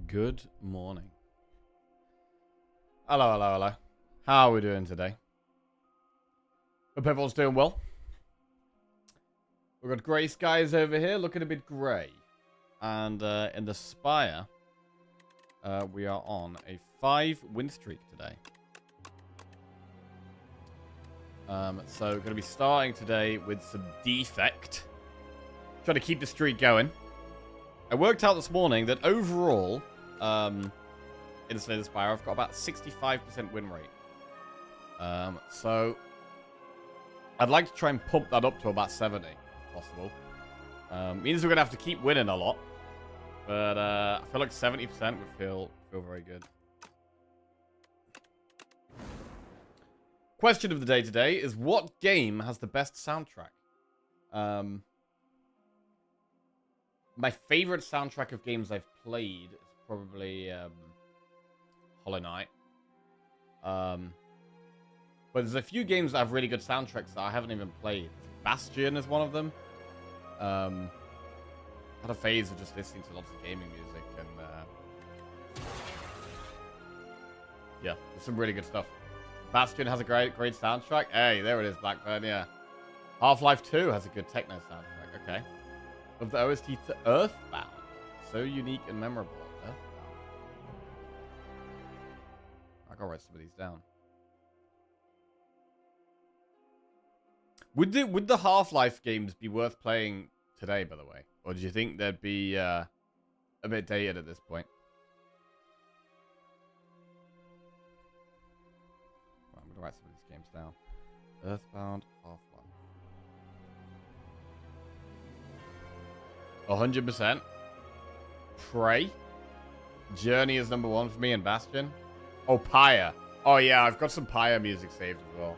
Good morning. Hello, hello, hello. How are we doing today? Hope everyone's doing well. We've got grey skies over here, looking a bit grey. And in the Spire, we are on a 5-win streak today. So we're going to be starting today with some defect. Trying to keep the streak going. I worked out this morning that overall, in Slay the Spire, I've got about 65% win rate. So I'd like to try and pump that up to about 70, if possible. Means we're going to have to keep winning a lot. But I feel like 70% would feel very good. Question of the day today is, what game has the best soundtrack? My favorite soundtrack of games I've played is probably Hollow Knight. But there's a few games that have really good soundtracks that I haven't even played. Bastion is one of them. I had a phase of just listening to lots of gaming music, and yeah, there's some really good stuff. Bastion has a great soundtrack. Hey, there it is, Blackburn, yeah. Half-Life 2 has a good techno soundtrack, okay. Of the OST to Earthbound. So unique and memorable. Earthbound. I gotta write some of these down. Would the Half-Life games be worth playing today, by the way? Or do you think they'd be a bit dated at this point? Right, I'm gonna write some of these games down. Earthbound, Half-Life. 100%. Prey. Journey is number 1 for me, and Bastion. Oh, Pyre. Oh, yeah, I've got some Pyre music saved as well.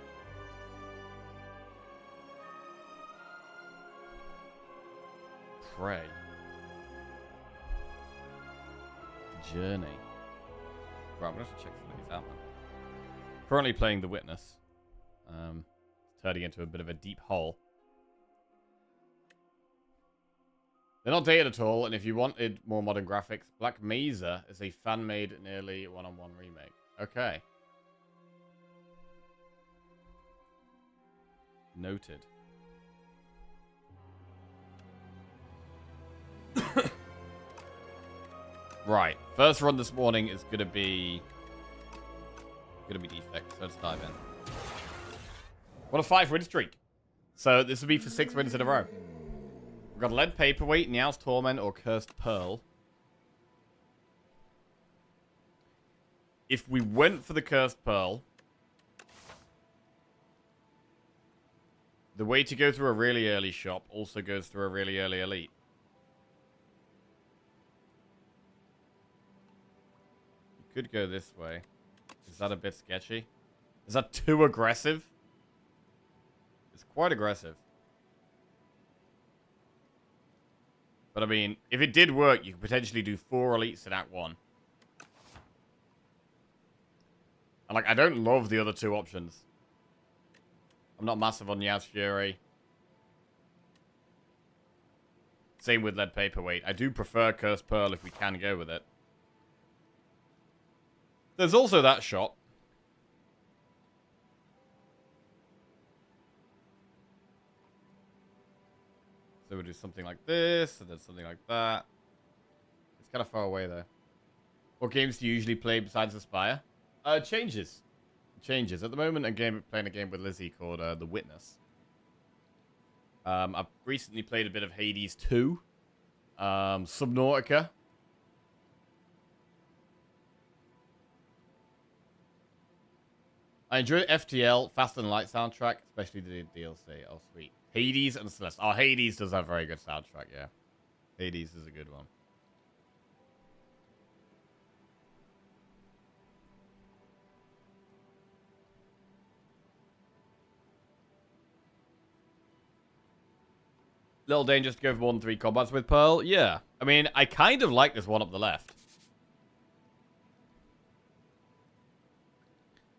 Prey. Journey. Right, I'm going to have to check some of these out, man. Currently playing The Witness. Turning into a bit of a deep hole. They're not dated at all, and if you wanted more modern graphics, Black Mesa is a fan-made, nearly one-on-one remake. Okay. Noted. Right. First run this morning is gonna be defect, so let's dive in. What a 5-win streak. So this will be for 6 wins in a row. We've got Lead Paperweight, Niao's Torment, or Cursed Pearl. If we went for the Cursed Pearl, the way to go through a really early shop also goes through a really early elite. You could go this way. Is that a bit sketchy? Is that too aggressive? It's quite aggressive. But I mean, if it did work, you could potentially do 4 elites in Act 1. And like, I don't love the other 2 options. I'm not massive on Niao's Fury. Same with Lead Paperweight. I do prefer Cursed Pearl if we can go with it. There's also that shot. So we'll do something like this, and then something like that. It's kind of far away, though. What games do you usually play besides the Spire? Changes. Changes. At the moment, I'm playing a game with Lizzie called The Witness. I've recently played a bit of Hades 2. Subnautica. I enjoy FTL, Fast and Light soundtrack, especially the DLC. Oh, sweet. Hades and Celeste. Oh, Hades does have a very good soundtrack, yeah. Hades is a good one. Little dangerous to go for more than 3 combats with Pearl? Yeah. I mean, I kind of like this one up the left.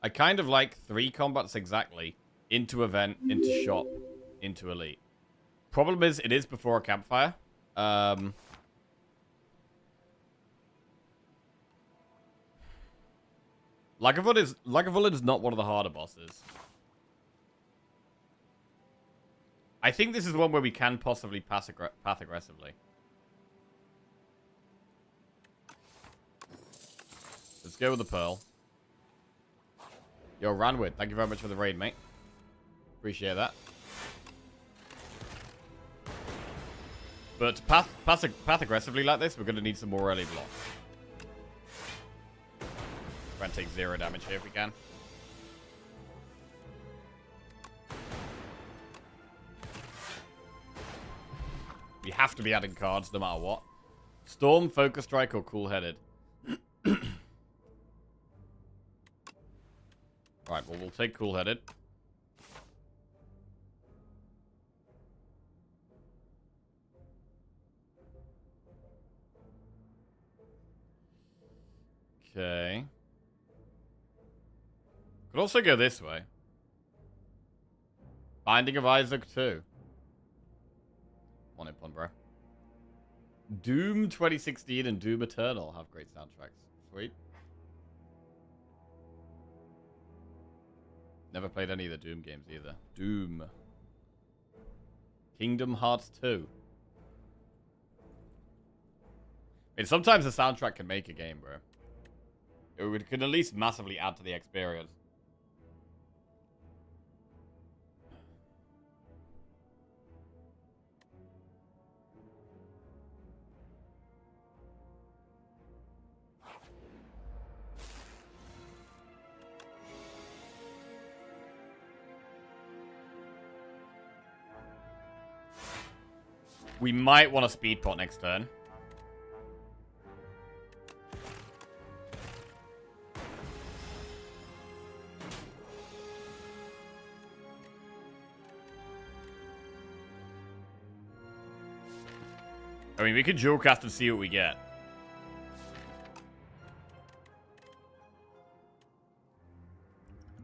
I kind of like 3 combats exactly. Into event, into shop, into elite. Problem is, it is before a campfire. Lagavulin is not one of the harder bosses. I think this is one where we can possibly path aggressively. Let's go with the pearl. Yo, Ranwood, thank you very much for the raid, mate. Appreciate that. But to path aggressively like this, we're going to need some more early block. Try and take 0 damage here if we can. We have to be adding cards no matter what. Storm, Focus Strike, or Cool-Headed. Right, well, we'll take Cool-Headed. Okay. Could also go this way. Binding of Isaac 2. On it, pun, bro. Doom 2016 and Doom Eternal have great soundtracks. Sweet. Never played any of the Doom games either. Doom. Kingdom Hearts 2. I mean, sometimes the soundtrack can make a game, bro. It could at least massively add to the experience. We might want a speed pot next turn. I mean, we could dual cast and see what we get.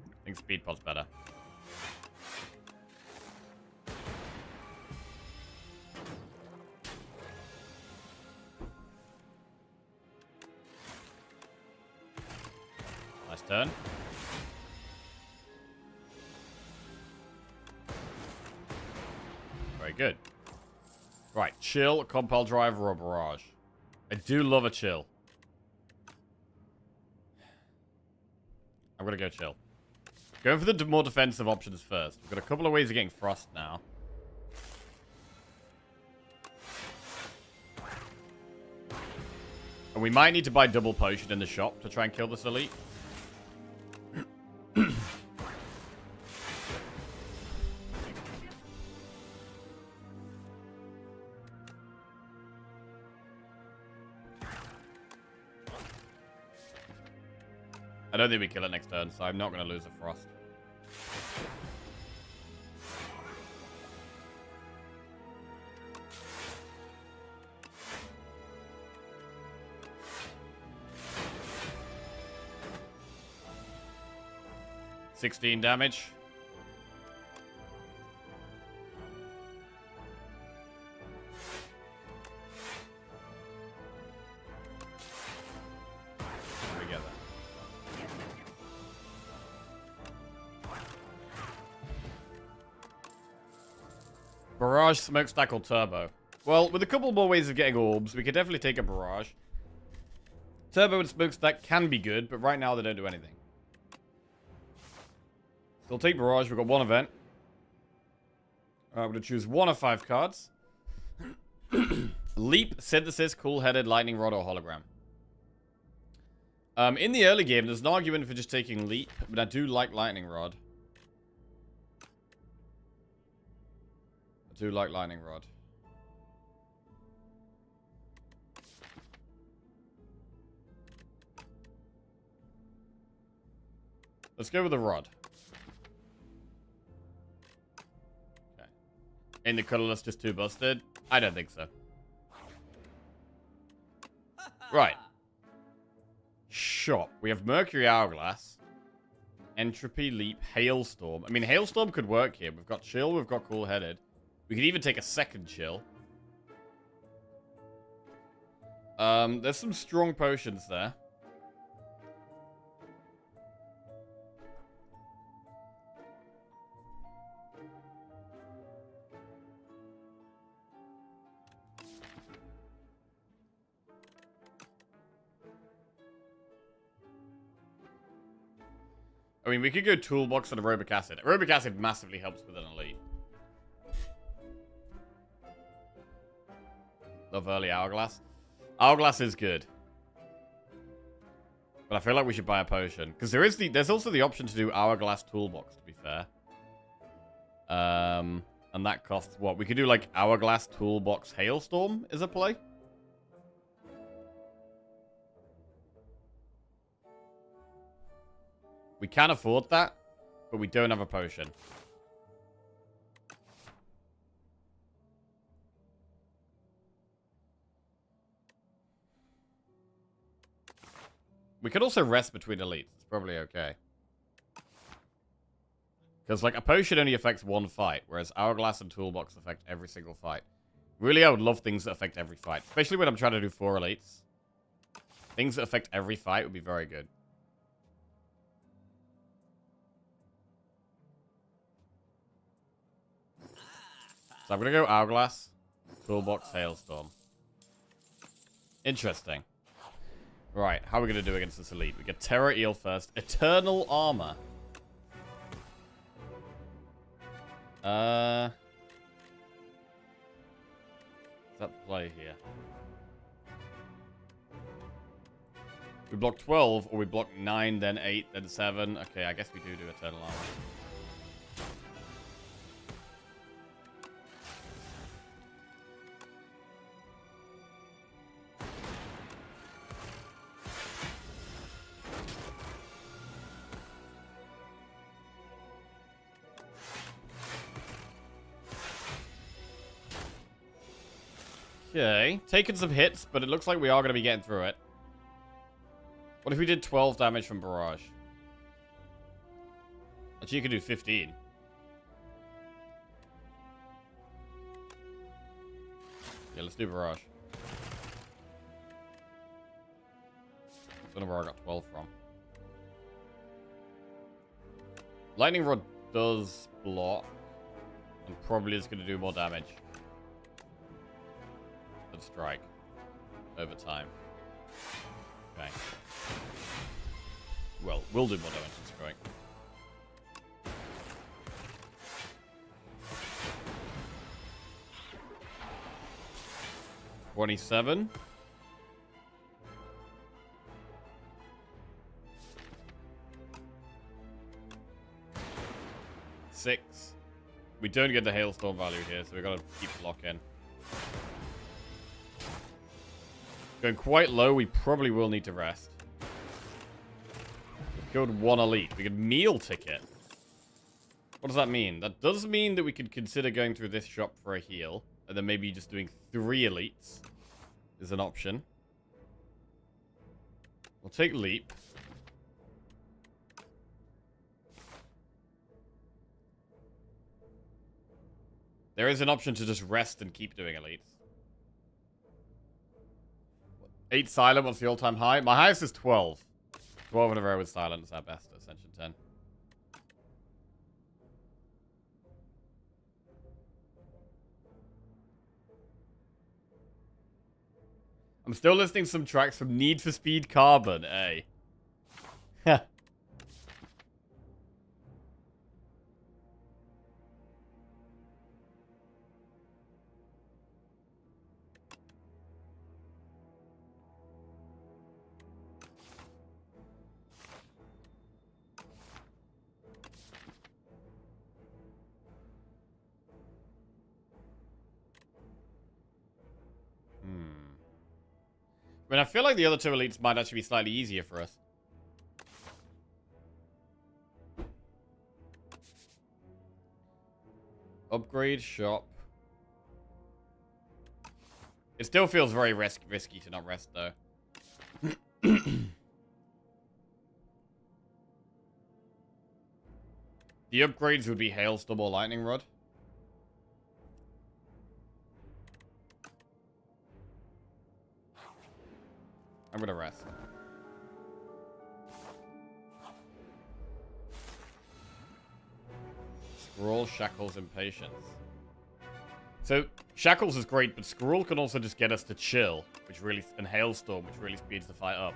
I think speed pot's better. Nice turn. Very good. Right, chill, compile driver, or barrage. I do love a chill. I'm gonna go chill. Going for the more defensive options first. We've got a couple of ways of getting frost now. And we might need to buy double potion in the shop to try and kill this elite. I don't think we kill it next turn, so I'm not going to lose a frost. $16 damage. Barrage, Smokestack, or Turbo. Well, with a couple more ways of getting orbs, we could definitely take a Barrage. Turbo and Smokestack can be good, but right now they don't do anything. So we'll take Barrage. We've got one event. I'm going to choose one of 5 cards. Leap, Synthesis, Cool-Headed, Lightning Rod, or Hologram. In the early game, there's an argument for just taking Leap, but I do like Lightning Rod. I do like Lightning Rod. Let's go with the Rod. Okay. Ain't the colorless just too busted? I don't think so. Right. Shop. We have Mercury Hourglass. Entropy, Leap, Hailstorm. I mean, Hailstorm could work here. We've got Chill, we've got Cool-Headed. We could even take a second Chill. There's some strong potions there. I mean, we could go toolbox and aerobic acid. Aerobic acid massively helps with an elite. Love early hourglass. Hourglass is good. But I feel like we should buy a potion. Because there's also the option to do hourglass toolbox, to be fair. And that costs what? We could do like hourglass toolbox hailstorm is a play. We can afford that, but we don't have a potion. We could also rest between elites. It's probably okay. Because, like, a potion only affects one fight, whereas Hourglass and Toolbox affect every single fight. Really, I would love things that affect every fight. Especially when I'm trying to do 4 elites. Things that affect every fight would be very good. So I'm going to go Hourglass, Toolbox, Hailstorm. Interesting. Right, how are we going to do against this elite? We get Terror Eel first. Eternal Armor. Is that the play here? We block 12, or we block 9, then 8, then 7. Okay, I guess we do Eternal Armor. Okay, taking some hits, but it looks like we are going to be getting through it. What if we did 12 damage from Barrage? Actually, you could do 15. Yeah, let's do Barrage. Don't know where I got 12 from. Lightning Rod does block, and probably is going to do more damage. Strike over time. Okay. Well, we'll do more damage than strike. $27. $6. We don't get the hailstorm value here, so we've got to keep the lock in. Going quite low, we probably will need to rest. We've killed 1 elite. We could meal ticket. What does that mean? That does mean that we could consider going through this shop for a heal. And then maybe just doing 3 elites is an option. We'll take leap. There is an option to just rest and keep doing elites. 8 silent, what's the all-time high? My highest is 12. 12 in a row with silent is our best at Ascension 10. I'm still listening to some tracks from Need for Speed Carbon, eh? I mean, I feel like the other 2 elites might actually be slightly easier for us. Upgrade shop. It still feels very risky to not rest, though. The upgrades would be Hailstorm or Lightning Rod. I'm gonna rest. Scroll, Shackles, and Patience. So, Shackles is great, but Scroll can also just get us to chill, and Hailstorm, which really speeds the fight up.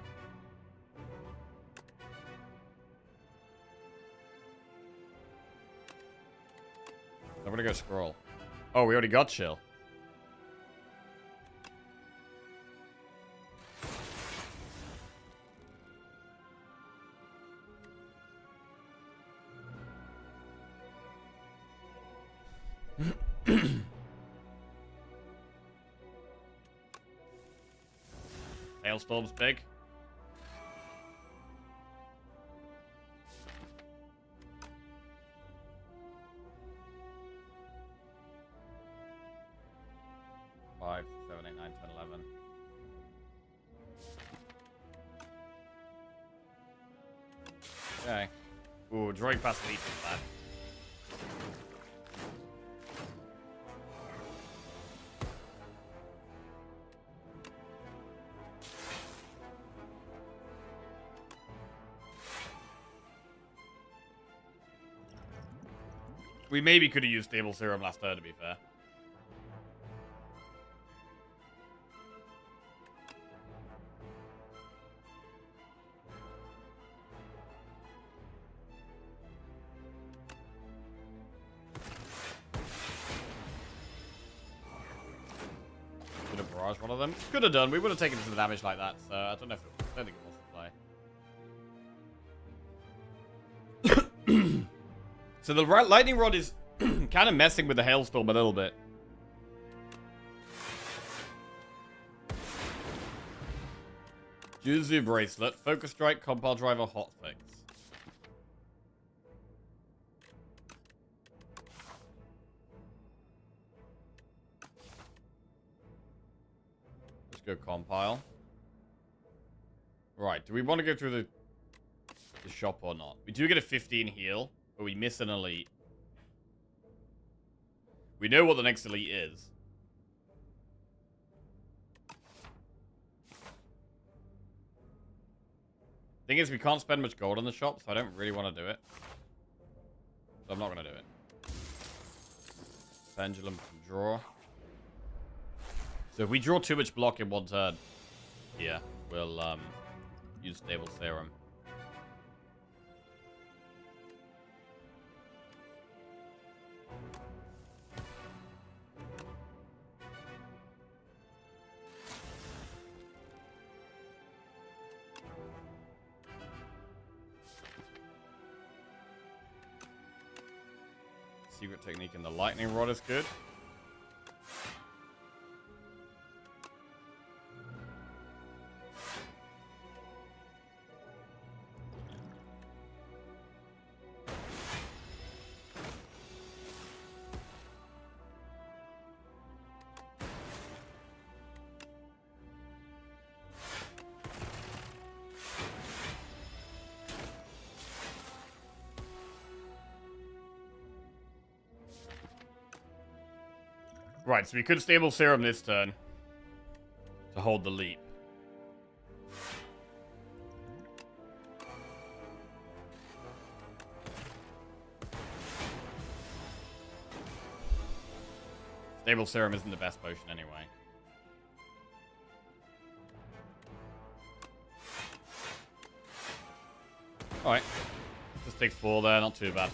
I'm gonna go scroll. Oh, we already got chill. Hailstorm's big. Five, 7, 8, 9, 10, 11. Okay. Ooh, drawing past the leaf is bad. We maybe could have used stable serum last turn, to be fair. Could have barraged one of them. Could have done. We would have taken some damage like that, so I don't know if it, I don't think it was the play. So the lightning rod is kind of messing with the hailstorm a little bit. Juzu bracelet, focus strike, compile driver, hotfix. Let's go compile. Right, do we want to go through the shop or not? We do get a 15 heal, but we miss an elite. We know what the next elite is. Thing is, we can't spend much gold on the shop, so I don't really want to do it. So I'm not going to do it. Pendulum from draw. So if we draw too much block in one turn, yeah, we'll use stable serum. Secret technique in the lightning rod is good. Right, so we could stable serum this turn to hold the leap. Stable serum isn't the best potion anyway. Alright. Just takes 4 there, not too bad.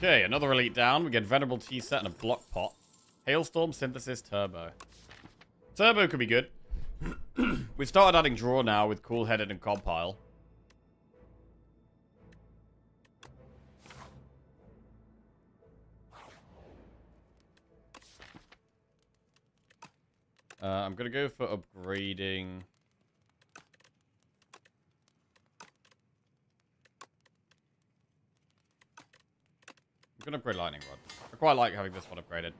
Okay, another elite down. We get Venerable Tea Set and a Block Pot. Hailstorm, Synthesis, Turbo. Turbo could be good. We started adding draw now with Cool Headed and Compile. I'm going to go for upgrading... I'm going to upgrade Lightning Rod. I quite like having this one upgraded.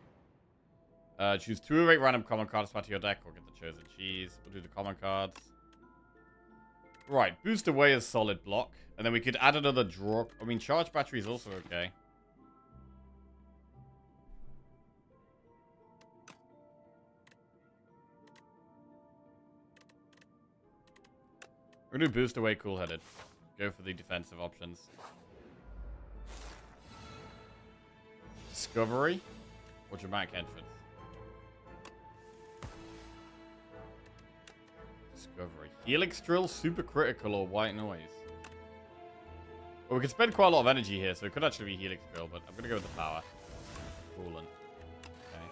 Choose 2 of 8 random common cards to add to your deck or get the chosen cheese. We'll do the common cards. Right, boost away is solid block. And then we could add another draw. I mean, charge battery is also okay. We're going to boost away cool-headed. Go for the defensive options. Discovery or dramatic entrance? Discovery. Helix drill, super critical, or white noise? Well, we could spend quite a lot of energy here, so it could actually be Helix Drill, but I'm going to go with the power. Coolant. Okay.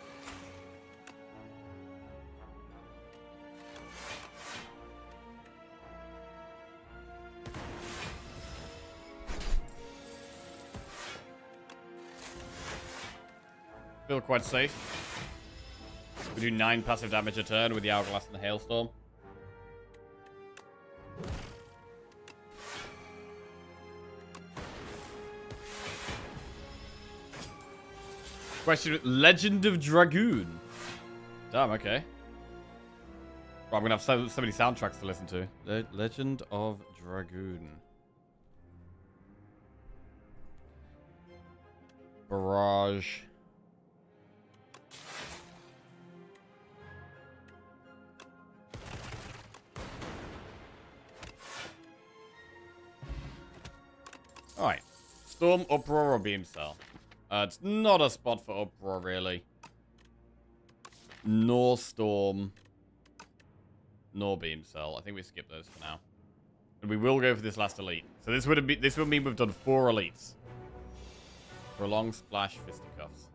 Feel quite safe. We do 9 passive damage a turn with the Hourglass and the Hailstorm. Question: Legend of Dragoon. Damn, okay. Well, I'm gonna have so many soundtracks to listen to. Legend of Dragoon. Barrage. Alright. Storm, Uproar, or Beam Cell? It's not a spot for Uproar, really. Nor Storm. Nor Beam Cell. I think we skip those for now. And we will go for this last elite. So this would mean we've done 4 elites. Prolonged Splash, Fisticuffs.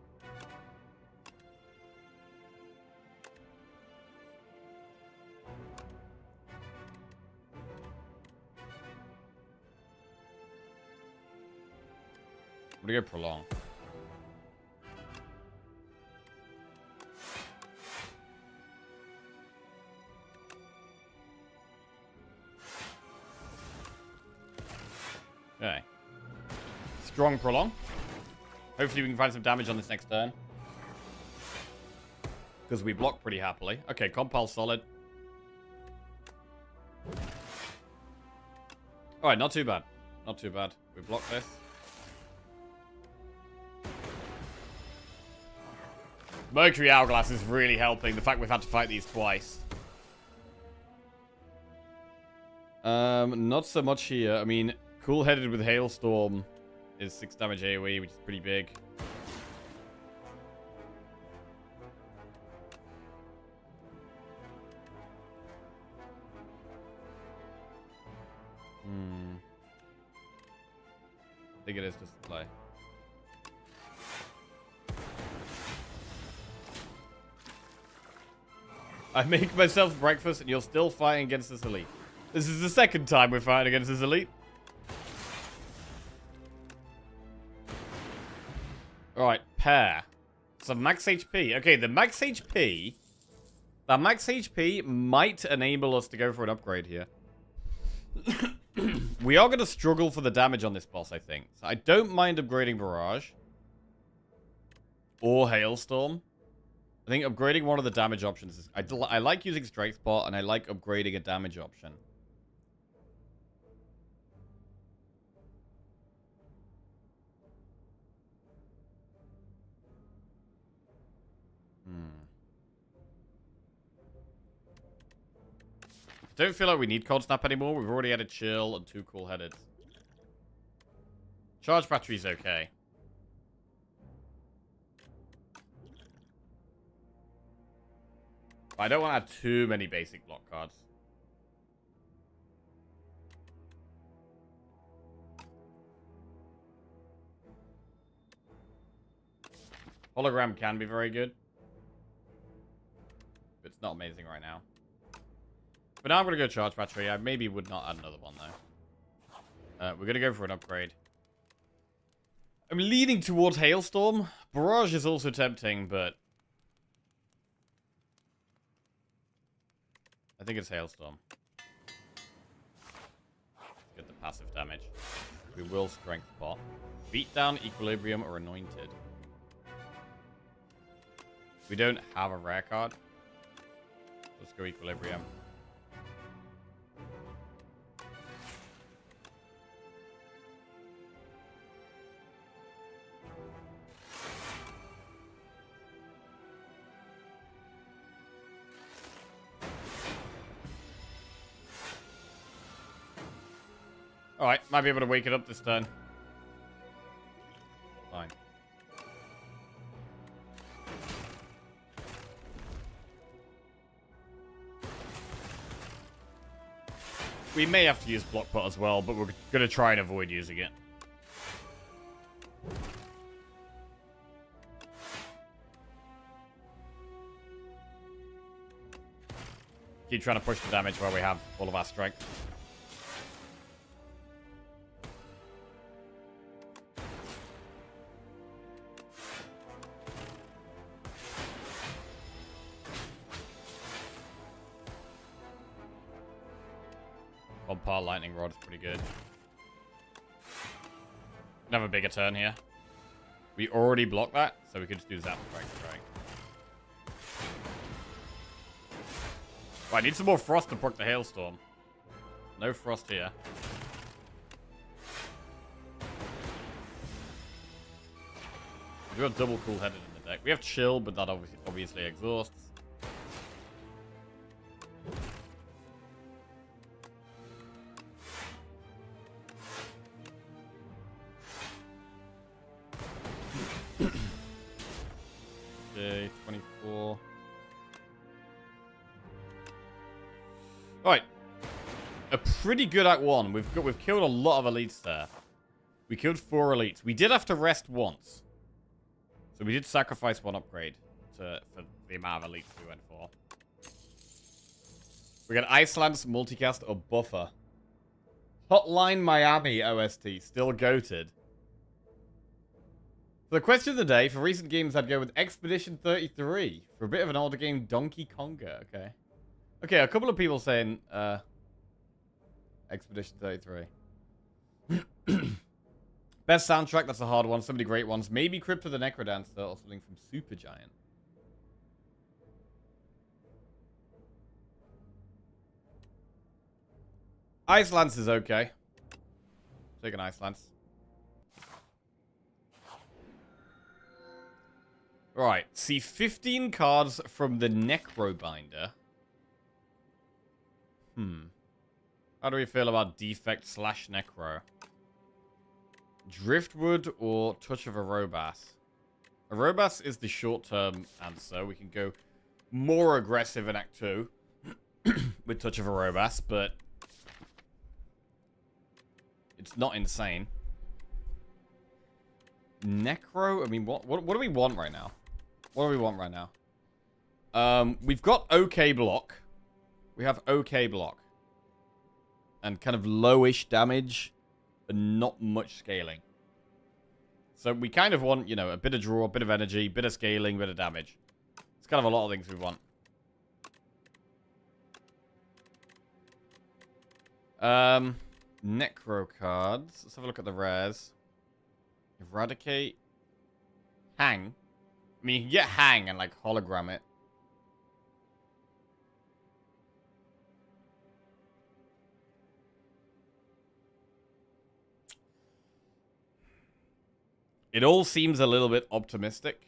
I'm gonna go Prolong. Okay. Strong Prolong. Hopefully we can find some damage on this next turn. Because we block pretty happily. Okay, Compile solid. Alright, not too bad. Not too bad. We block this. Mercury Hourglass is really helping. The fact we've had to fight these twice. Not so much here. I mean, Cool-Headed with Hailstorm is 6 damage AoE, which is pretty big. I think it is just a play. I make myself breakfast and you're still fighting against this elite. This is the second time we're fighting against this elite. Alright, pair. So max HP. Okay, the max HP... That max HP might enable us to go for an upgrade here. We are going to struggle for the damage on this boss, I think. So I don't mind upgrading Barrage. Or Hailstorm. I think upgrading one of the damage options is... I like using Strength Spot, and I like upgrading a damage option. I don't feel like we need Cold Snap anymore. We've already had a Chill and 2 Cool-Headed. Charge Battery's okay. I don't want to have too many basic block cards. Hologram can be very good. But it's not amazing right now. But now I'm going to go Charge Battery. I maybe would not add another one, though. We're going to go for an upgrade. I'm leaning towards Hailstorm. Barrage is also tempting, but... I think it's Hailstorm. Get the passive damage. We will Strength Spot. Beatdown, Equilibrium, or Anointed. We don't have a rare card. Let's go Equilibrium. Alright, might be able to wake it up this turn. Fine. We may have to use Block Pot as well, but we're going to try and avoid using it. Keep trying to push the damage where we have all of our strength. Part lightning rod is pretty good. Have a bigger turn here. We already blocked that, so we could just do zap strike. Oh, I need some more frost to proc the hailstorm. No frost here. We do have double cool headed in the deck. We have chill, but that obviously exhausts. Okay, 24. Alright. A pretty good Act 1. We've killed a lot of elites there. We killed 4 elites. We did have to rest once. So we did sacrifice 1 upgrade for the amount of elites we went for. We got Iceland's multicast or buffer. Hotline Miami OST. Still goated. For the question of the day, for recent games, I'd go with Expedition 33. For a bit of an older game, Donkey Konga. Okay. Okay, a couple of people saying, Expedition 33. Best soundtrack, that's a hard one. So many great ones. Maybe Crypt of the Necrodancer or something from Supergiant. Ice Lance is okay. Take an Ice Lance. Right, see 15 cards from the Necrobinder. How do we feel about Defect / Necro? Driftwood or Touch of a Robas? A Robas is the short-term answer. We can go more aggressive in Act 2 with Touch of a Robas, but it's not insane. Necro? I mean, what do we want right now? What do we want right now? We've got okay block. We have okay block. And kind of lowish damage, but not much scaling. So we kind of want, you know, a bit of draw, a bit of energy, bit of scaling, bit of damage. It's kind of a lot of things we want. Necro cards. Let's have a look at the rares. Eradicate. Hang. I mean, you can get Hang and, like, hologram it. It all seems a little bit optimistic.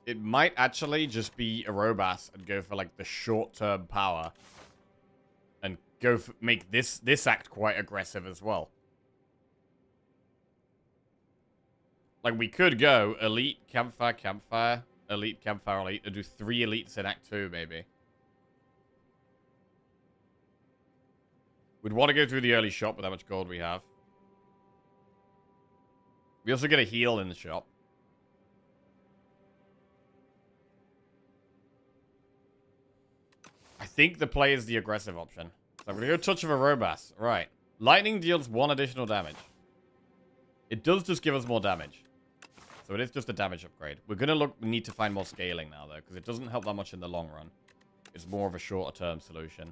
It might actually just be a Robas and go for, like, the short-term power. And go for, make this act quite aggressive as well. Like, we could go Elite, Campfire, Campfire, Elite, Campfire, Elite, and do 3 elites in Act 2, maybe. We'd want to go through the early shop with how much gold we have. We also get a heal in the shop. I think the play is the aggressive option. So I'm going to go Touch of a Robas. Right. Lightning deals 1 additional damage. It does just give us more damage. So it is just a damage upgrade. We're going to need to find more scaling now, though, because it doesn't help that much in the long run. It's more of a shorter-term solution.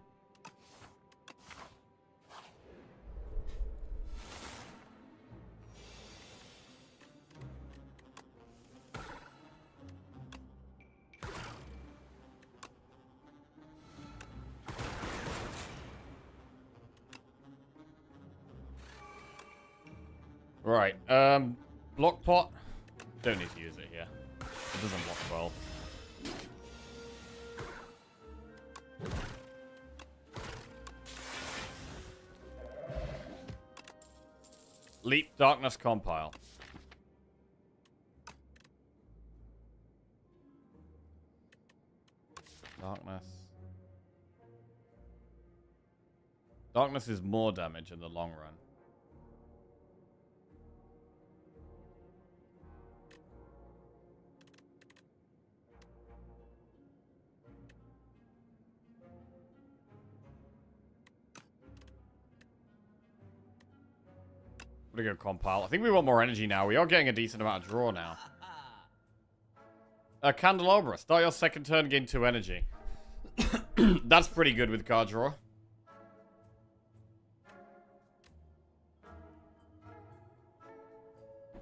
Right, block pot. Don't need to use it here. It doesn't block well. Leap, Darkness, Compile. Darkness. Darkness is more damage in the long run. I'm gonna go compile. I think we want more energy now. We are getting a decent amount of draw now. Candelabra. Start your second turn, gain 2 energy. That's pretty good with card draw.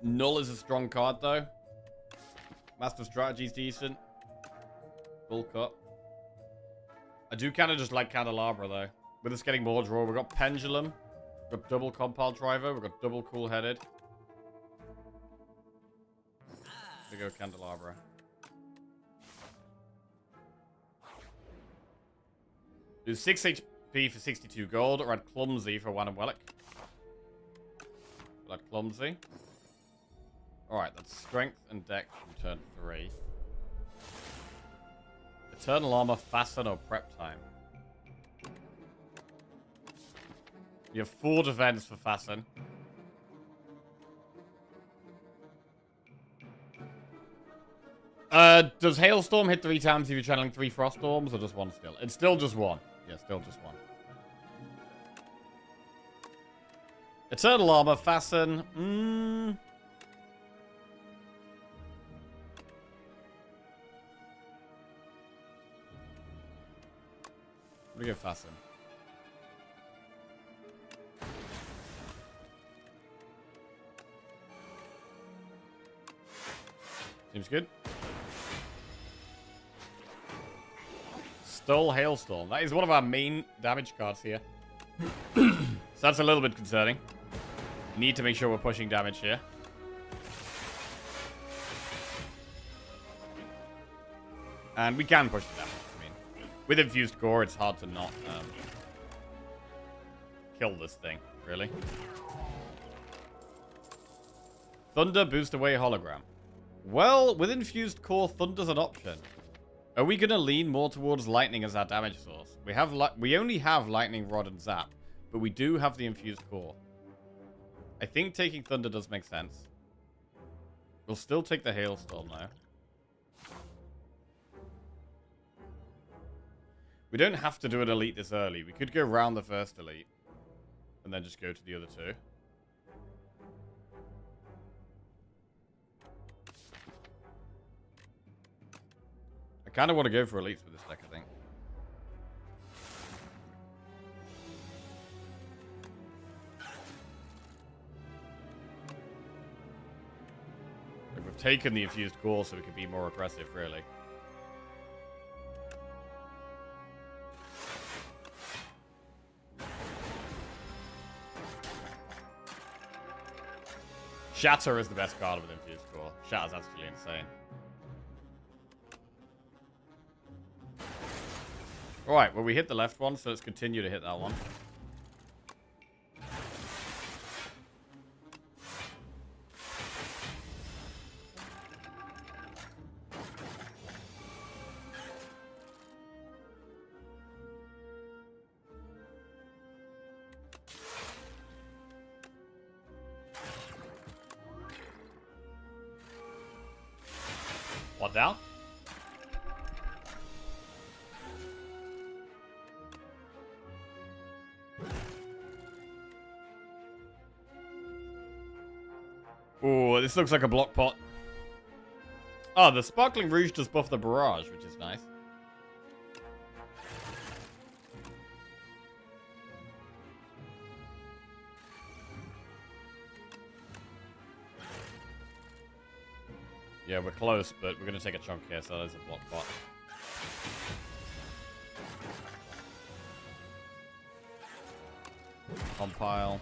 Null is a strong card, though. Master Strategy's decent. Bulk up. I do kind of just like Candelabra, though. With us getting more draw, we've got Pendulum. We've got double Compile Driver. We've got double Cool-Headed. We go Candelabra. Do 6 HP for 62 gold, or add Clumsy for 1 Relic. We'll add Clumsy. Alright, that's Strength and Dex from turn 3. Eternal Armor, Fasten, or Prep Time. You have 4 defense for Fasten. Does Hailstorm hit 3 times if you're channeling 3 Frost Storms, or just 1 still? It's still just 1. Yeah, still just 1. Eternal Armor, Fasten. We go Fasten. Seems good. Stole Hailstorm. That is one of our main damage cards here. So that's a little bit concerning. Need to make sure we're pushing damage here. And we can push the damage. I mean, with Infused Core, it's hard to not kill this thing, really. Thunder, boost away hologram. Well, with Infused Core, Thunder's an option. Are we going to lean more towards Lightning as our damage source? We only have Lightning Rod and Zap, but we do have the Infused Core. I think taking Thunder does make sense. We'll still take the Hailstorm, though. We don't have to do an elite this early. We could go round the first elite, and then just go to the other 2. I kind of want to go for elites with this deck, I think. Like, we've taken the Infused Core so we can be more aggressive, really. Shatter is the best card with Infused Core. Shatter's actually insane. Alright, well, we hit the left one, so let's continue to hit that one. What down? Ooh, this looks like a block pot. Oh, the Sparkling Rouge does buff the Barrage, which is nice. Yeah, we're close, but we're going to take a chunk here, so there's a block pot. Compile.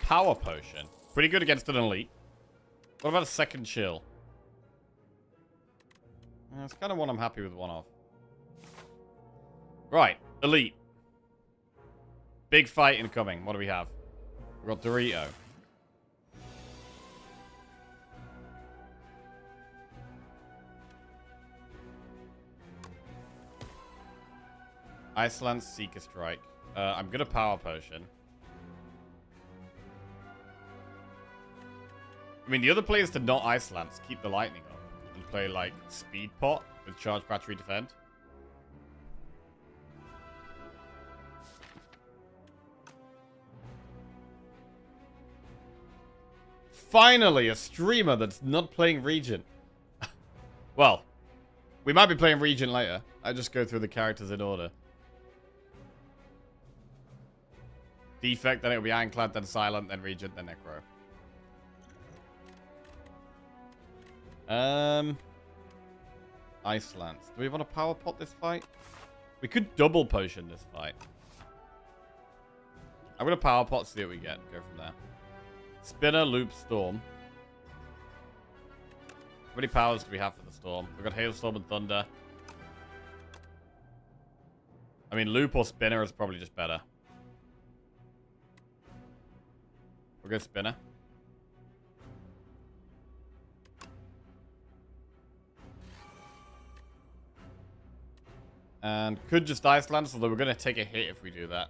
Power Potion. Pretty good against an elite. What about a second chill? That's kind of one I'm happy with one of. Right, elite. Big fight incoming. What do we have? We've got Dorito. Iceland's Seeker Strike. I'm gonna power potion. I mean, the other play is to not Ice Lance, keep the lightning up, and play like Speed Pot with Charge Battery Defend. Finally, a streamer that's not playing Regent. Well, we might be playing Regent later. I just go through the characters in order. Defect, then it'll be Ironclad, then Silent, then Regent, then Necro. Ice Lance. Do we want to power pot this fight? We could double potion this fight. I'm going to power pot, see what we get. Go from there. Spinner, Loop, Storm. How many powers do we have for the Storm? We've got Hailstorm and Thunder. I mean, Loop or Spinner is probably just better. We'll go Spinner. And could just Ice Lance, although we're going to take a hit if we do that.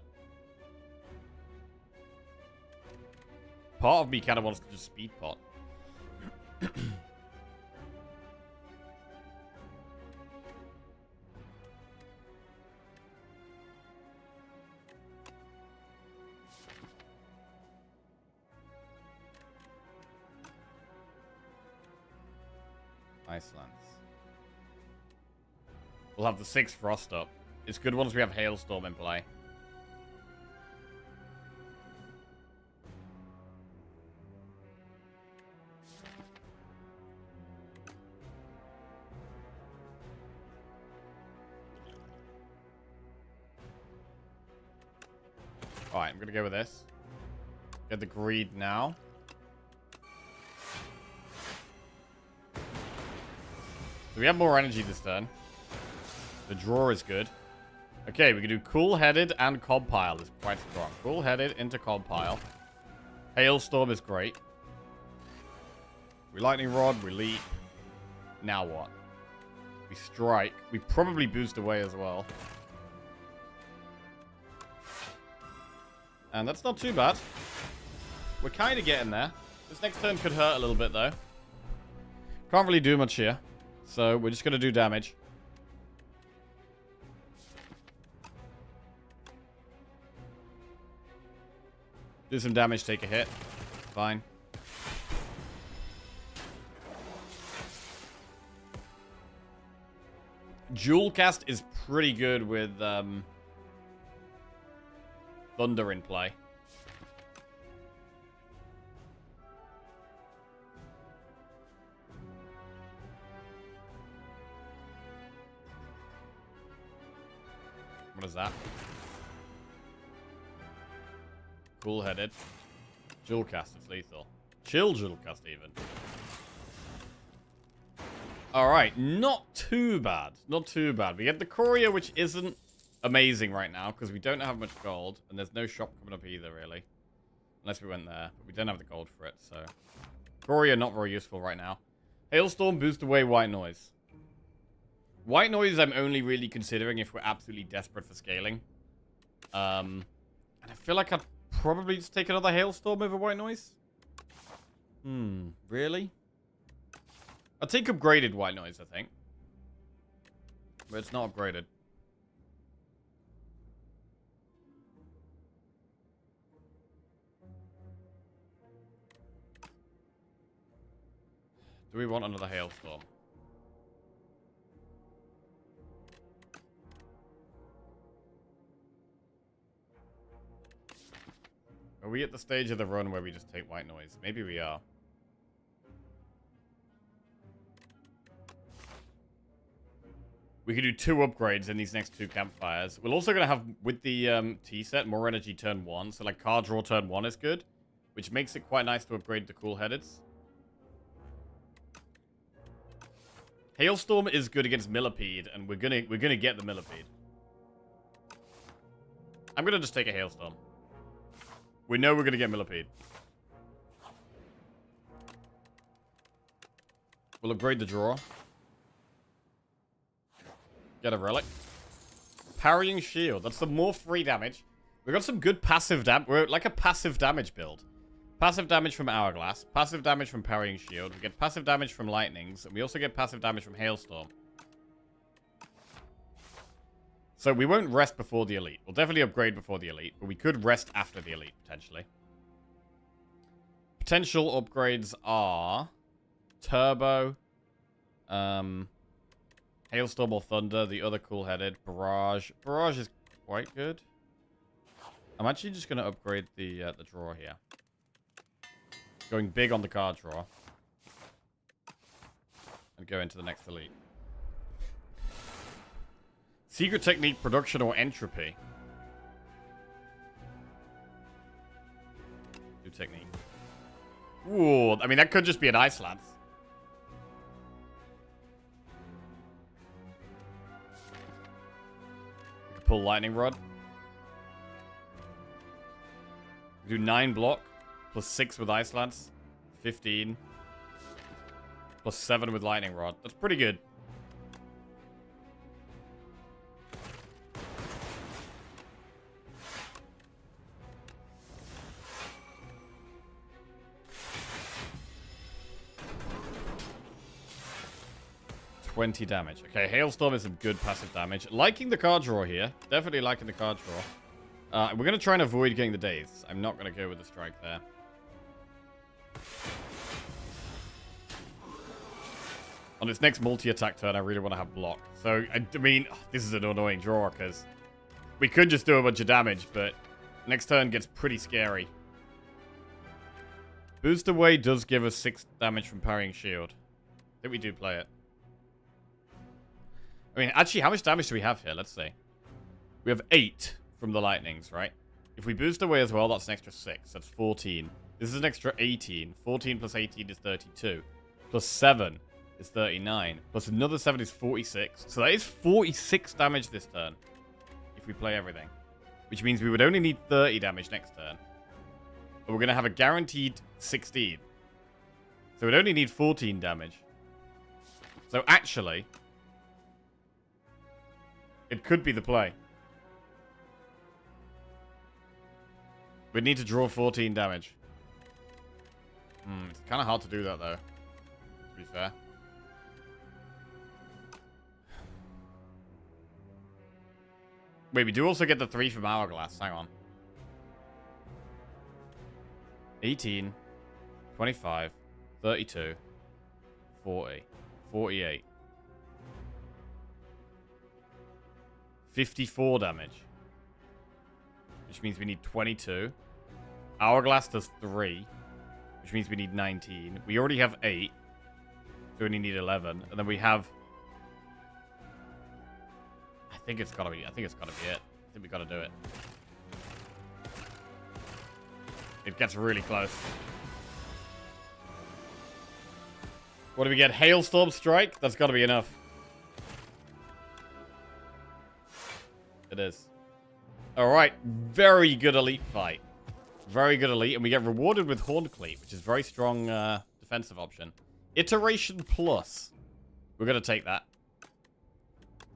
Part of me kind of wants to just Speed Pot. Ice Lance. We'll have the 6 Frost up. It's good once we have Hailstorm in play. Alright, I'm going to go with this. Get the Greed now. So we have more energy this turn. The draw is good. Okay, we can do Cool-Headed and Compile is quite strong. Cool-Headed into Compile. Hailstorm is great. We Lightning Rod, we Leap. Now what? We Strike. We probably boost away as well. And that's not too bad. We're kind of getting there. This next turn could hurt a little bit, though. Can't really do much here. So we're just going to do damage. Do some damage, take a hit. Fine. Jewel Cast is pretty good with Thunder in play. What is that? Cool-Headed. Jewel Cast is lethal. Chill Jewel Cast even. Alright, not too bad. Not too bad. We get the Courier, which isn't amazing right now, because we don't have much gold, and there's no shop coming up either, really. Unless we went there, but we don't have the gold for it, so... Courier, not very useful right now. Hailstorm, boost away White Noise. White Noise I'm only really considering if we're absolutely desperate for scaling. And I feel like I'd probably just take another Hailstorm over White Noise. Really? I'll take upgraded White Noise, I think. But it's not upgraded. Do we want another Hailstorm? Are we at the stage of the run where we just take White Noise? Maybe we are. We could do 2 upgrades in these next 2 campfires. We're also going to have, with the T set, more energy turn 1. So, like, card draw turn 1 is good. Which makes it quite nice to upgrade the Cool-Headeds. Hailstorm is good against Millipede, and we're gonna get the Millipede. I'm gonna just take a Hailstorm. We know we're gonna get Millipede. We'll upgrade the draw. Get a relic. Parrying shield. That's some more free damage. We got some good passive damage. We're like a passive damage build. Passive damage from Hourglass. Passive damage from Parrying Shield. We get passive damage from Lightnings. And we also get passive damage from Hailstorm. So we won't rest before the Elite. We'll definitely upgrade before the Elite. But we could rest after the Elite, potentially. Potential upgrades are... Turbo. Hailstorm or Thunder. The other cool-headed. Barrage. Barrage is quite good. I'm actually just going to upgrade the draw here. Going big on the card draw. And go into the next Elite. Secret Technique, Production, or Entropy. Do Technique. Ooh, I mean, that could just be an Ice Lance. We could pull Lightning Rod. We do 9 block. Plus 6 with Ice Lance. 15. Plus 7 with Lightning Rod. That's pretty good. $20 damage. Okay, Hailstorm is some good passive damage. Liking the card draw here. Definitely liking the card draw. We're going to try and avoid getting the Daze. I'm not going to go with the strike there. On its next multi-attack turn, I really want to have block. So, I mean, this is an annoying draw, because we could just do a bunch of damage, but next turn gets pretty scary. Boost Away does give us 6 damage from Parrying Shield. I think we do play it. I mean, actually, how much damage do we have here? Let's see. We have 8 from the Lightnings, right? If we boost away as well, that's an extra 6. That's 14. This is an extra 18. 14 plus 18 is 32. Plus 7 is 39. Plus another 7 is 46. So that is 46 damage this turn. If we play everything. Which means we would only need 30 damage next turn. But we're going to have a guaranteed 16. So we'd only need 14 damage. So actually... it could be the play. We'd need to draw 14 damage. It's kind of hard to do that, though. To be fair. Wait, we do also get the 3 from Hourglass. Hang on. 18. 25. 32. 40. 48. 54 damage. Which means we need 22. Hourglass does 3. Which means we need 19. We already have 8. So we only need 11. And then we have... I think it's gotta be it. I think we gotta do it. It gets really close. What do we get? Hailstorm Strike? That's gotta be enough. It is. Alright. Very good Elite fight. Very good Elite. And we get rewarded with Horn Cleat, which is a very strong defensive option. Iteration Plus. We're going to take that.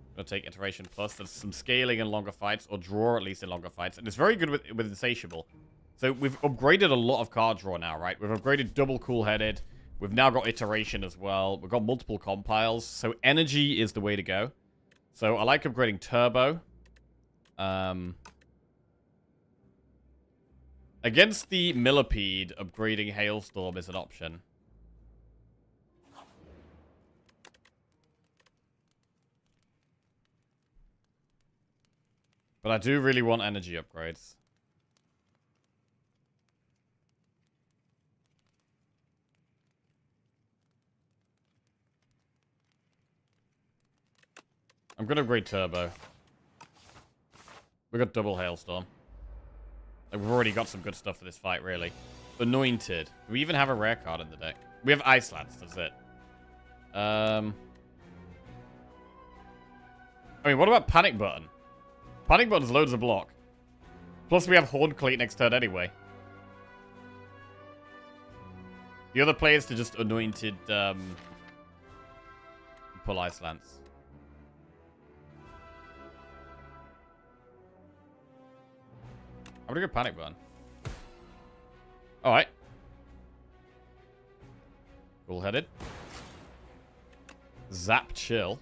We're going to take Iteration Plus. There's some scaling in longer fights, or draw at least in longer fights. And it's very good with Insatiable. So we've upgraded a lot of card draw now, right? We've upgraded double cool-headed. We've now got Iteration as well. We've got multiple compiles. So energy is the way to go. So I like upgrading Turbo. Against the Millipede, upgrading Hailstorm is an option. But I do really want energy upgrades. I'm going to upgrade Turbo. We got double Hailstorm. Like, we've already got some good stuff for this fight, really. Anointed. Do we even have a rare card in the deck? We have Ice Lance, that's it. I mean, what about Panic Button? Panic Button's loads of block. Plus, we have Horn Cleat next turn anyway. The other play is to just Anointed, pull Ice Lance. I'm gonna go panic burn. Alright. Cool-headed. Zap chill.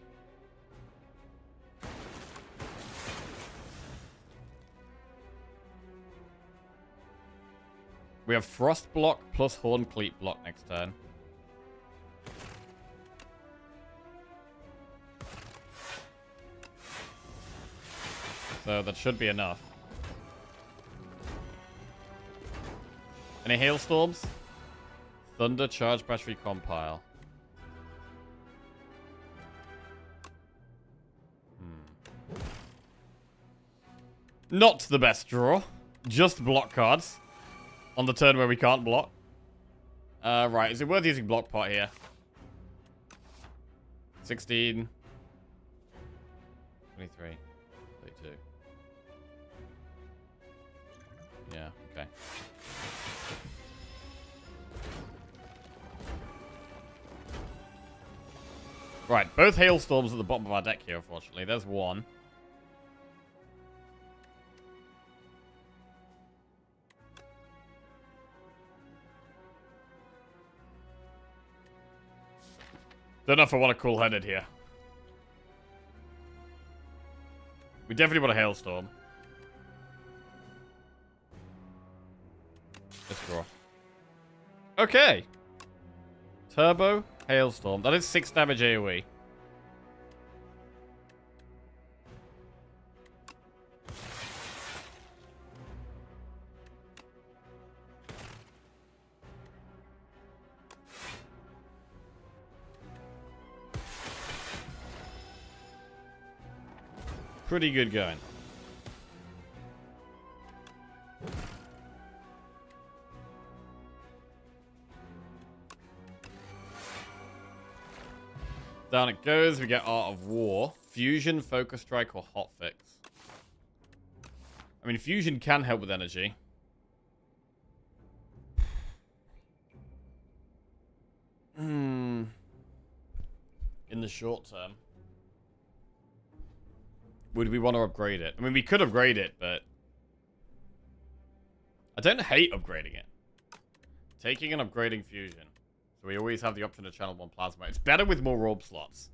We have Frost block plus Horn Cleat block next turn. So that should be enough. Any hailstorms? Thunder, charge, battery, compile. Not the best draw. Just block cards. On the turn where we can't block. Right, is it worth using block pot here? 16. 23. 32. Yeah, okay. Right, both hailstorms at the bottom of our deck here, unfortunately. There's one. Don't know if I want a cool-headed here. We definitely want a hailstorm. Let's draw. Okay. Turbo, hailstorm. That is 6 damage AoE. Pretty good going. Down it goes. We get Art of War. Fusion, Focus Strike, or Hotfix. I mean, Fusion can help with energy. In the short term. Would we want to upgrade it? I mean, we could upgrade it, but I don't hate upgrading it. Taking and upgrading Fusion. So we always have the option to channel 1 Plasma. It's better with more orb slots.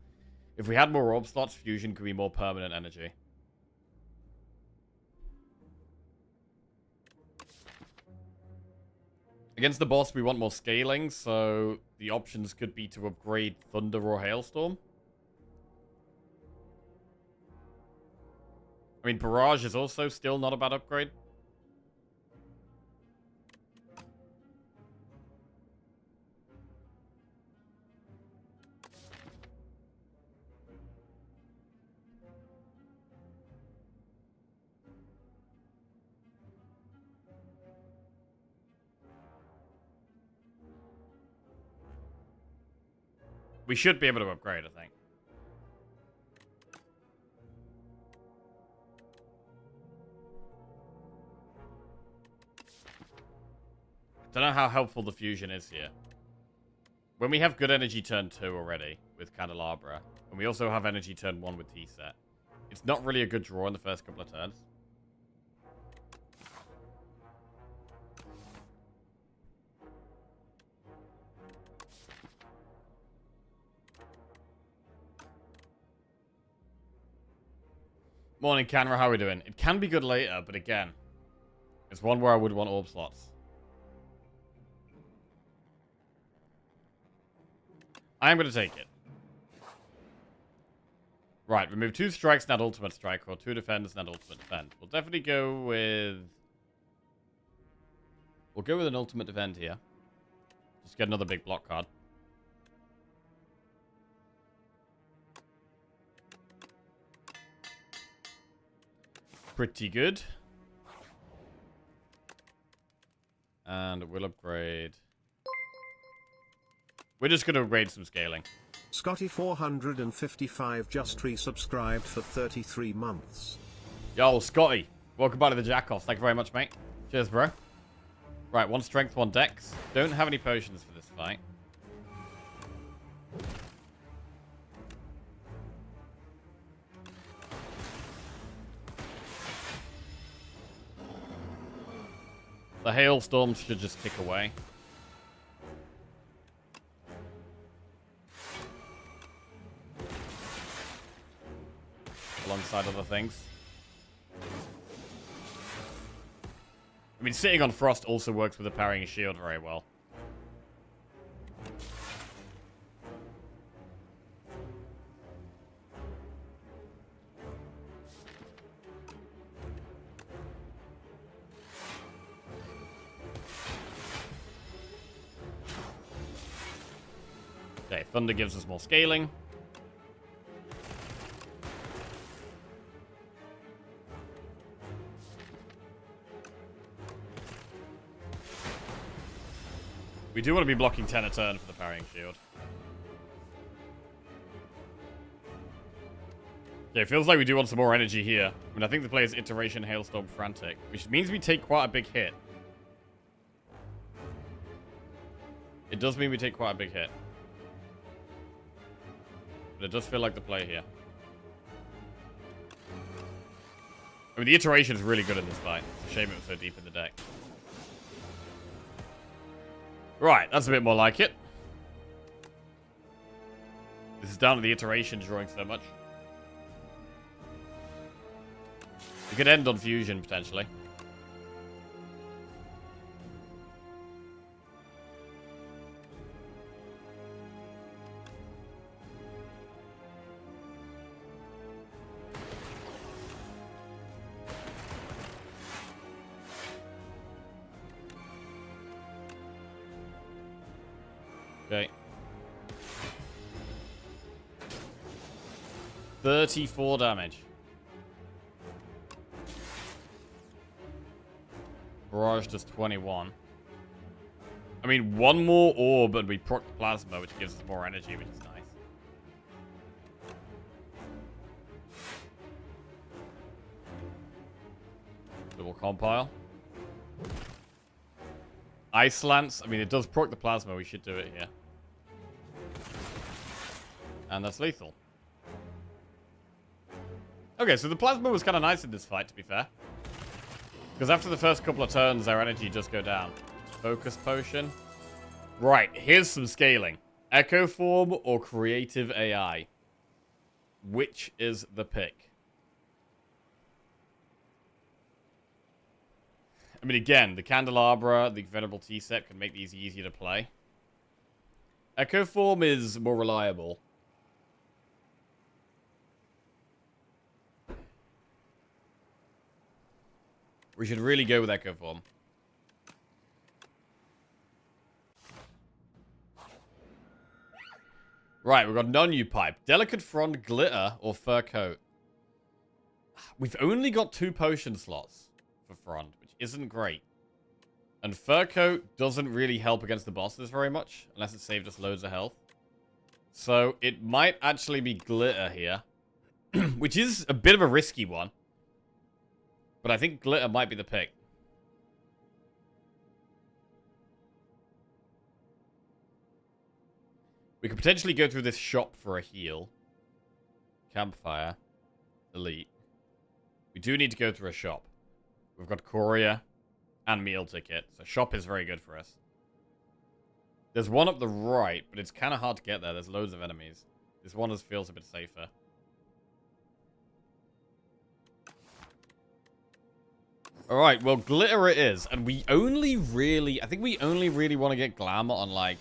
If we had more orb slots, Fusion could be more permanent energy. Against the boss, we want more scaling, so the options could be to upgrade Thunder or Hailstorm. I mean, Barrage is also still not a bad upgrade. We should be able to upgrade, I think. Don't know how helpful the fusion is here. When we have good energy turn 2 already with Candelabra, and we also have energy turn 1 with T-Set, it's not really a good draw in the first couple of turns. Morning, Canra. How are we doing? It can be good later, but again, it's one where I would want orb slots. I am going to take it. Right, remove 2 strikes, not ultimate strike, or 2 defends, not ultimate defend. We'll definitely go with... We'll go with an ultimate defend here. Just get another big block card. Pretty good. And we'll upgrade... We're just going to upgrade some scaling. Scotty455 just resubscribed for 33 months. Yo, Scotty. Welcome back to the Jackoffs. Thank you very much, mate. Cheers, bro. Right, 1 strength, 1 dex. Don't have any potions for this fight. The hailstorms should just tick away. Alongside other things. I mean, sitting on frost also works with a parrying shield very well. Okay, thunder gives us more scaling. We do want to be blocking 10 a turn for the parrying shield. Yeah, it feels like we do want some more energy here. I mean, I think the player's iteration Hailstorm Frantic, which means we take quite a big hit. It does mean we take quite a big hit. But it does feel like the play here. I mean, the iteration is really good in this fight. It's a shame it was so deep in the deck. Right, that's a bit more like it. This is down to the iteration drawing so much. We could end on fusion, potentially. Okay. 34 damage. Barrage does 21. I mean, one more orb and we proc the plasma, which gives us more energy, which is nice. Double compile. Ice Lance. I mean, it does proc the plasma. We should do it here. And that's lethal. Okay, so the plasma was kind of nice in this fight, to be fair. Because after the first couple of turns, our energy does go down. Focus potion. Right, here's some scaling. Echo Form or Creative AI? Which is the pick? I mean, again, the Candelabra, the Venerable T-Set can make these easier to play. Echo Form is more reliable. We should really go with Echo Form. Right, we've got Non-U Pipe. Delicate Frond, Glitter, or Fur Coat. We've only got 2 potion slots for Frond, which isn't great. And Fur Coat doesn't really help against the bosses very much, unless it saved us loads of health. So it might actually be Glitter here, which is a bit of a risky one. But I think Glitter might be the pick. We could potentially go through this shop for a heal. Campfire. Elite. We do need to go through a shop. We've got Courier and Meal Ticket. So shop is very good for us. There's one up the right, but it's kind of hard to get there. There's loads of enemies. This one feels a bit safer. Alright, well, Glitter it is. And we only really... I think we only really want to get Glamour on, like,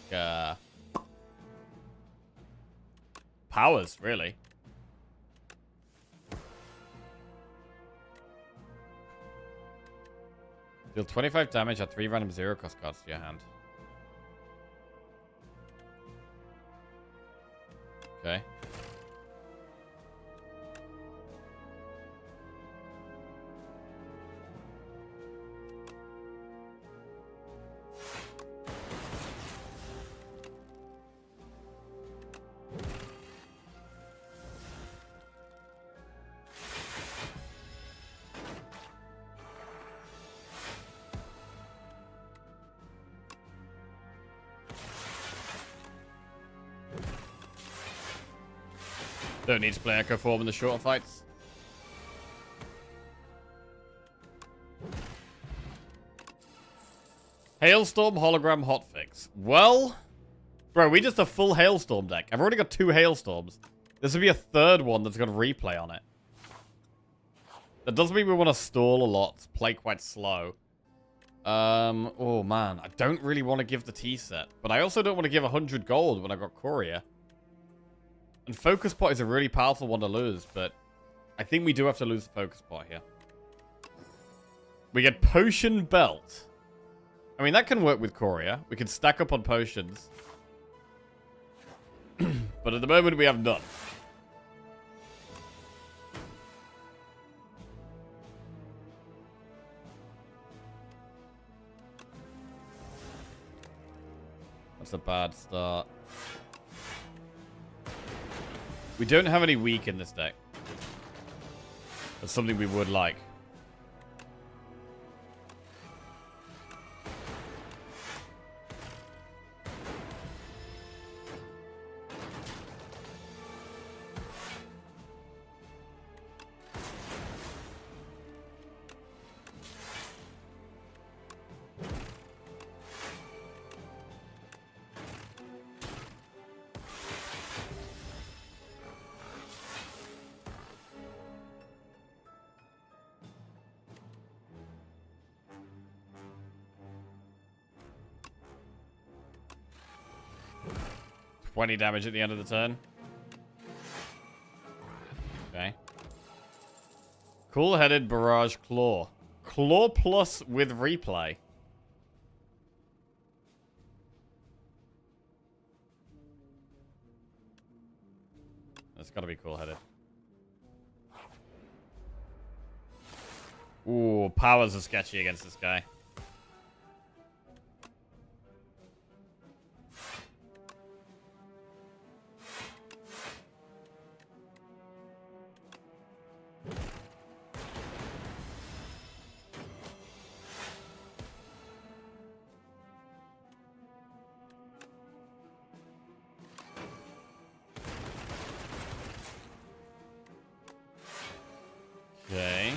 powers, really. Deal 25 damage at 3 random 0-cost cards to your hand. Okay. Don't need to play Echo Form in the shorter fights. Hailstorm hologram hotfix. Well, bro, we just a full Hailstorm deck. I've already got 2 Hailstorms. This would be a 3rd one that's got a replay on it. That does mean we want to stall a lot, play quite slow. Oh man, I don't really want to give the tea set, but I also don't want to give 100 gold when I got Courier. And Focus Pot is a really powerful one to lose, but I think we do have to lose the Focus Pot here. We get Potion Belt. I mean, that can work with Courier. We can stack up on potions. But at the moment, we have none. That's a bad start. We don't have any weak in this deck. That's something we would like. $20 damage at the end of the turn. Okay. Cool-headed Barrage Claw. Claw plus with replay. That's gotta be cool-headed. Ooh, powers are sketchy against this guy. Okay.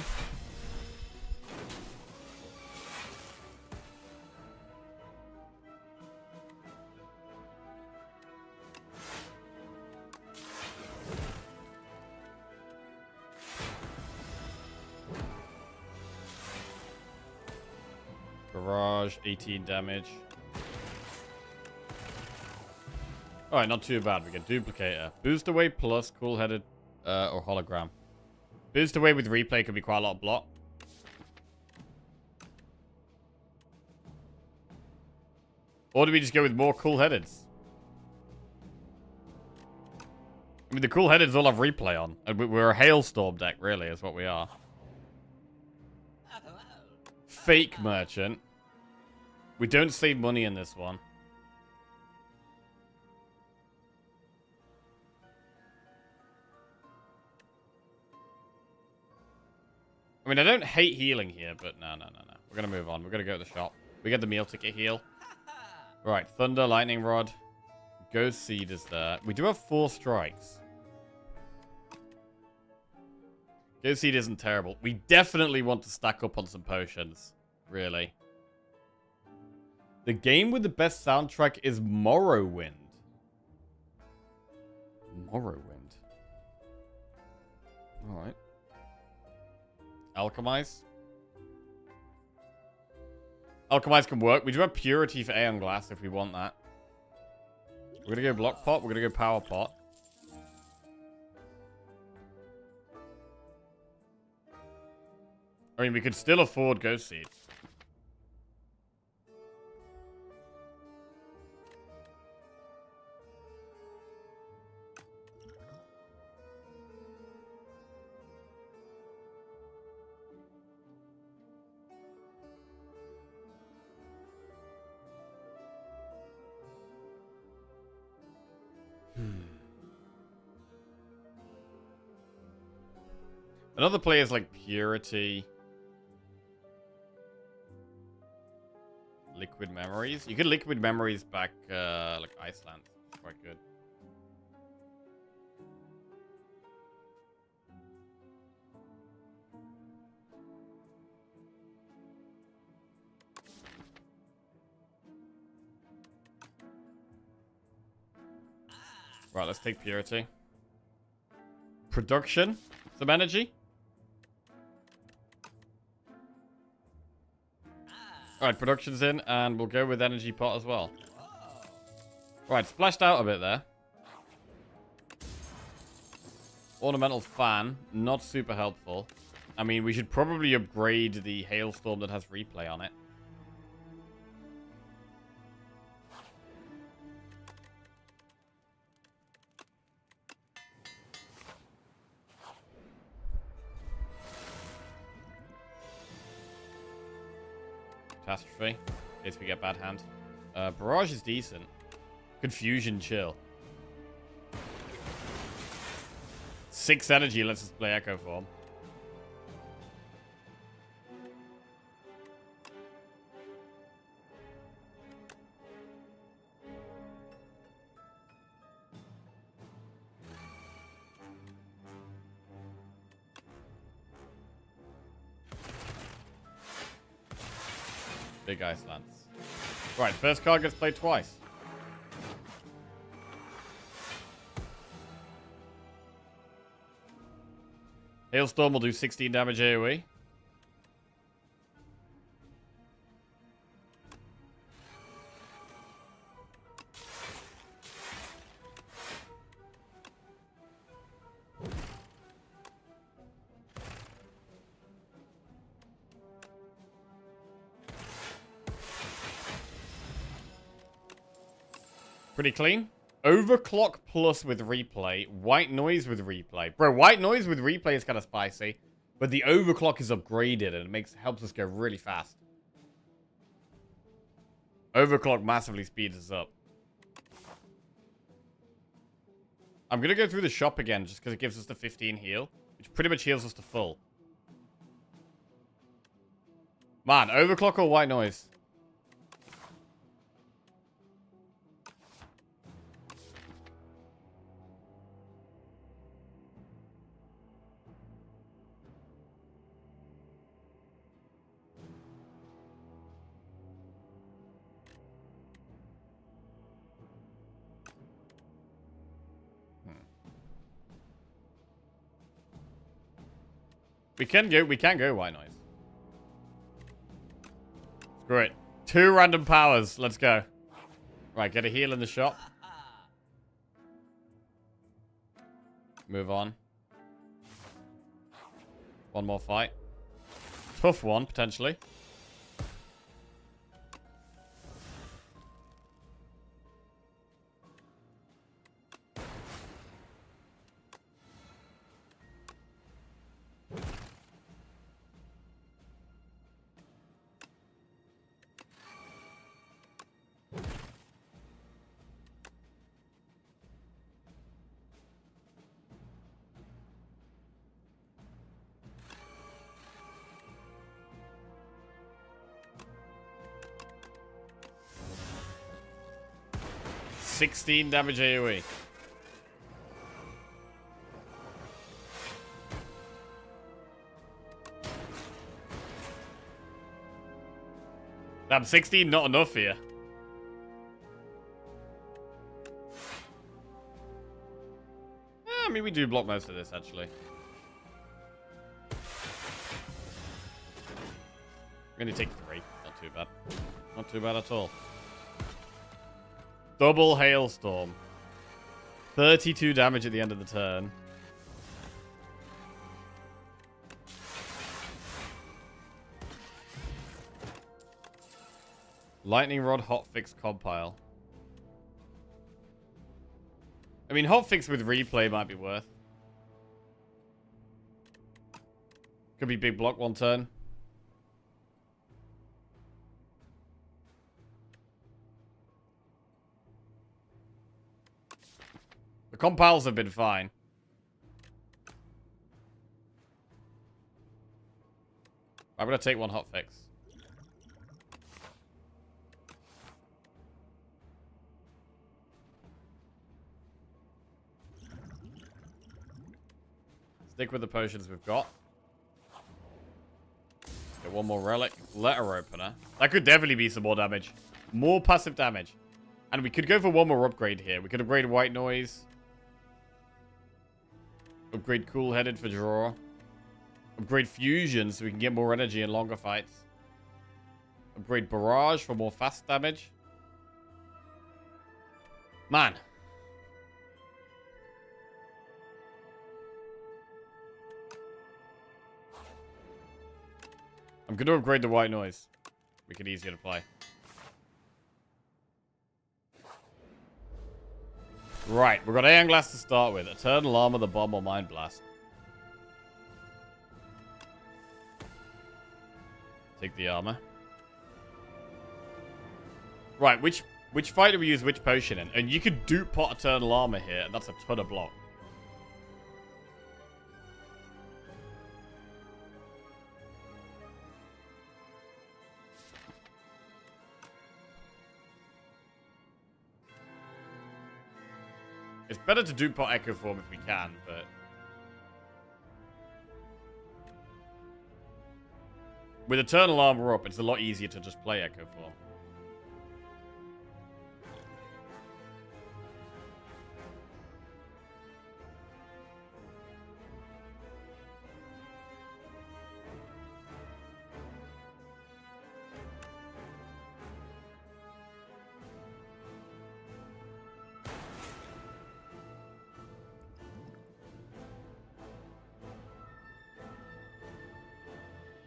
Barrage, 18 damage. Alright, not too bad. We get Duplicator. Boost away plus cool-headed or hologram. Boost away with replay could be quite a lot of block. Or do we just go with more cool-headeds? I mean, the cool-headeds all have replay on. And we're a Hailstorm deck, really, is what we are. Fake Merchant. We don't save money in this one. I mean, I don't hate healing here, but no. We're going to move on. We're going to go to the shop. We get the meal ticket heal. Right, Thunder, Lightning Rod. Ghost Seed is there. We do have 4 strikes. Ghost Seed isn't terrible. We definitely want to stack up on some potions. Really. The game with the best soundtrack is Morrowind. Morrowind. Alright. Alchemize. Alchemize can work. We do have Purity for Aeon Glass if we want that. We're going to go Block Pot. We're going to go Power Pot. I mean, we could still afford Ghost Seed. Another play is like Purity. Liquid Memories. You could Liquid Memories back like Iceland. It's quite good. Right, let's take purity. Production. Some energy. Alright, production's in, and we'll go with energy pot as well. Right, splashed out a bit there. Ornamental fan, not super helpful. I mean, we should probably upgrade the hailstorm that has replay on it. Catastrophe, in case we get bad hand. Barrage is decent. Confusion, chill. 6 energy lets us play Echo Form. Big Ice Lance. Right, first card gets played twice. Hailstorm will do 16 damage AoE. Pretty clean. Overclock plus with replay. White noise with replay. Bro, white noise with replay is kind of spicy. But the overclock is upgraded and it helps us go really fast. Overclock massively speeds us up. I'm going to go through the shop again just because it gives us the 15 heal. Which pretty much heals us to full. Man, overclock or white noise? We can go white noise. Screw it. 2 random powers. Let's go. Right, get a heal in the shop. Move on. One more fight. Tough one, potentially. $16 damage AoE. Damn, 16 not enough here. I mean, we do block most of this, actually. We're going to take 3. Not too bad. Not too bad at all. Double Hailstorm. 32 damage at the end of the turn. Lightning Rod, Hotfix, Compile. I mean, Hotfix with replay might be worth. Could be big block one turn. The compiles have been fine. I'm going to take one hotfix. Stick with the potions we've got. Get one more relic. Letter opener. That could definitely be some more damage. More passive damage. And we could go for one more upgrade here. We could upgrade white noise. Upgrade cool-headed for draw. Upgrade fusion so we can get more energy in longer fights. Upgrade barrage for more fast damage. Man. I'm going to upgrade the white noise. Make it easier to play. Right, we've got Aeon Glass to start with. Eternal Armor, the Bomb, or Mind Blast. Take the armor. Right, which fight do we use which potion in? And you could dupe pot Eternal Armor here, and that's a ton of block. It's better to dupe pot Echo Form if we can, but... with Eternal Armor up, it's a lot easier to just play Echo Form.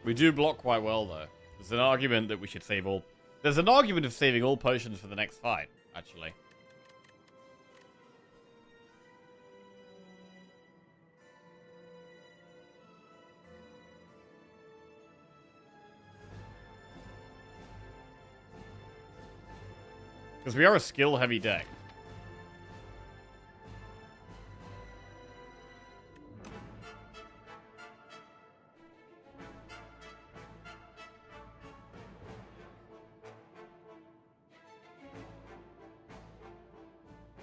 We do block quite well, though. There's an argument that we should save all... There's an argument of saving all potions for the next fight, actually. Because we are a skill-heavy deck.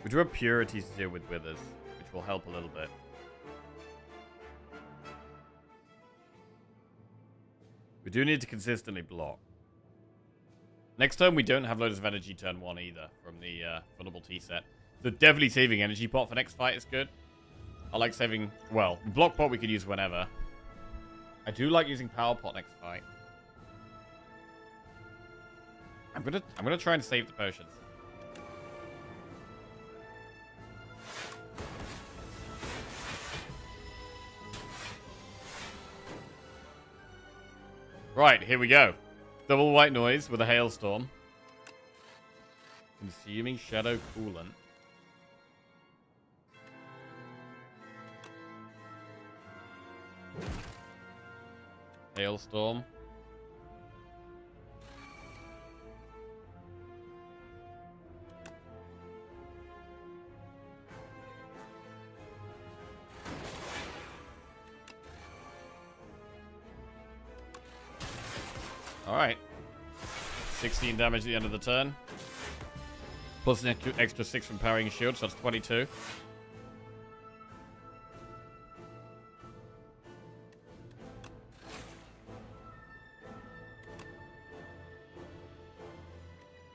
We do have purities to deal with Withers, which will help a little bit. We do need to consistently block. Next turn, we don't have loads of energy turn 1 either from the vulnerable T set. So definitely saving energy pot for next fight is good. I like saving... well, block pot we could use whenever. I do like using power pot next fight. I'm gonna try and save the potions. Right, here we go. Double white noise with a hailstorm. Consuming shadow coolant. Hailstorm. Alright. 16 damage at the end of the turn. Plus an extra 6 from parrying shield, so that's 22.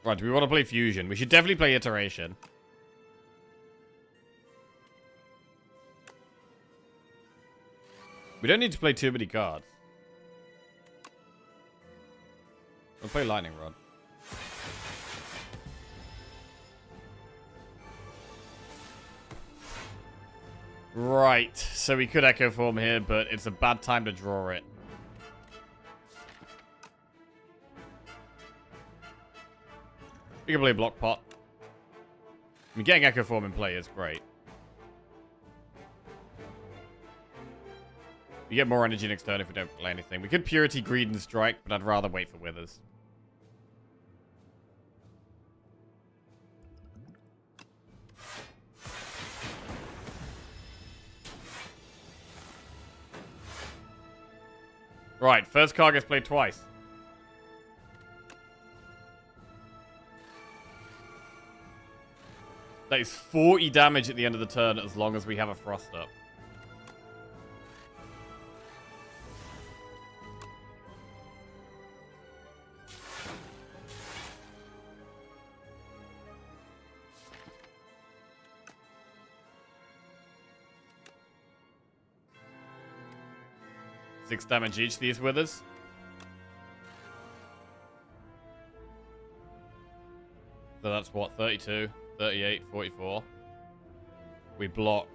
Right, do we want to play Fusion? We should definitely play Iteration. We don't need to play too many cards. We'll play Lightning Rod. Right, so we could Echo Form here, but it's a bad time to draw it. We can play Block Pot. I mean, getting Echo Form in play is great. We get more energy next turn if we don't play anything. We could Purity, Greed, and Strike, but I'd rather wait for Withers. Right, first card gets played twice. That is 40 damage at the end of the turn as long as we have a Frost up. 6 damage each, these withers. So that's what, 32, 38, 44. We block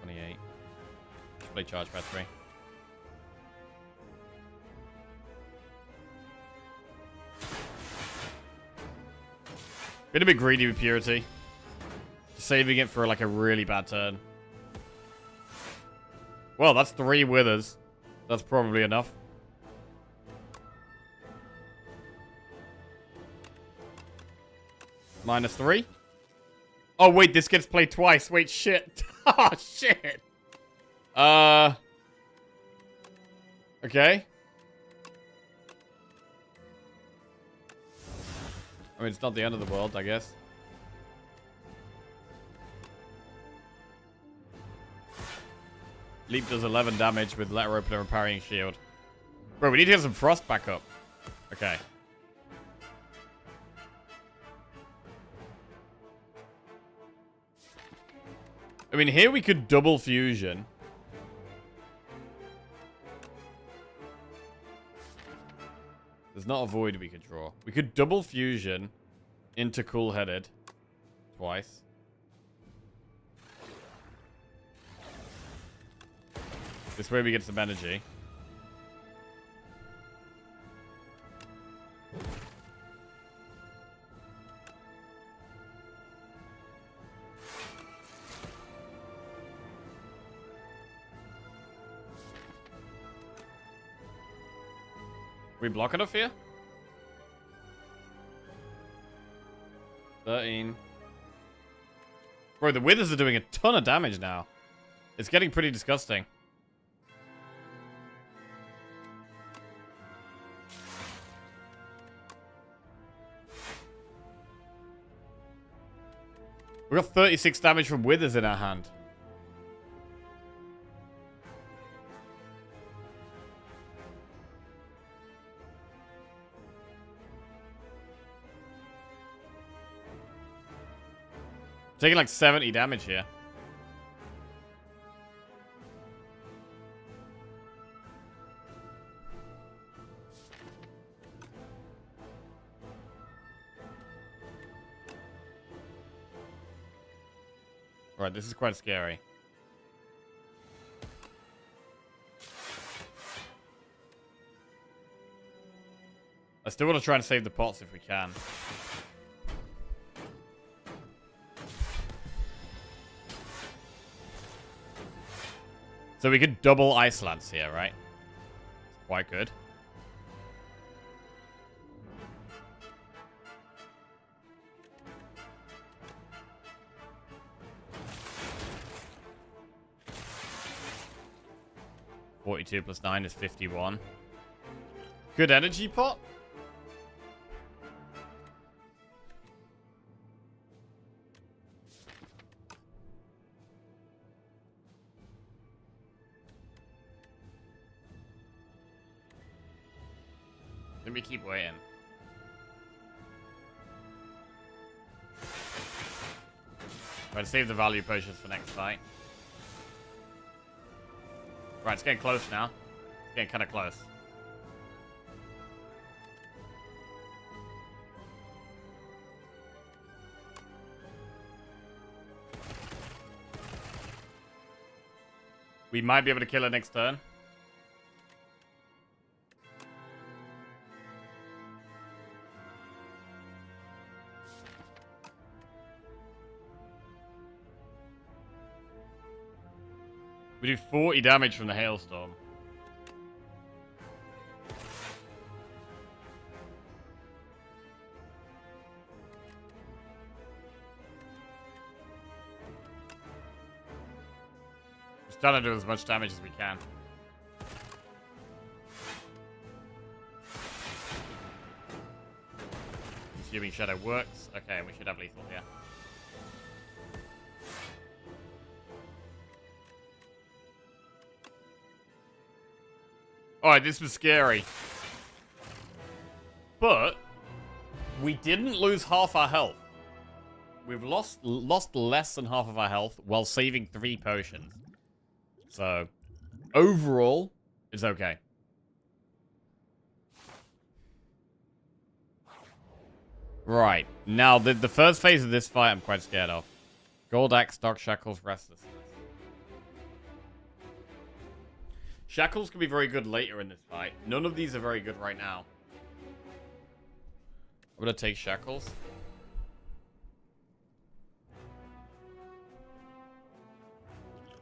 28. Play charge by 3. Been a bit greedy with Purity. Saving it for like a really bad turn. Well, that's 3 withers. That's probably enough. -3. Oh, wait, this gets played twice. Wait, shit. Oh, shit. Okay. I mean, it's not the end of the world, I guess. Leap does 11 damage with Letter Opener and Parrying Shield. Bro, we need to get some Frost back up. Okay. I mean, here we could double fusion. There's not a void we could draw. We could double fusion into Cool-Headed twice. This way we get some energy. We block enough here? 13. Bro, the withers are doing a ton of damage now. It's getting pretty disgusting. We got 36 damage from withers in our hand. Taking like 70 damage here. Right, this is quite scary. I still want to try and save the pots if we can. So we could double Ice Lance here, right? Quite good. (42 + 9 is 51. Good energy pot. Let me keep waiting. Try to save the value potions for next fight. Right, it's getting close now. It's getting kind of close. We might be able to kill it next turn. We do 40 damage from the hailstorm. Just trying to do as much damage as we can. Assuming Shadow works. Okay, we should have lethal here. Alright, this was scary. But we didn't lose half our health. We've lost less than half of our health while saving 3 potions. So, overall, it's okay. Right. Now, the first phase of this fight I'm quite scared of. Gold Axe, Dark Shackles, Restlessness. Shackles can be very good later in this fight. None of these are very good right now. I'm going to take Shackles.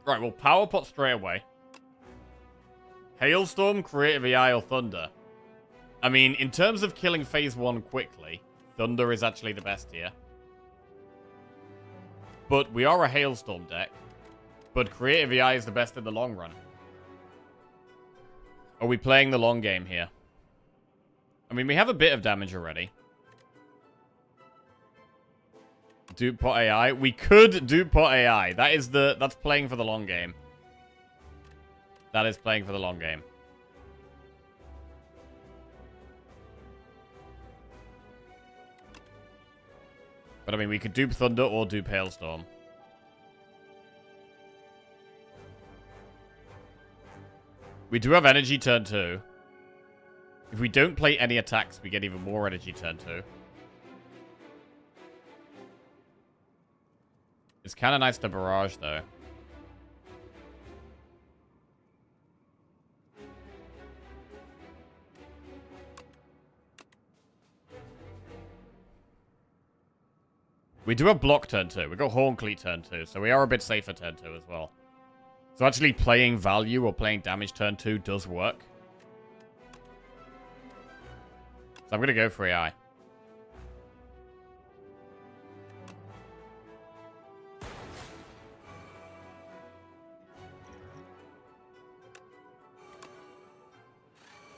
Right, well, Power Pot straight away. Hailstorm, Creative AI, or Thunder. I mean, in terms of killing phase 1 quickly, Thunder is actually the best here. But we are a Hailstorm deck. But Creative AI is the best in the long run. Are we playing the long game here? I mean, we have a bit of damage already. Dupe Pot AI. We could Dupe Pot AI. That's playing for the long game. That is playing for the long game. But I mean, we could dupe Thunder or dupe Hailstorm. We do have energy turn 2. If we don't play any attacks, we get even more energy turn 2. It's kind of nice to barrage, though. We do have block turn 2. We got Horncleat turn 2, so we are a bit safer turn 2 as well. So actually playing value or playing damage turn 2 does work. So I'm going to go for AI.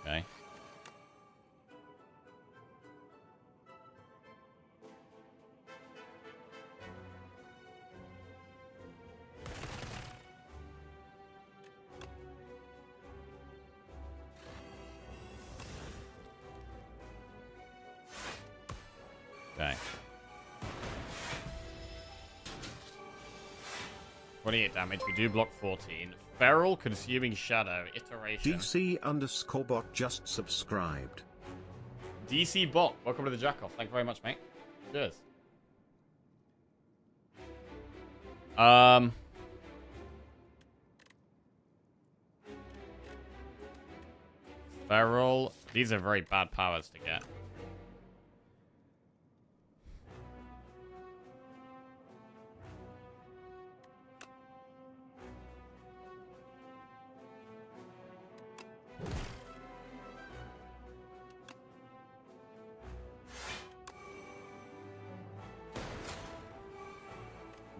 Okay. Okay. 28 damage. We do block 14. Feral, Consuming Shadow, Iteration. DC_bot just subscribed. DC Bot, welcome to the Jackoff. Thank you very much, mate. Cheers. Feral. These are very bad powers to get.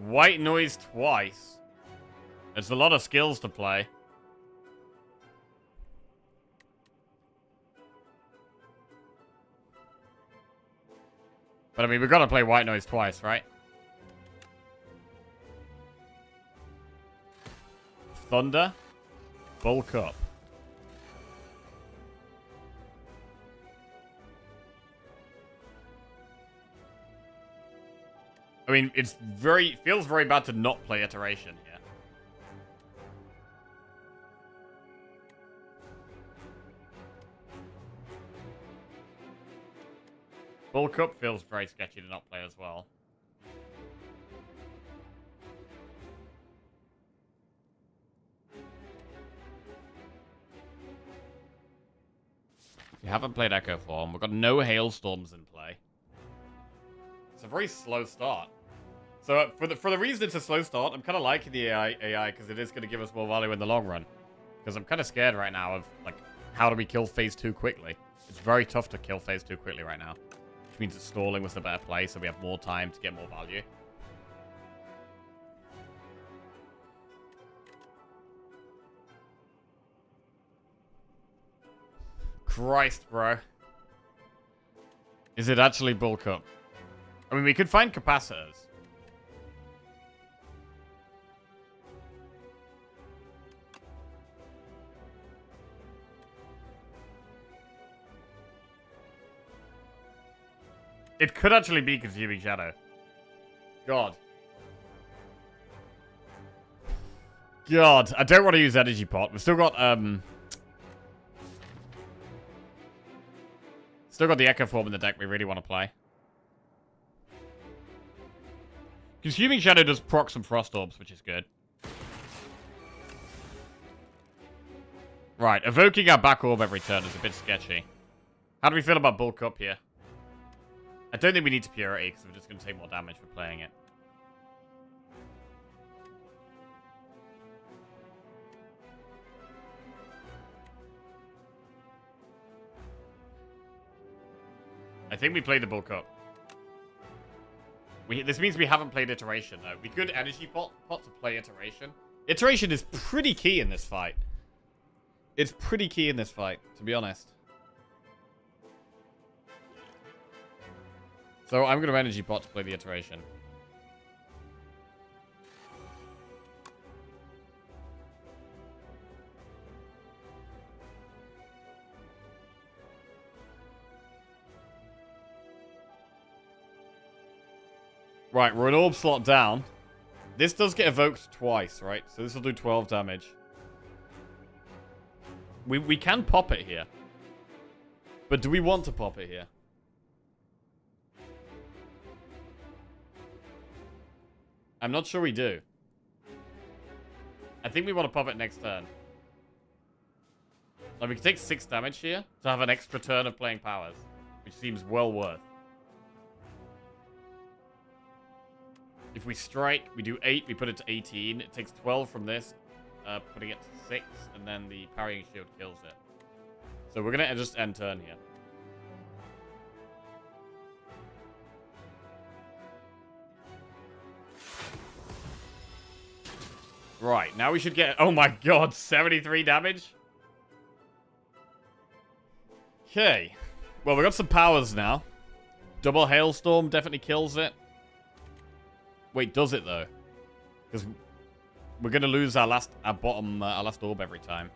White noise twice. It's a lot of skills to play. But I mean, we've got to play white noise twice, right? Thunder. Bulk up. I mean, feels very bad to not play Iteration here. Bulk up feels very sketchy to not play as well. We haven't played Echo Form. We've got no Hailstorms in play. It's a very slow start. So for the reason it's a slow start, I'm kind of liking the AI because it is going to give us more value in the long run. Because I'm kind of scared right now of, like, how do we kill phase 2 quickly? It's very tough to kill phase 2 quickly right now. Which means that stalling was the better play, so we have more time to get more value. Christ, bro. Is it actually bulk up? I mean, we could find capacitors. It could actually be Consuming Shadow. God. God, I don't want to use energy pot. We've still got the Echo Form in the deck we really want to play. Consuming Shadow does proc some Frost Orbs, which is good. Right, evoking our back orb every turn is a bit sketchy. How do we feel about bulk up here? I don't think we need to Purity, because we're just going to take more damage for playing it. I think we played the bulk up. This means we haven't played Iteration, though. We could Energy pot to play Iteration. Iteration is pretty key in this fight. It's pretty key in this fight, to be honest. So I'm going to Energy pot to play the Iteration. Right, we're an orb slot down. This does get evoked twice, right? So this will do 12 damage. We can pop it here. But do we want to pop it here? I'm not sure we do. I think we want to pop it next turn. Like, we can take 6 damage here to have an extra turn of playing powers. Which seems well worth. If we strike, we do 8, we put it to 18. It takes 12 from this, putting it to 6, and then the parrying shield kills it. So we're going to just end turn here. Right, now we should get... Oh my god, 73 damage? Okay. Well, we got some powers now. Double Hailstorm definitely kills it. Wait, does it though? Because we're gonna lose our last orb every time.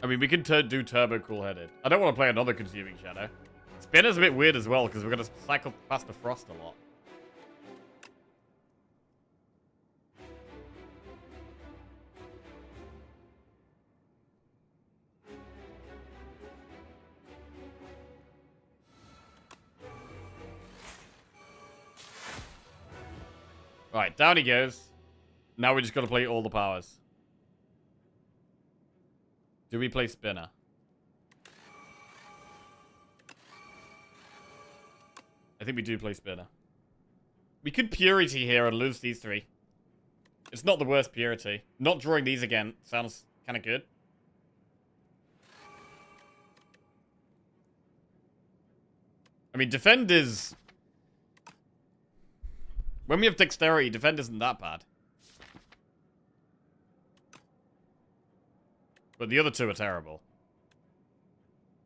I mean, we can do Turbo Cool-Headed. I don't want to play another Consuming Shadow. Spinner's a bit weird as well, because we're gonna cycle past the Frost a lot. Right, down he goes. Now we just gotta play all the powers. Do we play Spinner? I think we do play Spinner. We could Purity here and lose these 3. It's not the worst Purity. Not drawing these again sounds kind of good. I mean, Defend is... When we have Dexterity, Defend isn't that bad. But the other 2 are terrible.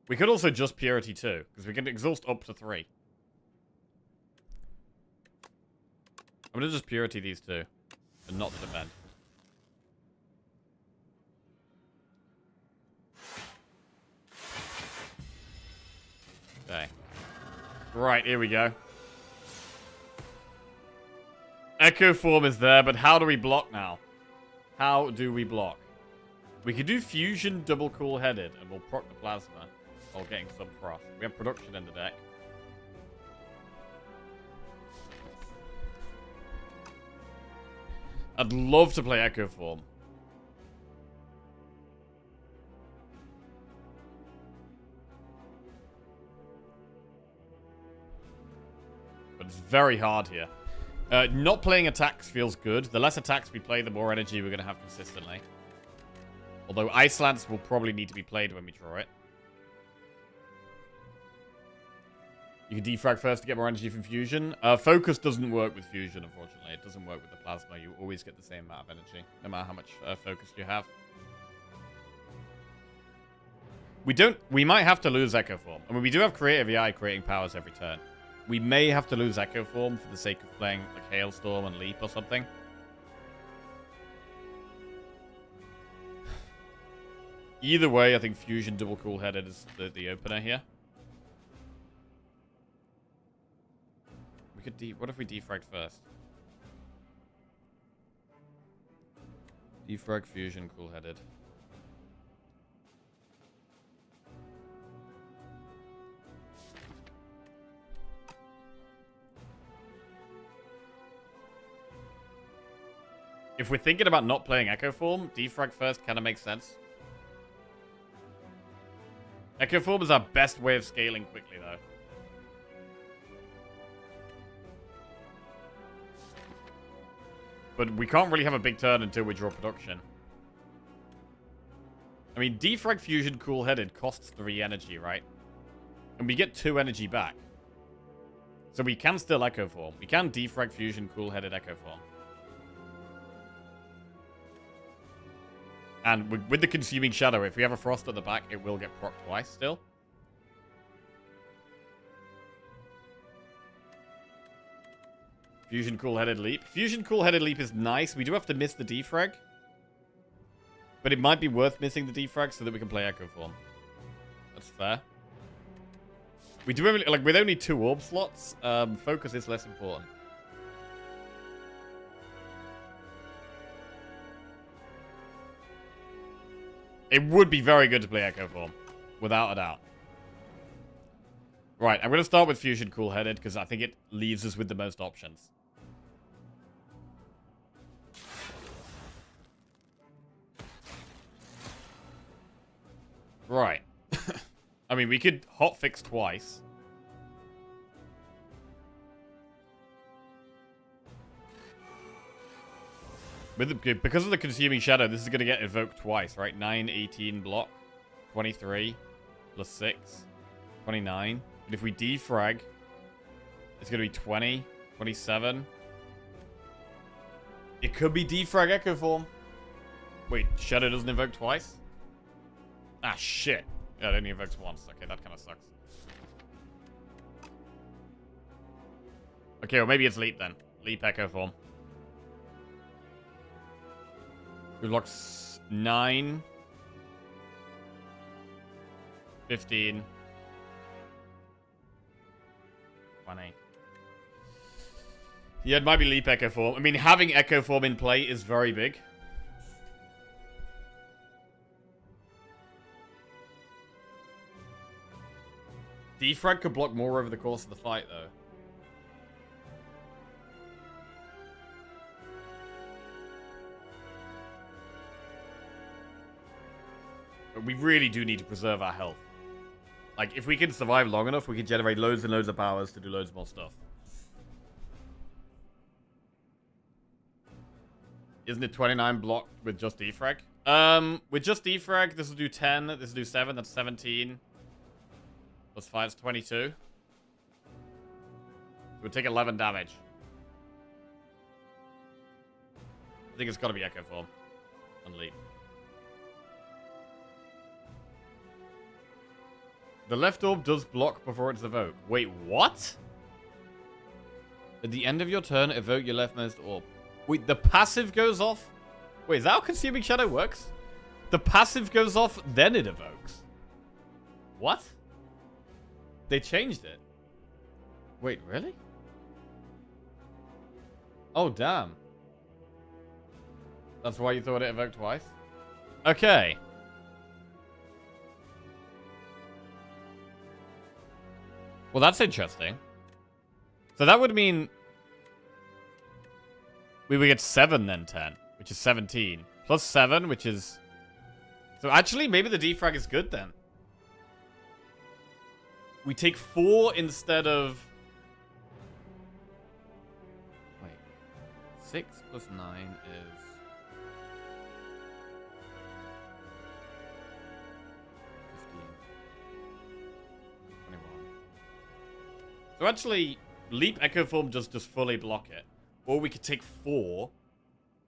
We could also just Purity too, because we can exhaust up to 3. I'm going to just Purity these 2, and not the Defend. Okay. Right, here we go. Echo Form is there, but how do we block now? How do we block? We could do Fusion double Cool-Headed, and we'll proc the Plasma while getting some Frost. We have Production in the deck. I'd love to play Echo Form. But it's very hard here. Not playing attacks feels good. The less attacks we play, the more energy we're going to have consistently. Although Ice Lance will probably need to be played when we draw it. You can defrag first to get more energy from Fusion. Focus doesn't work with Fusion, unfortunately. It doesn't work with the Plasma. You always get the same amount of energy, no matter how much focus you have. We might have to lose Echo Form. I mean, we do have Creative AI creating powers every turn. We may have to lose Echo Form for the sake of playing like Hailstorm and Leap or something. Either way, I think Fusion double Cool-Headed is the opener here. could what if we defragged first? Defrag, fusion, cool-headed. If we're thinking about not playing Echo Form, defrag first kind of makes sense. Echo Form is our best way of scaling quickly, though. But we can't really have a big turn until we draw production. I mean, defrag, fusion, cool-headed costs 3 energy, right? And we get 2 energy back. So we can still Echo Form. We can defrag, fusion, cool-headed, Echo Form. And with the Consuming Shadow, if we have a Frost at the back, it will get procced twice still. Fusion Cool-Headed Leap. Fusion Cool-Headed Leap is nice. We do have to miss the defrag. But it might be worth missing the defrag so that we can play Echo Form. That's fair. We do only, like, with only 2 orb slots, focus is less important. It would be very good to play Echo Form, without a doubt. Right, I'm going to start with Fusion Cool-Headed, because I think it leaves us with the most options. Right. I mean, we could hotfix twice. Because of the Consuming Shadow, this is going to get evoked twice, right? 9, 18 block, 23, plus 6, 29. But if we defrag, it's going to be 20, 27. It could be defrag Echo Form. Wait, Shadow doesn't evoke twice? Ah, shit. Yeah, it only evokes once. Okay, that kind of sucks. Okay, well, maybe it's Leap then. Leap Echo Form. Good luck. 9, 15, 20. Yeah, it might be Leap Echo Form. I mean, having Echo Form in play is very big. Defrag could block more over the course of the fight, though. But we really do need to preserve our health. Like, if we can survive long enough, we can generate loads and loads of powers to do loads more stuff. Isn't it 29 blocked with just defrag? With just defrag, this will do 10, this will do 7, that's 17. Plus 5 is 22. So we'll take 11 damage. I think it's got to be Echo Form. And Leap. The left orb does block before it's evoked. Wait, what? At the end of your turn, evoke your leftmost orb. Wait, the passive goes off? Wait, is that how Consuming Shadow works? The passive goes off, then it evokes. What? They changed it. Wait, really? Oh, damn. That's why you thought it evoked twice? Okay. Well, that's interesting. So that would mean we would get 7 then 10, which is 17. Plus 7, which is... So actually, maybe the defrag is good then. We take 4 instead of... Wait. 6 plus 9 is... 15. 21. So actually, Leap Echo Form does just fully block it. Or we could take 4.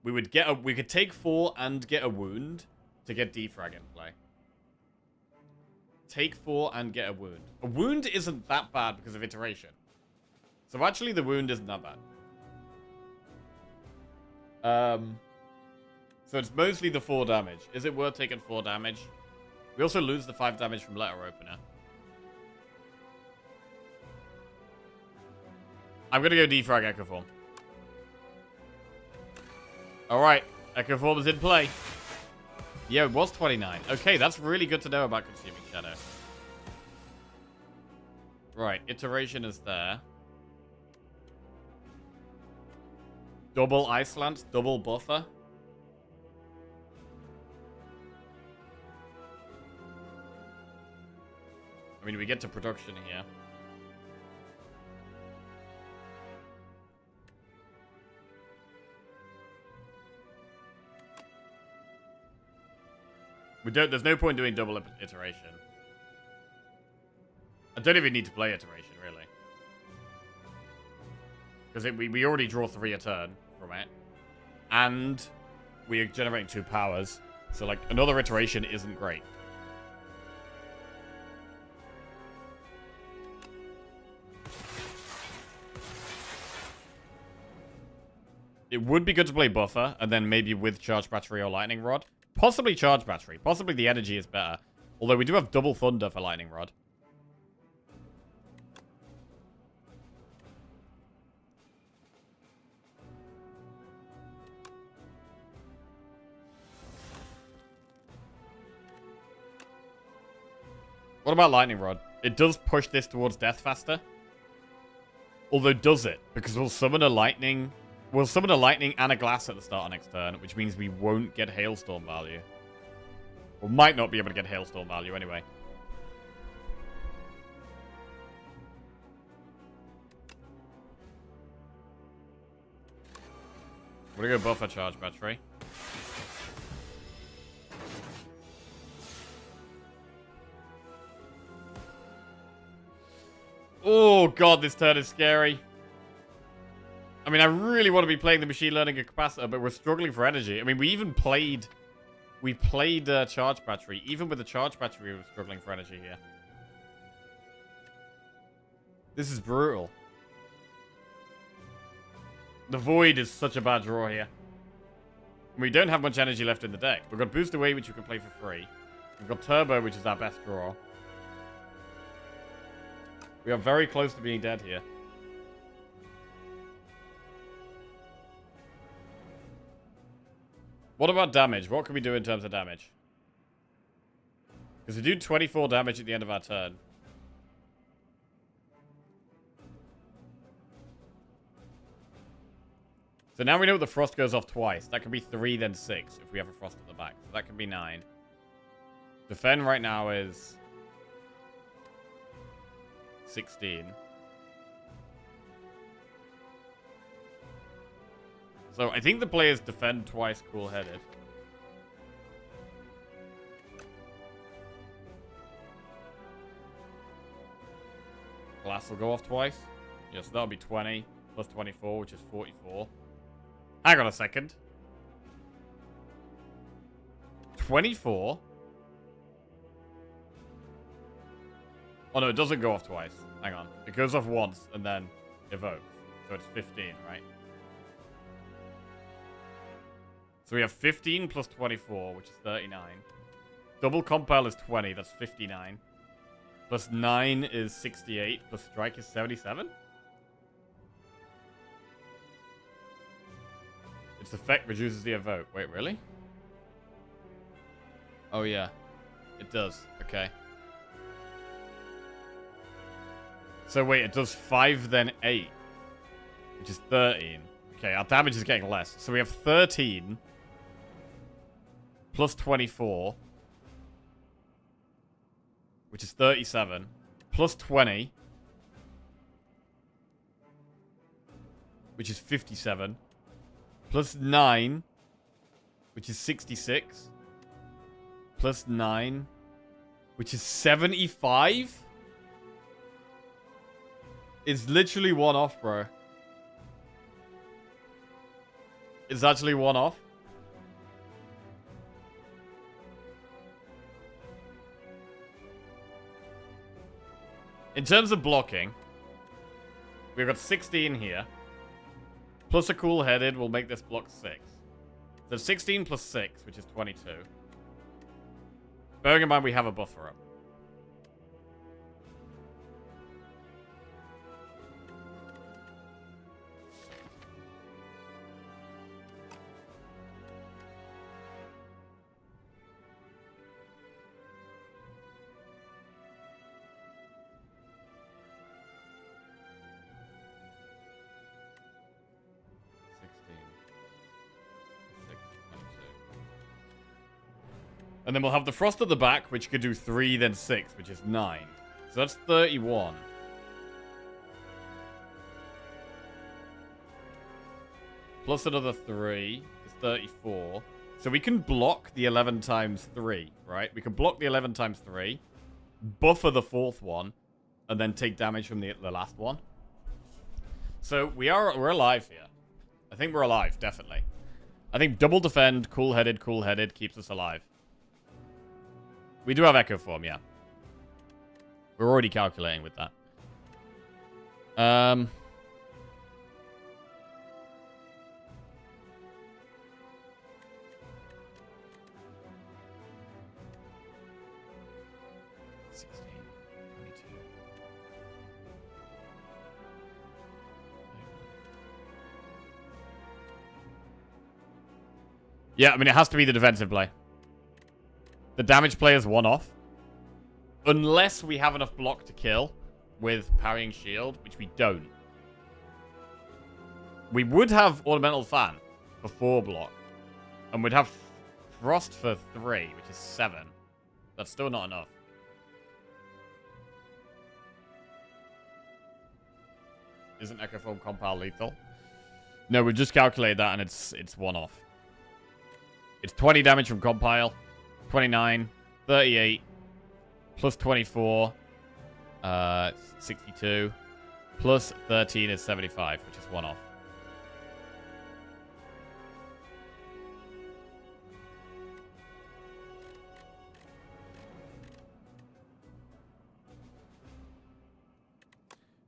We could take 4 and get a wound to get defrag in play. Take 4 and get a wound. A wound isn't that bad because of iteration. So actually the wound isn't that bad. So it's mostly the 4 damage. Is it worth taking 4 damage? We also lose the 5 damage from letter opener. I'm going to go defrag Echo Form. Alright, Echo Form is in play. Yeah, it was 29. Okay, that's really good to know about Consuming Shadow. Right, iteration is there. Double Iceland, double buffer. I mean, we get to production here. There's no point doing double iteration. I don't even need to play iteration, really. Because we already draw 3 a turn from it. And we are generating 2 powers. So, like, another iteration isn't great. It would be good to play buffer, and then maybe with charge battery or lightning rod. Possibly charge battery. Possibly the energy is better. Although we do have double thunder for lightning rod. What about lightning rod? It does push this towards death faster. Although does it? Because we'll summon a lightning... We'll summon a lightning and a glass at the start of next turn, which means we won't get hailstorm value. Or might not be able to get hailstorm value anyway. We're gonna go buffer charge battery. Oh god, this turn is scary. I mean, I really want to be playing the machine learning capacitor, but we're struggling for energy. I mean, we played charge battery. Even with the charge battery, we were struggling for energy here. This is brutal. The void is such a bad draw here. We don't have much energy left in the deck. We've got Boost Away, which we can play for free. We've got Turbo, which is our best draw. We are very close to being dead here. What about damage? What can we do in terms of damage? Because we do 24 damage at the end of our turn. So now we know the frost goes off twice. That could be 3, then 6 if we have a frost at the back. So that could be 9. Defend right now is 16. So I think the players defend twice cool-headed. Glass will go off twice. Yeah, so that'll be 20 plus 24, which is 44. Hang on a second. 24? Oh no, it doesn't go off twice. Hang on. It goes off once and then evokes. So it's 15, right? So we have 15 plus 24, which is 39. Double compile is 20, that's 59. Plus 9 is 68, plus strike is 77? Its effect reduces the evoke. Wait, really? Oh yeah, it does. Okay. So wait, it does 5 then 8, which is 13. Okay, our damage is getting less. So we have 13 plus 24, which is 37, plus 20, which is 57, plus 9, which is 66, plus 9, which is 75? It's literally 1 off, bro. It's actually 1 off. In terms of blocking, we've got 16 here. Plus a cool-headed will make this block 6. So 16 plus 6, which is 22. Bearing in mind we have a buffer up. And then we'll have the Frost at the back, which could do 3, then 6, which is 9. So that's 31. Plus another 3 is 34. So we can block the 11 times 3, right? We can block the 11 times 3, buffer the 4th one, and then take damage from the last one. So we're alive here. I think we're alive, definitely. I think double defend, cool-headed keeps us alive. We do have Echo Form, yeah. We're already calculating with that. 16, 22. Yeah, I mean, it has to be the defensive play. The damage play is one off. Unless we have enough block to kill with parrying shield, which we don't. We would have Ornamental Fan for 4 block. And we'd have Frost for 3, which is 7. That's still not enough. Isn't Echo Form Compile lethal? No, we've just calculated that and it's one off. It's 20 damage from Compile. 29, 38, plus 24, 62, plus 13 is 75, which is one off.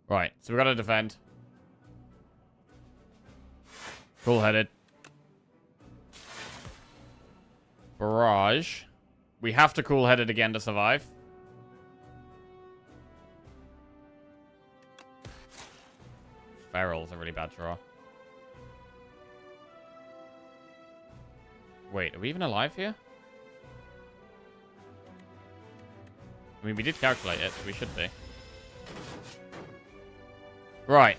Right, so we got to defend. Cool-headed. Barrage. We have to cool-headed again to survive. Feral's a really bad draw. Wait, are we even alive here? I mean, we did calculate it, so we should be. Right.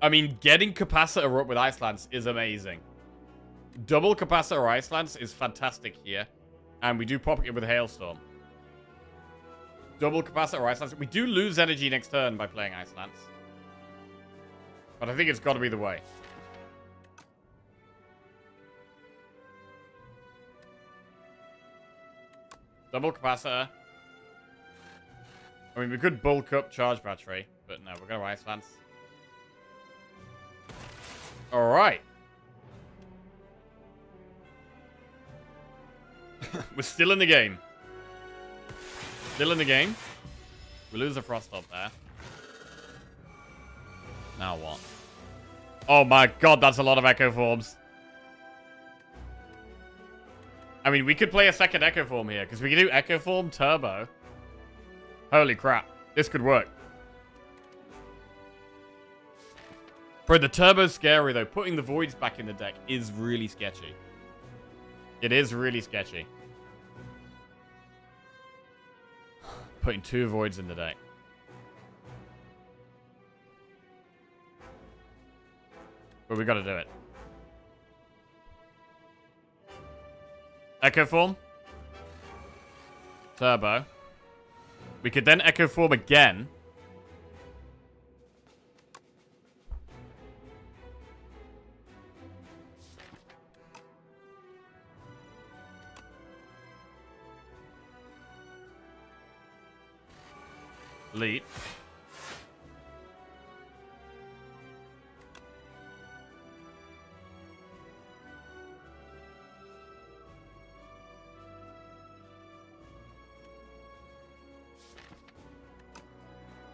I mean, getting Capacitor up with Ice Lance is amazing. Double Capacitor Ice Lance is fantastic here. And we do pop it with Hailstorm. Double Capacitor Ice Lance. We do lose energy next turn by playing Ice Lance. But I think it's got to be the way. Double Capacitor. I mean, we could bulk up Charge Battery. But no, we're going to Ice Lance. Alright. We're still in the game. Still in the game. We lose the Frost up there. Now what? Oh my god, that's a lot of Echo Forms. I mean, we could play a second Echo Form here, because we can do Echo Form Turbo. Holy crap. This could work. Bro, the Turbo's scary, though. Putting the Voids back in the deck is really sketchy. It is really sketchy. Putting 2 Voids in the deck. But we gotta do it. Echo Form. Turbo. We could then Echo Form again. Lead.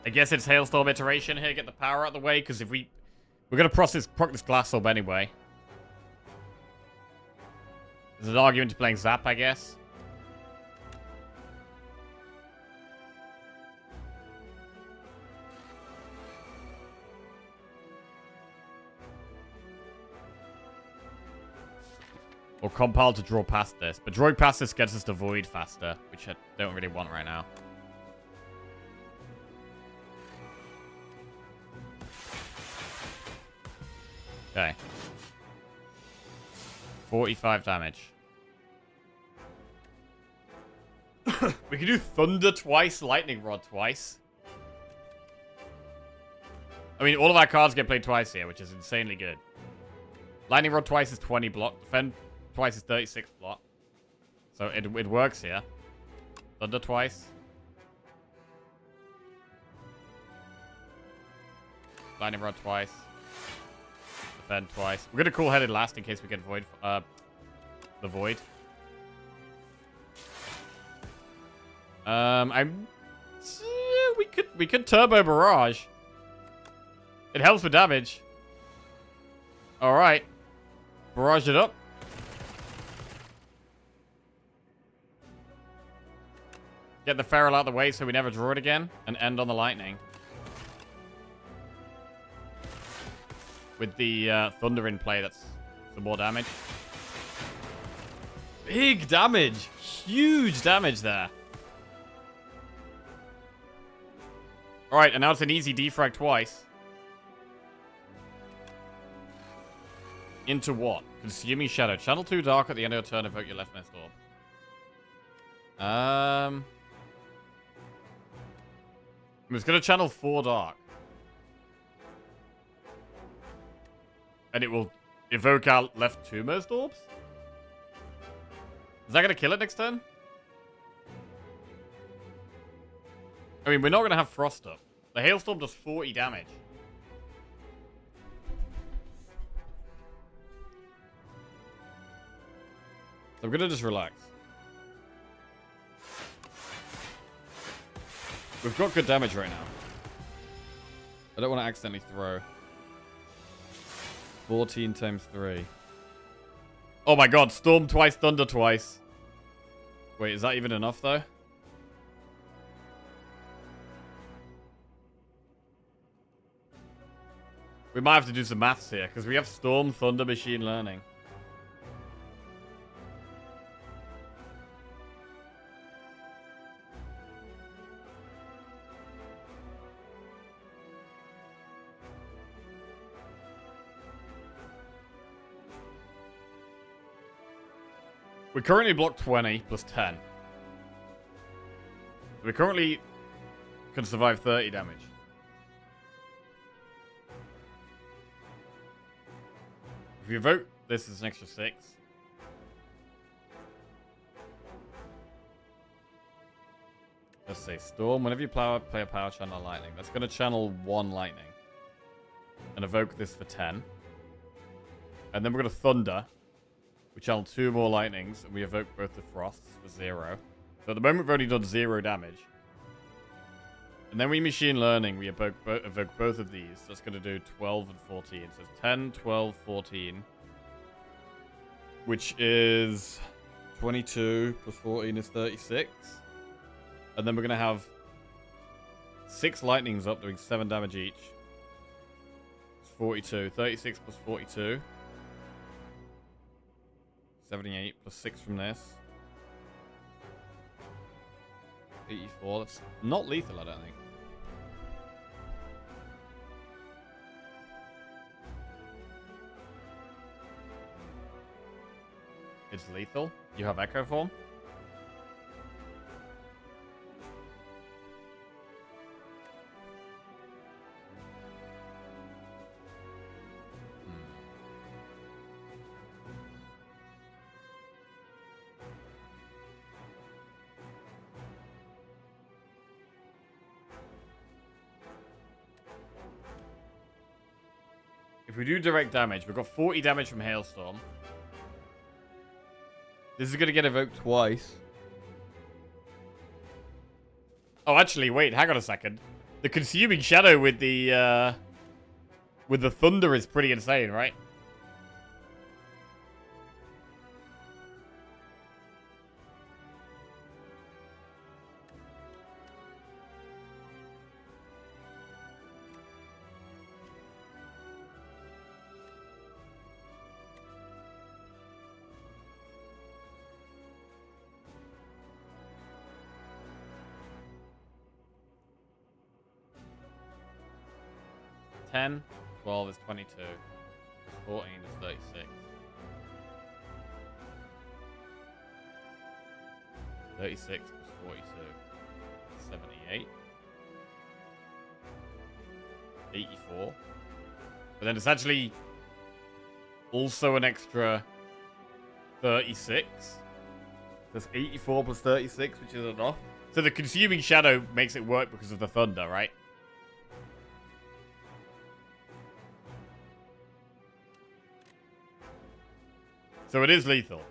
I guess it's Hailstorm iteration here, get the power out of the way, because if we're gonna proc this Glass Orb anyway. There's an argument to playing Zap, I guess. Or Compile to draw past this. But drawing past this gets us to Void faster, which I don't really want right now. Okay. 45 damage. We can do thunder twice, lightning rod twice. I mean, all of our cards get played twice here, which is insanely good. Lightning rod twice is 20 block. Defend twice is 36 block. So it works here. Thunder twice. Lightning rod twice. Defend twice. We're gonna cool-headed last in case we get void. The void. We could turbo barrage. It helps with damage. All right, barrage it up. Get the feral out of the way so we never draw it again, and end on the lightning. With the thunder in play, that's some more damage. Big damage, huge damage there. All right, and now it's an easy defrag twice. Into what? Consuming Shadow. Channel 2 Dark at the end of your turn. Evoke your leftmost orb. I'm just going to channel 4 Dark. And it will evoke our left 2 most orbs? Is that going to kill it next turn? I mean, we're not going to have Frost up. The Hailstorm does 40 damage. So I'm going to just relax. We've got good damage right now. I don't want to accidentally throw. 14 times 3. Oh my god, Storm twice, Thunder twice. Wait, is that even enough though? We might have to do some maths here, because we have Storm, Thunder, Machine Learning. We currently block 20 plus 10. We currently can survive 30 damage. If you evoke this, is an extra 6. Let's say Storm. Whenever you play a power channel lightning, that's going to channel 1 lightning. And evoke this for 10. And then we're going to Thunder. We channel 2 more lightnings, and we evoke both the Frosts for 0. So at the moment, we've only done 0 damage. And then we Machine Learning, we evoke both of these. That's going to do 12 and 14. So it's 10, 12, 14. Which is 22 plus 14 is 36. And then we're going to have 6 lightnings up, doing 7 damage each. It's 42. 36 plus 42. 78 plus 6 from this. 84. That's not lethal, I don't think. It's lethal. You have Echo Form. If we do direct damage, we've got 40 damage from Hailstorm. This is going to get evoked twice. Oh, actually, wait, hang on a second. The Consuming Shadow with the Thunder is pretty insane, right? $10, 12 is 22. 14 is 36. 36 plus 42. 78. 84. But then it's actually also an extra 36. That's 84 plus 36, which is enough. So the consuming shadow makes it work because of the thunder, right? So it is lethal.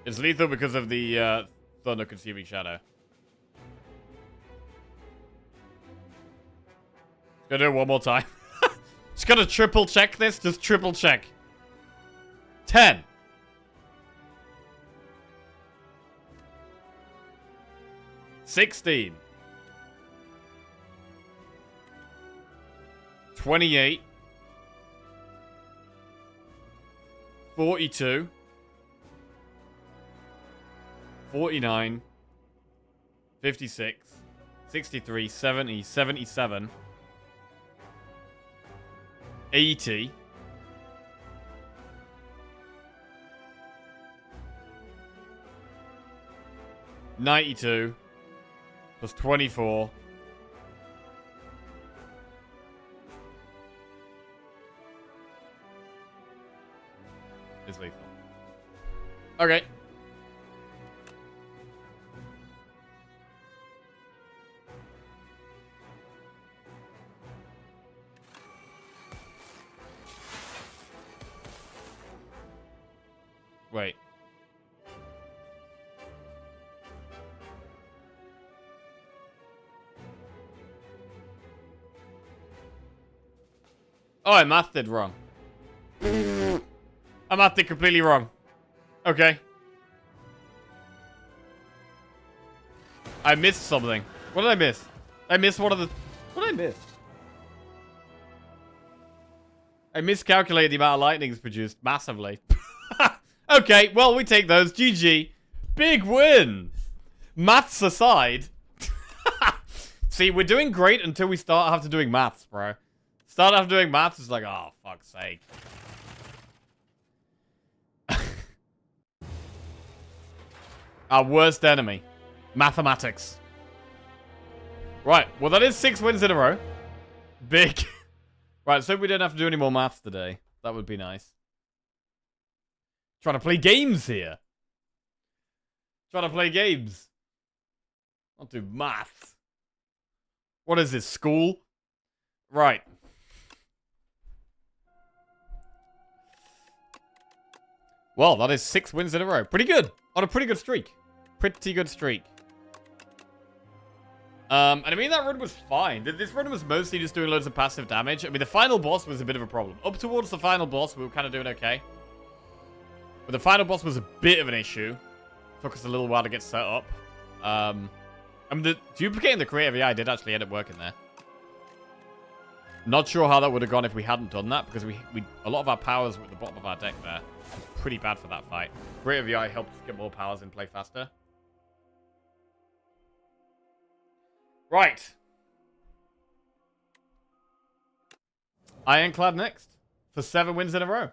It's lethal because of the thunder consuming shadow. Gonna do it one more time. Just gotta triple check this. Just triple check. 10. 16. 28. 42. 49. 56. 63. 70. 77. 80. 92. Plus 24. Is lethal. Okay. Wait. Oh, I mathed it wrong. I mathed it completely wrong. Okay. I missed something. What did I miss? I missed one of the... What did I miss? I miscalculated the amount of lightnings produced massively. Okay, well, we take those. GG. Big win. Maths aside. See, we're doing great until we start after doing maths, bro. Start after doing maths is like, oh, fuck's sake. Our worst enemy. Mathematics. Right, well, that is 6 wins in a row. Big. Right, so we don't have to do any more maths today. That would be nice. Trying to play games here. Trying to play games. Not do maths. What is this, school? Right. Well, that is 6 wins in a row. Pretty good. On a pretty good streak. Pretty good streak. And I mean, that run was fine. This run was mostly just doing loads of passive damage. I mean, the final boss was a bit of a problem. Up towards the final boss, we were kind of doing okay. But the final boss was a bit of an issue. Took us a little while to get set up. I mean, the duplicating the creative AI did actually end up working there. Not sure how that would have gone if we hadn't done that, because we a lot of our powers were at the bottom of our deck there. Pretty bad for that fight. Creative AI helped us get more powers and play faster. Right. Ironclad next. For 7 wins in a row.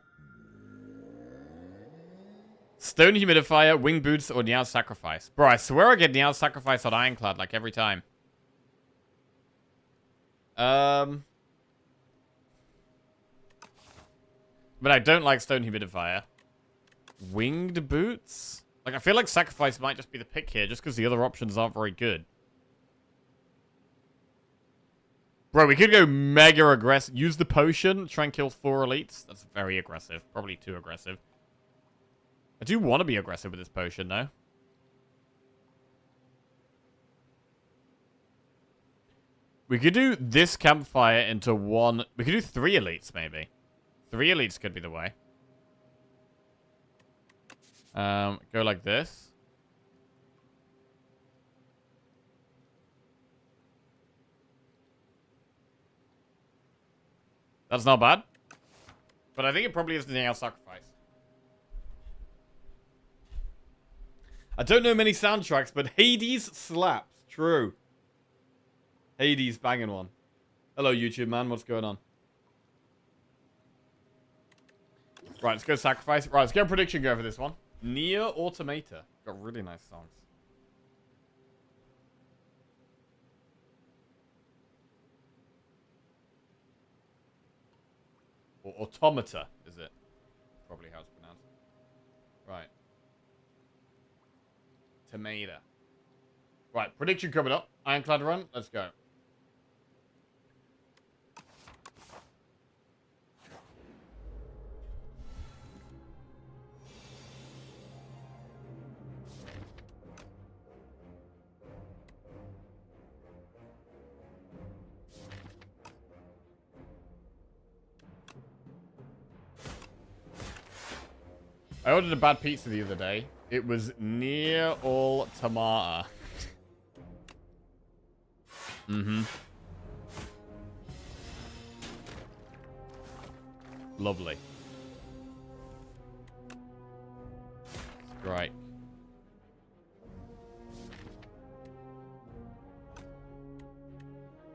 Stone Humidifier, Wing Boots, or Niao Sacrifice. Bro, I swear I get Niao Sacrifice on Ironclad like every time. But I don't like Stone Humidifier. Winged Boots? Like, I feel like Sacrifice might just be the pick here, just because the other options aren't very good. Bro, we could go mega aggressive. Use the potion, try and kill 4 elites. That's very aggressive. Probably too aggressive. I do want to be aggressive with this potion, though. We could do this campfire into 1... We could do 3 elites, maybe. 3 elites could be the way. Go like this. That's not bad. But I think it probably is the Niao Sacrifice. I don't know many soundtracks, but Hades slaps. True. Hades banging one. Hello, YouTube man. What's going on? Right, let's go sacrifice. Right, let's get a prediction go for this one. Near Automata. Got really nice songs. Or Automata, is it? Probably how it's pronounced. Right. Tomato. Right, prediction coming up. Ironclad run. Let's go. I ordered a bad pizza the other day. It was near all tomato. Mm-hmm. Lovely. Strike.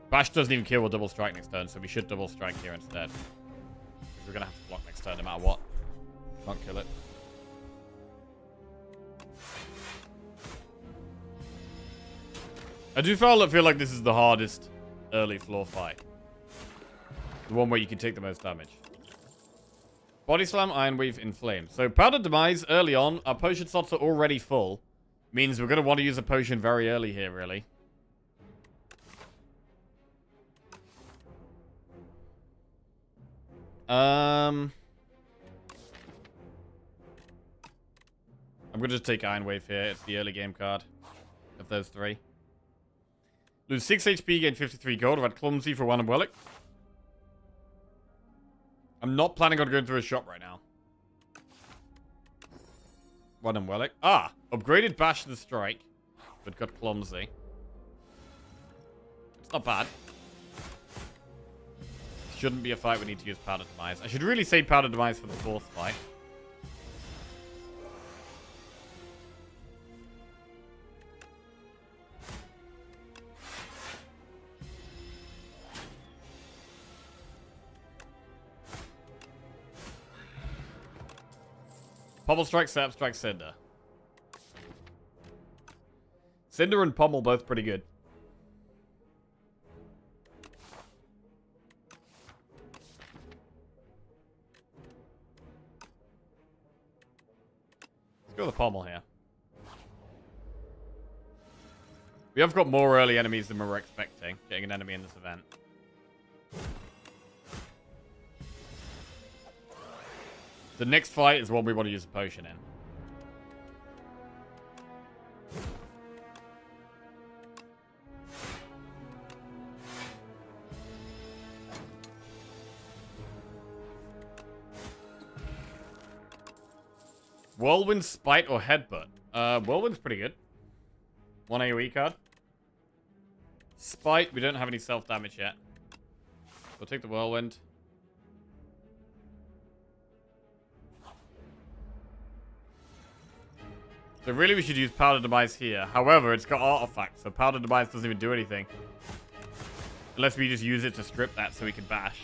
Bash doesn't even kill or double strike next turn, so we should double strike here instead. We're gonna have to block next turn no matter what. Can't kill it. I do feel like this is the hardest early floor fight. The one where you can take the most damage. Body Slam, Iron Wave, Inflame. So Powder Demise early on. Our potion slots are already full. Means we're going to want to use a potion very early here, really. I'm going to just take Iron Wave here. It's the early game card of those three. Lose 6 HP, gain 53 gold. I've had Clumsy for 1 Relic. I'm not planning on going through a shop right now. 1 Relic. Ah! Upgraded Bash to the Strike. But got Clumsy. It's not bad. Shouldn't be a fight we need to use Powder Demise. I should really say Powder Demise for the 4th fight. Pommel Strike, Sap Strike, Cinder. Cinder and Pommel both pretty good. Let's go with the Pommel here. We have got more early enemies than we were expecting, getting an enemy in this event. The next fight is one we want to use a potion in. Whirlwind, Spite, or Headbutt? Whirlwind's pretty good. 1 AoE card. Spite, we don't have any self-damage yet. We'll take the Whirlwind. So really we should use Powder Demise here. However, it's got artifacts, so Powder Demise doesn't even do anything. Unless we just use it to strip that so we can bash.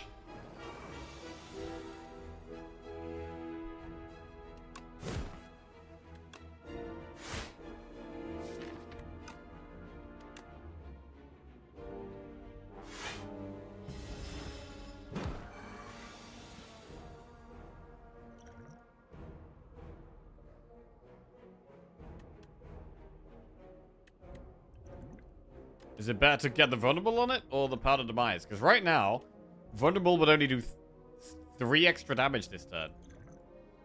Is it better to get the Vulnerable on it or the Powder Demise? Because right now, Vulnerable would only do 3 extra damage this turn.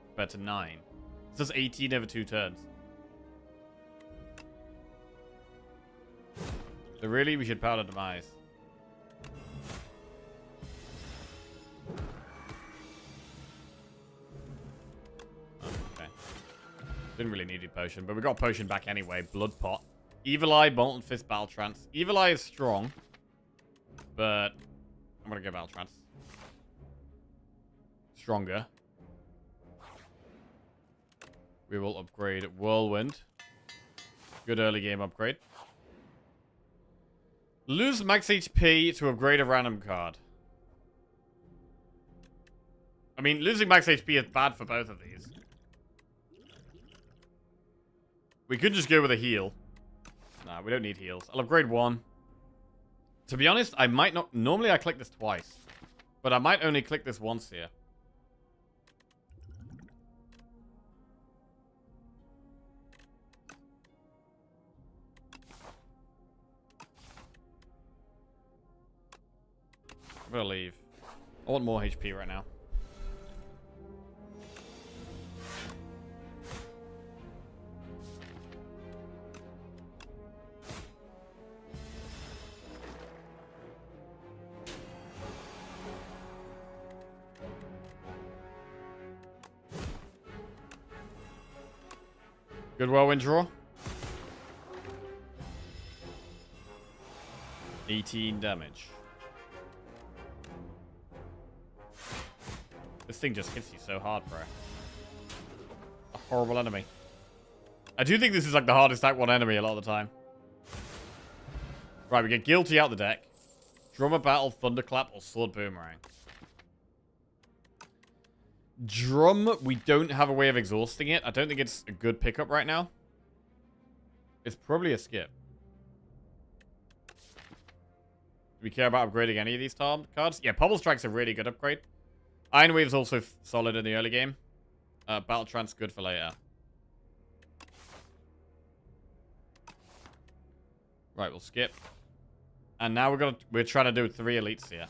Compared to 9. It does 18 over 2 turns. So really, we should Powder Demise. Okay. Didn't really need a potion, but we got a potion back anyway. Blood Pot. Evil Eye, Molten Fist, Battle Trance. Evil Eye is strong, but I'm going to go Battle Trance. Stronger. We will upgrade Whirlwind. Good early game upgrade. Lose max HP to upgrade a random card. I mean, losing max HP is bad for both of these. We could just go with a heal. Nah, we don't need heals. I'll upgrade one. To be honest, I might not... Normally I click this twice. But I might only click this once here. I'm gonna leave. I want more HP right now. Good whirlwind draw. 18 damage. This thing just hits you so hard, bro. A horrible enemy. I do think this is like the hardest Act 1 enemy a lot of the time. Right, we get Guilty out the deck. Drummer Battle, Thunderclap, or Sword Boomerang. Drum, we don't have a way of exhausting it. I don't think it's a good pickup right now. It's probably a skip. Do we care about upgrading any of these cards? Yeah, Pobble Strike's a really good upgrade. Iron Wave's also solid in the early game. Battle Trance good for later. Right, we'll skip. And now we're trying to do 3 elites here.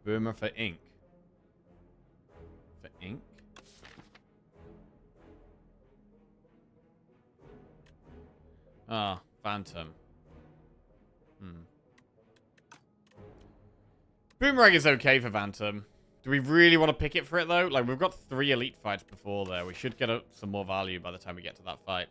Boomer for ink. For ink? Ah, Phantom. Boomerang is okay for Phantom. Do we really want to pick it for it, though? Like, we've got 3 elite fights before there. We should get some more value by the time we get to that fight.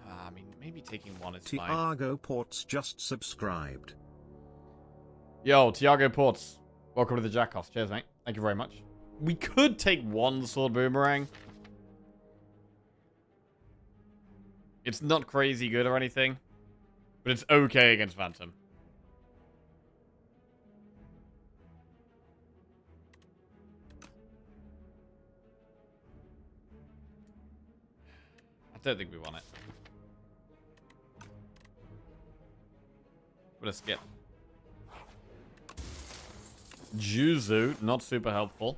I mean, maybe taking one is fine. Tiago Ports just subscribed. Yo, Tiago Ports. Welcome to the Jackoffs. Cheers, mate. Thank you very much. We could take 1 Sword Boomerang. It's not crazy good or anything. But it's okay against Phantom. I don't think we want it. What a skip. Juzu, not super helpful.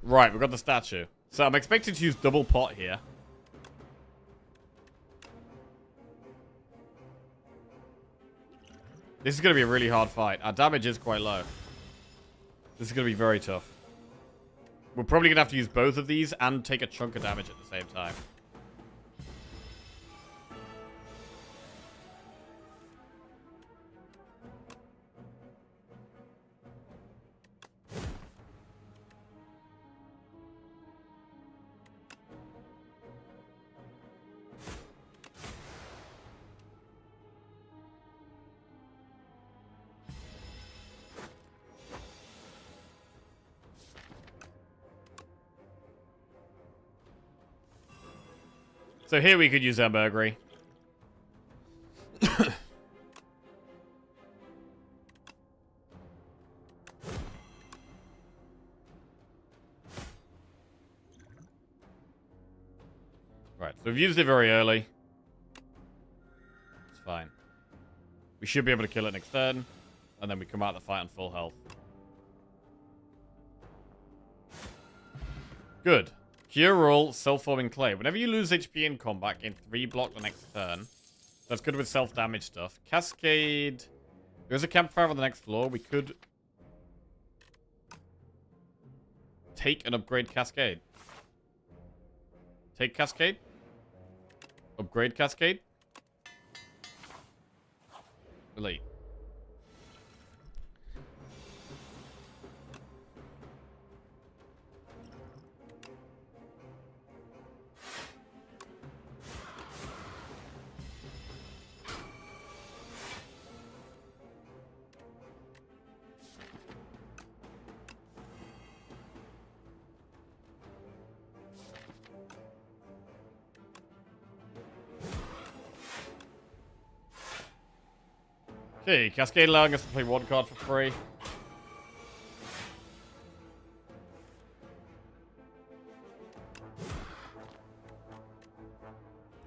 Right, we've got the statue. So I'm expecting to use double pot here. This is going to be a really hard fight. Our damage is quite low. This is going to be very tough. We're probably going to have to use both of these and take a chunk of damage at the same time. So here we could use our Burglary. Right, so we've used it very early. It's fine. We should be able to kill it next turn. And then we come out of the fight on full health. Good. Cure All, Self-Forming Clay. Whenever you lose HP in combat, gain 3 block the next turn. That's good with self-damage stuff. Cascade. There's a campfire on the next floor. We could take and upgrade Cascade. Take Cascade. Upgrade Cascade. Elite. Okay, Cascade allowing us to play one card for free.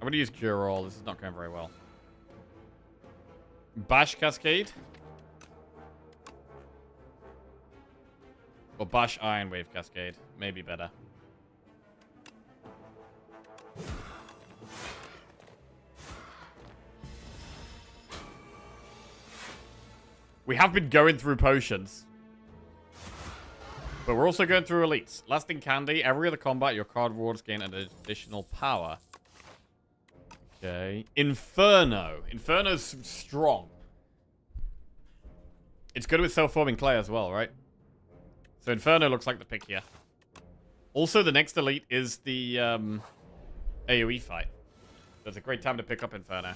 I'm going to use Cure All. This is not going very well. Bash Cascade. Or Bash Iron Wave Cascade. Maybe better. We have been going through potions. But we're also going through elites. Lasting Candy. Every other combat, your card rewards gain an additional power. Okay. Inferno. Inferno's strong. It's good with self-forming clay as well, right? So Inferno looks like the pick here. Also, the next elite is the AoE fight. So it's a great time to pick up Inferno.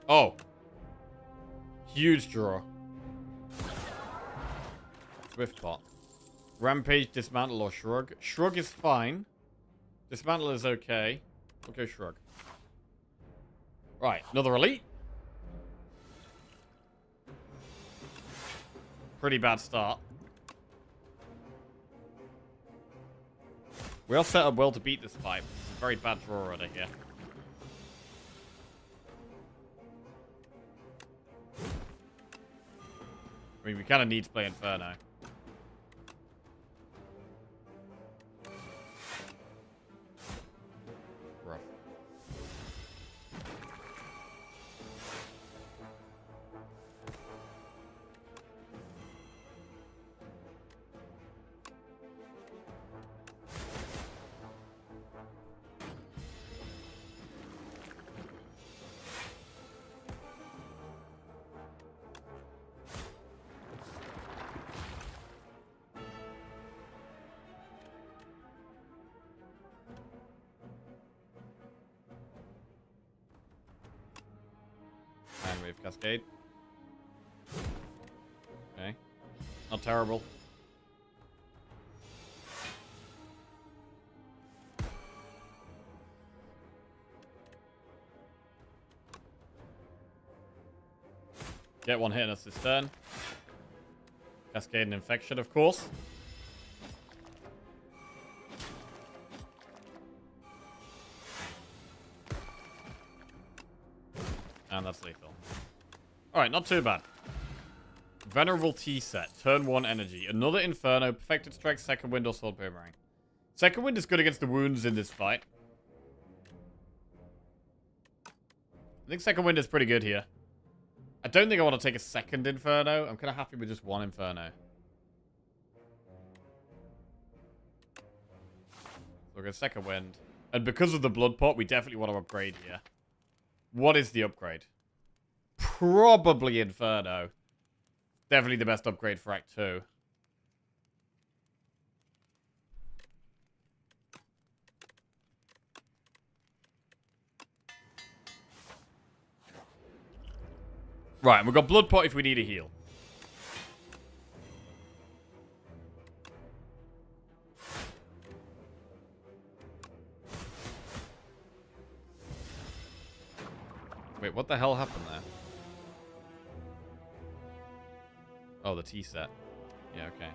Oh. Huge draw. Swift pot. Rampage, Dismantle, or Shrug. Shrug is fine. Dismantle is okay. We'll go Shrug. Right, another elite. Pretty bad start. We all set up well to beat this fight. It's a very bad draw order here. I mean, we kind of need to play Inferno. Rough. Wave Cascade. Okay. Not terrible. Get one hit in us this turn. Cascade and Infection, of course. And that's lethal. Alright, not too bad. Venerable Tea set. Turn 1 energy. Another Inferno. Perfected Strike, Second Wind, or Sword Boomerang. Second Wind is good against the wounds in this fight. I think Second Wind is pretty good here. I don't think I want to take a second Inferno. I'm kind of happy with just one Inferno. So we'll go Second Wind. And because of the Blood Pot, we definitely want to upgrade here. What is the upgrade? Probably Inferno. Definitely the best upgrade for Act 2. Right, and we've got Blood Pot if we need a heal. Wait, what the hell happened there? Oh, the tea set. Yeah, okay.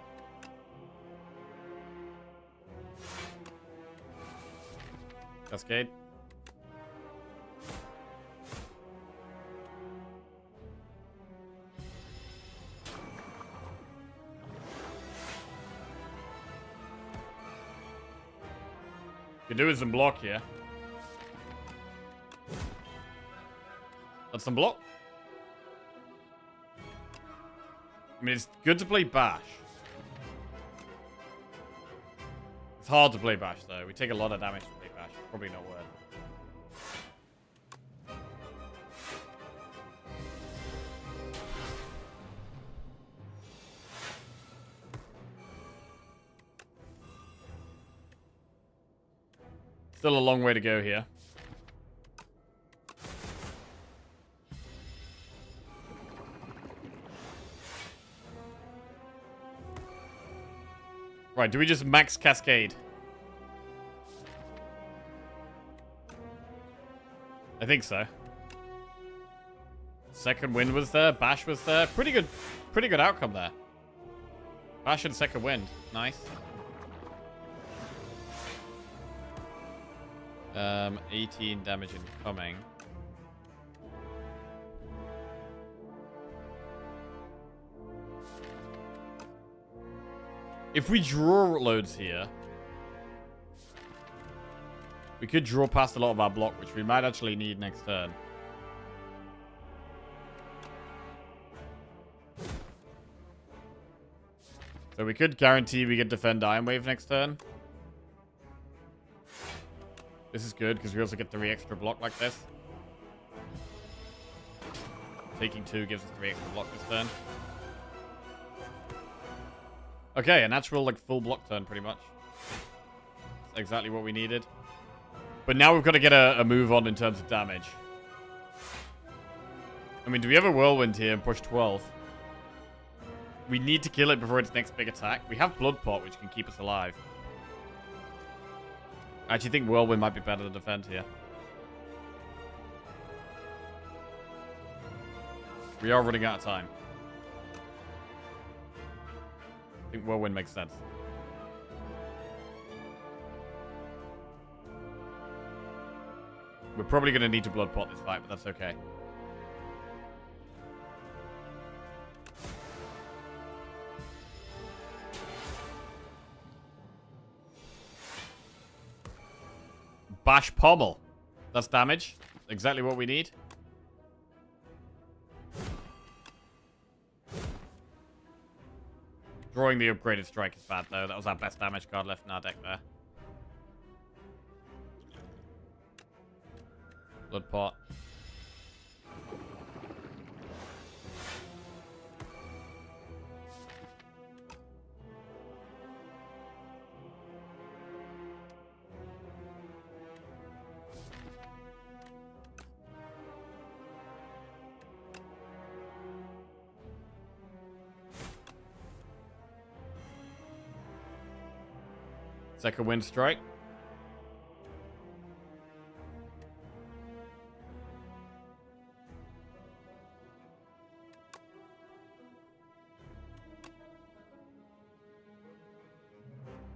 Cascade. Could do with some block here. That's some block. I mean, it's good to play Bash. It's hard to play Bash, though. We take a lot of damage to play Bash. Probably not worth it. Still a long way to go here. Right, do we just max Cascade? I think so. Second Wind was there. Bash was there. Pretty good outcome there. Bash and Second Wind. Nice. 18 damage incoming. If we draw loads here, we could draw past a lot of our block, which we might actually need next turn. So we could guarantee we get Defend Iron Wave next turn. This is good, because we also get 3 extra block like this. Taking 2 gives us 3 extra block this turn. Okay, a natural, like, full block turn, pretty much. That's exactly what we needed. But now we've got to get a move on in terms of damage. I mean, do we have a Whirlwind here and push 12? We need to kill it before its next big attack. We have Blood Pot, which can keep us alive. I actually think Whirlwind might be better to defend here. We are running out of time. I think Whirlwind makes sense. We're probably going to need to Blood Pot this fight, but that's okay. Bash Pommel. That's damage. Exactly what we need. Drawing the upgraded strike is bad, though. That was our best damage card left in our deck there. Blood Pot. Second Wind Strike.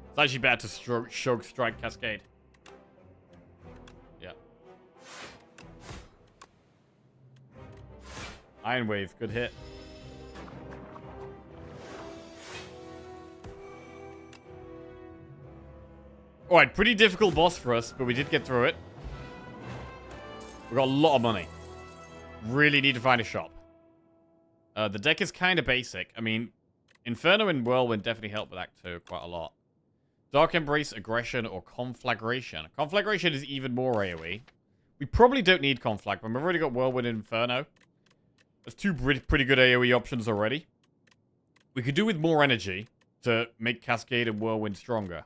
It's actually better to Shog Strike Cascade. Yeah. Iron Wave, good hit. Alright, pretty difficult boss for us, but we did get through it. We got a lot of money. Really need to find a shop. The deck is kind of basic. I mean, Inferno and Whirlwind definitely help with Act 2 quite a lot. Dark Embrace, Aggression, or Conflagration. Conflagration is even more AoE. We probably don't need Conflag, but we've already got Whirlwind and Inferno. There's 2 pretty good AoE options already. We could do with more energy to make Cascade and Whirlwind stronger.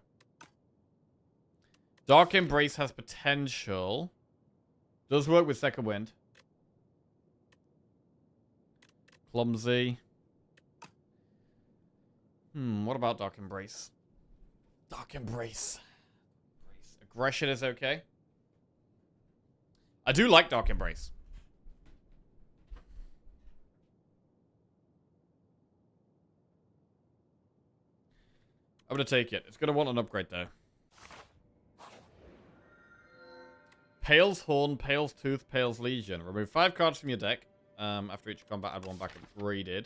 Dark Embrace has potential. Does work with Second Wind. Clumsy. What about Dark Embrace? Dark Embrace. Aggression is okay. I do like Dark Embrace. I'm going to take it. It's going to want an upgrade, though. Pale's Horn, Pale's Tooth, Pale's Legion. Remove 5 cards from your deck. After each combat, add 1 back upgraded.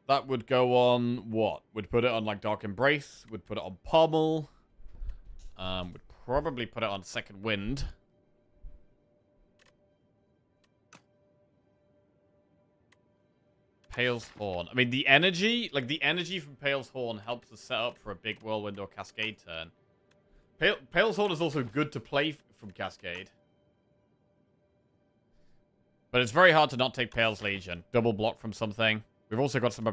That would go on what? Would put it on like Dark Embrace. Would put it on Pommel. Would probably put it on Second Wind. Pale's Horn. I mean, the energy from Pale's Horn helps us set up for a big Whirlwind or Cascade turn. Pale's Horn is also good to play from Cascade. But it's very hard to not take Pale's Legion. Double block from something. We've also got some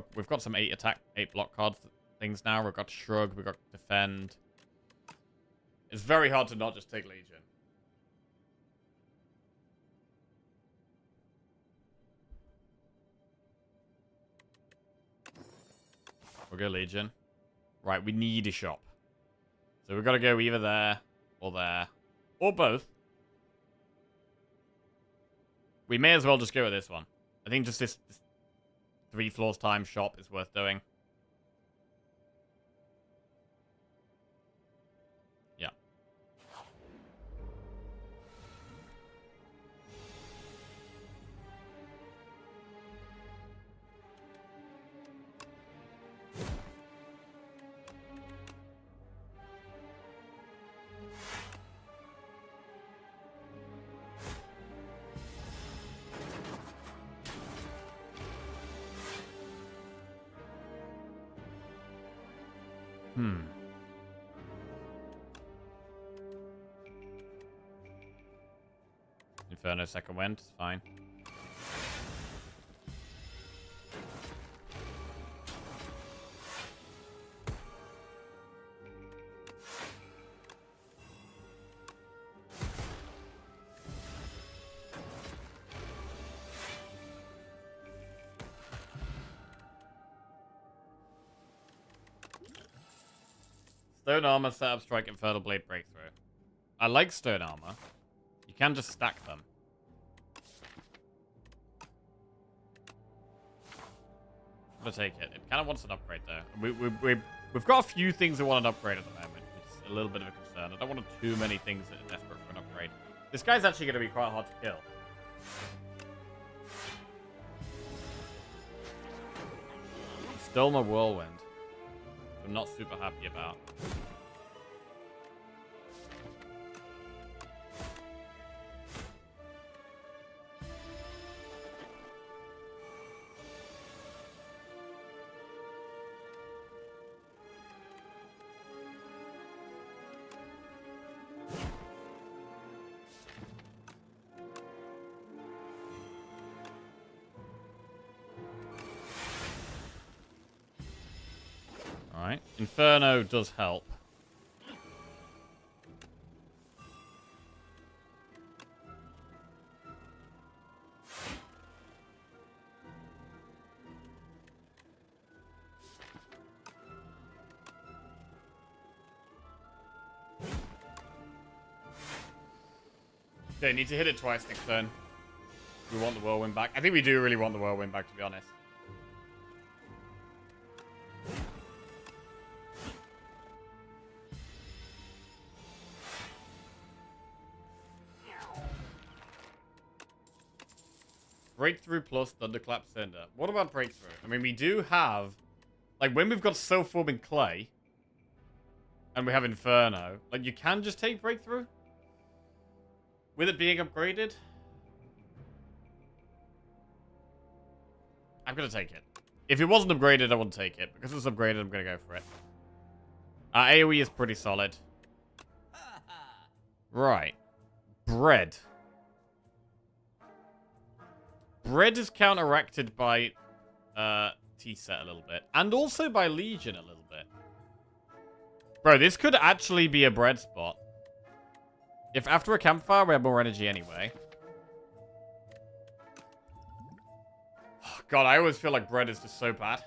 8 attack, 8 block card things now. We've got Shrug, we've got Defend. It's very hard to not just take Legion. We'll go Legion. Right, we need a shop. So we've got to go either there, or both. We may as well just go with this one. I think just this 3 floors time shop is worth doing. Yeah. Inferno second wind, it's fine. Stone armor, setup, strike, infernal blade, breakthrough. I like stone armor. You can just stack them. I'm gonna take it. It kind of wants an upgrade though. We've got a few things that want an upgrade at the moment, which is a little bit of a concern. I don't want too many things that are desperate for an upgrade. This guy's actually gonna be quite hard to kill. Stole my whirlwind. I'm not super happy about. Alright. Inferno does help. Okay, need to hit it twice next turn. We want the whirlwind back. I think we do really want the whirlwind back, to be honest. Breakthrough plus Thunderclap Cinder. What about Breakthrough? I mean, we do have... Like, when we've got Self-Forming Clay, and we have Inferno, like, you can just take Breakthrough? With it being upgraded? I'm gonna take it. If it wasn't upgraded, I wouldn't take it. Because it's upgraded, I'm gonna go for it. AoE is pretty solid. Right. Bread. Bread is counteracted by T-set a little bit. And also by Legion a little bit. Bro, this could actually be a bread spot. If after a campfire we have more energy anyway. Oh, God, I always feel like bread is just so bad.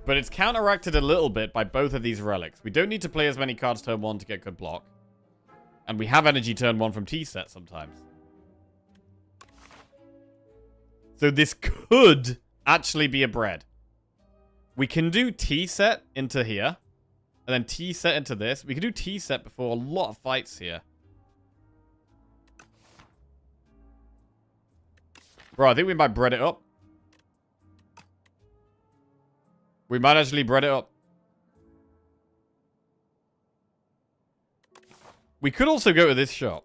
But it's counteracted a little bit by both of these relics. We don't need to play as many cards turn 1 to get good block. And we have energy turn 1 from T-set sometimes. So this could actually be a bread. We can do T-set into here. And then T-set into this. We can do T-set before a lot of fights here. Bro, I think we might bread it up. We might actually bread it up. We could also go to this shop.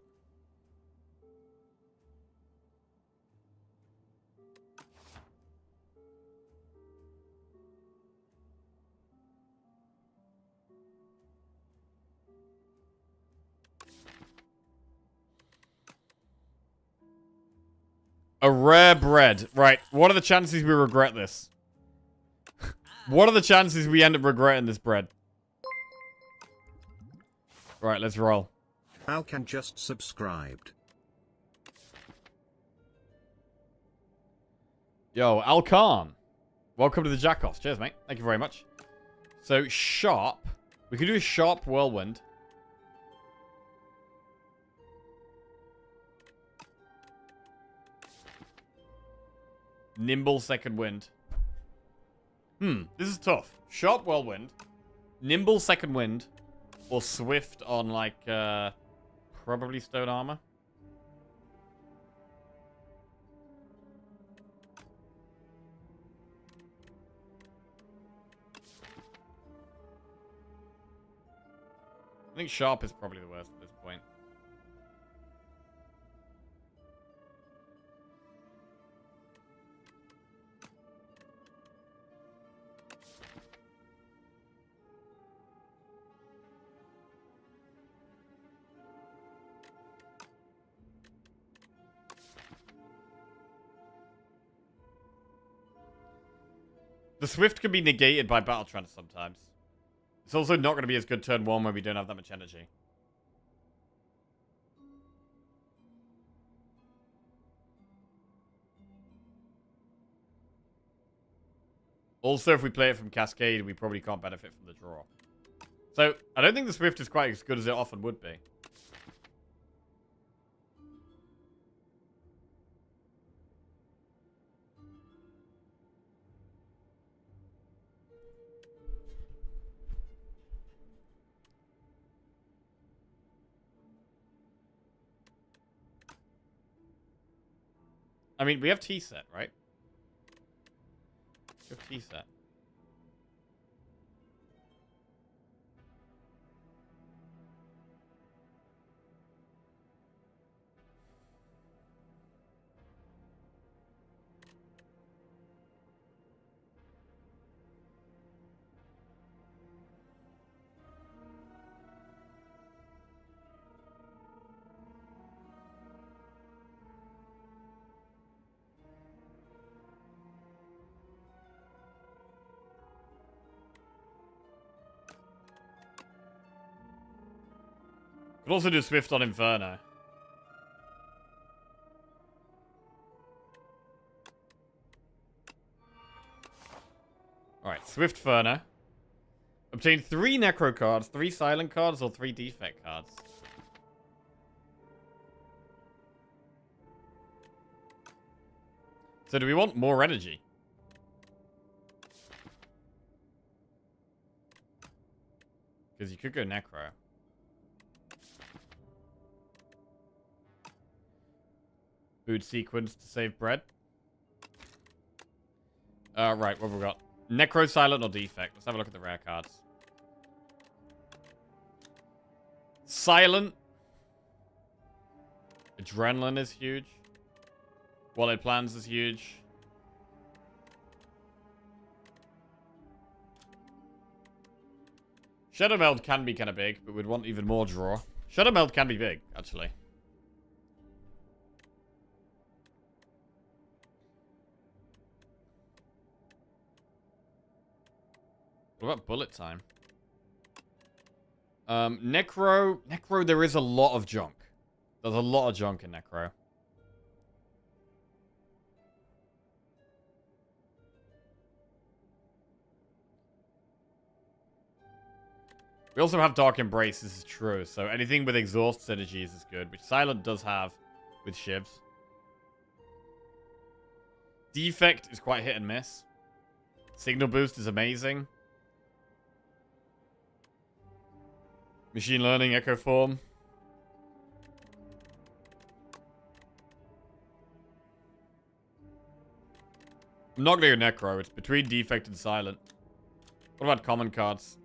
A rare bread. Right. What are the chances we regret this? What are the chances we end up regretting this bread? Right, let's roll. How can just subscribed? Yo, Alkan. Welcome to the Jackoffs. Cheers, mate. Thank you very much. So, sharp. We could do a sharp whirlwind. Nimble second wind. This is tough. Sharp whirlwind. Nimble second wind. Or swift on, like, probably stone armor. I think sharp is probably the worst at this point. The swift can be negated by battle trance sometimes. It's also not going to be as good turn 1 when we don't have that much energy. Also, if we play it from Cascade, we probably can't benefit from the draw. So, I don't think the swift is quite as good as it often would be. I mean, we have T-set, right? We have T-set. Could also do Swift on Inferno. Alright, Swift Inferno. Obtain 3 Necro cards, 3 Silent cards, or 3 Defect cards. So do we want more energy? Because you could go Necro. Food sequence to save bread. Right, what have we got? Necro, Silent, or Defect? Let's have a look at the rare cards. Silent. Adrenaline is huge. Wallet Plans is huge. Shadow Meld can be kind of big, but we'd want even more draw. Shadow Meld can be big, actually. What about bullet time? Necro, there is a lot of junk. There's a lot of junk in Necro. We also have Dark Embrace, this is true. So anything with exhaust synergies is good, which Silent does have with Shivs. Defect is quite hit and miss. Signal Boost is amazing. Machine Learning, Echo Form. I'm not going to go Necro. It's between Defect and Silent. What about common cards?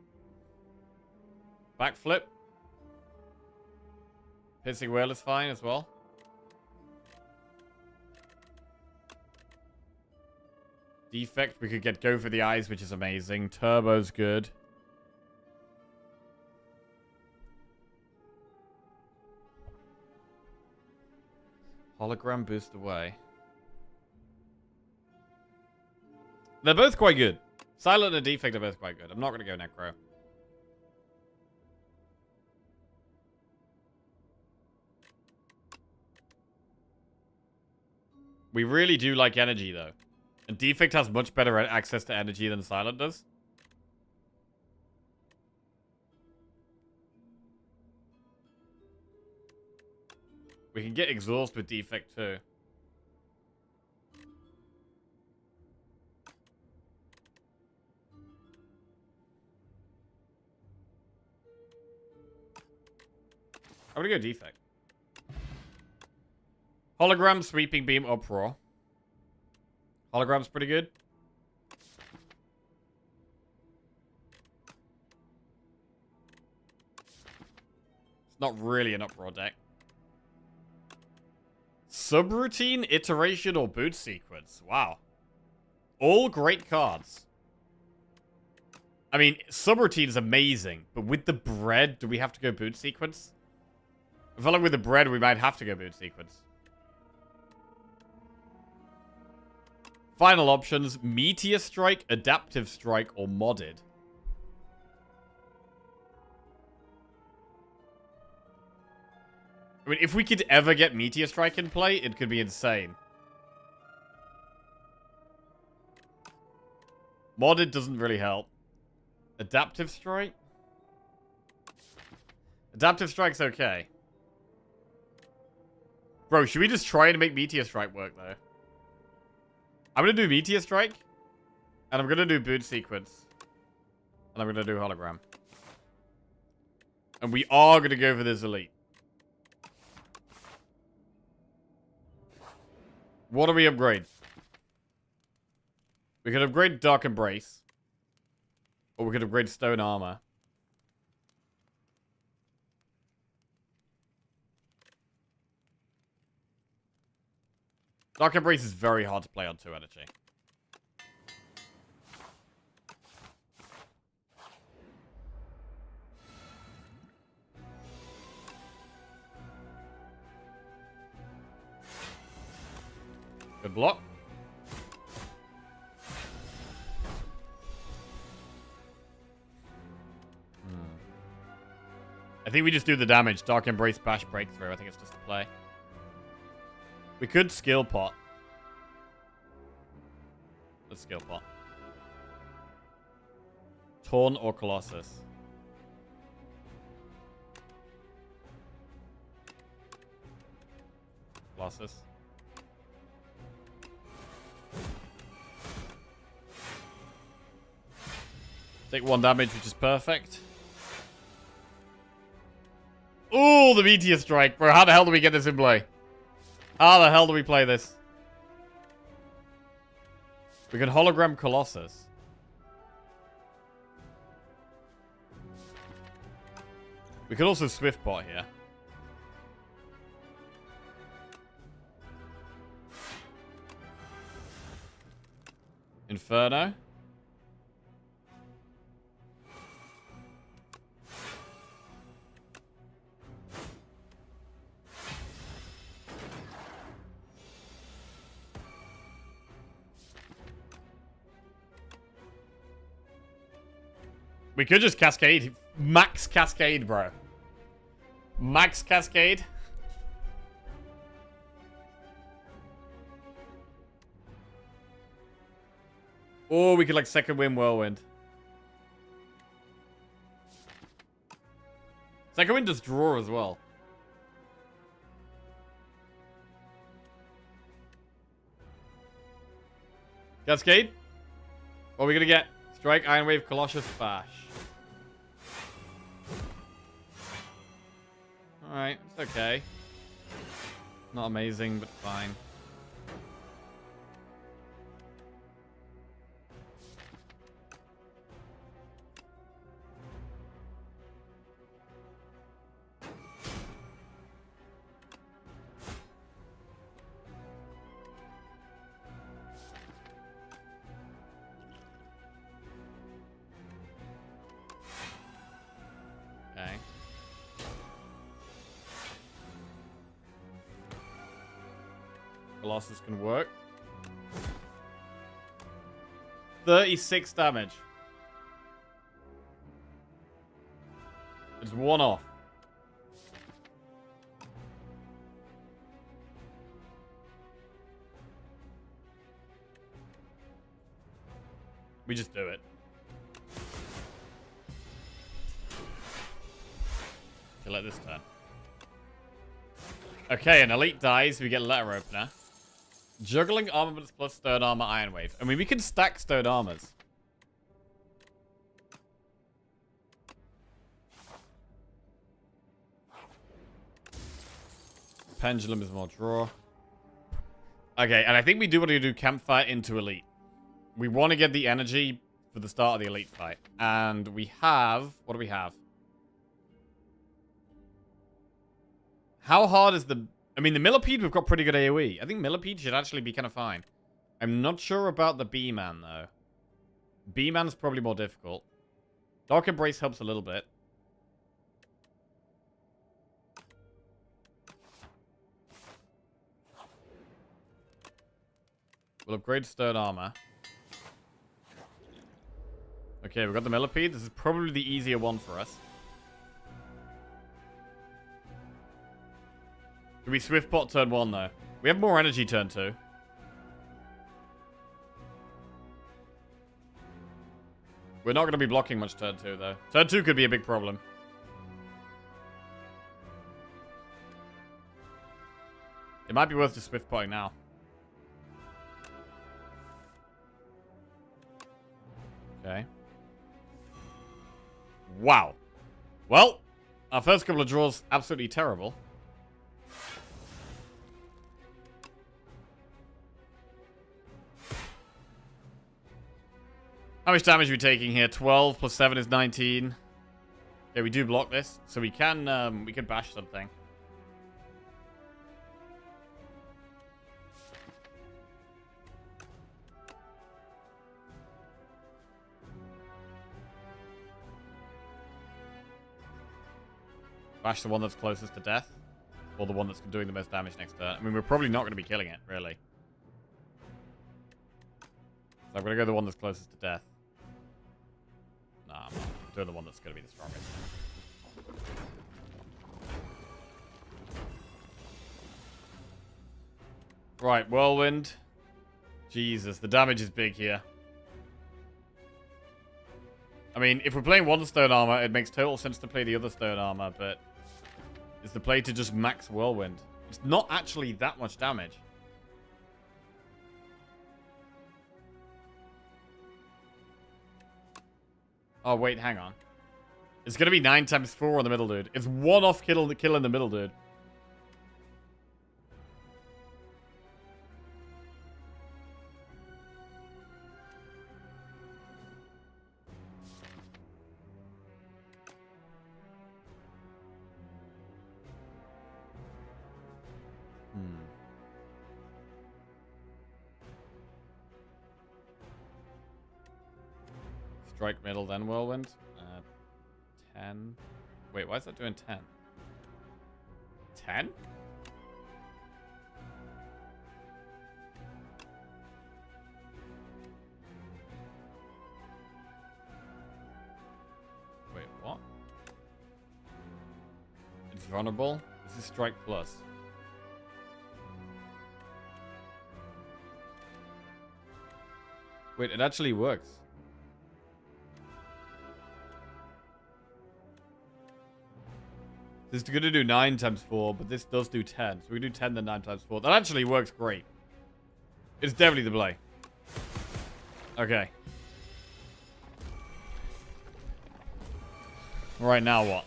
Backflip. Piercing Whale is fine as well. Defect, we could get Go for the Eyes, which is amazing. Turbo's good. Hologram boost away. They're both quite good. Silent and Defect are both quite good. I'm not going to go Necro. We really do like energy, though. And Defect has much better access to energy than Silent does. We can get Exhaust with Defect too. I'm gonna go Defect. Hologram, Sweeping Beam, Uproar. Hologram's pretty good. It's not really an Uproar deck. Subroutine, Iteration, or Boot Sequence. Wow. All great cards. I mean, Subroutine is amazing, but with the bread, do we have to go Boot Sequence? I feel like with the bread, we might have to go Boot Sequence. Final options, Meteor Strike, Adaptive Strike, or Modded. I mean, if we could ever get Meteor Strike in play, it could be insane. Modded doesn't really help. Adaptive Strike? Adaptive Strike's okay. Bro, should we just try and make Meteor Strike work, though? I'm gonna do Meteor Strike. And I'm gonna do Boot Sequence. And I'm gonna do Hologram. And we are gonna go for this Elite. What do we upgrade? We could upgrade Dark Embrace. Or we could upgrade Stone Armor. Dark Embrace is very hard to play on 2 energy. Good block. I think we just do the damage. Dark Embrace, Bash, Breakthrough. I think it's just a play. We could skill pot. Let's skill pot. Taunt or Colossus. Colossus. Take 1 damage, which is perfect. Ooh, the Meteor Strike. Bro, how the hell do we get this in play? How the hell do we play this? We can Hologram Colossus. We could also Swift Pot here. Inferno. We could just Cascade. Max Cascade, bro. Max Cascade. Or we could like second win Whirlwind. Second win does draw as well. Cascade? What are we gonna get? Strike, Iron Wave, Colossus, Bash. Alright, it's okay. Not amazing, but fine. Okay. Colossus can work. 36 damage. It's 1 off. We just do it. Okay, let this turn. Okay, an elite dies, we get letter opener. Juggling armaments plus stone armor, iron wave. I mean, we can stack stone armors. Pendulum is more draw. Okay, and I think we do want to do campfire into elite. We want to get the energy for the start of the elite fight. And we have... What do we have? How hard is the... I mean, the millipede, we've got pretty good AoE. I think millipede should actually be kind of fine. I'm not sure about the B-man, though. B-man's probably more difficult. Dark Embrace helps a little bit. We'll upgrade stone armor. Okay, we've got the millipede. This is probably the easier one for us. Do we swift pot turn 1, though? We have more energy turn 2. We're not going to be blocking much turn 2, though. Turn 2 could be a big problem. It might be worth just swift potting now. Okay. Wow. Well, our first couple of draws, absolutely terrible. How much damage are we taking here? 12 plus 7 is 19. Okay, we do block this, so we can bash something. Bash the one that's closest to death, or the one that's doing the most damage next turn. I mean, we're probably not going to be killing it, really. So I'm going to go the one that's closest to death. Nah, I'm doing the one that's going to be the strongest. Right, Whirlwind. Jesus, the damage is big here. I mean, if we're playing one stone armor, it makes total sense to play the other stone armor, but is the play to just max Whirlwind? It's not actually that much damage. Oh, wait, hang on. It's going to be 9 times 4 on the middle dude. It's one off kill in the middle dude. Strike middle, then Whirlwind. 10. Wait, why is that doing 10? 10? Wait, what? It's vulnerable. This is strike plus. Wait, it actually works. This is going to do 9 times 4, but this does do 10. So we do 10 then 9 times 4. That actually works great. It's definitely the play. Okay. Right, now what?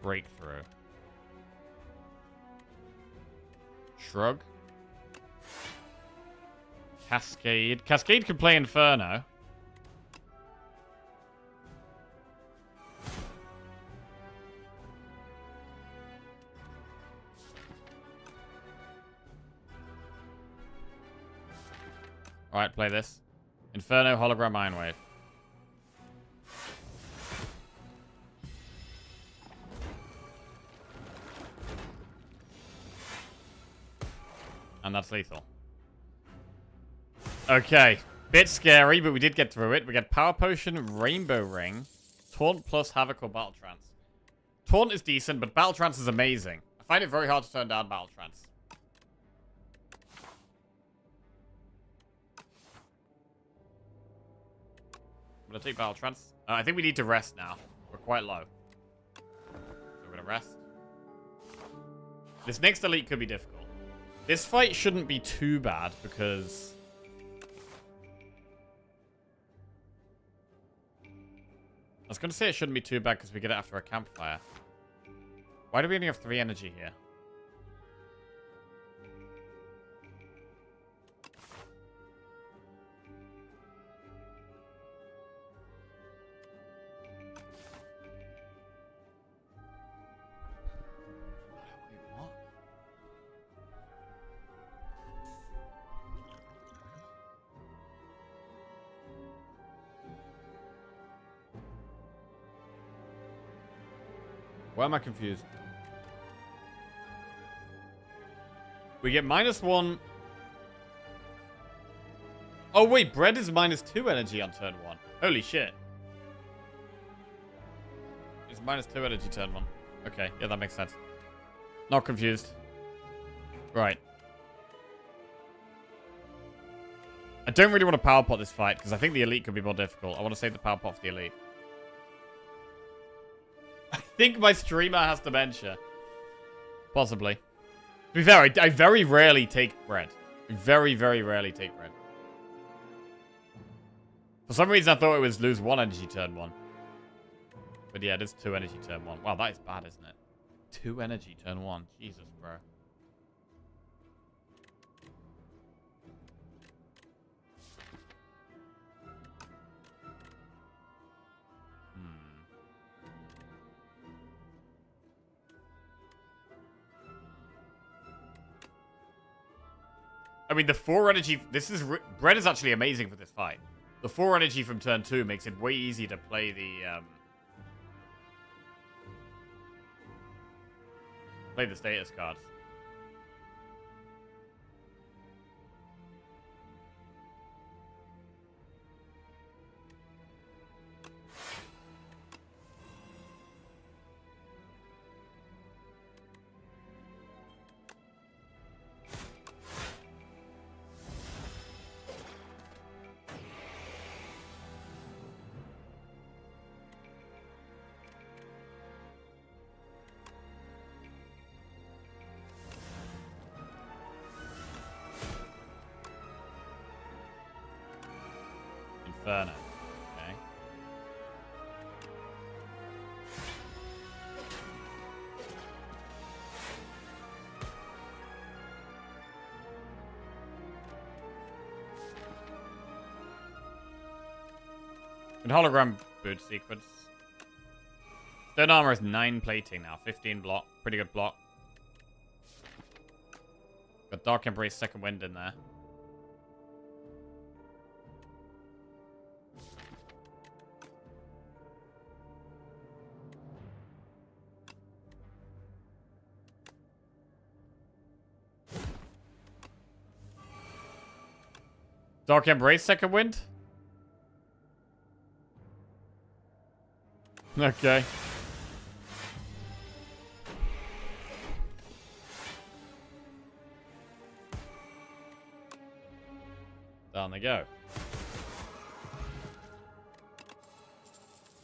Breakthrough. Shrug. Cascade. Cascade can play Inferno. Alright, play this. Inferno, Hologram, Iron Wave. And that's lethal. Okay. Bit scary, but we did get through it. We get Power Potion, Rainbow Ring, Taunt plus Havoc or Battle Trance. Taunt is decent, but Battle Trance is amazing. I find it very hard to turn down Battle Trance. I'm going to take battle trance. I think we need to rest now. We're quite low. So we're going to rest. This next elite could be difficult. This fight shouldn't be too bad because... I was going to say it shouldn't be too bad because we get it after a campfire. Why do we only have 3 energy here? Wait, what? Why am I confused? We get -1. Oh, wait. Bread is -2 energy on turn 1. Holy shit. It's -2 energy turn 1. Okay. Yeah, that makes sense. Not confused. Right. I don't really want to power pot this fight because I think the elite could be more difficult. I want to save the power pot for the elite. I think my streamer has dementia. Possibly. To be fair, I very rarely take bread. Very, very rarely take bread. For some reason, I thought it was lose 1 energy turn 1. But yeah, it is 2 energy turn 1. Wow, that is bad, isn't it? 2 energy turn 1. Jesus, bro. I mean, the 4 energy... Bread is actually amazing for this fight. The 4 energy from turn 2 makes it way easier to play the... play the status cards. Inferno. Okay. And hologram boot sequence. Stone armor is 9 plating now, 15 block. Pretty good block. Got Dark Embrace Second Wind in there. Dark Embrace Second Wind? Okay. Down they go.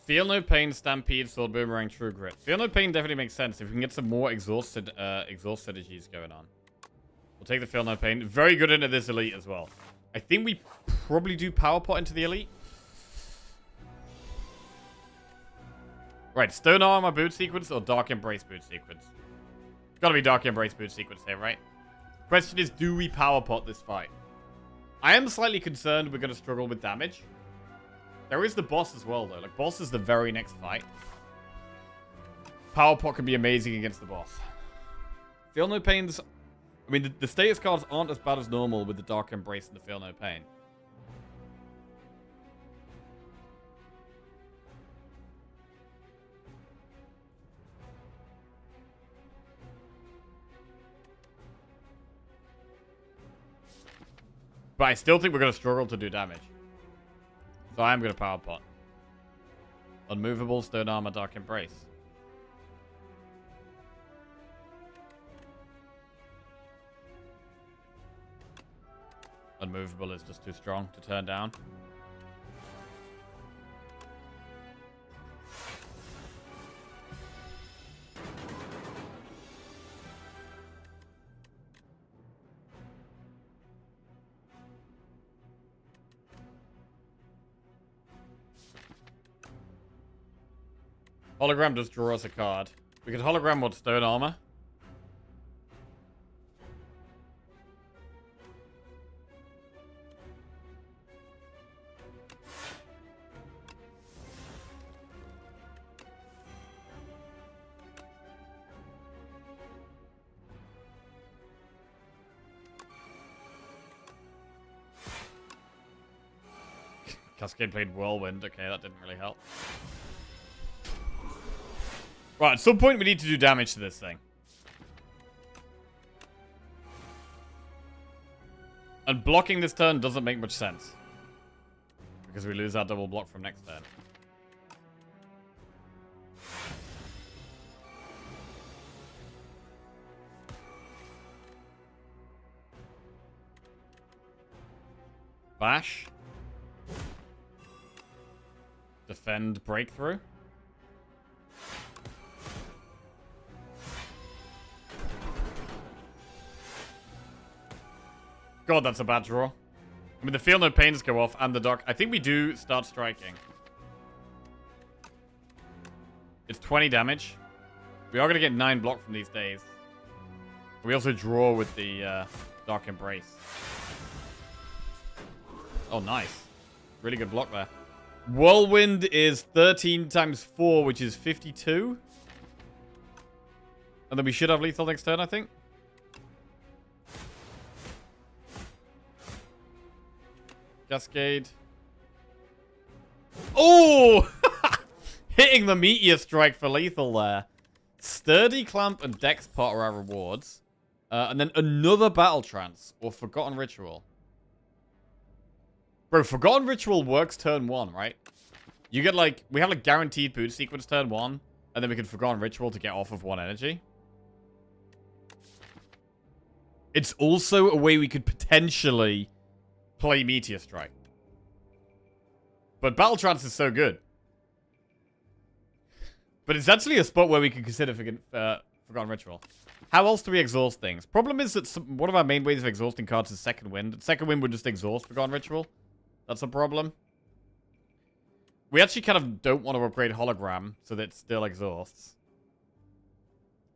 Feel no pain, stampede, sword, boomerang, true grit. Feel no pain definitely makes sense if we can get some more exhaust synergies going on. We'll take the feel no pain. Very good into this elite as well. I think we probably do power pot into the elite. Right, Stone Armor boot sequence or Dark Embrace boot sequence? Gotta be Dark Embrace boot sequence here, right? Question is, do we power pot this fight? I am slightly concerned we're gonna struggle with damage. There is the boss as well, though. Like, boss is the very next fight. Power pot can be amazing against the boss. Feel no pains. I mean, the status cards aren't as bad as normal with the Dark Embrace and the Feel No Pain. But I still think we're going to struggle to do damage. So I am going to power pot. Unmovable, Stone Armor, Dark Embrace. Unmovable is just too strong to turn down. Hologram does draw us a card. We could hologram what? Stone armor? Cascade played Whirlwind. Okay, that didn't really help. Right, at some point we need to do damage to this thing. And blocking this turn doesn't make much sense. Because we lose our double block from next turn. Bash. Defend breakthrough. God, that's a bad draw. I mean, the feel no pains go off and the dock. I think we do start striking. It's 20 damage. We are going to get 9 block from these days. We also draw with the Dark Embrace. Oh, nice. Really good block there. Whirlwind is 13 times 4, which is 52. And then we should have lethal next turn, I think. Cascade. Oh! Hitting the Meteor Strike for lethal there. Sturdy Clamp and Dex Pot are our rewards. And then another Battle Trance or Forgotten Ritual. Bro, Forgotten Ritual works turn 1, right? You get like... We have like guaranteed boot sequence turn 1. And then we can Forgotten Ritual to get off of 1 energy. It's also a way we could potentially play Meteor Strike. But Battle Trance is so good. But it's actually a spot where we can consider Forgotten Ritual. How else do we exhaust things? Problem is that one of our main ways of exhausting cards is Second Wind. Second Wind would just exhaust Forgotten Ritual. That's a problem. We actually kind of don't want to upgrade Hologram so that it still exhausts.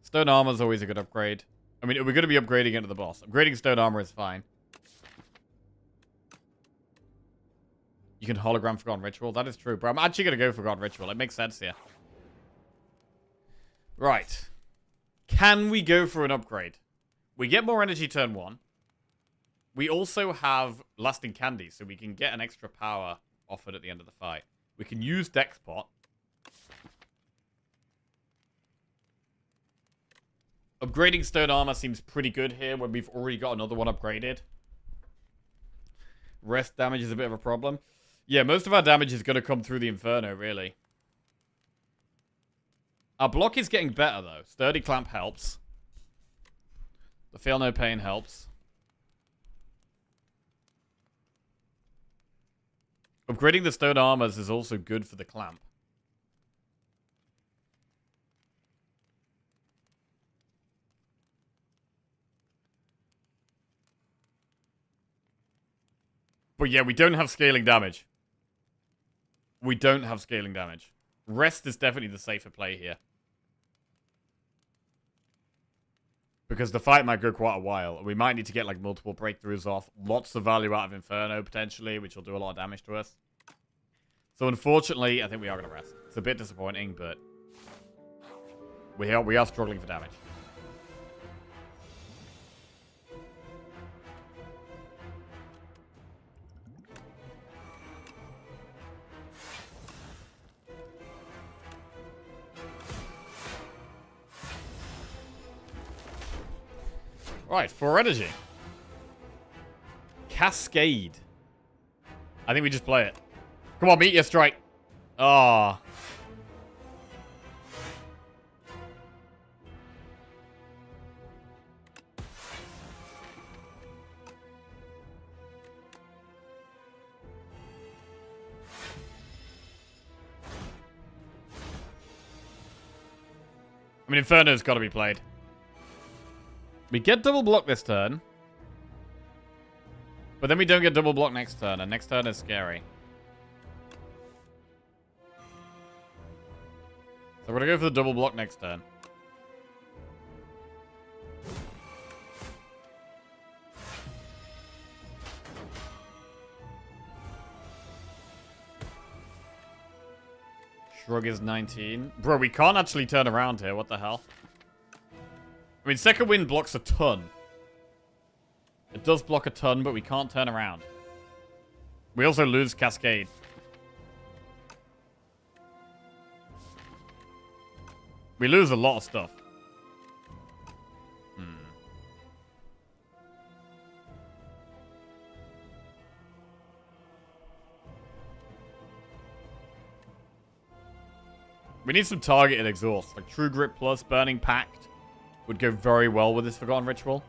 Stone Armor is always a good upgrade. I mean, we're going to be upgrading into the boss. Upgrading Stone Armor is fine. You can Hologram Forgotten Ritual. That is true, bro. I'm actually going to go Forgotten Ritual. It makes sense here. Right. Can we go for an upgrade? We get more energy turn 1. We also have Lasting Candy, so we can get an extra power offered at the end of the fight. We can use Dex Pot. Upgrading Stone Armor seems pretty good here when we've already got another one upgraded. Rest damage is a bit of a problem. Yeah, most of our damage is going to come through the Inferno, really. Our block is getting better, though. Sturdy Clamp helps. The Feel No Pain helps. Upgrading the Stone Armors is also good for the Clamp. But yeah, we don't have scaling damage. We don't have scaling damage. Rest is definitely the safer play here. Because the fight might go quite a while. We might need to get like multiple breakthroughs off. Lots of value out of Inferno, potentially, which will do a lot of damage to us. So unfortunately, I think we are going to rest. It's a bit disappointing, but we are struggling for damage. Right, 4 energy. Cascade. I think we just play it. Come on, Meteor Strike. Ah. I mean, Inferno's got to be played. We get double block this turn. But then we don't get double block next turn. And next turn is scary. So we're going to go for the double block next turn. Shrug is 19. Bro, we can't actually turn around here. What the hell? I mean, second wind blocks a ton. It does block a ton, but we can't turn around. We also lose Cascade. We lose a lot of stuff. We need some targeted exhaust. Like True Grip plus Burning Pact would go very well with this Forgotten Ritual.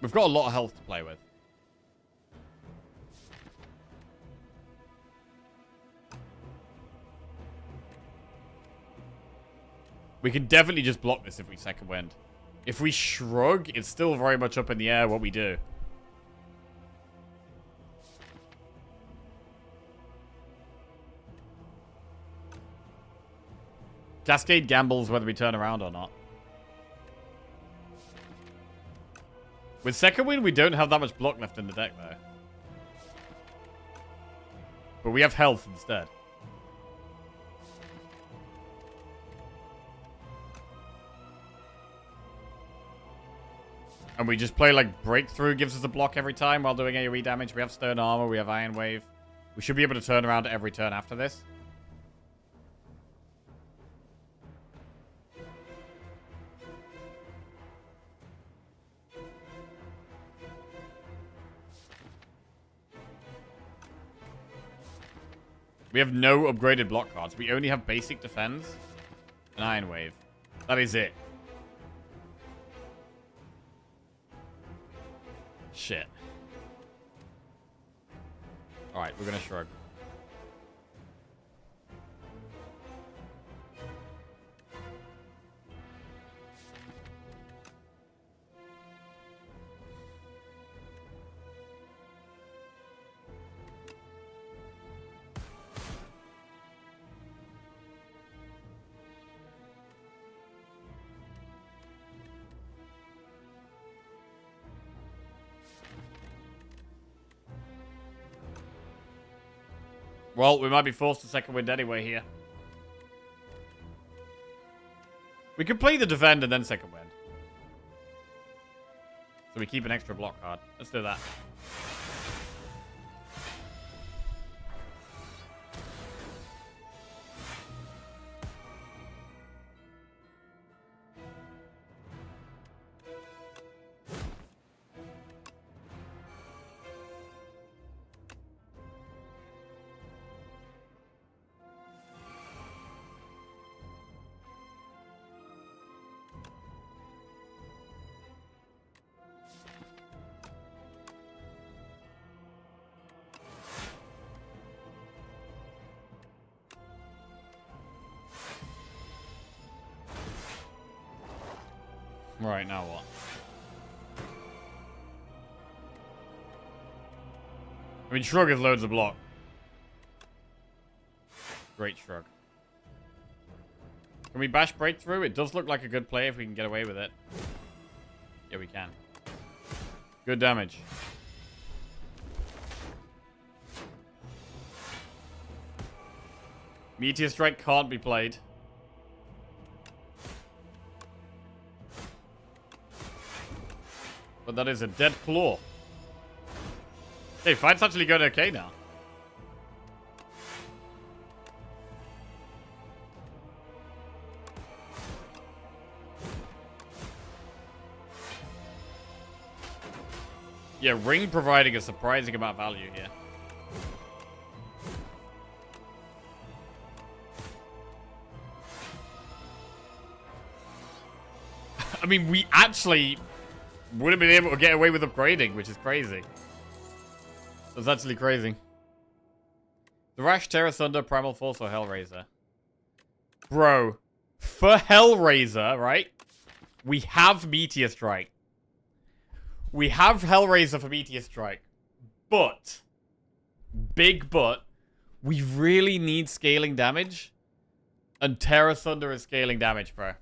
We've got a lot of health to play with. We can definitely just block this if we second wind. If we shrug, it's still very much up in the air what we do. Cascade gambles whether we turn around or not. With second wind, we don't have that much block left in the deck, though. But we have health instead. And we just play like Breakthrough gives us a block every time while doing AoE damage. We have Stern Armor, we have Iron Wave. We should be able to turn around every turn after this. We have no upgraded block cards. We only have basic defense and Iron Wave. That is it. Shit. Alright, we're gonna shrug. Well, we might be forced to second wind anyway here. We could play the defend and then second wind. So we keep an extra block card. Let's do that. Right, now what? I mean, Shrug has loads of block. Great Shrug. Can we bash Breakthrough? It does look like a good play if we can get away with it. Yeah, we can. Good damage. Meteor Strike can't be played. But that is a dead claw. Hey, fight's actually going okay now. Yeah, Ring providing a surprising amount of value here. I mean, we actually would have been able to get away with upgrading, which is crazy. That's actually crazy. Thrash, Terror Thunder, Primal Force, or Hellraiser? Bro, For Hellraiser, right? We have Meteor Strike. We have Hellraiser for Meteor Strike. But, big but, we really need scaling damage. And Terra Thunder is scaling damage, bro.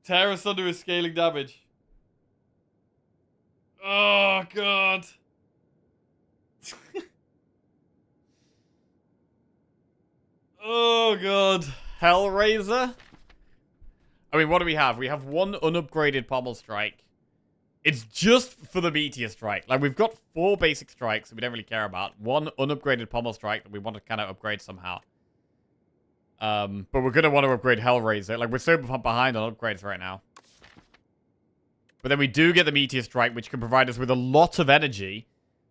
Terra Thunder is scaling damage. Oh, God. Oh, God. Hellraiser? I mean, what do we have? We have one unupgraded Pommel Strike. It's just for the Meteor Strike. Like, we've got 4 basic strikes that we don't really care about. One unupgraded Pommel Strike that we want to kind of upgrade somehow. But we're going to want to upgrade Hellraiser. Like, we're so behind on upgrades right now. But then we do get the Meteor Strike, which can provide us with a lot of energy.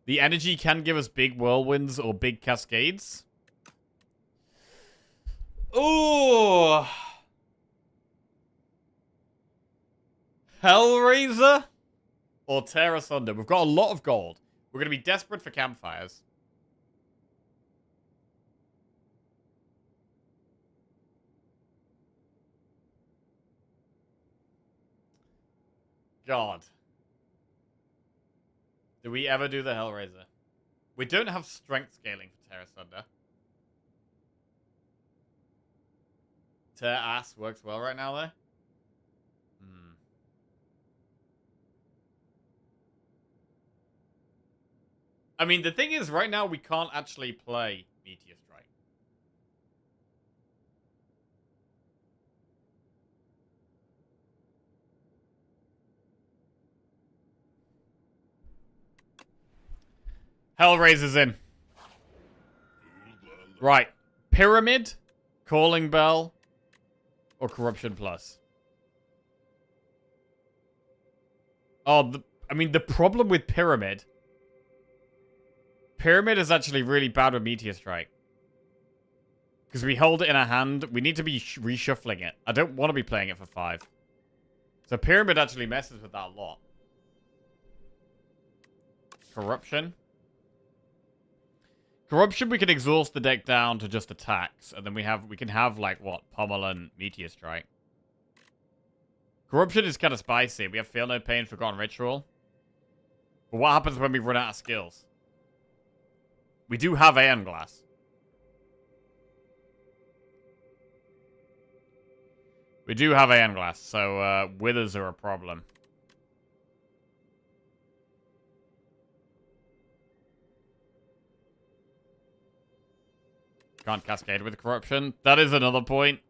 The energy can give us big whirlwinds or big cascades. Ooh. Hellraiser or Terra Thunder? We've got a lot of gold. We're going to be desperate for campfires. God. Do we ever do the Hellraiser? We don't have strength scaling for Terra Thunder. Terra Ass works well right now, though. I mean, the thing is, right now, we can't actually play Meteor Strike. Hellraiser's in. Right. Pyramid, Calling Bell, or Corruption Plus? Oh, I mean, the problem with Pyramid... Pyramid is actually really bad with Meteor Strike. Because we hold it in our hand. We need to be reshuffling it. I don't want to be playing it for 5. So Pyramid actually messes with that a lot. Corruption. Corruption, we can exhaust the deck down to just attacks. And then we can have, like, what? Pommel and Meteor Strike. Corruption is kind of spicy. We have Feel No Pain, Forgotten Ritual. But what happens when we run out of skills? We do have Aeon Glass. We do have Aeon Glass, so withers are a problem. Can't cascade with corruption. That is another point.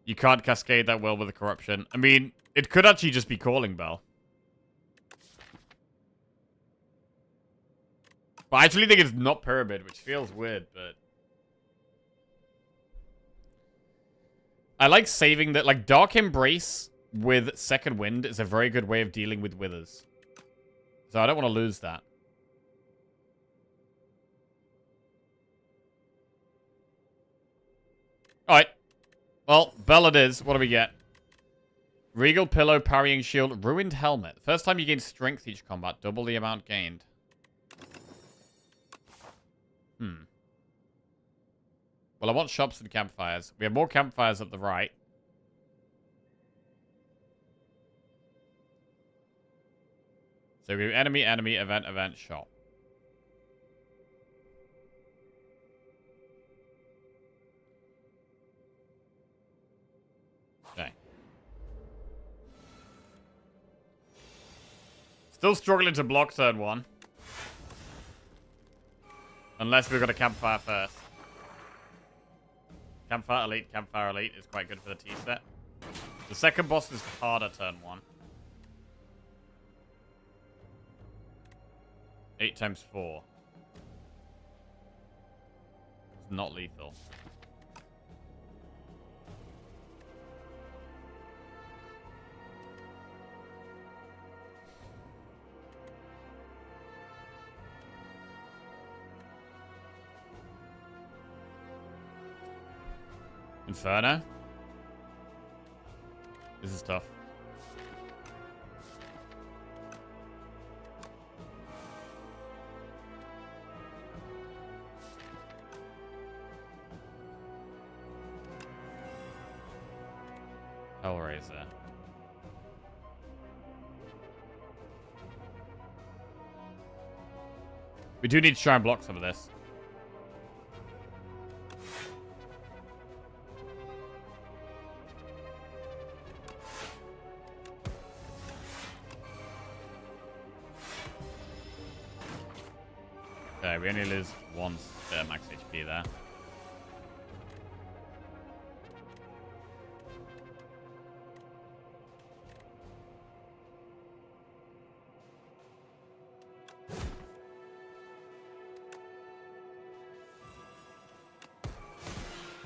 You can't cascade that well with the corruption. I mean, it could actually just be Calling Bell. But I actually think it's not Pyramid, which feels weird, but... I like saving that. Like, Dark Embrace with Second Wind is a very good way of dealing with withers. So I don't want to lose that. Alright. Well, Bell it is. What do we get? Regal Pillow, Parrying Shield, Ruined Helmet. First time you gain strength each combat, double the amount gained. Well, I want shops and campfires. We have more campfires at the right. So we have enemy, enemy, event, event, shop. Okay. Still struggling to block turn 1. Unless we've got a campfire first. Campfire Elite is quite good for the T-set. The second boss is harder turn 1. 8 times 4. It's not lethal. Inferno? This is tough. Hellraiser. We do need to try and block some of this. Okay, we only lose one max HP there.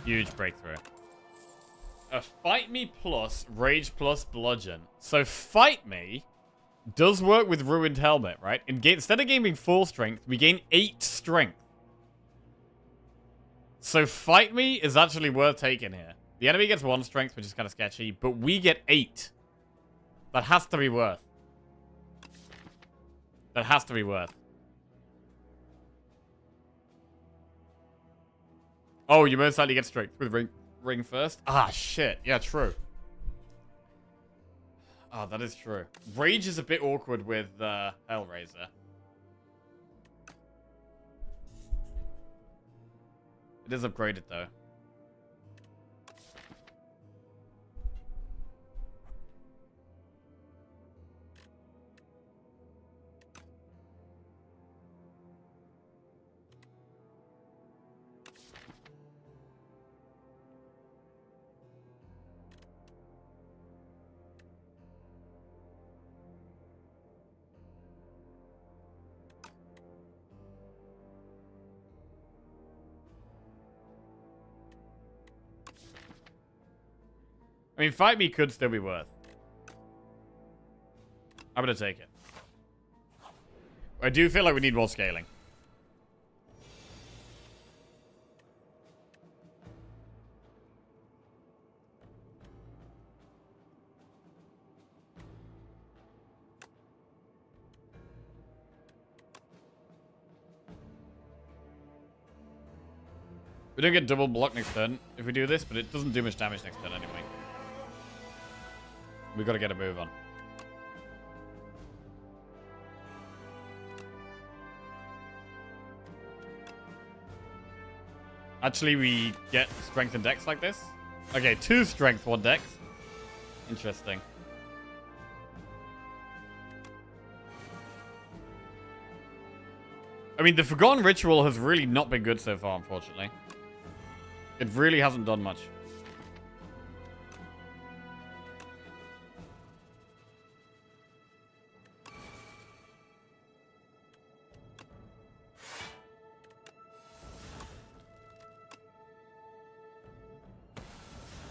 Huge breakthrough. A fight me plus rage plus bludgeon. So fight me does work with ruined helmet, right? Instead of gaining 4 strength, we gain 8 strength. So fight me is actually worth taking here. The enemy gets 1 strength, which is kind of sketchy, but we get 8. That has to be worth. That has to be worth. Oh, you most likely get strength with ring first? Ah, shit. Yeah, true. Oh, that is true. Rage is a bit awkward with Hellraiser. It is upgraded, though. I mean, fight me could still be worth. I'm gonna take it. I do feel like we need more scaling. We don't get double block next turn if we do this, but it doesn't do much damage next turn anyway. We've got to get a move on. Actually, we get strength and dex like this. Okay, 2 strength, 1 dex. Interesting. I mean, the Forgotten Ritual has really not been good so far, unfortunately. It really hasn't done much.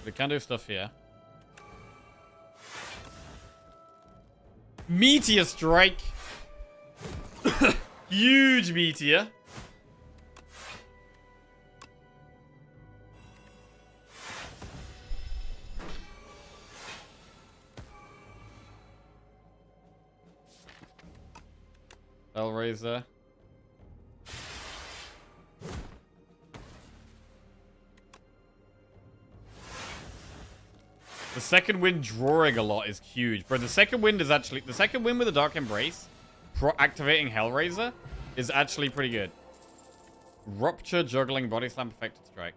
We can do stuff here. Meteor strike. Huge meteor. Hellraiser. The second wind drawing a lot is huge. Bro, the second wind is actually... The second wind with the Dark Embrace, activating Hellraiser, is actually pretty good. Rupture, Juggling, Body Slam, Perfected Strike.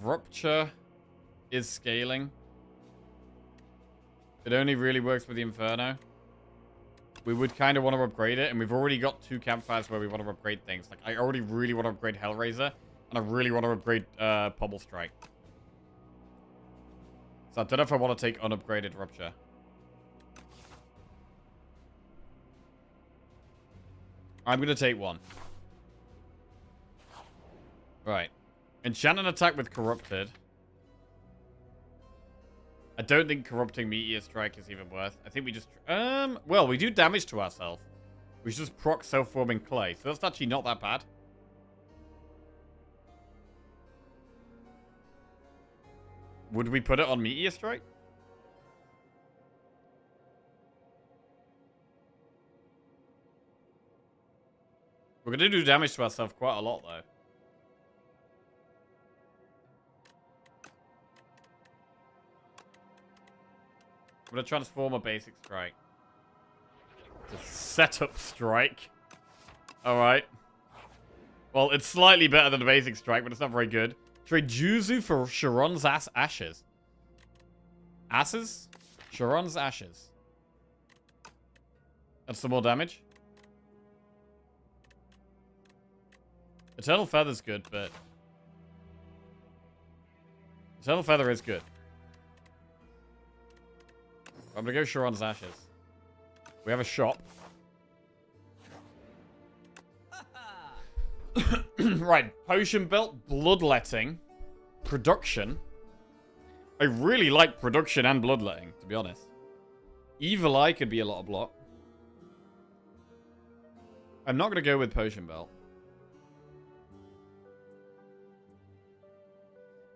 Rupture is scaling. It only really works with the Inferno. We would kind of want to upgrade it, and we've already got 2 campfires where we want to upgrade things. Like, I already really want to upgrade Hellraiser, and I really want to upgrade Pommel Strike. So I don't know if I want to take unupgraded Rupture. I'm going to take 1. Right. Enchant an attack with Corrupted. I don't think corrupting Meteor Strike is even worth. I think we just... well, we do damage to ourselves. We should just proc self-forming clay. So that's actually not that bad. Would we put it on Meteor Strike? We're going to do damage to ourselves quite a lot, though. I'm going to transform a basic strike. It's a setup strike. Alright. Well, it's slightly better than a basic strike, but it's not very good. Trade Juzu for Sharon's ashes. Asses? Sharon's ashes. That's some more damage. Eternal Feather's good, but... Eternal Feather is good. I'm gonna go Sharon's ashes. We have a shop. Right, Potion Belt, Bloodletting, Production. I really like Production and Bloodletting, to be honest. Evil Eye could be a lot of block. I'm not going to go with Potion Belt.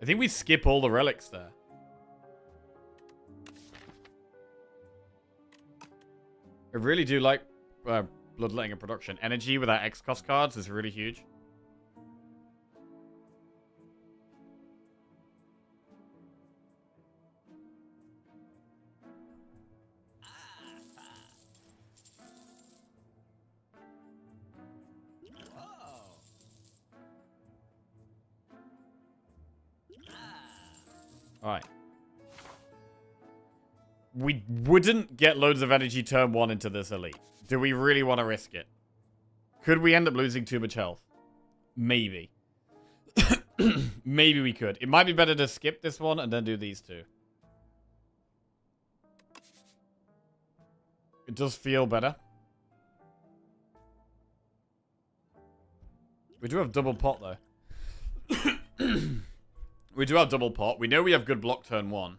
I think we skip all the relics there. I really do like Bloodletting and Production. Energy without X-Cost cards is really huge. Alright. We wouldn't get loads of energy turn 1 into this elite. Do we really want to risk it? Could we end up losing too much health? Maybe. Maybe we could. It might be better to skip this one and then do these two. It does feel better. We do have double pot, though. We do have double pot. We know we have good block turn 1.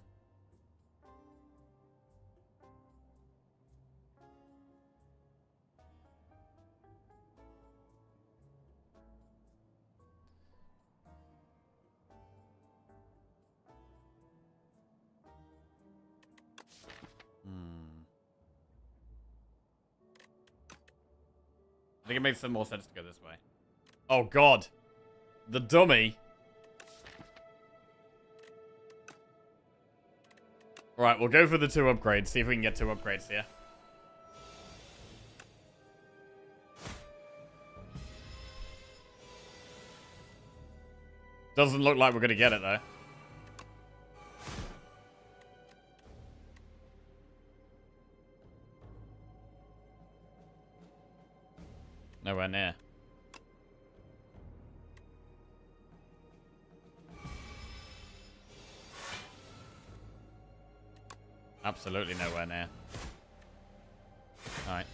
I think it makes some more sense to go this way. Oh, God. The dummy. Right, we'll go for the 2 upgrades. See if we can get 2 upgrades here. Doesn't look like we're going to get it, though. Nowhere near. Absolutely nowhere near. Alright.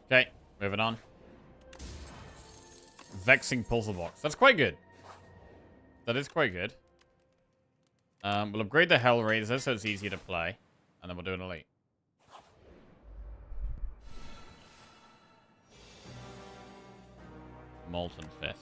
Okay, moving on. Vexing Puzzle Box. That's quite good. That is quite good. We'll upgrade the Hellraiser so it's easier to play. And then we'll do an elite. Molten Fist.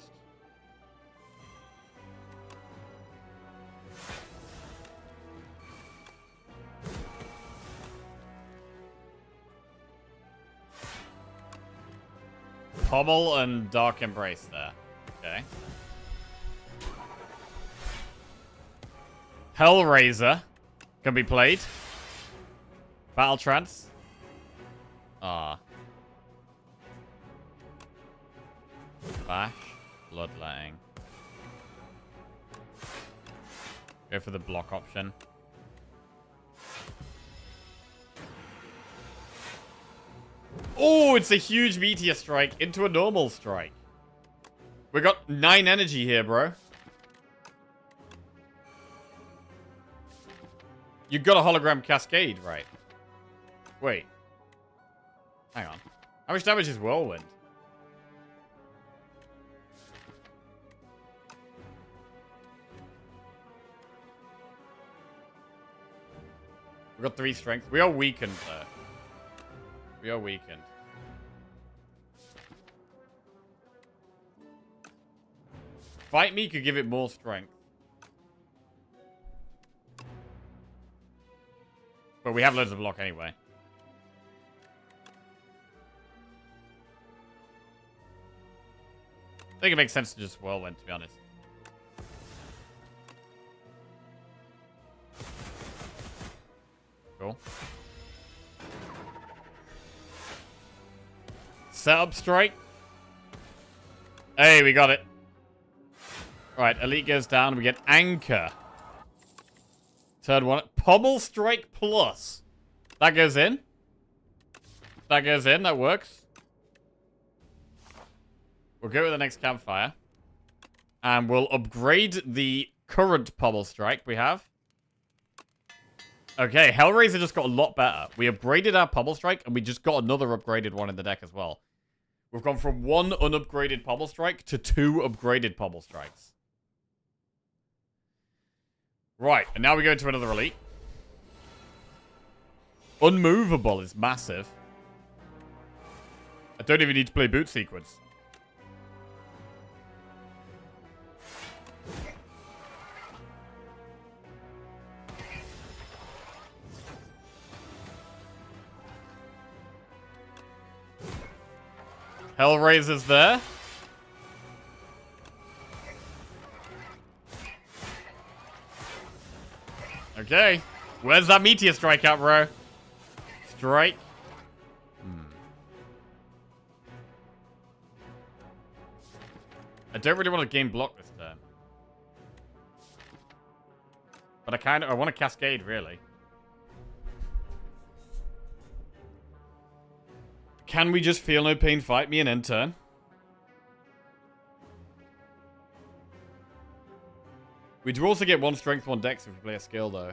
Pommel and Dark Embrace there. Okay. Hellraiser can be played. Battle Trance. Ah. Bash. Bloodletting. Go for the block option. Oh, it's a huge meteor strike into a normal strike. We got 9 energy here, bro. You got a hologram cascade, right? Wait. Hang on. How much damage is Whirlwind? We got 3 strength. We are weakened, though. We are weakened. Fight Me could give it more strength. But we have loads of block anyway. I think it makes sense to just Whirlwind, to be honest. cool. Setup strike. Hey, we got it. Alright, elite goes down. We get anchor. Turn 1. Pommel strike plus. That goes in. That goes in. That works. We'll go with the next campfire. And we'll upgrade the current pommel strike we have. Okay, Hellraiser just got a lot better. We upgraded our pommel strike, and we just got another upgraded one in the deck as well. We've gone from 1 unupgraded pommel strike to 2 upgraded pommel strikes. Right, and now we go to another elite. Unmovable is massive. I don't even need to play boot sequence. Hellraiser's there. Okay. Where's that meteor strike at, bro? Strike. I don't really want to game block this turn. But I want to cascade, really. Can we just feel no pain fight me and end turn? We do also get 1 strength, 1 dex if we play a skill, though.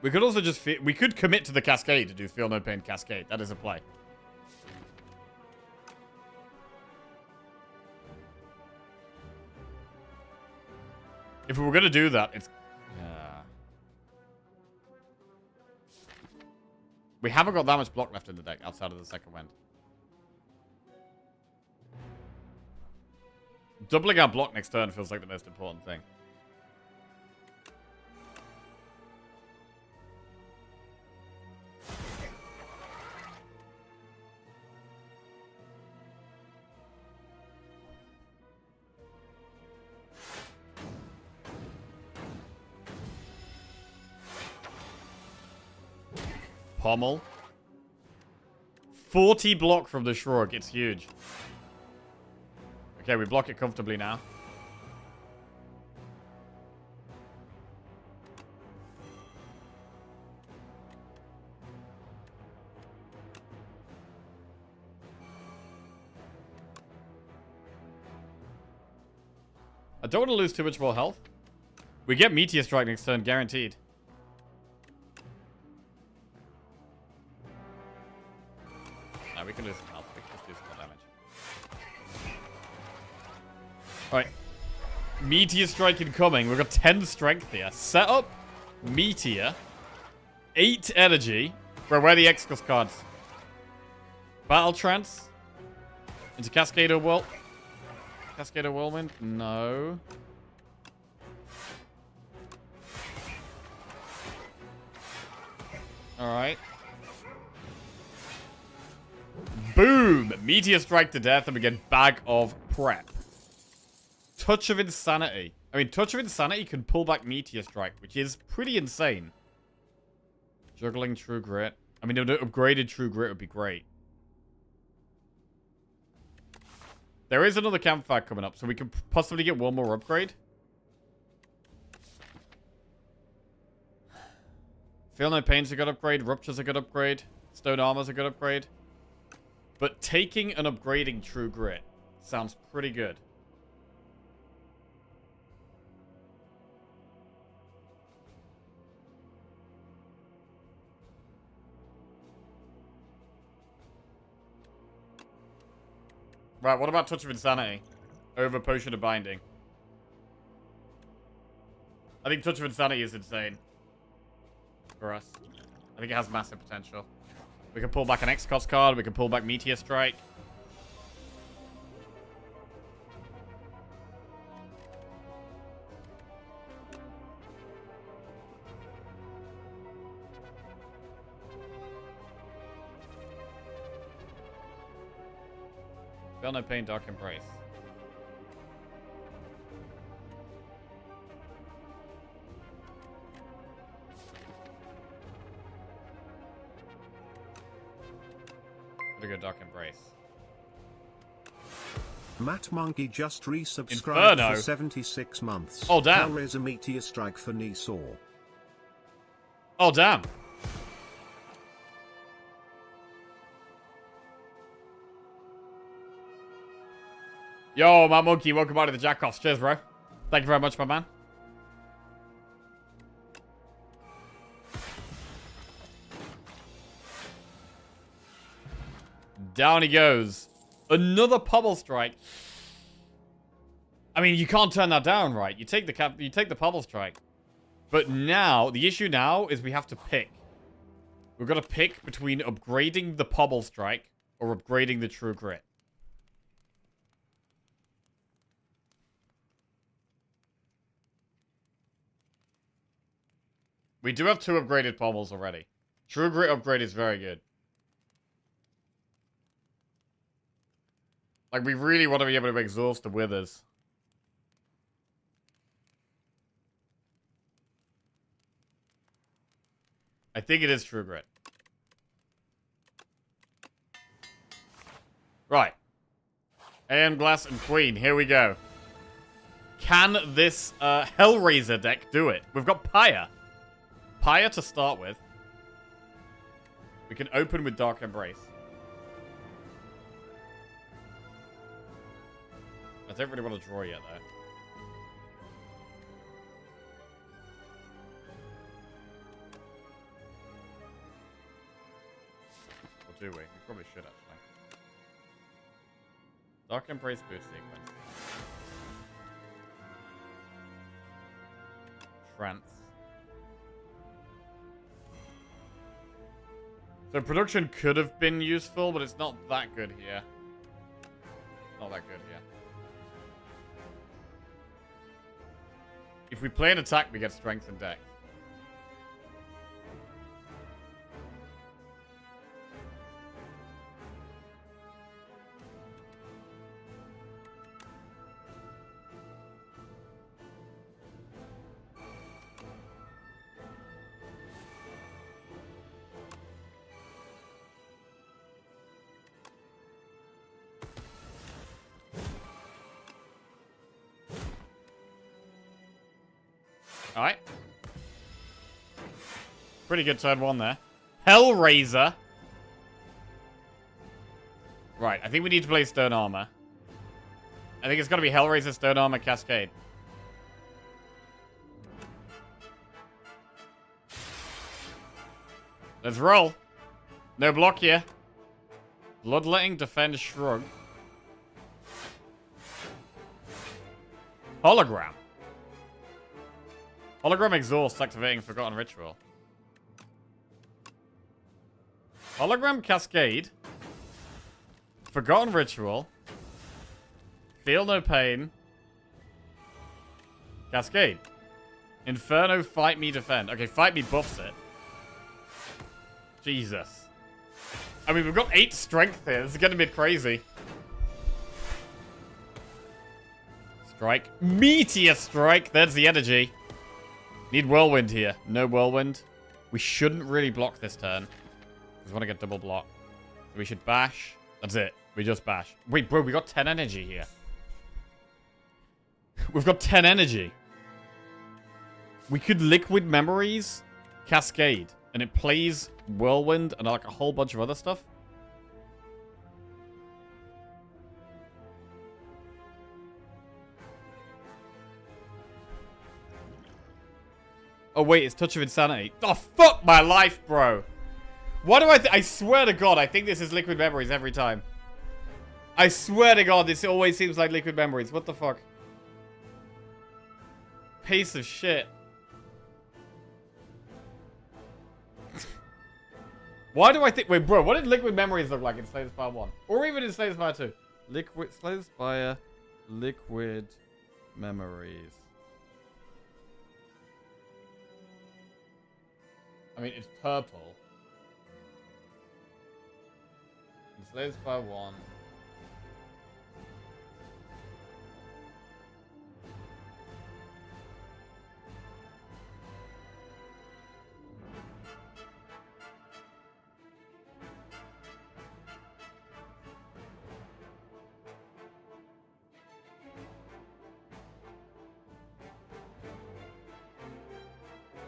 We could also just we could commit to the cascade to do feel no pain cascade. That is a play. If we were going to do that, it's... We haven't got that much block left in the deck outside of the second wind. Doubling our block next turn feels like the most important thing. Pommel. 40 block from the Shrug. It's huge. Okay, we block it comfortably now. I don't want to lose too much more health. We get Meteor Strike next turn, guaranteed. No, we can lose some health. We can just do some more damage. Alright. Meteor Strike incoming. We've got 10 strength here. Set up. Meteor. 8 energy. Bro, where are the X-Cos cards? Battle Trance. Into Cascader Whirl. Cascader Whirlwind? No. Alright. Boom! Meteor Strike to death and we get Bag of Prep. Touch of Insanity. I mean, Touch of Insanity can pull back Meteor Strike, which is pretty insane. Juggling True Grit. I mean, an upgraded True Grit would be great. There is another campfire coming up, so we can possibly get one more upgrade. Feel No Pain's a good upgrade. Rupture's a good upgrade. Stone Armor's a good upgrade. But taking and upgrading True Grit sounds pretty good. Right, what about Touch of Insanity over Potion of Binding? I think Touch of Insanity is insane for us. I think it has massive potential. We can pull back an X-Cost card. We can pull back Meteor Strike. Feel No Pain, Dark Embrace. go Dark Embrace. Matt Monkey just resubscribed Inferno. for 76 months. Oh, damn. Hellraiser Meteor Strike for Nisaw. Oh, damn. Yo, Matt Monkey, welcome back to the Jackoffs. Cheers, bro. Thank you very much, my man. Down he goes. Another Pummel Strike. I mean, you can't turn that down, right? You take the Pummel Strike. But now, the issue now is we have to pick. We've got to pick between upgrading the Pummel Strike or upgrading the True Grit. We do have 2 upgraded pommels already. True Grit upgrade is very good. Like, we really want to be able to exhaust the Withers. I think it is True Grit. Right. AM Glass and Queen, here we go. Can this Hellraiser deck do it? We've got Pyre. Pyre to start with. We can open with Dark Embrace. I don't really want to draw yet, though. Or do we? We probably should, actually. Dark Embrace boost sequence. Trance. So production could have been useful, but it's not that good here. Not that good here. If we play an attack, we get strength and dex. Alright. Pretty good turn 1 there. Hellraiser. Right, I think we need to play Stern Armor. I think it's got to be Hellraiser, Stern Armor, Cascade. Let's roll. No block here. Bloodletting, Defend, Shrug. Hologram. Hologram Exhaust activating Forgotten Ritual. Hologram Cascade. Forgotten Ritual. Feel No Pain. Cascade. Inferno, Fight Me, Defend. Okay, Fight Me buffs it. Jesus. I mean, we've got 8 strength here. This is getting a bit crazy. Strike. Meteor Strike. There's the energy. Need Whirlwind here. No Whirlwind. We shouldn't really block this turn. We want to get double block. We should bash. That's it. We just bash. Wait, bro, we got 10 energy here. We've got 10 energy. We could Liquid Memories, Cascade, and it plays Whirlwind and like a whole bunch of other stuff. Oh, wait, it's Touch of Insanity. Oh, fuck my life, bro. Why do I swear to God, I think this is Liquid Memories every time. I swear to God, this always seems like Liquid Memories. What the fuck? Piece of shit. Why do I think... Wait, bro, what did Liquid Memories look like in Slay the Spire 1? Or even in Slay the Spire 2? Slay the Spire, Liquid Memories. I mean, it's purple. Slay the Spire 1.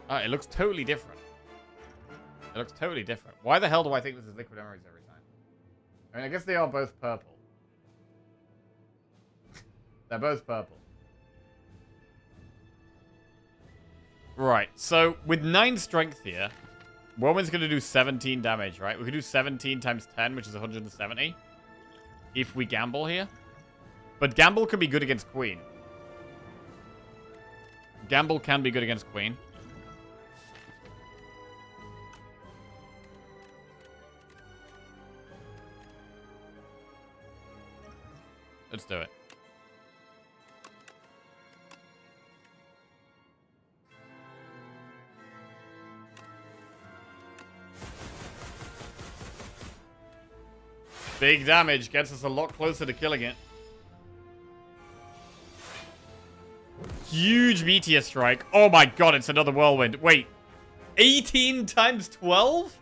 Oh, it looks totally different. It looks totally different. Why the hell do I think this is liquid emeralds every time? I mean, I guess they are both purple. They're both purple. Right, so with 9 strength here, Woman's going to do 17 damage, right? We could do 17 times 10, which is 170. If we gamble here. But gamble can be good against Queen. Gamble can be good against Queen. Let's do it. Big damage gets us a lot closer to killing it. Huge meteor strike. Oh my god, it's another whirlwind. Wait. 18 times 12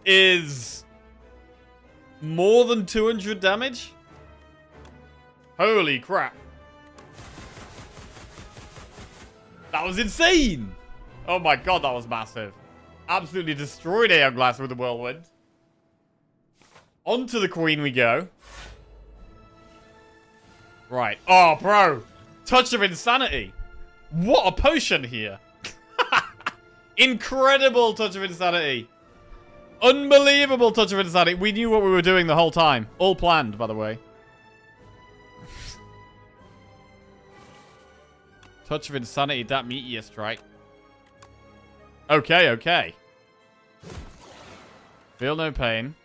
is more than 200 damage? Holy crap. That was insane. Oh my god, that was massive. Absolutely destroyed Aeon with the whirlwind. Onto the Queen we go. Right. Oh, bro. Touch of Insanity. What a potion here. Incredible Touch of Insanity. Unbelievable Touch of Insanity. We knew what we were doing the whole time. All planned, by the way. Touch of Insanity, that meteor strike. Okay, okay. Feel no pain.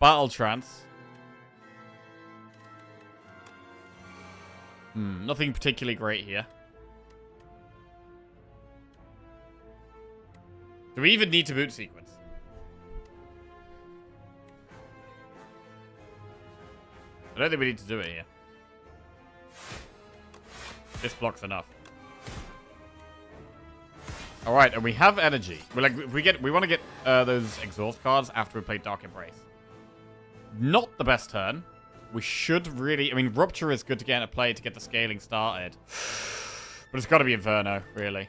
Battle trance. Nothing particularly great here. Do we even need to boot sequence? I don't think we need to do it here. This block's enough. All right, and we have energy. We're like, we want to get those exhaust cards after we play Dark Embrace. Not the best turn. We should really... I mean, Rupture is good to get into play to get the scaling started. But it's got to be Inferno, really.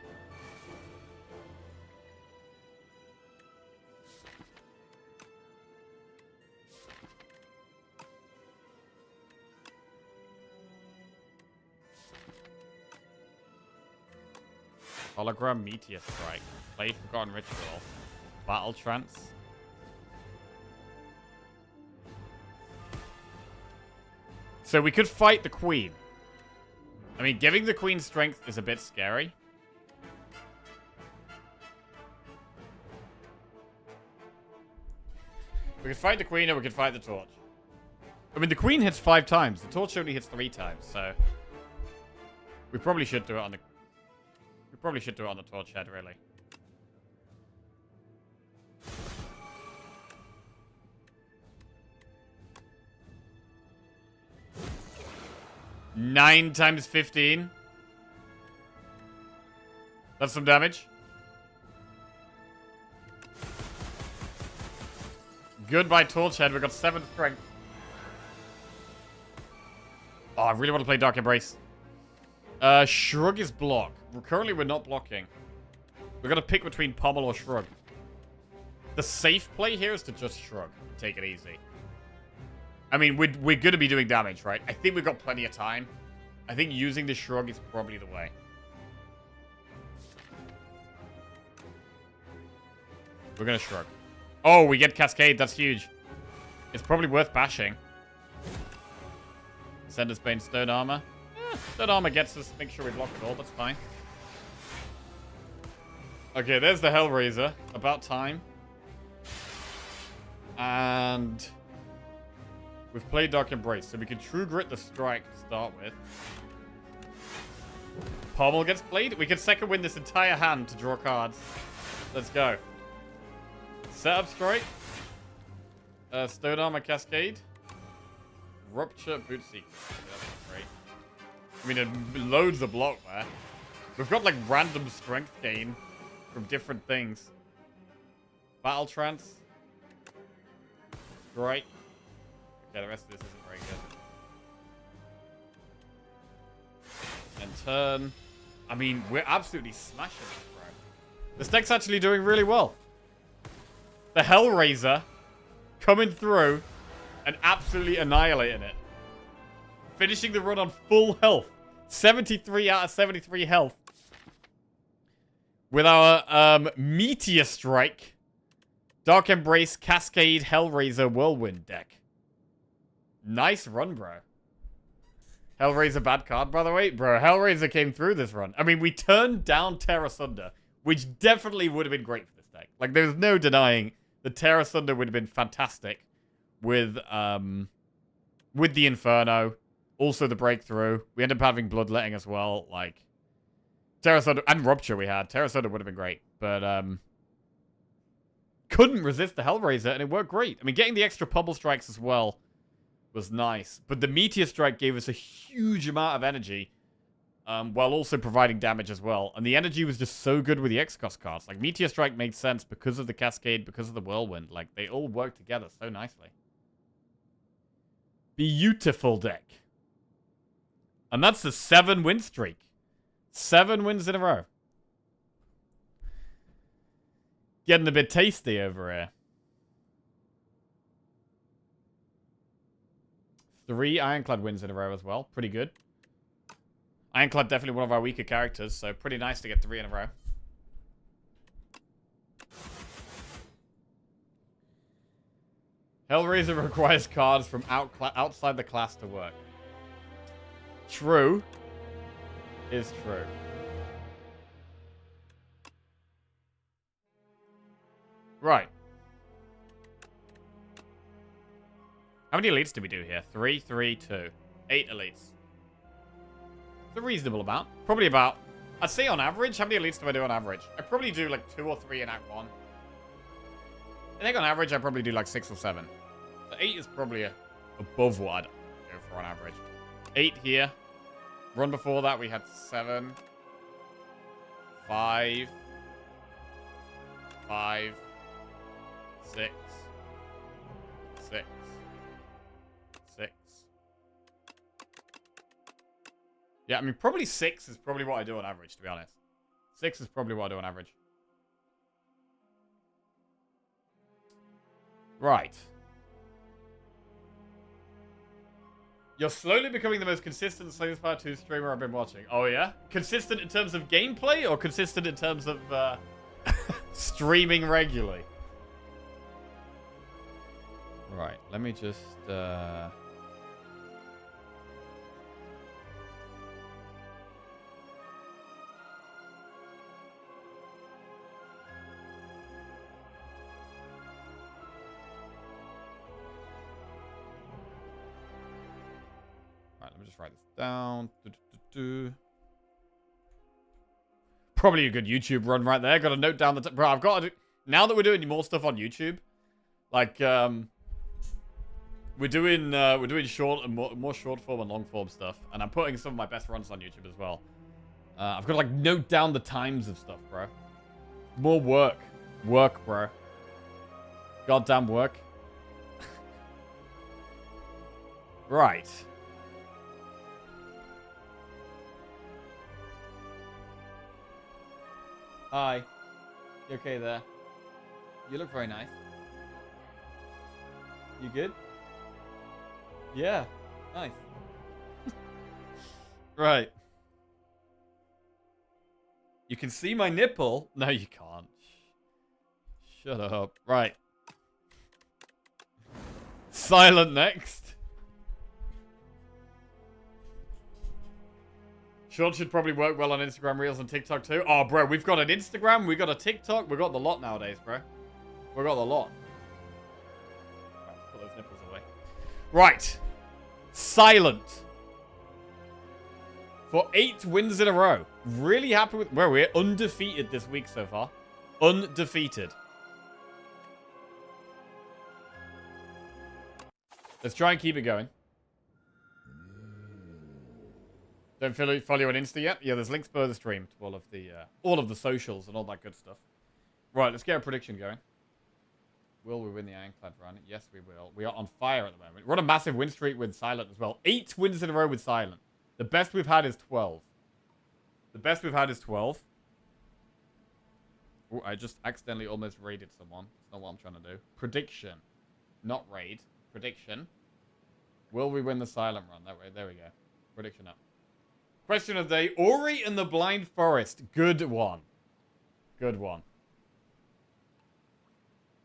Hologram Meteor Strike. Play Forgotten Ritual. Battle Trance. So we could fight the Queen. I mean, giving the Queen strength is a bit scary. We could fight the Queen or we could fight the Torch. I mean, the Queen hits 5 times. The Torch only hits 3 times, so... We probably should do it on the... We probably should do it on the Torch head, really. Nine times 15. That's some damage. Goodbye, Torch Head. We got 7 strength. Oh, I really want to play Dark Embrace. Shrug is block. Currently, we're not blocking. We're going to pick between Pommel or Shrug. The safe play here is to just Shrug. Take it easy. I mean, we're going to be doing damage, right? I think we've got plenty of time. I think using the Shrug is probably the way. We're going to Shrug. Oh, we get Cascade. That's huge. It's probably worth bashing. Sender's Bane, Stone Armor. Stone Armor gets us. Make sure we block it all. That's fine. Okay, there's the Hellraiser. About time. And... we've played Dark Embrace, so we can True Grit the Strike to start with. Pommel gets played. We can second win this entire hand to draw cards. Let's go. Setup Strike. Stone Armor Cascade. Rupture Boot Sequence. Okay, that's great. I mean, loads of block there. We've got like random strength gain from different things. Battle Trance. Strike. Okay, the rest of this isn't very good. And turn. I mean, we're absolutely smashing this, bro. This deck's actually doing really well. The Hellraiser coming through and absolutely annihilating it. Finishing the run on full health. 73 out of 73 health. With our Meteor Strike, Dark Embrace, Cascade, Hellraiser, Whirlwind deck. Nice run, bro. Hellraiser bad card, by the way. Bro, Hellraiser came through this run. I mean, we turned down Terra Sunder, which definitely would have been great for this deck. Like, there's no denying that Terra Sunder would have been fantastic with the Inferno. Also the Breakthrough. We ended up having Bloodletting as well. Like, Terra Sunder and Rupture we had. Terra Sunder would have been great. But, couldn't resist the Hellraiser, and it worked great. I mean, getting the extra Pummel Strikes as well was nice. But the Meteor Strike gave us a huge amount of energy, while also providing damage as well. And the energy was just so good with the X-Cost cards. Like, Meteor Strike made sense because of the Cascade, because of the Whirlwind. Like, they all work together so nicely. Beautiful deck. And that's a 7-win streak. 7 wins in a row. Getting a bit tasty over here. 3 Ironclad wins in a row as well. Pretty good. Ironclad definitely one of our weaker characters, so pretty nice to get 3 in a row. Hellraiser requires cards from outside the class to work. True. Is true. Right. How many elites do we do here? 3, 3, 2. 8 elites. It's a reasonable amount. Probably about... I'd say on average. How many elites do I do on average? I probably do like 2 or 3 in Act 1. I think on average I probably do like 6 or 7. So 8 is probably above what I'd go for on average. 8 here. Run before that we had 7. 5. 5. 6. 6. 6. Yeah, I mean, probably 6 is probably what I do on average, to be honest. 6 is probably what I do on average. Right. You're slowly becoming the most consistent Slay the Spire 2 streamer I've been watching. Oh, yeah? Consistent in terms of gameplay or consistent in terms of streaming regularly? Right, let me just... Right, let me just write this down. Probably a good YouTube run right there. Got to note down the... Bro, I've got to do... Now that we're doing more stuff on YouTube, like, we're doing short and more short form and long form stuff, and I'm putting some of my best runs on YouTube as well. I've got to like note down the times of stuff, bro. More work, bro. Goddamn work. Right. Hi. You okay there? You look very nice. You good? Yeah, nice. Right. You can see my nipple? No, you can't. Shut up. Right. Silent next. Short should probably work well on Instagram Reels and TikTok too. Oh, bro, we've got an Instagram, we got a TikTok, we got the lot nowadays, bro. We got the lot. Right, put those nipples away. Right. Silent. For 8 wins in a row. Really happy with... Well, we're undefeated this week so far. Undefeated. Let's try and keep it going. Don't follow you on Insta yet? Yeah, there's links below the stream to all of the socials and all that good stuff. Right, let's get a prediction going. Will we win the Ironclad run? Yes, we will. We are on fire at the moment. We're on a massive win streak with Silent as well. 8 wins in a row with Silent. The best we've had is 12. The best we've had is 12. Ooh, I just accidentally almost raided someone. That's not what I'm trying to do. Prediction. Not raid. Prediction. Will we win the silent run? There we go. Prediction up. Question of the day. Ori and the Blind Forest. Good one. Good one.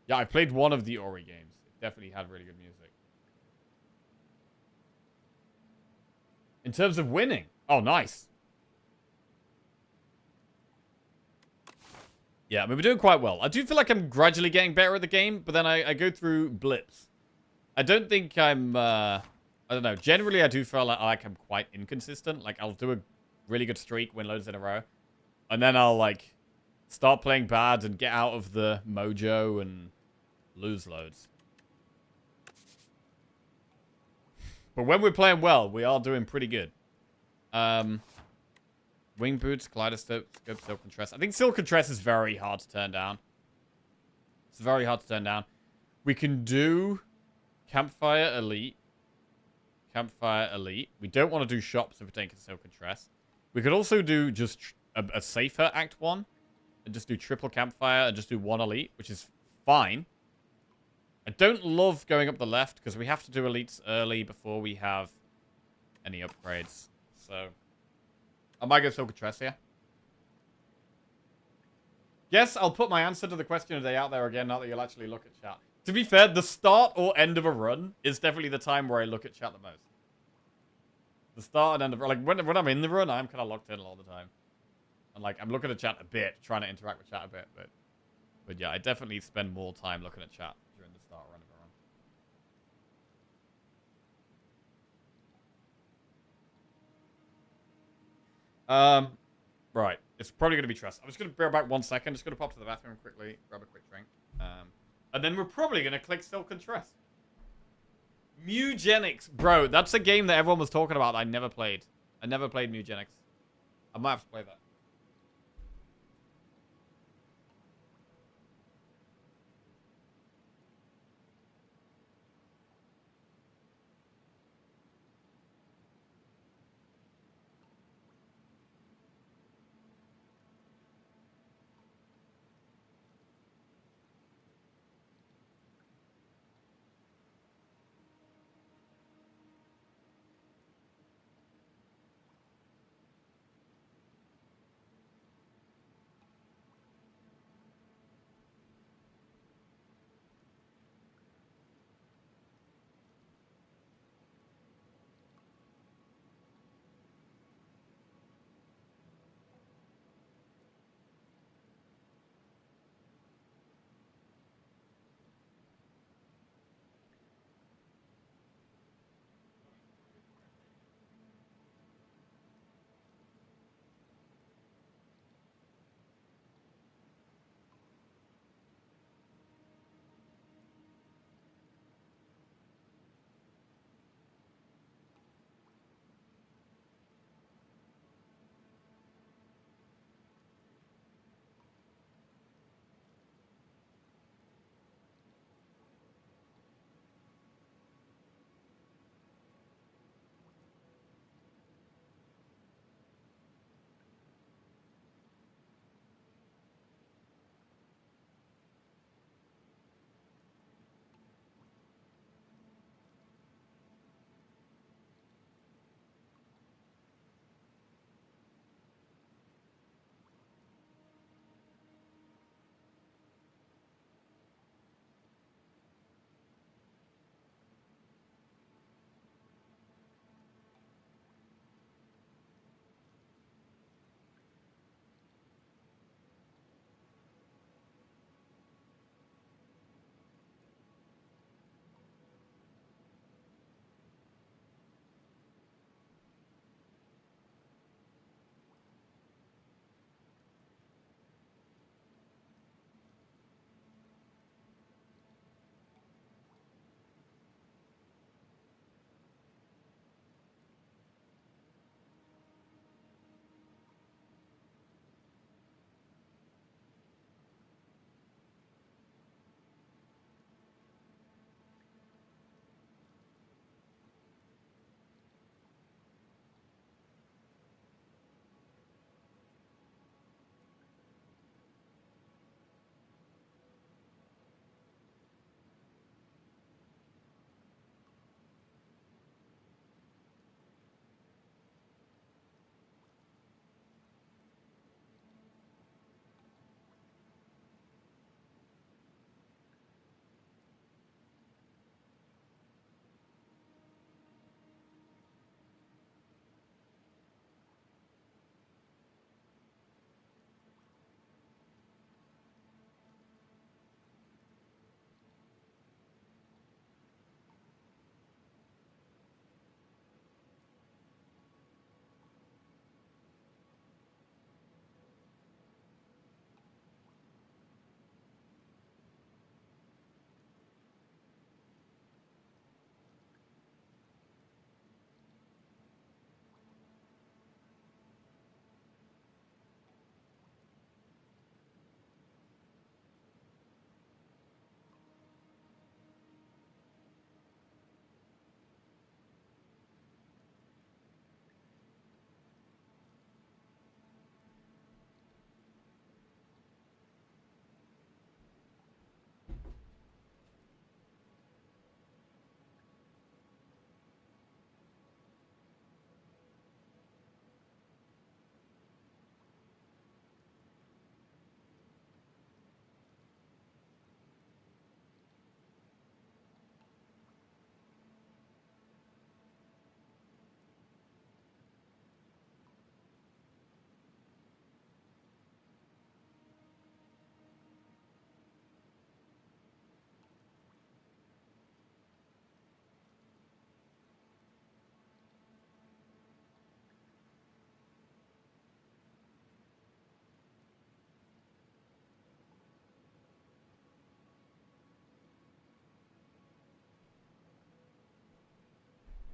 Yeah, I played one of the Ori games. It definitely had really good music. In terms of winning. Oh, nice. Yeah, I mean, we're doing quite well. I do feel like I'm gradually getting better at the game, but then I go through blips. I don't think I'm, I don't know. Generally, I do feel like I'm quite inconsistent. Like, I'll do a really good streak, win loads in a row. And then I'll, like, start playing bad and get out of the mojo and lose loads. But when we're playing well, we are doing pretty good. Wing boots, kaleidoscope, silk and tress. I think silk and tress is very hard to turn down. It's very hard to turn down. We can do campfire elite. Campfire elite. We don't want to do shops if we're taking silk and tress. We could also do just a safer act 1. And just do triple campfire and just do 1 elite, which is fine. I don't love going up the left because we have to do elites early before we have any upgrades. So I might go silk and tress here. Yes, I'll put my answer to the question of the day out there again now that you'll actually look at chat. To be fair, the start or end of a run is definitely the time where I look at chat the most. The start and end of... Like, when I'm in the run, I'm kind of locked in all the time. And, like, I'm looking at chat a bit, trying to interact with chat a bit. But yeah, I definitely spend more time looking at chat during the start or end of a run. Right. It's probably going to be trust. I'm just going to bear back 1 second. Just going to pop to the bathroom quickly, grab a quick drink. And then we're probably going to click Silk and Tress. Mugenics. Bro, that's a game that everyone was talking about that I never played. I never played Mugenics. I might have to play that.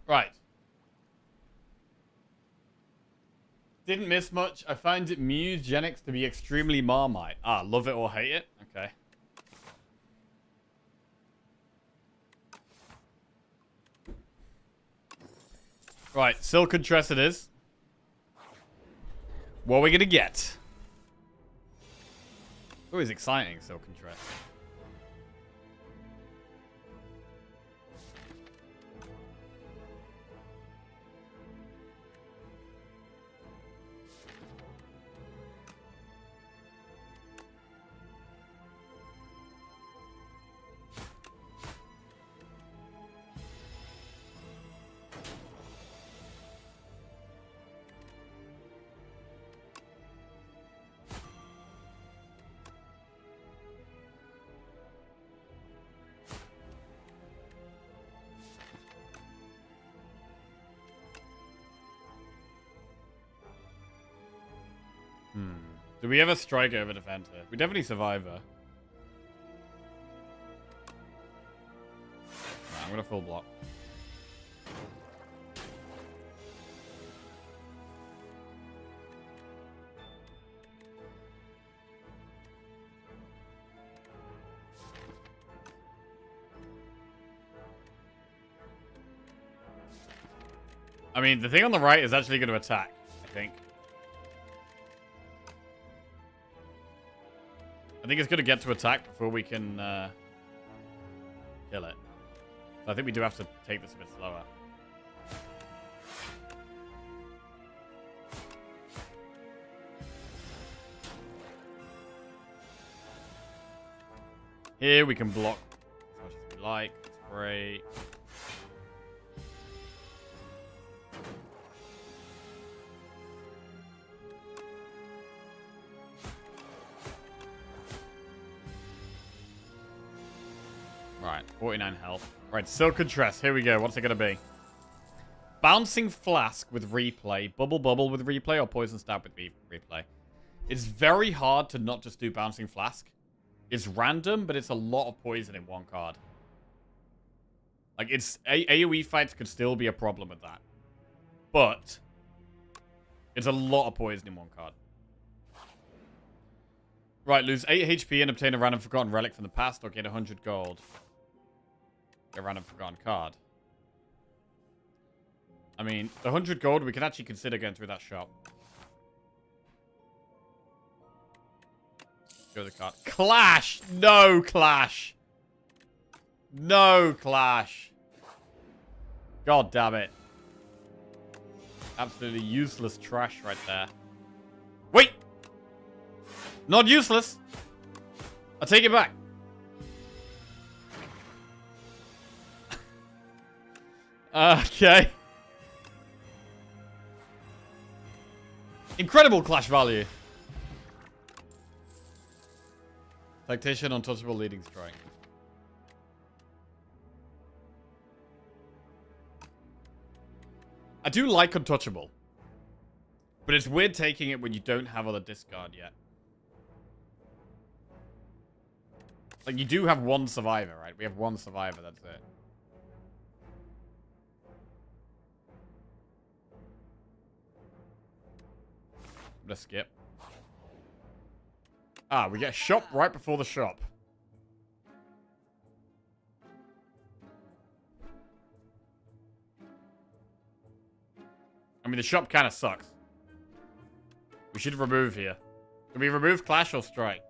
Right. Didn't miss much. I find it Musegenics to be extremely Marmite. Ah, love it or hate it? Okay. Right, Silken Tress it is. What are we gonna get? Always exciting, Silken Tress. Do we ever strike over defender? We definitely survive her. Nah, I'm gonna full block. I mean, the thing on the right is actually going to attack, I think. I think it's going to get to attack before we can kill it. So I think we do have to take this a bit slower. Here we can block as much as we like. That's great. Right, 49 health. Right, Silken Tress. Here we go. What's it going to be? Bouncing Flask with replay. Bubble Bubble with replay or Poison Stab with replay. It's very hard to not just do Bouncing Flask. It's random, but it's a lot of poison in one card. Like, it's... AoE fights could still be a problem with that. But... it's a lot of poison in one card. Right, lose 8 HP and obtain a random forgotten relic from the past or get 100 gold. Get a random forgotten card. I mean, the 100 gold, we can actually consider going through that shop. Go to the card. Clash! No Clash! No Clash! God damn it. Absolutely useless trash right there. Wait! Not useless! I'll take it back. Okay. Incredible Clash value. Tactician, untouchable, leading strike. I do like untouchable. But it's weird taking it when you don't have other discard yet. Like, you do have one survivor, right? We have one survivor, that's it. I'm gonna skip. Ah, we get a shop right before the shop. I mean, the shop kind of sucks. We should remove here. Can we remove Clash or Strike?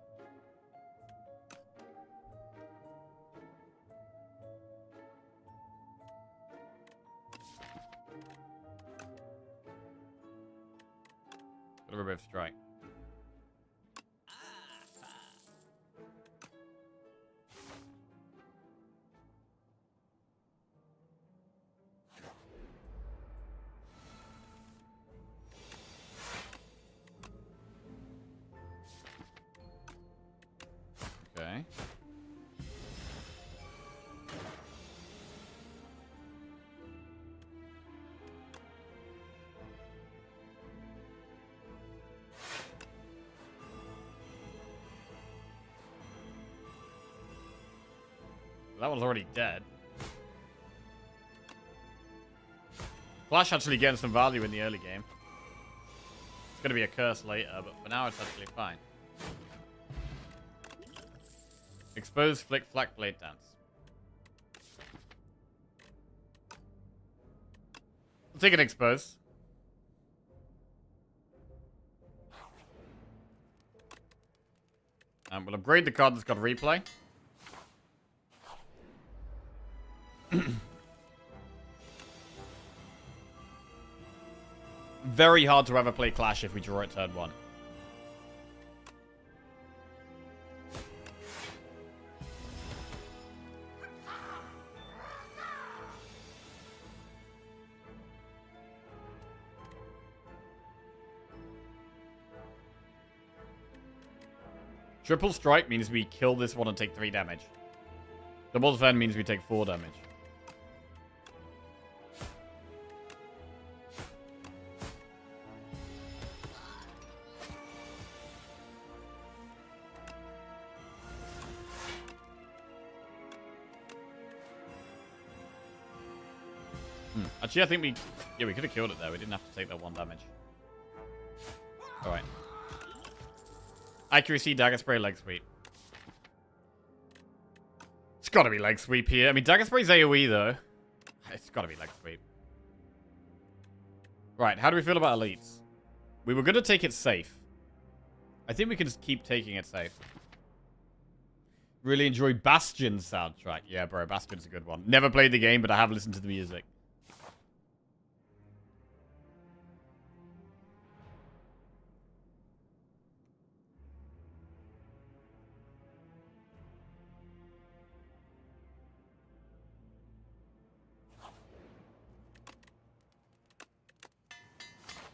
Gotta remove Strike. Okay. That one's already dead. Clash actually getting some value in the early game. It's going to be a curse later, but for now it's actually fine. Expose, flick, flak, blade dance. We'll take an expose. And we'll upgrade the card that's got replay. Very hard to ever play Clash if we draw it turn 1. Triple strike means we kill this one and take 3 damage. Double defend means we take 4 damage. Actually, I think we... Yeah, we could have killed it there. We didn't have to take that 1 damage. Alright. Accuracy, dagger spray, leg sweep. It's gotta be leg sweep here. I mean, dagger spray's AoE, though. It's gotta be leg sweep. Right, how do we feel about elites? We were gonna take it safe. I think we can just keep taking it safe. Really enjoy Bastion's soundtrack. Yeah, bro, Bastion's a good one. Never played the game, but I have listened to the music.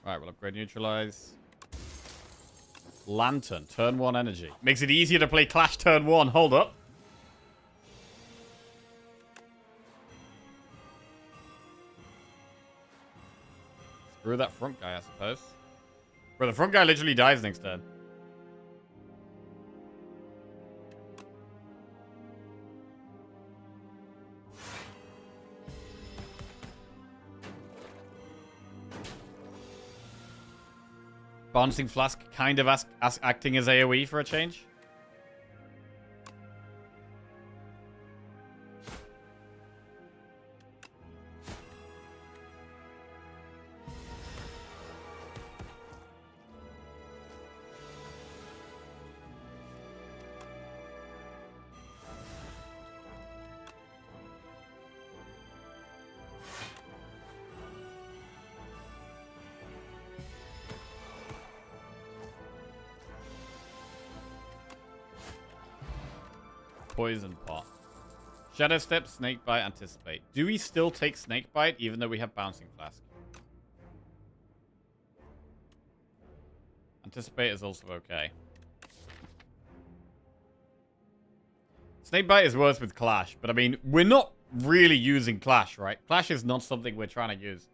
Alright, we'll upgrade neutralize. Lantern, turn 1 energy. Makes it easier to play Clash turn 1. Hold up. Screw that front guy, I suppose. Bro, the front guy literally dies next turn. Bouncing Flask kind of acting as AoE for a change. Poison pot. Shadow step, snake bite, anticipate. Do we still take snake bite even though we have bouncing flask? Anticipate is also okay. Snake bite is worse with Clash, but I mean, we're not really using Clash, right? Clash is not something we're trying to use.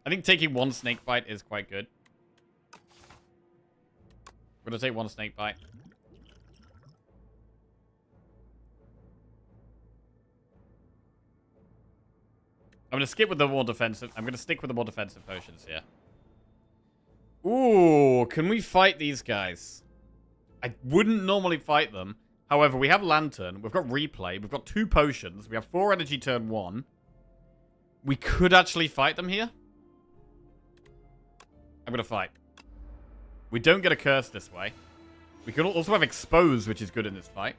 I think taking 1 snake bite is quite good. We're gonna take 1 snake bite. I'm going to skip with the more defensive. I'm going to stick with the more defensive potions here. Ooh, can we fight these guys? I wouldn't normally fight them. However, we have Lantern. We've got Replay. We've got 2 potions. We have 4 energy turn 1. We could actually fight them here. I'm going to fight. We don't get a curse this way. We can also have Expose, which is good in this fight.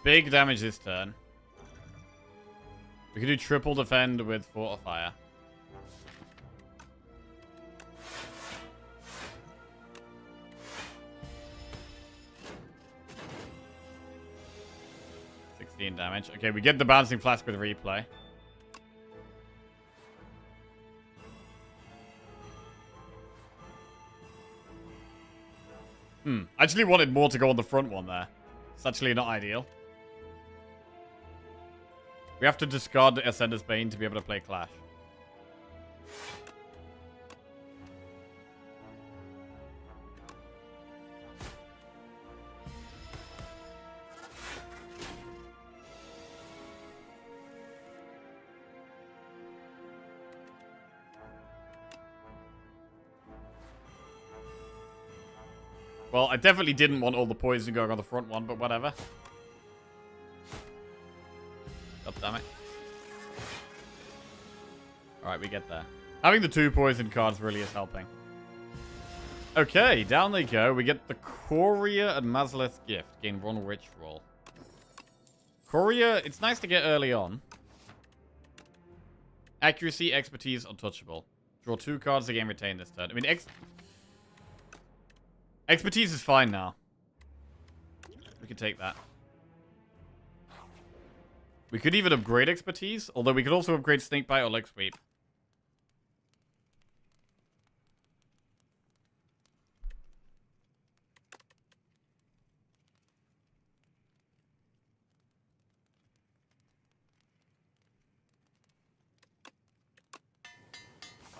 Big damage this turn. We can do triple defend with Fortifier. 16 damage. Okay, we get the Bouncing Flask with replay. I actually wanted more to go on the front one there. It's actually not ideal. We have to discard the Ascender's Bane to be able to play Clash. Well, I definitely didn't want all the poison going on the front one, but whatever. God damn it. Alright, we get there. Having the 2 poison cards really is helping. Okay, down they go. We get the Courier and Mazaleth's Gift. Gain 1 Witch roll. Courier, it's nice to get early on. Accuracy, Expertise, Untouchable. Draw 2 cards to gain retain this turn. I mean, Expertise is fine now. We can take that. We could even upgrade Expertise, although we could also upgrade Snakebite or Leg Sweep.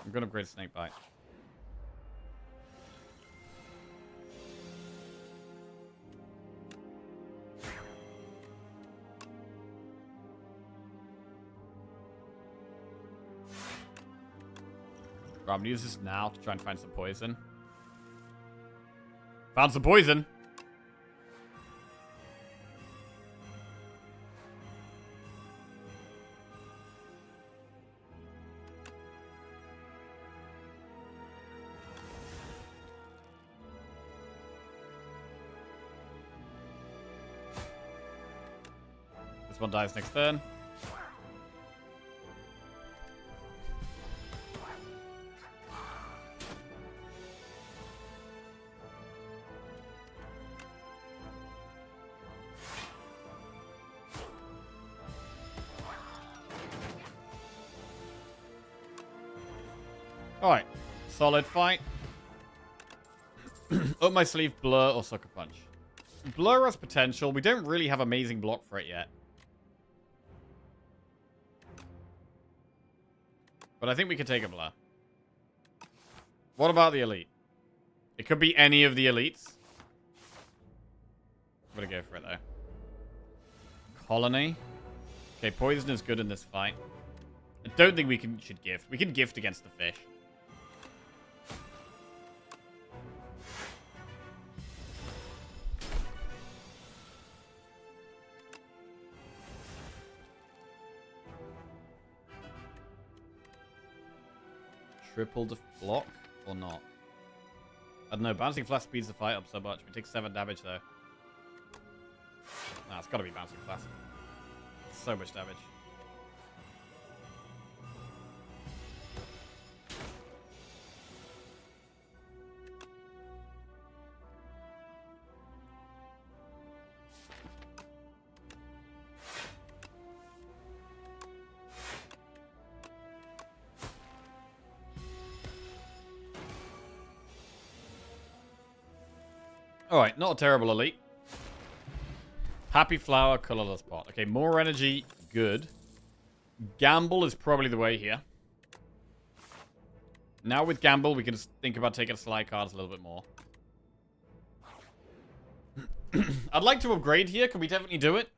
I'm going to upgrade Snakebite. I'm gonna use this now to try and find some poison. Found some poison. This one dies next turn. Alright, solid fight. Up my sleeve, Blur or Sucker Punch. Blur has potential. We don't really have amazing block for it yet. But I think we can take a Blur. What about the Elite? It could be any of the Elites. I'm gonna go for it though. Colony. Okay, Poison is good in this fight. I don't think we should gift. We can gift against the fish. Triple the block or not? I don't know. Bouncing Flask speeds the fight up so much. We take 7 damage though. Nah, it's gotta be Bouncing Flask. So much damage. Alright, not a terrible elite. Happy Flower, Colorless Pot. Okay, more energy, good. Gamble is probably the way here. Now with Gamble, we can just think about taking Sly cards a little bit more. I'd like to upgrade here. Can we definitely do it?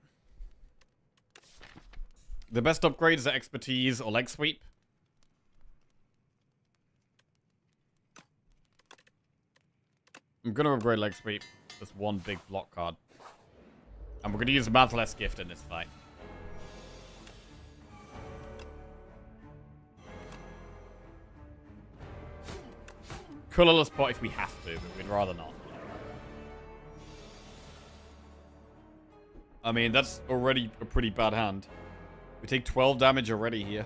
The best upgrade is Expertise or Leg Sweep. I'm going to upgrade Leg Sweep. Just 1 big block card. And we're going to use Mazaleth's Gift in this fight. Colorless Pot if we have to, but we'd rather not. I mean, that's already a pretty bad hand. We take 12 damage already here.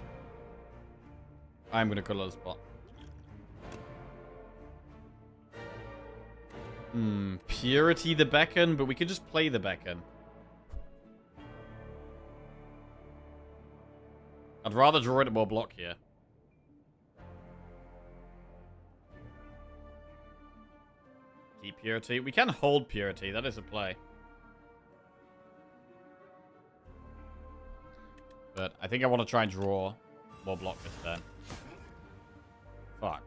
I'm going to Colorless Pot. Purity the Beacon, but we could just play the Beacon. I'd rather draw it more block here. Keep Purity. We can hold Purity. That is a play. But I think I want to try and draw more block this turn. Fuck.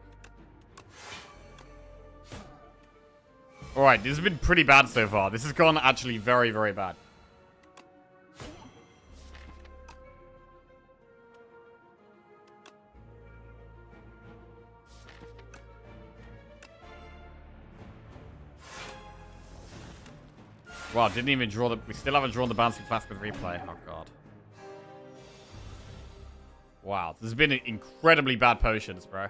Alright, this has been pretty bad so far. This has gone actually very, very bad. Wow, didn't even draw the... We still haven't drawn the Bouncing Flask with replay. Oh, God. Wow, this has been incredibly bad potions, bro.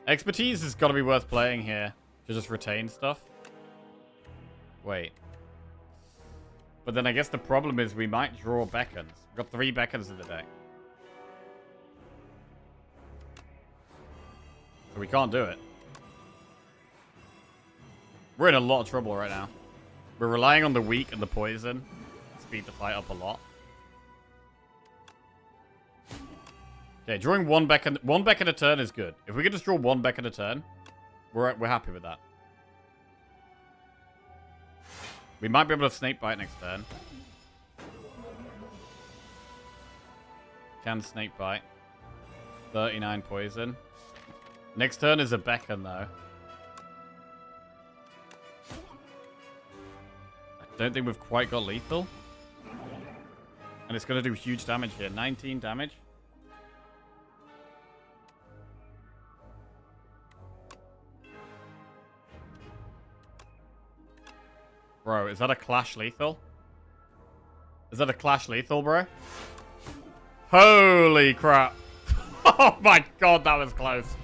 Expertise has got to be worth playing here to just retain stuff. Wait. But then I guess the problem is we might draw Beckons. We've got 3 Beckons in the deck. So we can't do it. We're in a lot of trouble right now. We're relying on the weak and the poison to speed the fight up a lot. Okay, drawing one Beckon a turn is good. If we can just draw 1 Beckon a turn, we're happy with that. We might be able to Snake Bite next turn. Can Snake Bite. 39 poison. Next turn is a Beckon, though. I don't think we've quite got lethal. And it's going to do huge damage here. 19 damage. Bro, is that a Clash lethal? Is that a Clash lethal, bro? Holy crap. Oh my god, that was close.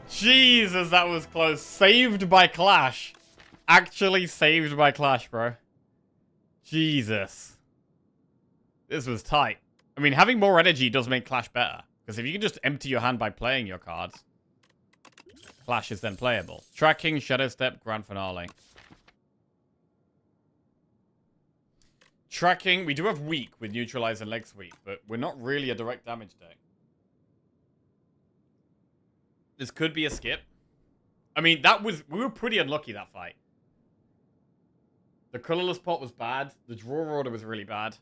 Jesus, that was close. Saved by Clash. Actually saved by Clash, bro. Jesus. This was tight. I mean, having more energy does make Clash better. Because if you can just empty your hand by playing your cards, Clash is then playable. Tracking, Shadow Step, Grand Finale. Tracking, we do have weak with Neutralize and Leg Sweep, but we're not really a direct damage deck. This could be a skip. I mean, we were pretty unlucky that fight. The colorless pot was bad. The draw order was really bad.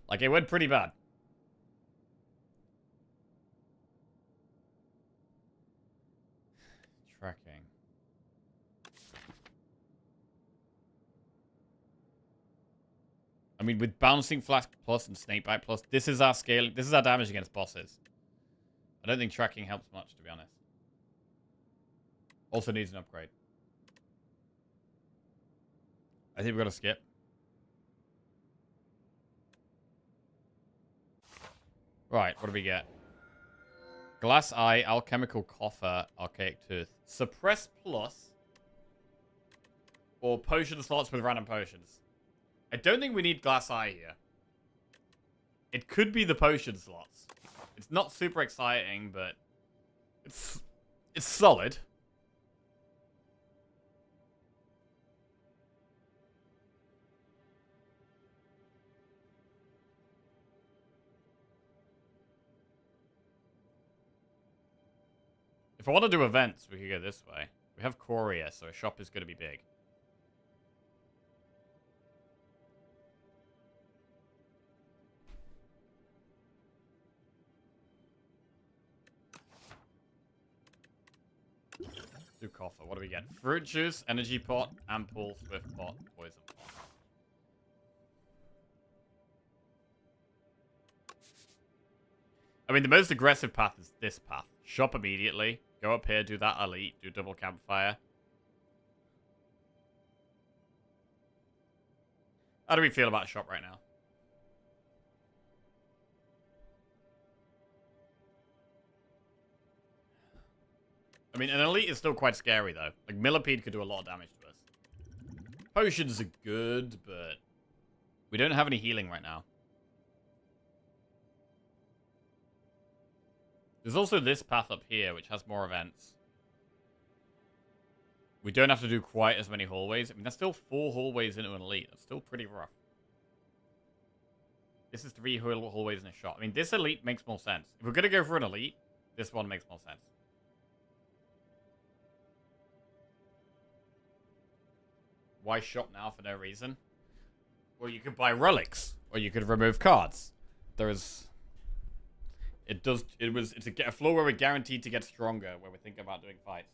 Like, it went pretty bad. Tracking. I mean, with Bouncing Flask Plus and Snakebite Plus, this is our scaling. This is our damage against bosses. I don't think tracking helps much, to be honest. Also needs an upgrade. I think we've got to skip. Right, what do we get? Glass Eye, Alchemical Coffer, Archaic Tooth. Suppress Plus. Or Potion Slots with random potions. I don't think we need Glass Eye here. It could be the potion slots. It's not super exciting, but it's solid. If I want to do events, we could go this way. We have Courier, so a shop is going to be big. Do coffer. What do we get? Fruit juice, energy pot, ample, swift pot, poison pot. I mean, the most aggressive path is this path. Shop immediately. Go up here, do that elite, do double campfire. How do we feel about shop right now? I mean, an elite is still quite scary, though. Like, Millipede could do a lot of damage to us. Potions are good, but we don't have any healing right now. There's also this path up here, which has more events. We don't have to do quite as many hallways. I mean, that's still 4 hallways into an elite. That's still pretty rough. This is 3 hallways in a shot. I mean, this elite makes more sense. If we're going to go for an elite, this one makes more sense. Why shop now for no reason? Well, you could buy relics, or you could remove cards. It's a floor where we're guaranteed to get stronger, where we're thinking about doing fights.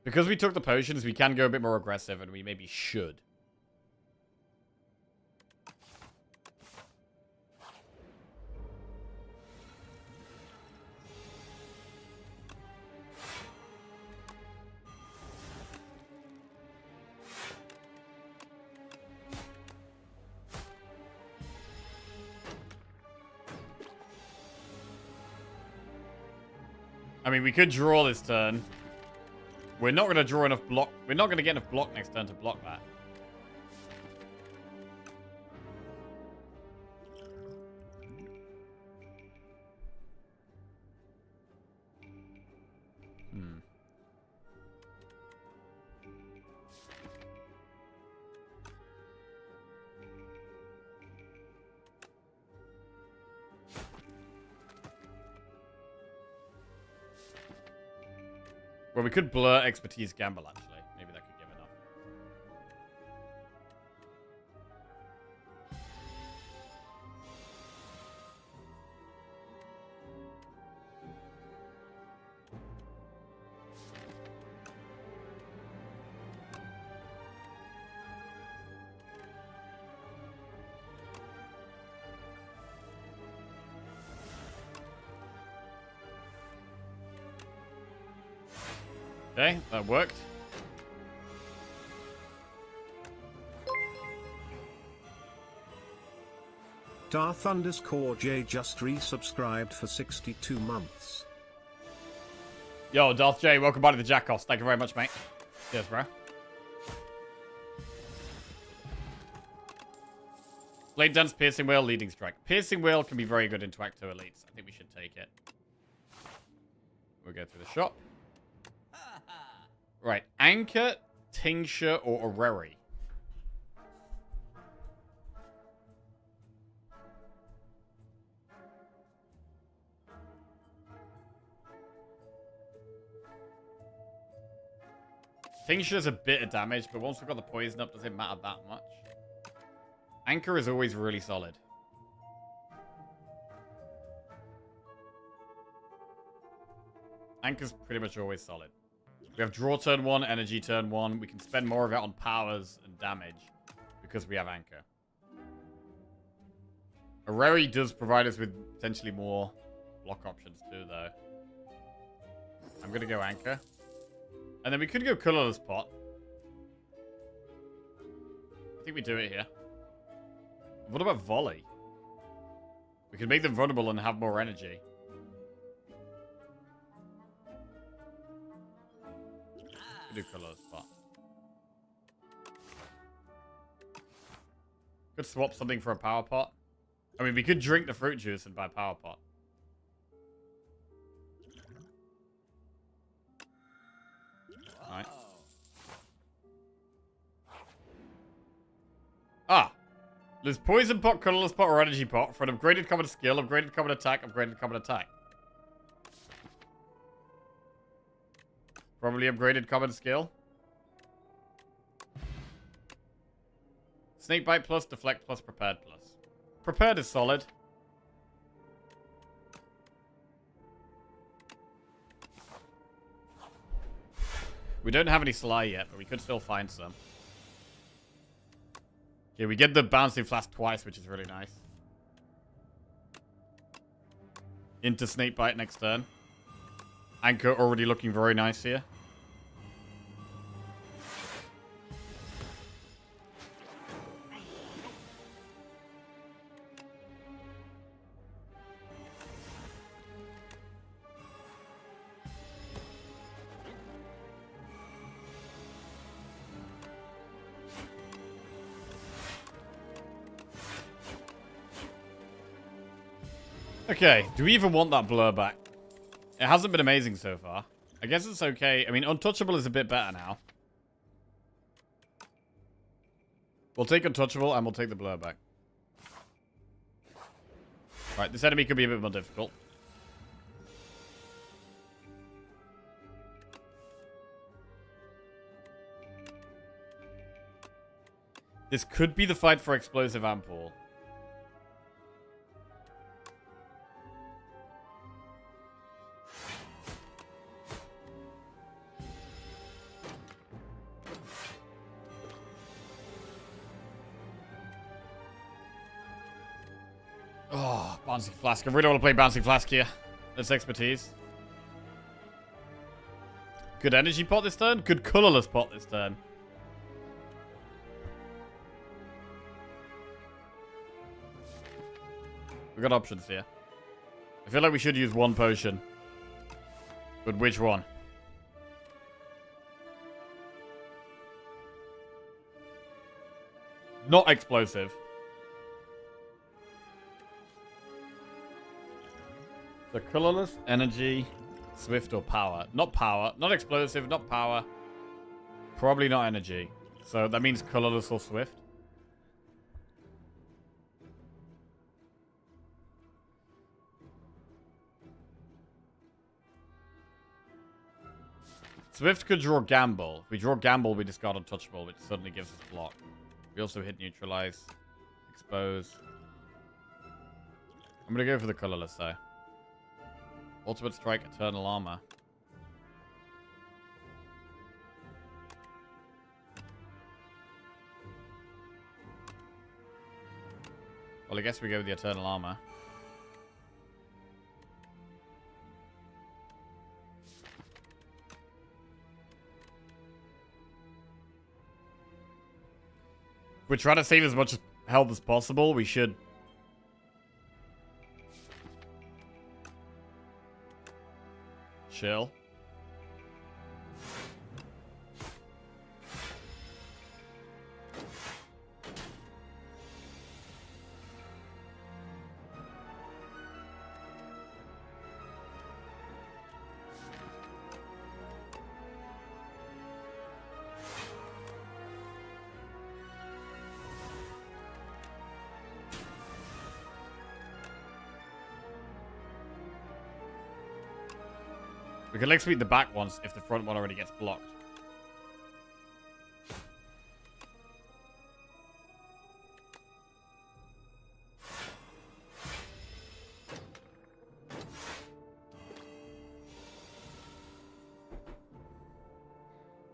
Because we took the potions, we can go a bit more aggressive, and we maybe should. I mean, we could draw this turn. We're not going to draw enough block. We're not going to get enough block next turn to block that. Well, we could blur expertise gamble, actually. Maybe that could give enough. Okay, that worked. Darth_J just resubscribed for 62 months. Yo, Darth J, welcome back to the Jackoffs. Thank you very much, mate. Cheers, bro. Blade Dance, Piercing Whale, Leading Strike. Piercing Whale can be very good into Act 2 elites. I think we should take it. We'll go through the shop. Right, Anchor, Tincture, or Orrery. Tincture's a bit of damage, but once we've got the poison up, does it matter that much? Anchor is always really solid. Anchor's pretty much always solid. We have draw turn 1, energy turn 1. We can spend more of it on powers and damage because we have Anchor. Orrery does provide us with potentially more block options too, though. I'm going to go Anchor. And then we could go Colorless Pot. I think we do it here. What about Volley? We could make them vulnerable and have more energy. Do Colorless Pot. Could swap something for a power pot. I mean, we could drink the fruit juice and buy a power pot. Alright. Ah! There's poison pot, colorless pot, or energy pot for an upgraded common skill, upgraded common attack, upgraded common attack. Probably upgraded common skill. Snakebite plus, deflect plus, prepared plus. Prepared is solid. We don't have any Sly yet, but we could still find some. Okay, we get the bouncing flask twice, which is really nice. Into Snakebite next turn. Anchor already looking very nice here. Okay, do we even want that blur back? It hasn't been amazing so far. I guess it's okay. I mean, Untouchable is a bit better now. We'll take Untouchable and we'll take the blur back. Right, this enemy could be a bit more difficult. This could be the fight for Explosive Ampoule. Oh, Bouncing Flask. I really want to play Bouncing Flask here. That's expertise. Good energy pot this turn. Good colorless pot this turn. We've got options here. I feel like we should use one potion. But which one? Not explosive. So colorless, energy, swift, or power. Not power. Not explosive, not power. Probably not energy. So that means colorless or swift. Swift could draw Gamble. If we draw Gamble, we discard Untouchable, which suddenly gives us block. We also hit Neutralize. Expose. I'm going to go for the colorless, though. Ultimate Strike, Eternal Armor. Well, I guess we go with the Eternal Armor. We're trying to save as much health as possible. We should. Chill. We can leg sweep the back once if the front one already gets blocked.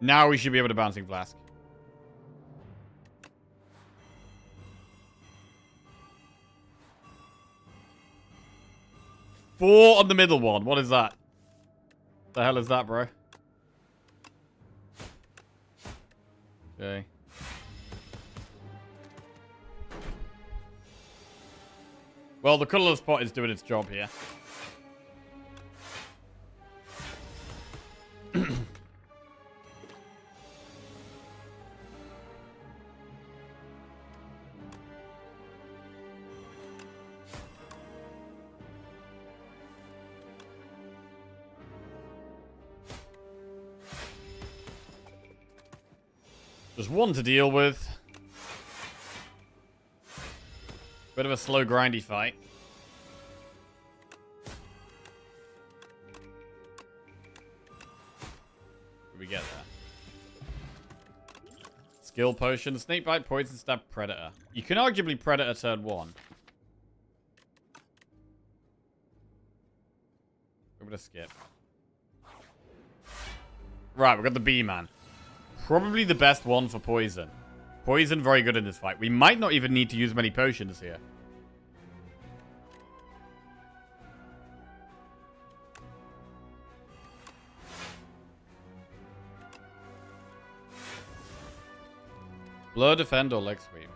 Now we should be able to Bouncing Flask. Four on the middle one. What is that? The hell is that, bro? Okay. Well, the colorless pot is doing its job here. Just one to deal with. Bit of a slow, grindy fight. Did we get there? Skill Potion, Snakebite, Poison Stab, Predator. You can arguably Predator turn one. I'm gonna skip. Right, we've got the B-Man. Probably the best one for Poison. Poison, very good in this fight. We might not even need to use many potions here. Blur, Defend, or Leg Sweep.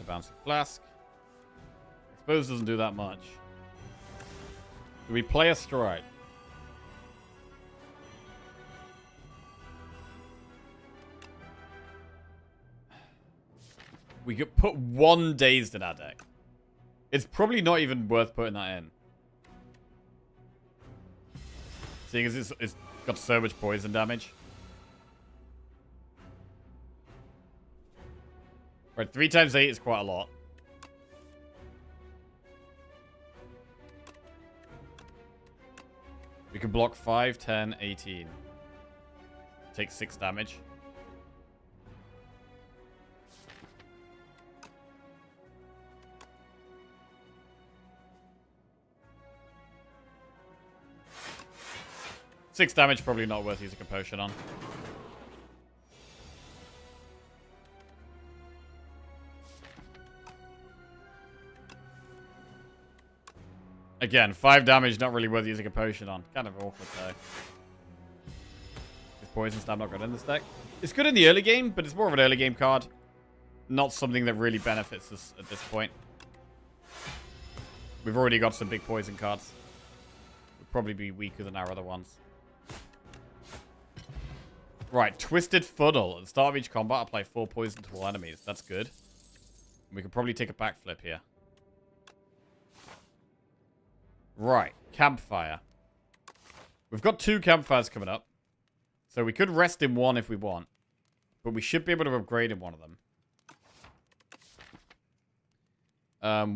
to Bouncing Flask. Expose doesn't do that much. Do we play a stride? We could put 1 Dazed in our deck. It's probably not even worth putting that in. Seeing as it's got so much poison damage. Right, 3 times 8 is quite a lot. We can block 5, 10, 18. Take 6 damage. Six damage, probably not worth using a potion on. Again, 5 damage, not really worth using a potion on. Kind of awkward though. Is Poison Stab not good in this deck? It's good in the early game, but it's more of an early game card. Not something that really benefits us at this point. We've already got some big poison cards. Would probably be weaker than our other ones. Right, Twisted Funnel. At the start of each combat, apply 4 poison to all enemies. That's good. We could probably take a backflip here. Right, Campfire. We've got 2 campfires coming up. So we could rest in one if we want. But we should be able to upgrade in one of them.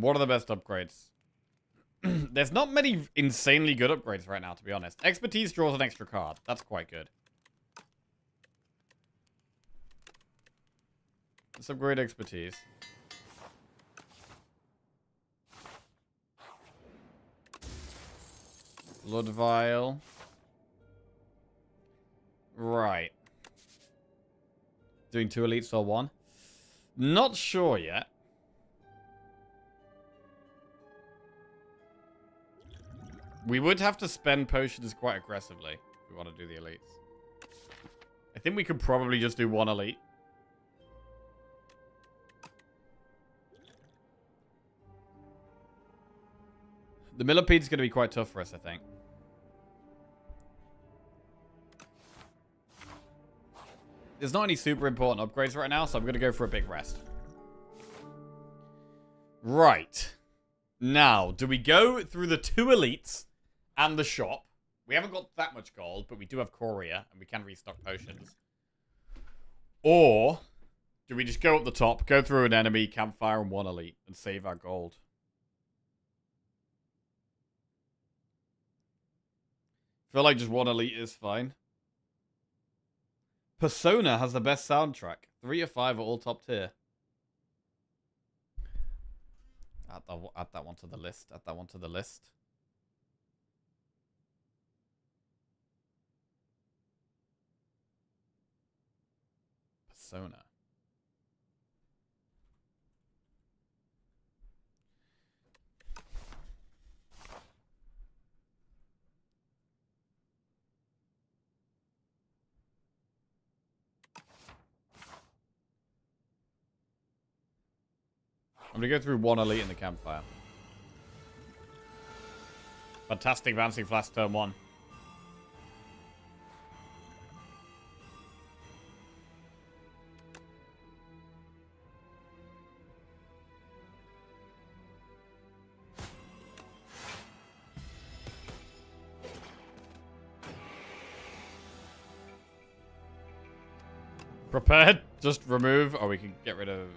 What are the best upgrades? There's not many insanely good upgrades right now, to be honest. Expertise draws an extra card. That's quite good. Let's upgrade Expertise. Blood Vial. Right. Doing 2 elites or 1? Not sure yet. We would have to spend potions quite aggressively if we want to do the elites. I think we could probably just do 1 elite. The Millipede's going to be quite tough for us, I think. There's not any super important upgrades right now, so I'm going to go for a big rest. Right. Now, do we go through the 2 elites and the shop? We haven't got that much gold, but we do have Courier, and we can restock potions. Or, do we just go up the top, go through an enemy, campfire, and 1 elite, and save our gold? I feel like just 1 elite is fine. Persona has the best soundtrack. 3 or 5 are all top tier. Add that one to the list. Add that one to the list. Persona. I'm going to go through 1 elite in the campfire. Fantastic Bouncing Flask turn 1. Prepared? Just remove. Oh, we can get rid of...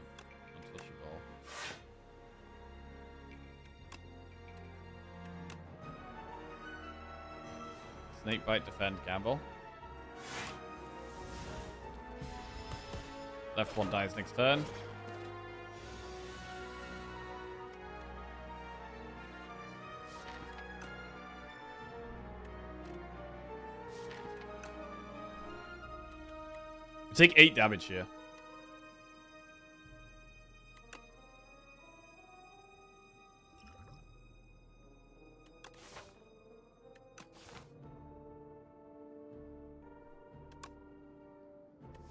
Snakebite, defend, gamble. Left one dies next turn. We take 8 damage here.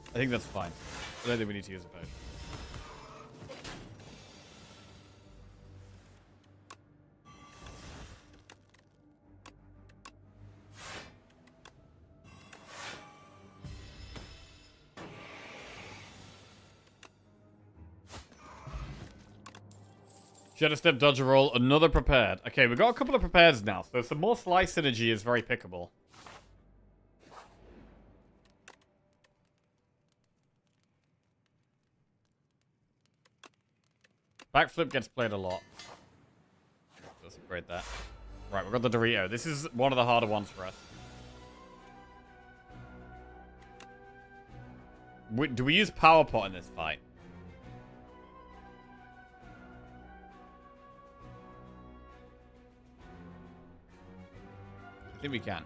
I think that's fine. I don't think we need to use a potion. Shadow Step, Dodge a Roll, another prepared. Okay, we've got a couple of prepares now, so some more Slice synergy is very pickable. Backflip gets played a lot. Let's upgrade that. Right, we've got the Dorito. This is one of the harder ones for us. Do we use Power Pot in this fight? I think we can.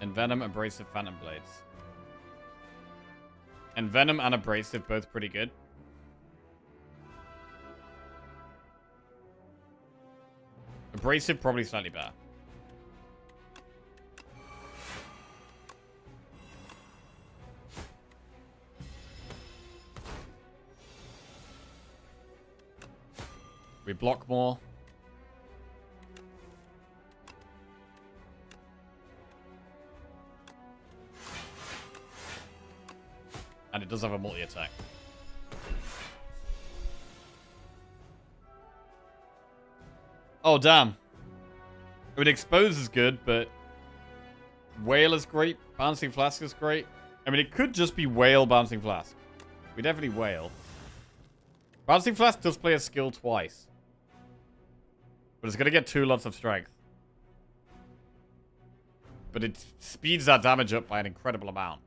Envenom, Abrasive, Phantom Blades. Envenom and Abrasive, both pretty good. Abrasive, probably slightly better. We block more. And it does have a multi-attack. Oh, damn. I mean, Expose is good, but Whale is great. Bouncing Flask is great. I mean, it could just be Whale, Bouncing Flask. We definitely Whale. Bouncing Flask does play a skill twice. But it's going to get 2 lots of strength. But it speeds that damage up by an incredible amount.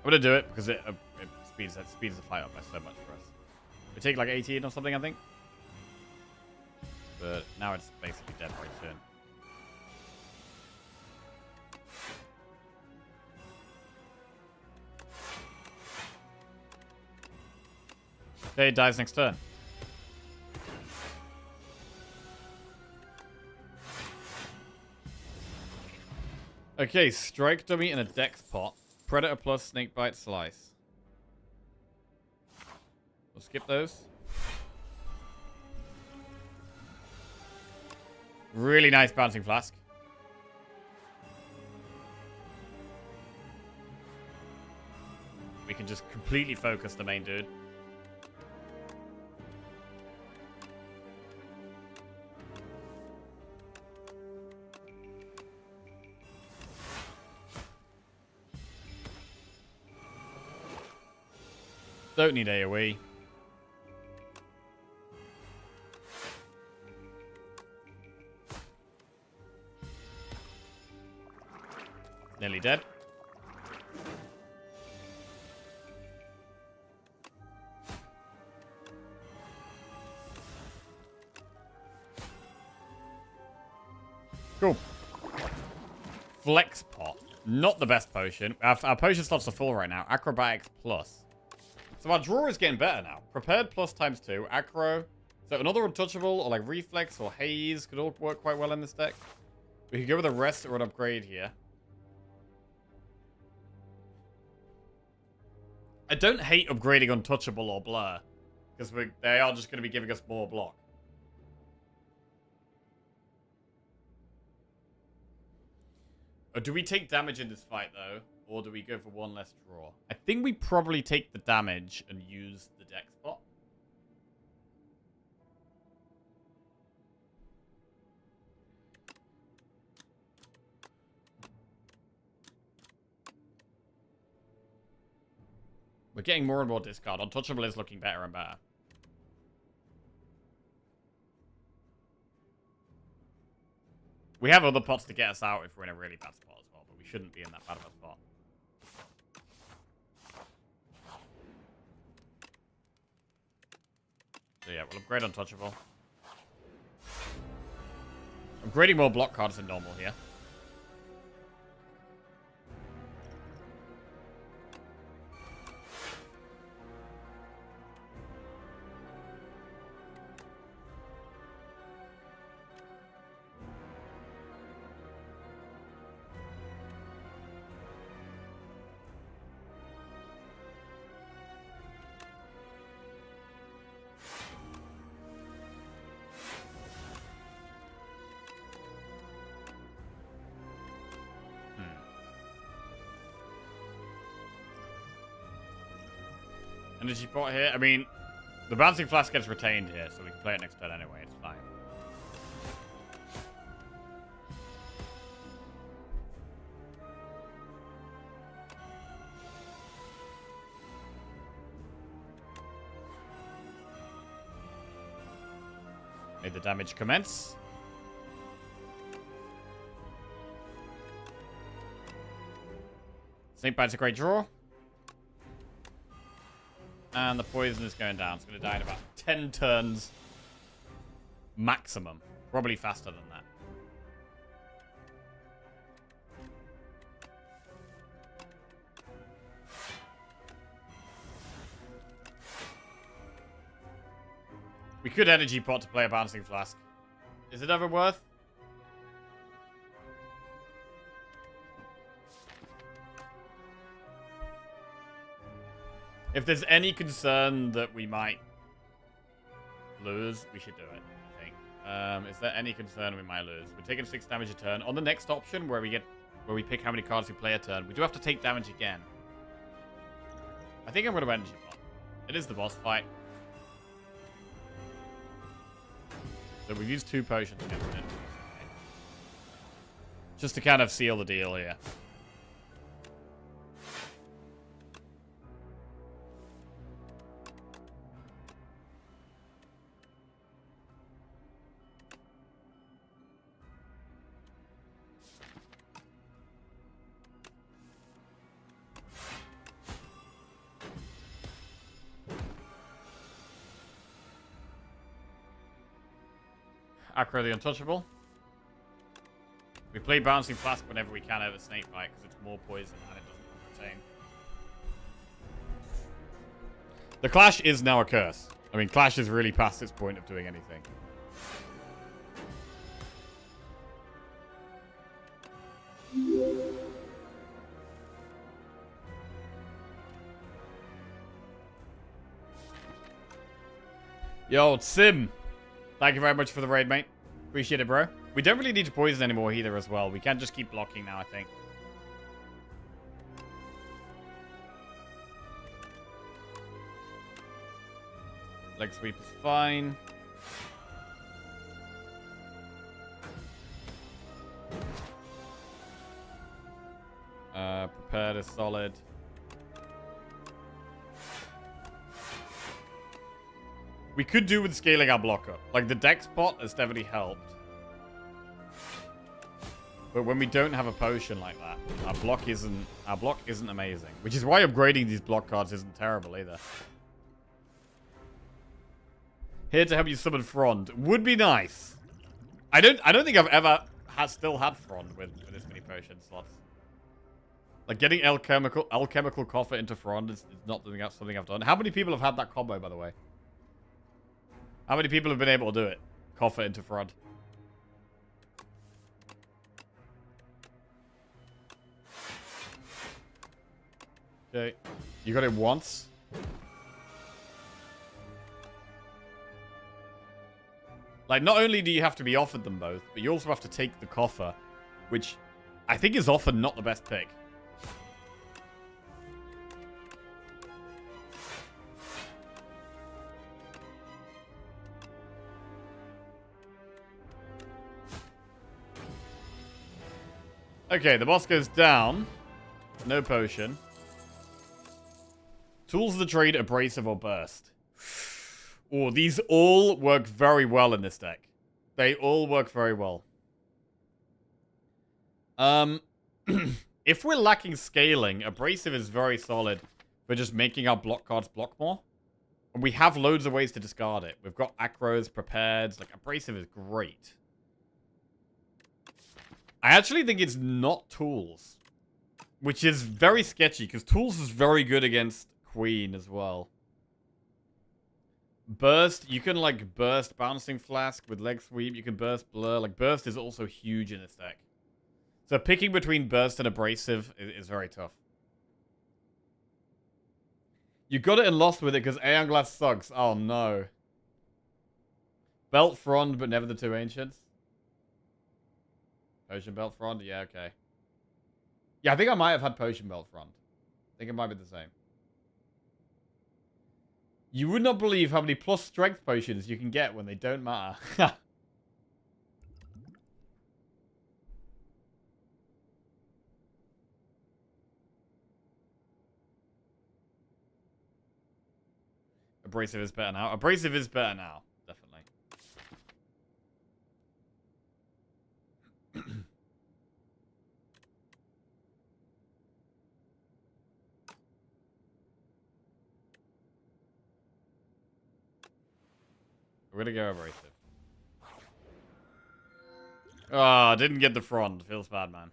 I'm going to do it because it speeds the fight up by so much for us. We take like 18 or something, I think. But now it's basically dead by turn. Okay, it dies next turn. Okay, Strike Dummy and a Dex Pot. Predator plus Snakebite Slice. We'll skip those. Really nice Bouncing Flask. We can just completely focus the main dude. Don't need AoE. Nearly dead. Cool. Flex Pot. Not the best potion. Our potion slots are full right now. Acrobatics plus. So our draw is getting better now. Prepared plus ×2. Acro. So another untouchable or like reflex or haze could all work quite well in this deck. We could go with a rest or an upgrade here. I don't hate upgrading untouchable or blur. Because they are just going to be giving us more block. Or do we take damage in this fight though? Or do we go for one less draw? I think we probably take the damage and use the deck spot. We're getting more and more discard. Untouchable is looking better and better. We have other pots to get us out if we're in a really bad spot as well, but we shouldn't be in that bad of a spot. So yeah, we'll upgrade Untouchable. Upgrading more block cards than normal here. Energy pot here. I mean, the bouncing flask gets retained here, so we can play it next turn anyway. It's fine. May the damage commence. Snakebite's a great draw. And the poison is going down. It's going to die in about 10 turns maximum. Probably faster than that. We could energy pot to play a bouncing flask. Is it ever worth? If there's any concern that we might lose, we should do it, I think. Is there any concern we might lose? We're taking 6 damage a turn. On the next option, where we pick how many cards we play a turn, we do have to take damage again. I think I'm going to energy pot. It is the boss fight. So we've used 2 potions against it. Just to kind of seal the deal here. Acro the Untouchable. We play Bouncing Flask whenever we can over Snakebite because it's more poison and it doesn't retain. The Clash is now a curse. I mean, Clash is really past its point of doing anything. Yo, Sim. Thank you very much for the raid, mate. Appreciate it, bro. We don't really need to poison anymore either as well. We can just keep blocking now, I think. Leg sweep is fine. Prepared is solid. We could do with scaling our blocker. Like, the deck spot has definitely helped. But when we don't have a potion like that, our block isn't amazing. Which is why upgrading these block cards isn't terrible either. Here to help you summon Frond. Would be nice. I don't think I've ever still had Frond with this many potion slots. Like, getting alchemical coffer into Frond is not something I've done. How many people have had that combo, by the way? How many people have been able to do it? Coffer into Frond. Okay. You got it once. Like, not only do you have to be offered them both, but you also have to take the coffer, which I think is often not the best pick. Okay, the boss goes down. No potion. Tools of the trade, abrasive or burst. Oh, these all work very well in this deck. They all work very well. If we're lacking scaling, abrasive is very solid for just making our block cards block more. And we have loads of ways to discard it. We've got acros, prepared. Like, abrasive is great. I actually think it's not tools. Which is very sketchy, because tools is very good against Queen as well. Burst, you can, like, burst Bouncing Flask with leg sweep. You can burst Blur. Like, burst is also huge in this deck. So picking between burst and abrasive is very tough. You got it and lost with it because Aeon Glass sucks. Oh, no. Belt Frond, but never the 2 Ancients. Potion Belt Frond? Yeah, okay. Yeah, I think I might have had Potion Belt Frond. I think it might be the same. You would not believe how many plus strength potions you can get when they don't matter. Abrasive is better now. Abrasive is better now. Definitely. We're gonna go abrasive. Ah, didn't get the frond. Feels bad, man.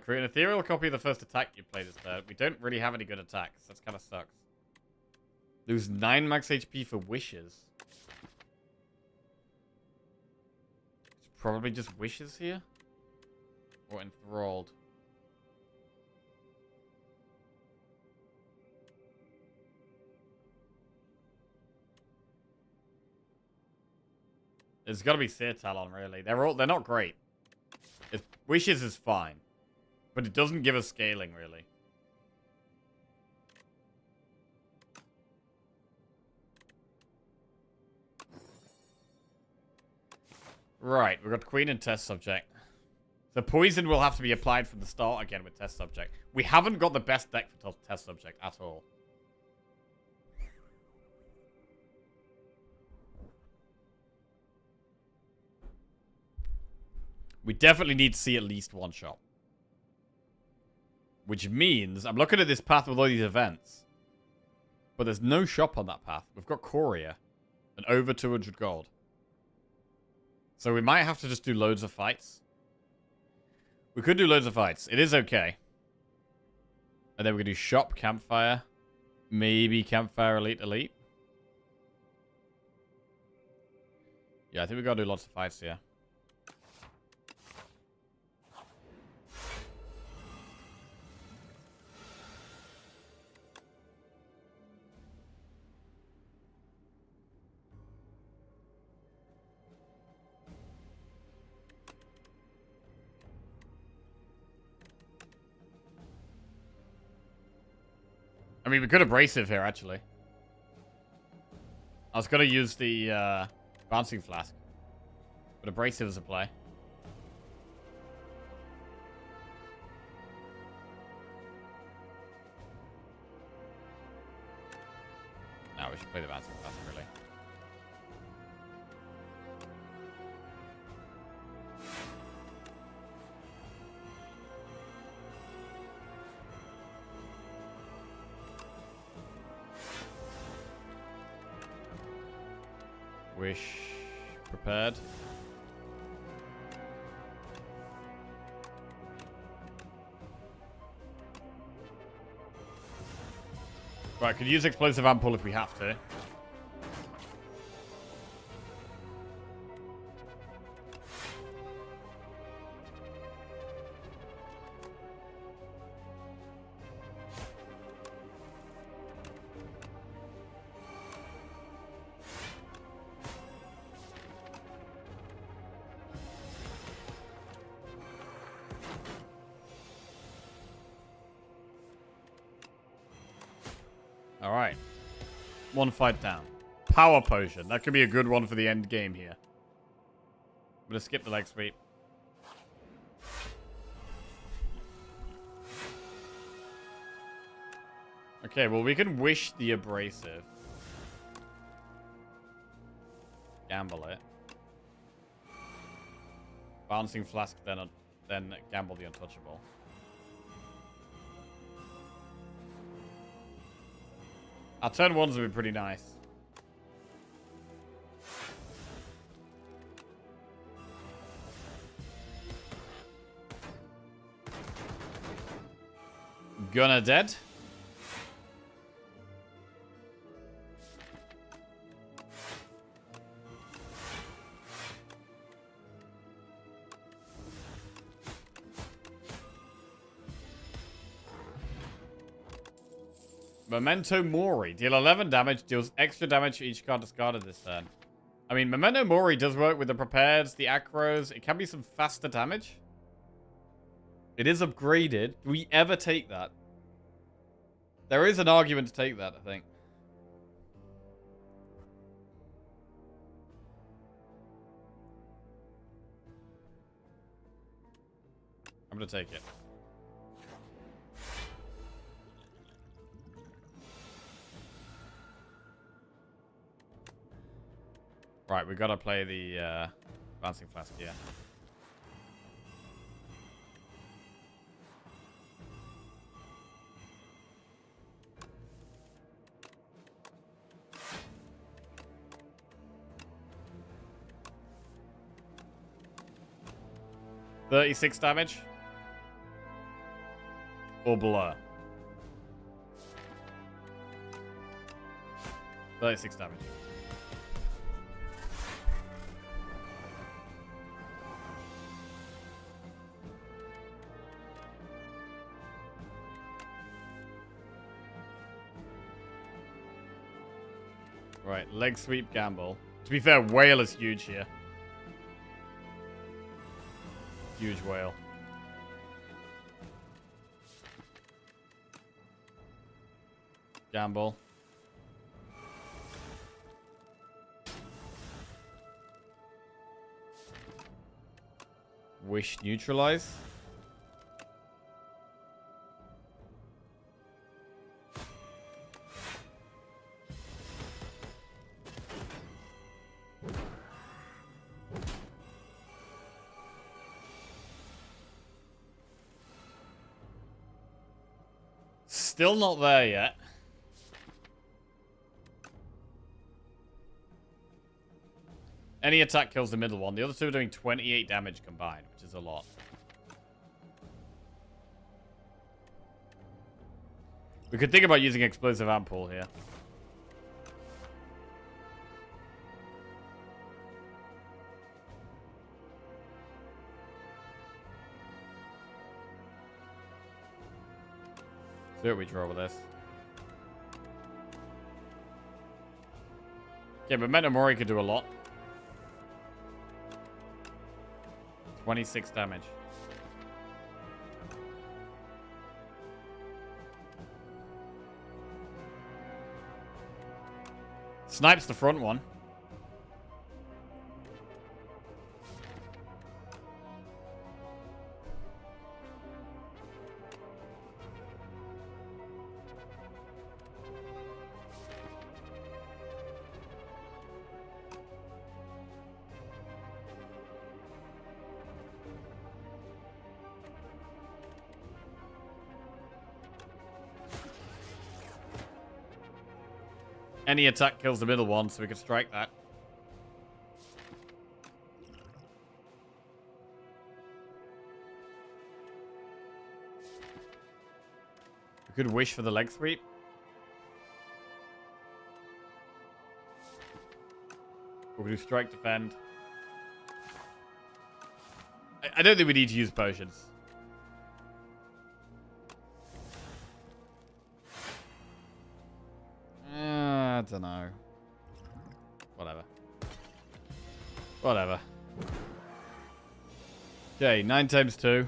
Create an ethereal copy of the first attack you played this turn. We don't really have any good attacks. That kind of sucks. Lose 9 max HP for wishes. It's probably just wishes here. Or enthralled. It's got to be Seer Talon, really. They're not great. Wishes is fine. But it doesn't give us scaling, really. Right, we've got Queen and Test Subject. The poison will have to be applied from the start again with Test Subject. We haven't got the best deck for Test Subject at all. We definitely need to see at least one shot. Which means, I'm looking at this path with all these events. But there's no shop on that path. We've got Courier. And over 200 gold. So we might have to just do loads of fights. We could do loads of fights. It is okay. And then we're going to do shop, campfire. Maybe campfire, elite. Yeah, I think we got to do lots of fights here. I mean, we could abrasive here, actually. I was going to use the bouncing flask. But abrasive is a play. No, we should play the bouncing flask, really. Wish prepared. Right, could use explosive ampoule if we have to. Alright. One fight down. Power potion. That could be a good one for the end game here. I'm going to skip the leg sweep. Okay, well, we can wish the abrasive. Gamble it. Bouncing flask, then gamble the untouchable. Our turn ones would be pretty nice. Gunner dead. Memento Mori. Deal 11 damage. Deals extra damage to each card discarded this turn. I mean, Memento Mori does work with the prepareds, the acros. It can be some faster damage. It is upgraded. Do we ever take that? There is an argument to take that, I think. I'm going to take it. Right, we got to play the Advancing Flask here. $36 damage. Or blur. 36 damage. Right, leg sweep gamble. To be fair, whale is huge here. Huge whale. Gamble. Wish neutralize. Still not there yet. Any attack kills the middle one. The other two are doing 28 damage combined, which is a lot. We could think about using explosive ampoule here. See what we draw with this. Okay, but Metamori could do a lot. 26 damage. Snipes the front one. Any attack kills the middle one, so we can strike that. We could wish for the leg sweep. We could do strike defend. I don't think we need to use potions. I don't know. Whatever. Whatever. Okay, 9 times 2.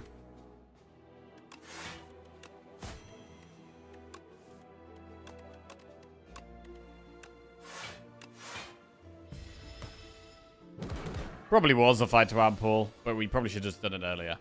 Probably was a fight to ampoule, but we probably should have just done it earlier.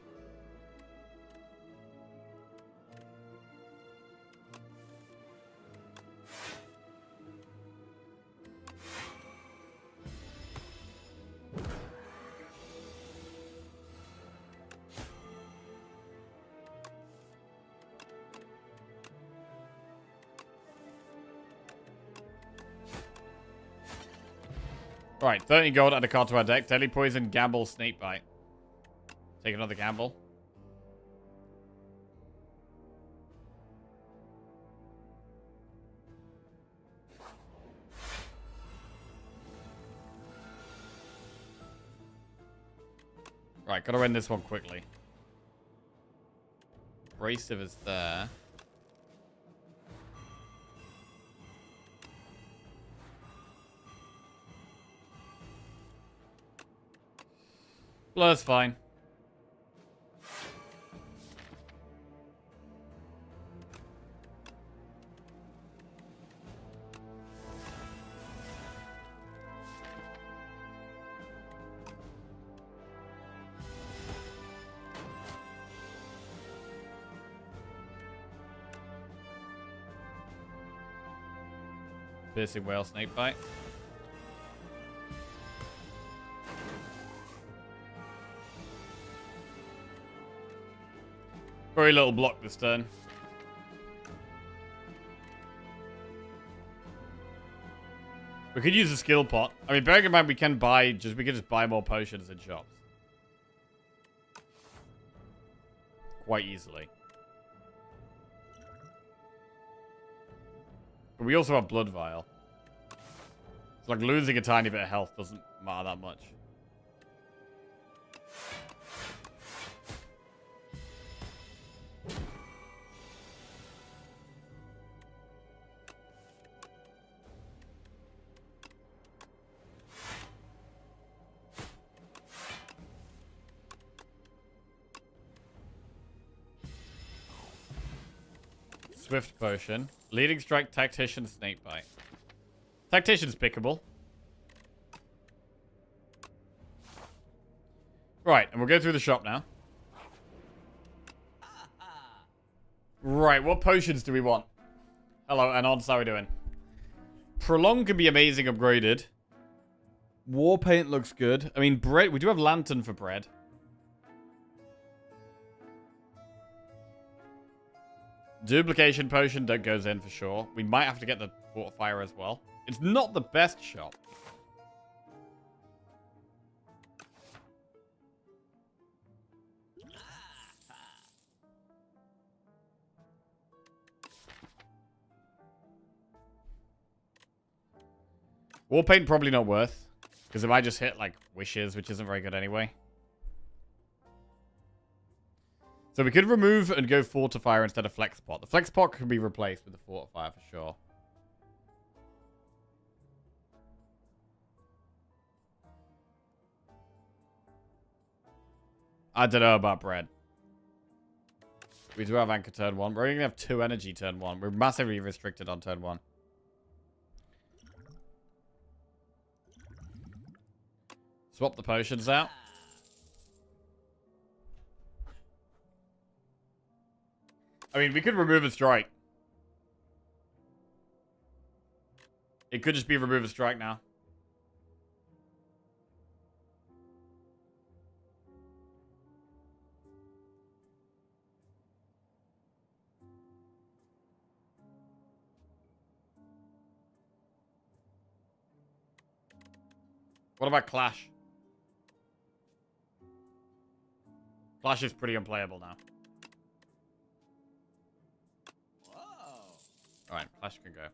Right, 30 gold, add a card to our deck. Deadly Poison, Gamble, Snakebite. Take another gamble. Right, gotta end this one quickly. Abrasive is there. Blur's fine. I Piercing whale snake bite. Very little block this turn. We could use a skill pot. I mean, bearing in mind we can just buy more potions in shops. Quite easily. But we also have Blood Vial. It's like losing a tiny bit of health doesn't matter that much. Swift Potion. Leading Strike, Tactician, Snakebite. Tactician's pickable. Right, and we'll go through the shop now. Right, what potions do we want? Hello, Anons, how are we doing? Prolong can be amazing upgraded. War Paint looks good. I mean, bread. We do have Lantern for bread. Duplication Potion that goes in for sure. We might have to get the Fortifier as well. It's not the best shop. War Paint probably not worth. Because it might just hit like Wishes, which isn't very good anyway. So we could remove and go Fortifier instead of Flex Pot. The Flex Pot can be replaced with the Fortifier for sure. I don't know about bread. We do have Anchor turn 1. We're only going to have 2 energy turn 1. We're massively restricted on turn 1. Swap the potions out. I mean, we could remove a strike. It could just be remove a strike now. What about Clash? Clash is pretty unplayable now. Alright, Clash can go.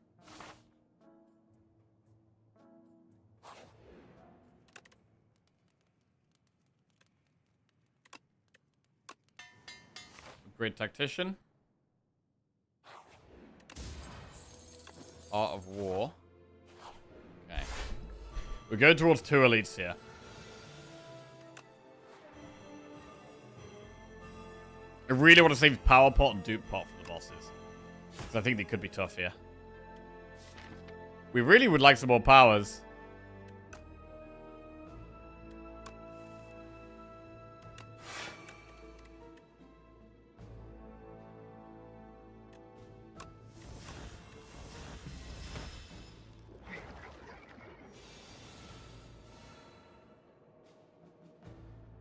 Upgrade Tactician. Art of War. Okay. We're going towards 2 elites here. I really want to save Power Pot and Dupe Pot for the bosses. Because I think they could be tough here. We really would like some more powers.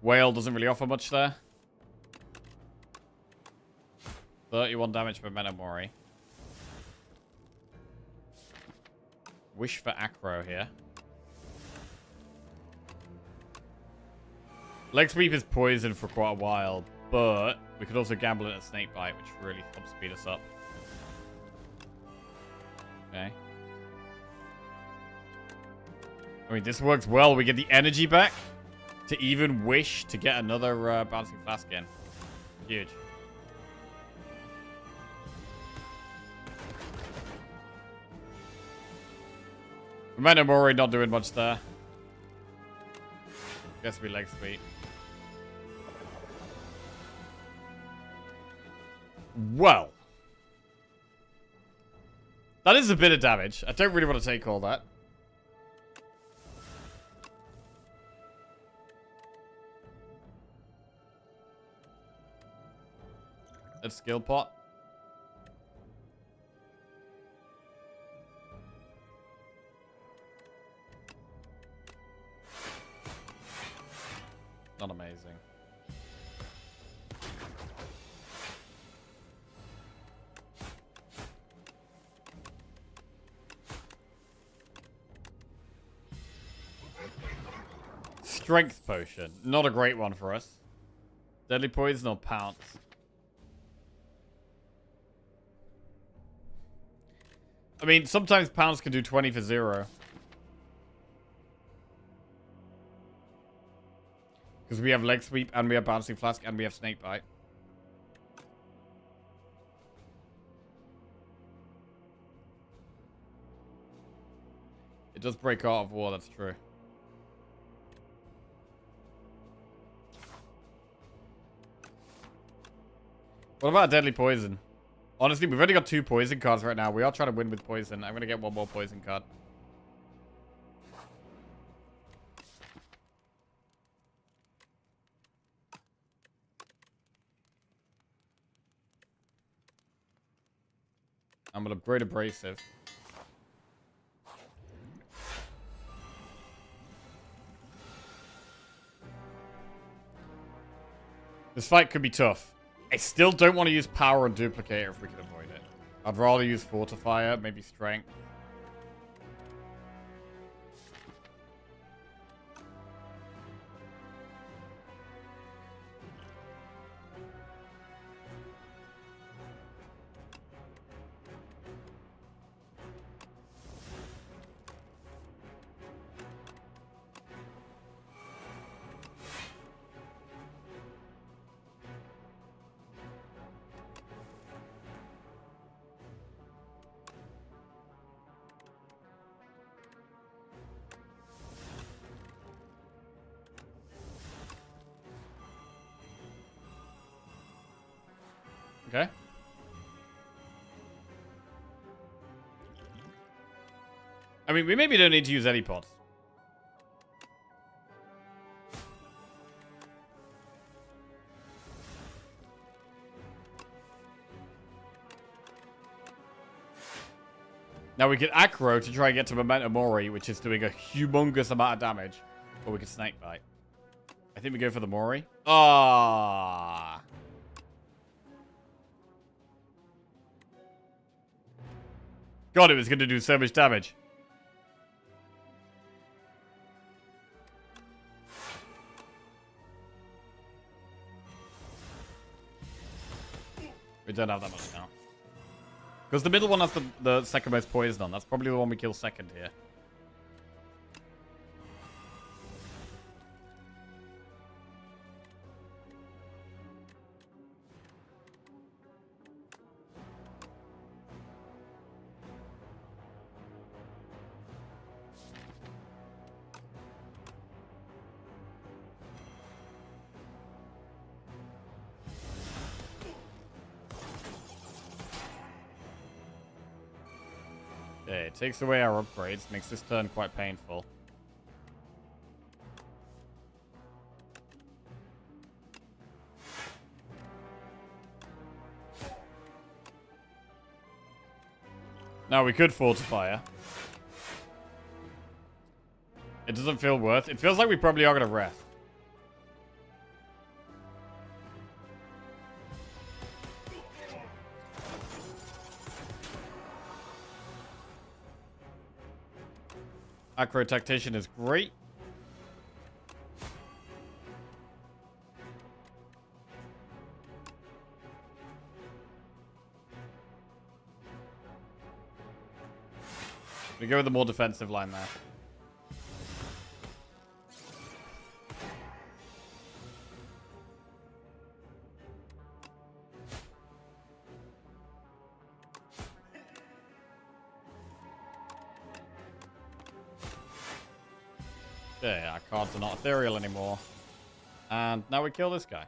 Whale doesn't really offer much there. 31 damage per Menomori. Wish for Acro here. Leg Sweep is poison for quite a while, but we could also gamble in a Snake Bite, which really helps speed us up. Okay. I mean, this works well. We get the energy back to even wish to get another Bouncing Flask in. Huge. Menomori not doing much there. Guess we leg sweep. Well. That is a bit of damage. I don't really want to take all that. Let's skill pot. Not amazing. Strength potion. Not a great one for us. Deadly poison or pounce? I mean, sometimes pounce can do 20 for 0. Because we have leg sweep, and we have bouncing flask, and we have snake bite. It does break Art of War, that's true. What about deadly poison? Honestly, we've only got 2 poison cards right now. We are trying to win with poison. I'm going to get 1 more poison card. I'm going to upgrade abrasive. This fight could be tough. I still don't want to use power and duplicator if we can avoid it. I'd rather use fortifier, maybe strength. Okay. I mean, we maybe don't need to use any pots. Now we can Acro to try and get to Memento Mori, which is doing a humongous amount of damage. Or we can Snake Bite. I think we go for the Mori. Ah. God, it was going to do so much damage. We don't have that much now. Because the middle one has the second most poison on. That's probably the one we kill second here. Okay, it takes away our upgrades, makes this turn quite painful. Now we could fortify her. It doesn't feel worth. It feels like we probably are going to rest. Acro Tactician is great. We go with the more defensive line there. Okay, our cards are not ethereal anymore. And now we kill this guy.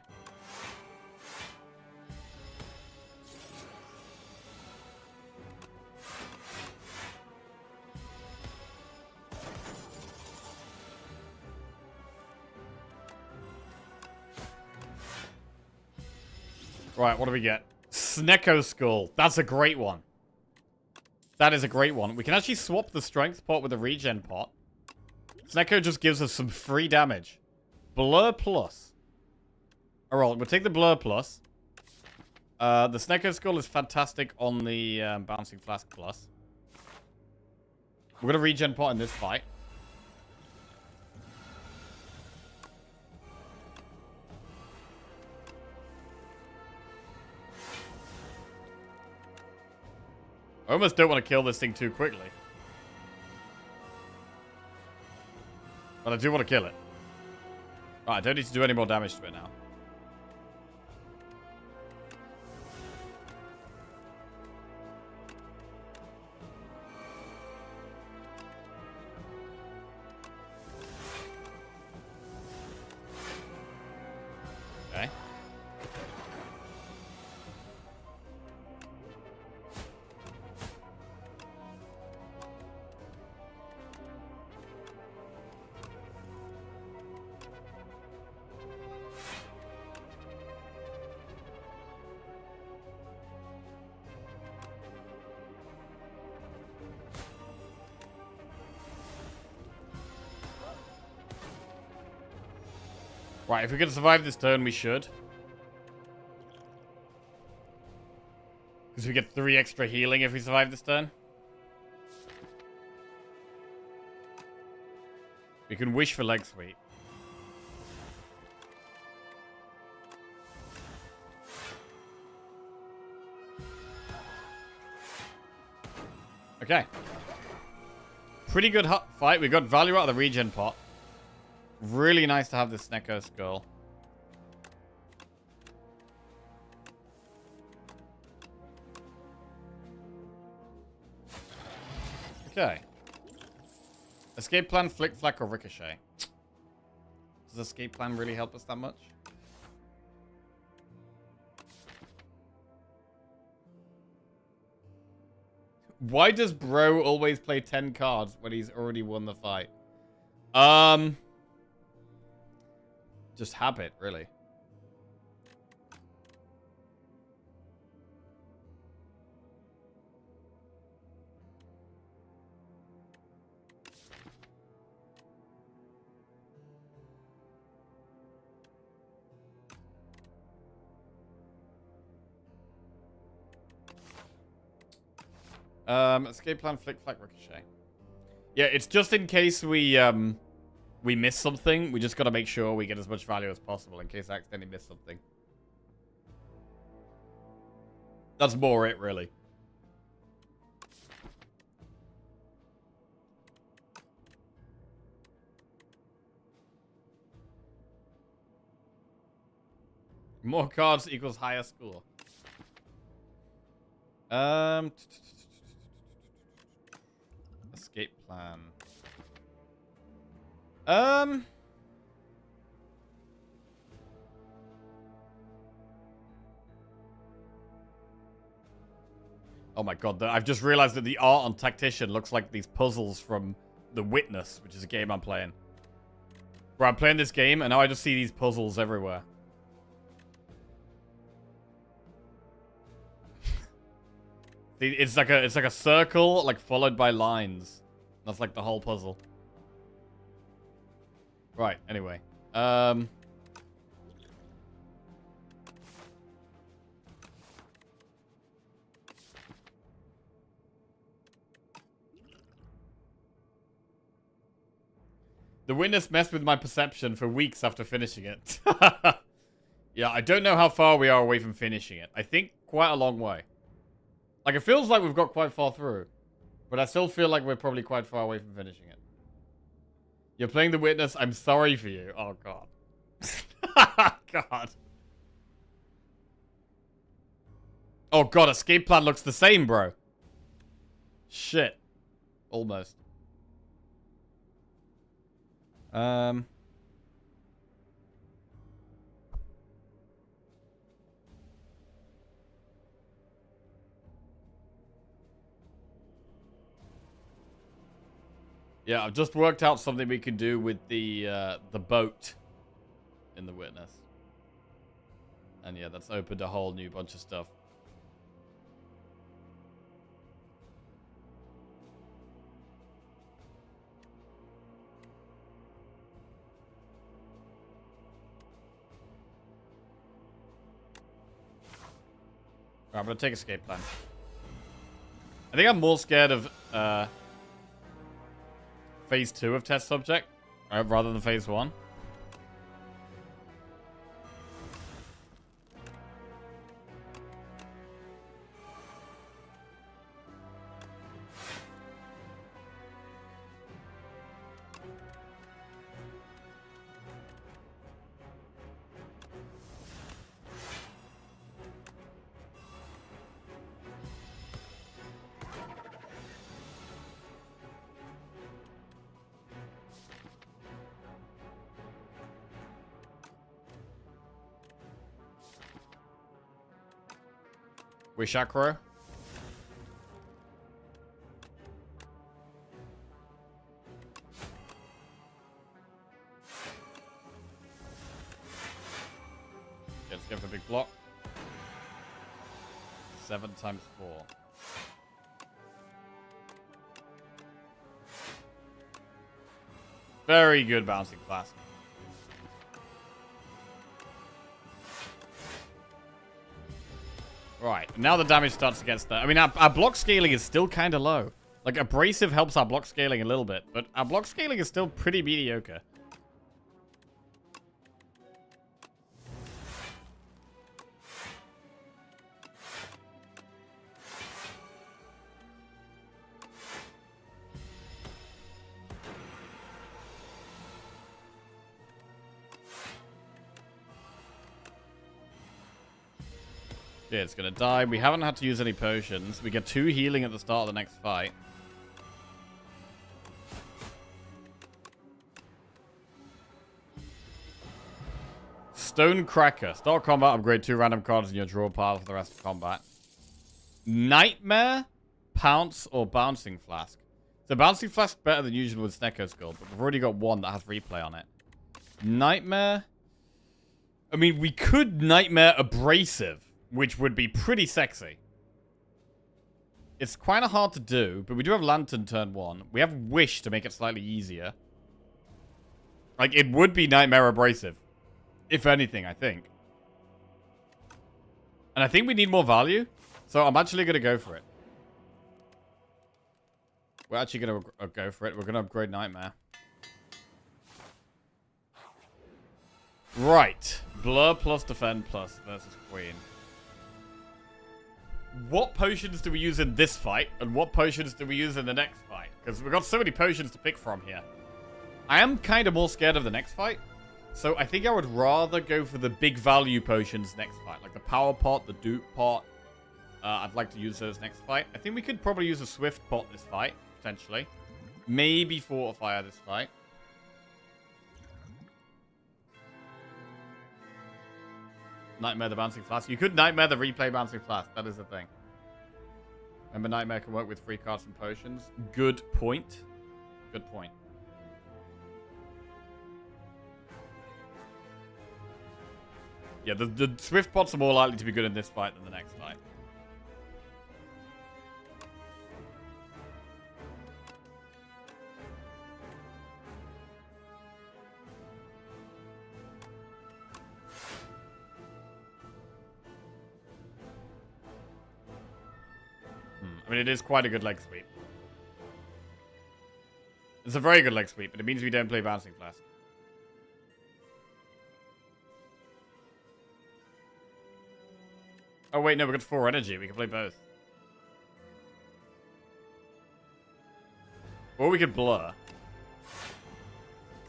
Right, what do we get? Snecko Skull. That's a great one. That is a great one. We can actually swap the strength pot with the regen pot. Snecko just gives us some free damage. Blur Plus. Alright, we'll take the Blur Plus. The Snecko Skull is fantastic on the Bouncing Flask Plus. We're going to regen pot in this fight. I almost don't want to kill this thing too quickly. But I do want to kill it. Right, I don't need to do any more damage to it now. Okay. Right, if we can survive this turn, we should. Because we get 3 extra healing if we survive this turn. We can wish for leg sweep. Okay. Pretty good fight. We got value out of the regen pot. Really nice to have this Snecko Skull. Okay. Escape plan, flick, flack, or ricochet. Does escape plan really help us that much? Why does bro always play 10 cards when he's already won the fight? Just habit, really. Escape plan, flick, flack, ricochet. Yeah, it's just in case we miss something. We just got to make sure we get as much value as possible in case I accidentally miss something. That's more it, really. More cards equals higher score. Escape plan. Oh my god, I've just realized that the art on Tactician looks like these puzzles from The Witness, which is a game I'm playing. Where I'm playing this game, and now I just see these puzzles everywhere. It's like a circle, like, followed by lines. That's like the whole puzzle. Right, anyway. The Witness messed with my perception for weeks after finishing it. Yeah, I don't know how far we are away from finishing it. I think quite a long way. Like, it feels like we've got quite far through. But I still feel like we're probably quite far away from finishing it. You're playing The Witness. I'm sorry for you. Oh, God. God. Oh, God. Escape plan looks the same, bro. Shit. Almost. Yeah, I've just worked out something we can do with the boat in The Witness. And yeah, that's opened a whole new bunch of stuff. Right, I'm gonna take escape plan. I think I'm more scared of phase 2 of test subject rather than phase 1. Wish Acro. Okay, let's go for a big block. 7 times 4. Very good bouncing flask. Right, now the damage starts against that. I mean, our block scaling is still kind of low. Like, abrasive helps our block scaling a little bit, but our block scaling is still pretty mediocre. Yeah, it's gonna die. We haven't had to use any potions. We get 2 healing at the start of the next fight. Stone Cracker. Start combat, upgrade 2 random cards in your draw pile for the rest of combat. Nightmare, Pounce, or Bouncing Flask. So Bouncing Flask better than usual with Snecko Skull, but we've already got one that has replay on it. Nightmare. I mean, we could Nightmare Abrasive, which would be pretty sexy. It's kind of hard to do, but we do have Lantern turn 1. We have Wish to make it slightly easier. Like, it would be Nightmare Abrasive. If anything, I think. And I think we need more value, so I'm actually going to go for it. We're actually going to go for it. We're going to upgrade Nightmare. Right. Blur plus Defend plus versus Queen. What potions do we use in this fight? And what potions do we use in the next fight? Because we've got so many potions to pick from here. I am kind of more scared of the next fight. So I think I would rather go for the big value potions next fight. Like the Power Pot, the Dupe Pot. I'd like to use those next fight. I think we could probably use a Swift Pot this fight. Potentially. Maybe Fortifier this fight. Nightmare the Bouncing Flask. You could Nightmare the Replay Bouncing Flask. That is the thing. Remember, Nightmare can work with free cards and potions. Good point. Good point. Yeah, the Swift Pots are more likely to be good in this fight than the next fight. I mean, it is quite a good leg sweep. It's a very good leg sweep, but it means we don't play Bouncing Flask. Oh, wait, no, we've got 4 energy. We can play both. Or we could Blur.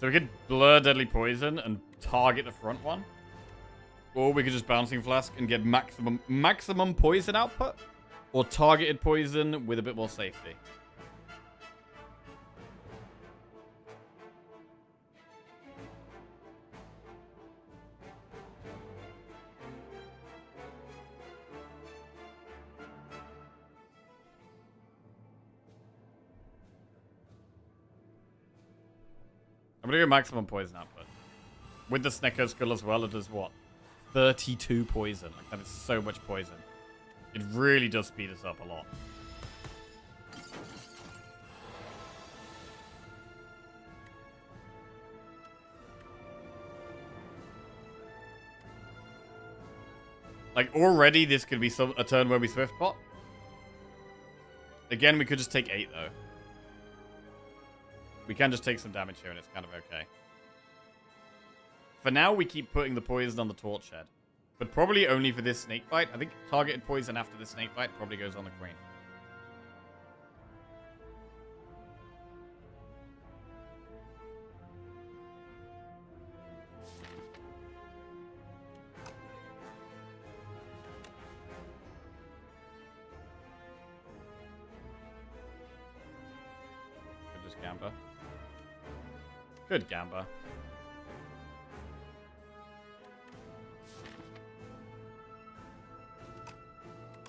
So we could Blur Deadly Poison and target the front one. Or we could just Bouncing Flask and get maximum poison output. Or targeted poison with a bit more safety. I'm gonna go maximum poison output. With the Snecko Skull as well, it does what? 32 poison. Like, that is so much poison. It really does speed us up a lot. Like, already this could be a turn where we Swift Pot. Again, we could just take 8, though. We can just take some damage here, and it's kind of okay. For now, we keep putting the poison on the Torch Head. But probably only for this snake bite. I think targeted poison after the snake bite probably goes on the Queen. Could just Gamba. Good Gamba.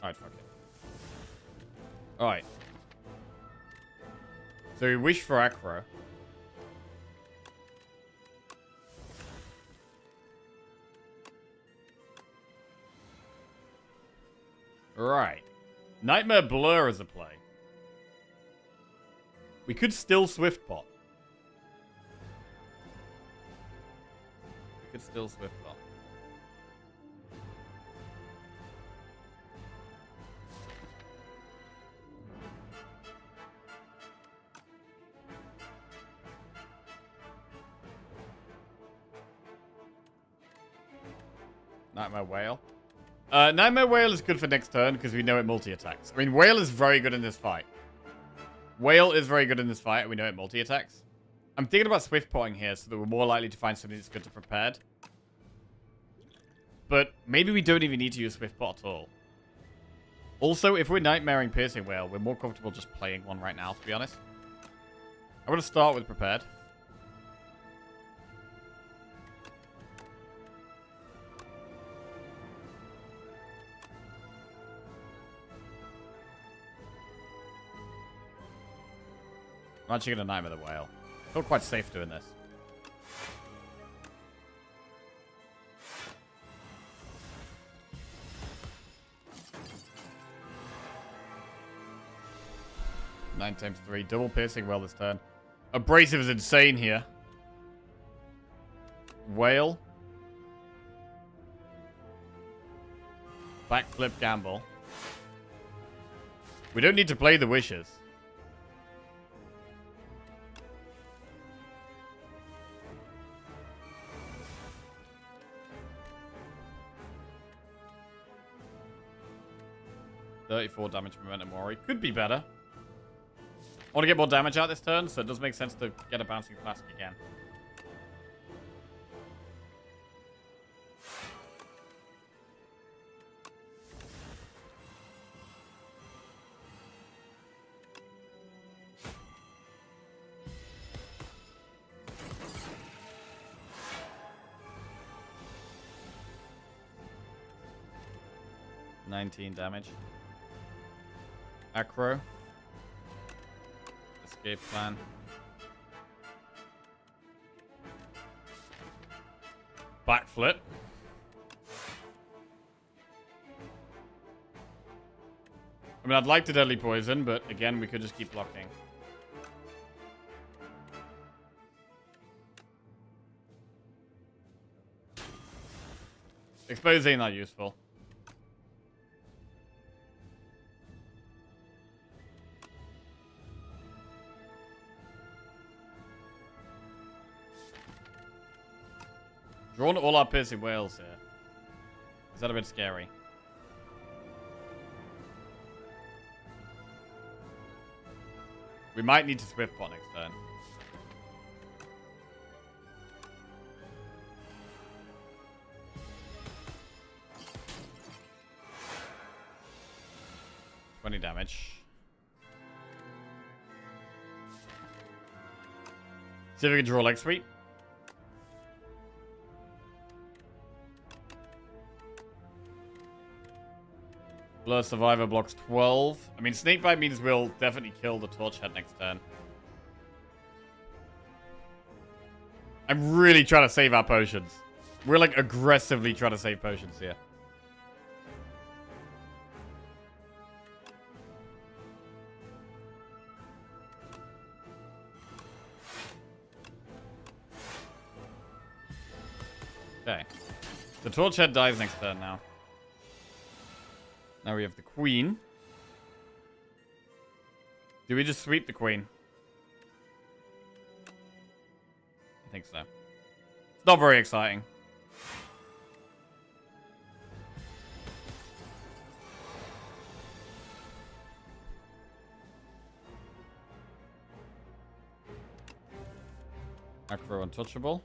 Alright, fuck it. Alright. So we wish for Acro. Right. Nightmare Blur is a play. We could still Swift Pot. We could still Swift Pot. Nightmare Whale. Nightmare Whale is good for next turn because we know it multi-attacks. I mean, Whale is very good in this fight. Whale is very good in this fight, and we know it multi-attacks. I'm thinking about Swift Potting here so that we're more likely to find something that's good to Prepared. But maybe we don't even need to use Swift Pot at all. Also, if we're Nightmaring Piercing Whale, we're more comfortable just playing one right now, to be honest. I'm going to start with Prepared. I'm actually going to Nightmare the Whale. I feel quite safe doing this. Nine times 3. Double Piercing Whale this turn. Abrasive is insane here. Whale. Backflip Gamble. We don't need to play the Wishes. $34 damage Momentum Mori. Could be better. I want to get more damage out this turn, so it does make sense to get a Bouncing Flask again. $19 damage. Acro. Escape plan. Backflip. I mean, I'd like to Deadly Poison, but again, we could just keep blocking. Expose ain't not useful. Drawn all our Piercing Whales here. Is that a bit scary? We might need to Swift Pot next turn. $20 damage. See if we can draw Leg Sweep. Blur Survivor blocks 12. I mean, Snakebite means we'll definitely kill the Torch Head next turn. I'm really trying to save our potions. We're like aggressively trying to save potions here. Okay. The Torch Head dies next turn now. Now we have the queen. Do we just sweep the queen? I think so. It's not very exciting. Macro untouchable.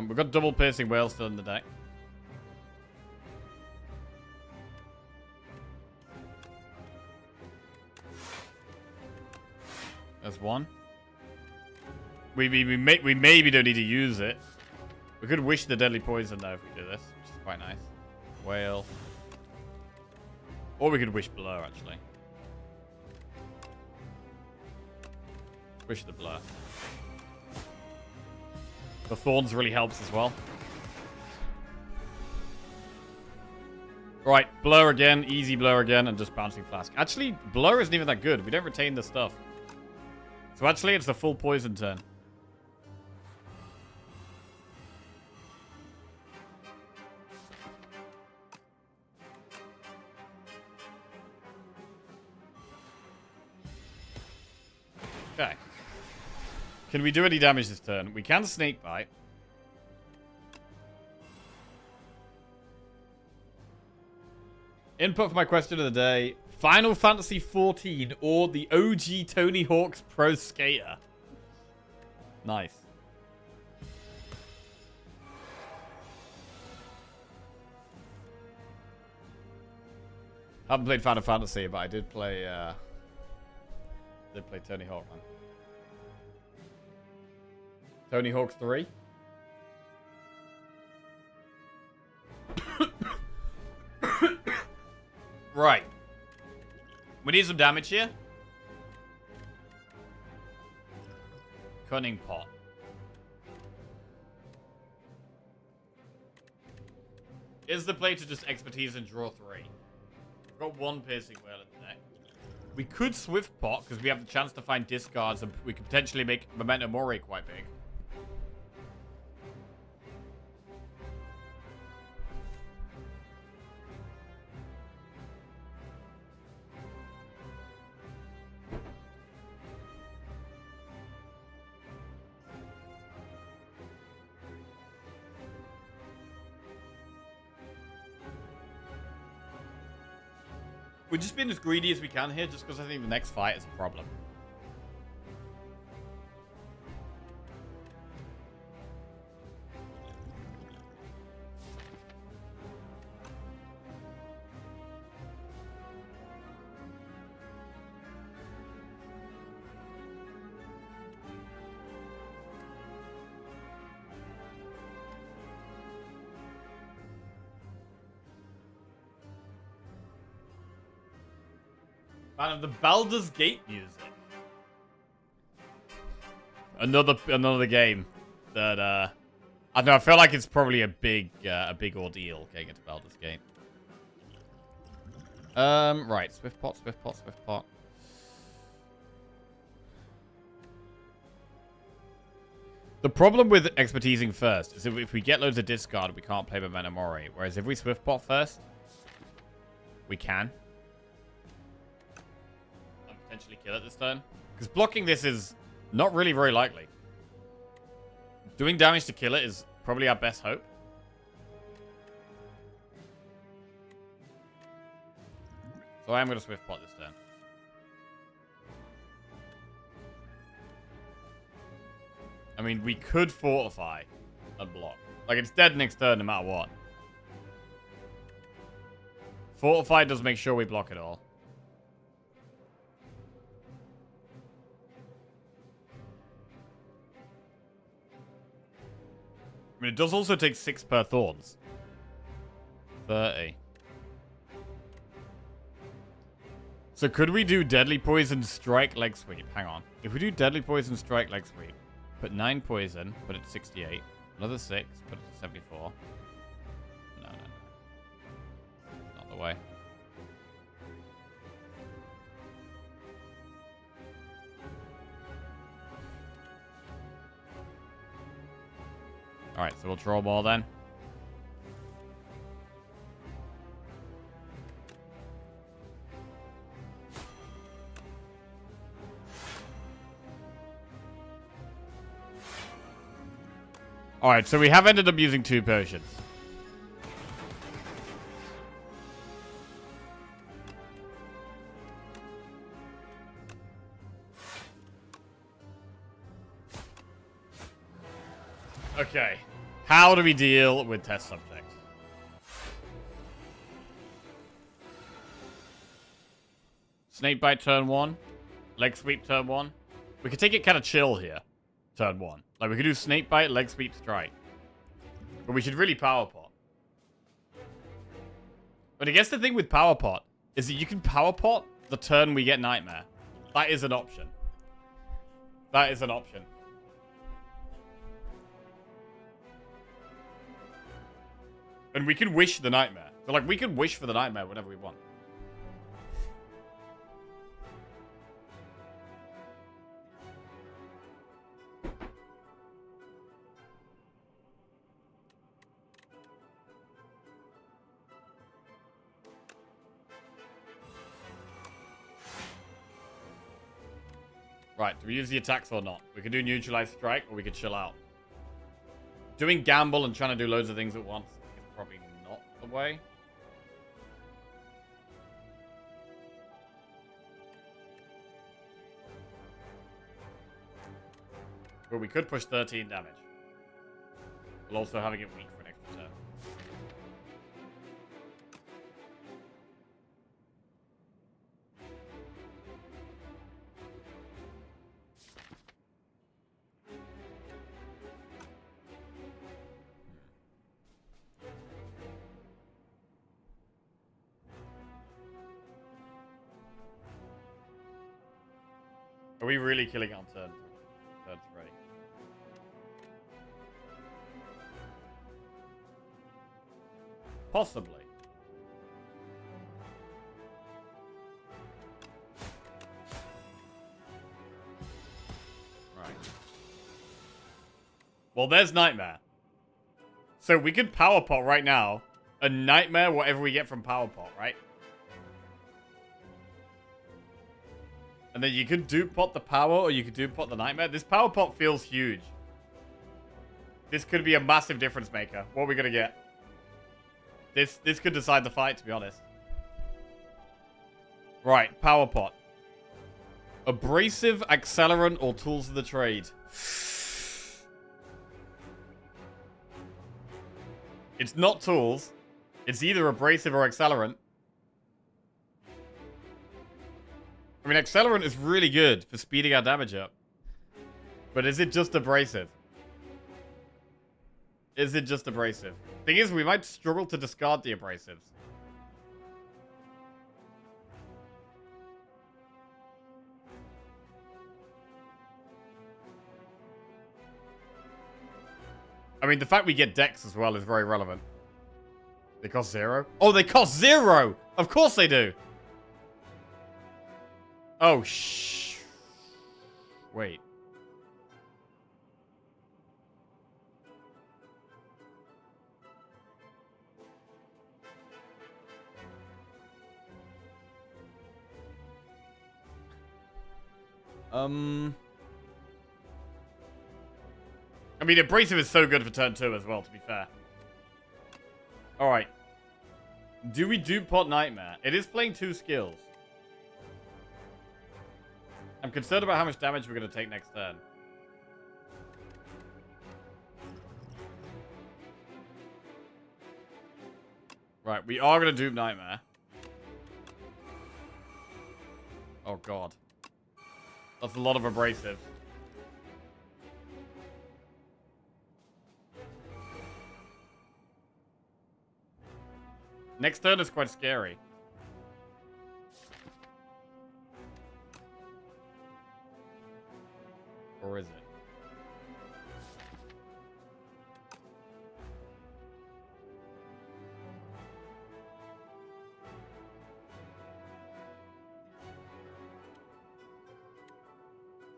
We've got double piercing whale still in the deck. There's one. We maybe don't need to use it. We could wish the deadly poison though if we do this, which is quite nice. Whale. Or we could wish blur actually. Wish the blur. The thorns really helps as well. Right, blur again, easy blur again, and just bouncing flask. Actually, blur isn't even that good. We don't retain the stuff. So actually, it's the full poison turn. Okay. Can we do any damage this turn? We can snake bite. Input for my question of the day. Final Fantasy 14 or the OG Tony Hawk's Pro Skater? Nice. Haven't played Final Fantasy, but I did play Tony Hawk, man. Tony Hawk's 3. Right. We need some damage here. Cunning Pot. Is the play to just expertise and draw 3? We've got one piercing whale in the deck. We could Swift Pot because we have the chance to find discards and we could potentially make Memento Mori quite big. We're just being as greedy as we can here, just because I think the next fight is a problem. Fan of the Baldur's Gate music. Another game that I don't know. I feel like it's probably a big ordeal getting into Baldur's Gate. Right, Swift Pot. The problem with expertising first is if we get loads of discard, we can't play Memento Mori. Whereas if we Swift Pot first, we can. Potentially kill it this turn. Because blocking this is not really very likely. Doing damage to kill it is probably our best hope. So I am going to Swift Pot this turn. I mean, we could Fortify and block. Like, it's dead next turn no matter what. Fortify does make sure we block it all. I mean, it does also take 6 per thorns. 30. So could we do Deadly Poison, Strike, Leg Sweep? Hang on. If we do Deadly Poison, Strike, Leg Sweep, put 9 poison, put it to 68. Another 6, put it to 74. No. Not the way. Alright, so we'll draw more then. Alright, so we have ended up using 2 potions. Okay. How do we deal with test subject? Snakebite turn 1. Leg sweep turn 1. We could take it kind of chill here. Turn 1. Like, we could do snakebite, leg sweep, strike. But we should really power pot. But I guess the thing with power pot is that you can power pot the turn we get nightmare. That is an option. That is an option. And we can wish the nightmare. So, like, we can wish for the nightmare whenever we want. Right, do we use the attacks or not? We could do neutralize strike, or we could chill out. Doing gamble and trying to do loads of things at once is probably not the way. But we could push 13 damage. While also having it weak for an extra turn. Are we really killing on turn 3? Possibly. Right. Well, there's Nightmare. So we could Power Pot right now. A Nightmare, whatever we get from Power Pot, right? And then you could dupe pot the power, or you could dupe pot the nightmare. This power pot feels huge. This could be a massive difference maker. What are we gonna get? This could decide the fight, to be honest. Right, power pot. Abrasive, accelerant, or tools of the trade. It's not tools. It's either abrasive or accelerant. I mean, accelerant is really good for speeding our damage up. But is it just abrasive? Is it just abrasive? Thing is, we might struggle to discard the abrasives. I mean, the fact we get decks as well is very relevant. They cost 0? Oh, they cost 0! Of course they do! Oh, wait. I mean, abrasive is so good for turn 2 as well, to be fair. Alright. Do we dupe pot Nightmare? It is playing 2 skills. I'm concerned about how much damage we're going to take next turn. Right, we are going to dupe Nightmare. Oh, God. That's a lot of abrasive. Next turn is quite scary. Or is it?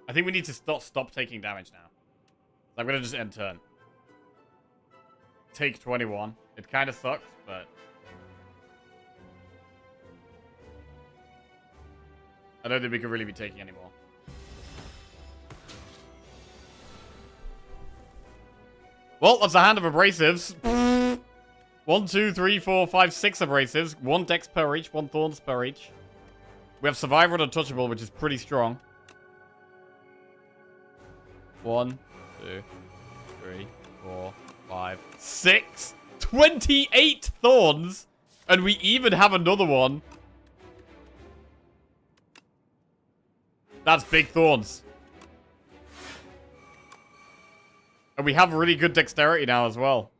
I think we need to stop taking damage now. I'm gonna just end turn. take 21. It kind of sucks, but... I don't think we could really be taking any more. Well, that's a hand of abrasives. 1, 2, 3, 4, 5, 6 abrasives. 1 dex per each, 1 thorns per each. We have Survivor and Untouchable, which is pretty strong. 1, 2, 3, 4, 5, 6. 28 thorns! And we even have another one. That's big thorns. And we have really good dexterity now as well.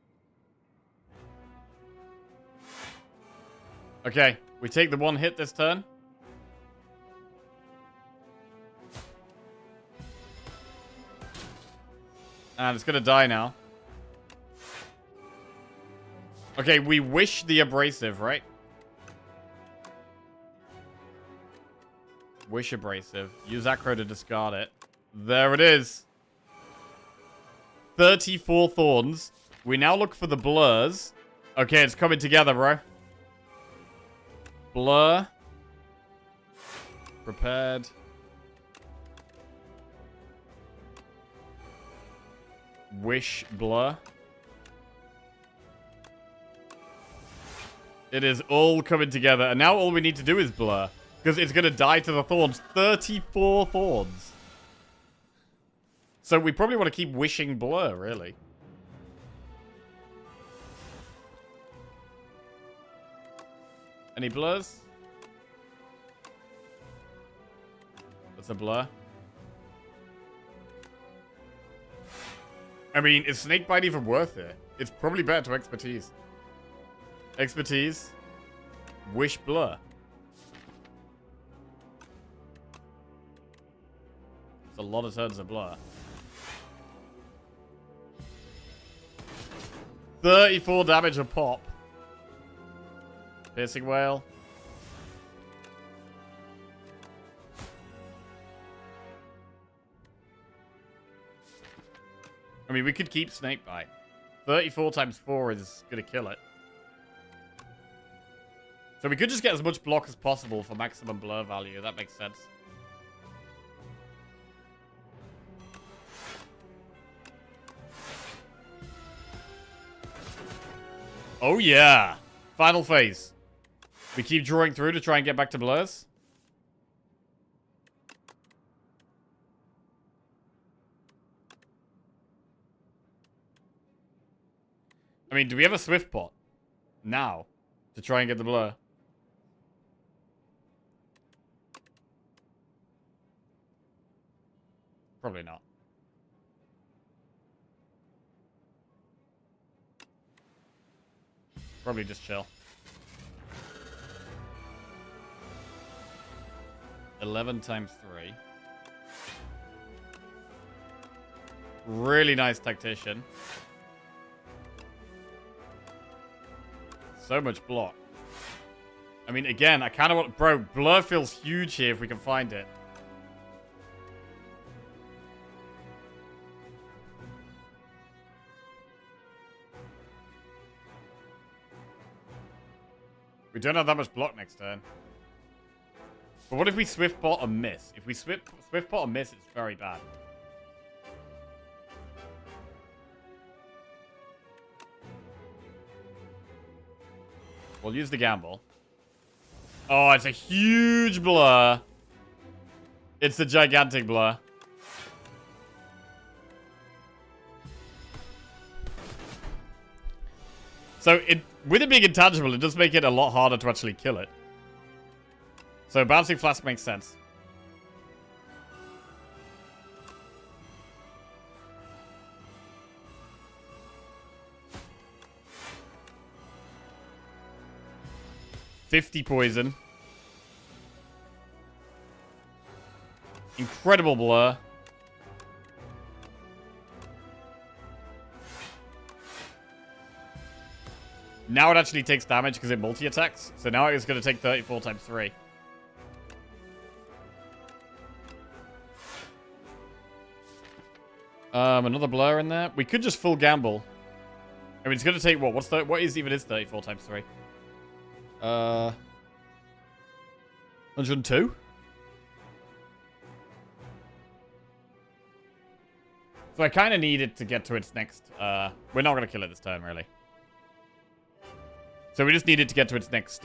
Okay, we take the 1 hit this turn. And it's gonna die now. Okay, we wish the abrasive, right? Wish abrasive. Use acro to discard it. There it is. 34 thorns. We now look for the blurs. Okay, it's coming together, bro. Blur. Prepared. Wish blur. It is all coming together. And now all we need to do is blur. Because it's going to die to the thorns. 34 thorns. So we probably want to keep wishing blur, really. Any blurs? That's a blur. I mean, is Snakebite even worth it? It's probably better to expertise. Expertise. Wish blur. It's a lot of turns of blur. 34 damage a pop. Piercing Whale. I mean, we could keep Snakebite. 34 times 4 is going to kill it. So we could just get as much block as possible for maximum blur value. That makes sense. Oh, yeah. Final phase. We keep drawing through to try and get back to blurs. I mean, do we have a Swift Pot now to try and get the blur? Probably not. Probably just chill. 11 times 3. Really nice Tactician. So much block. I mean, again, I kind of want... Bro, blur feels huge here if we can find it. We don't have that much block next turn. But what if we Swift Pot a miss? If we Swift Pot a miss, it's very bad. We'll use the gamble. Oh, it's a huge blur. It's a gigantic blur. So, with it being intangible, it does make it a lot harder to actually kill it. So, Bouncing Flask makes sense. $50 poison. Incredible blur. Now it actually takes damage because it multi-attacks. So now it's going to take 34 times 3. Another blur in there. We could just full gamble. I mean, it's going to take what? What is even 34 times 3? 102? So I kind of need it to get to its next... we're not going to kill it this turn, really. So we just need it to get to its next...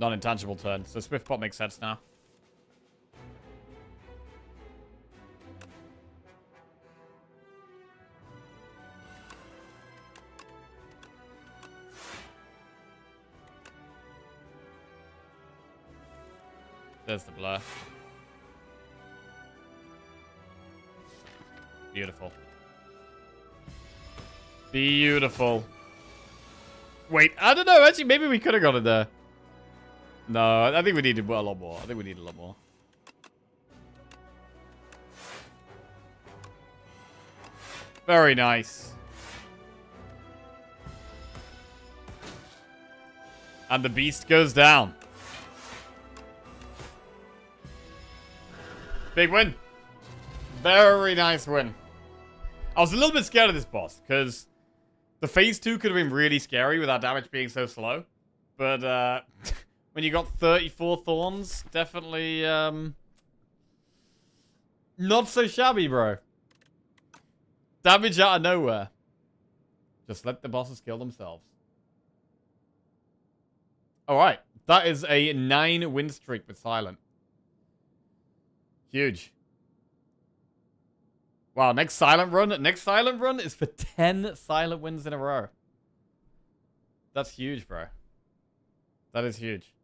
non-intangible turn. So Swiftbot makes sense now. There's the blur. Beautiful. Beautiful. Wait, I don't know. Actually, maybe we could have got it there. No, I think we needed a lot more. I think we need a lot more. Very nice. And the beast goes down. Big win. Very nice win. I was a little bit scared of this boss, because the phase 2 could have been really scary with our damage being so slow. But, when you got 34 thorns, definitely, not so shabby, bro. Damage out of nowhere. Just let the bosses kill themselves. Alright, that is a 9 win streak with Silent. Huge. Wow, next silent run is for 10 silent wins in a row. That's huge, bro. That is huge.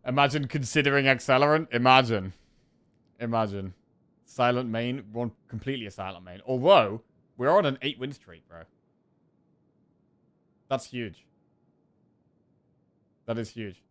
Imagine considering Accelerant. Imagine. Imagine. Silent main, one completely a silent main. Although, we're on an 8 win streak, bro. That's huge. That is huge.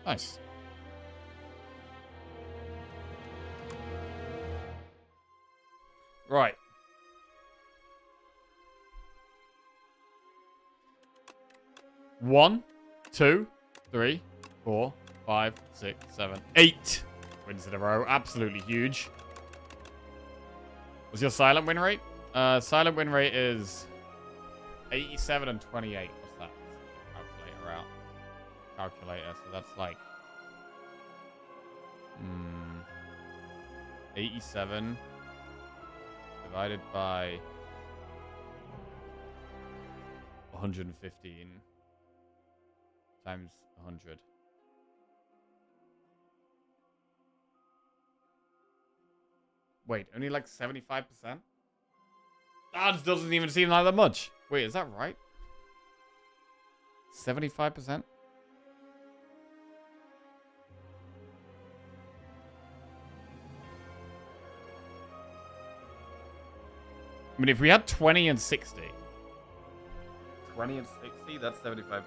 Nice. Right. One, 2, 3, 4, 5, 6, 7, 8 wins in a row. Absolutely huge. What's your silent win rate? Silent win rate is 87 and 28. What's that? Calculator out. Calculator. So that's like 87 divided by 115 times 100. Wait, only like 75%? That doesn't even seem like that much. Wait, is that right? 75%? I mean, if we had 20 and 60. 20 and 60, that's 75%, right?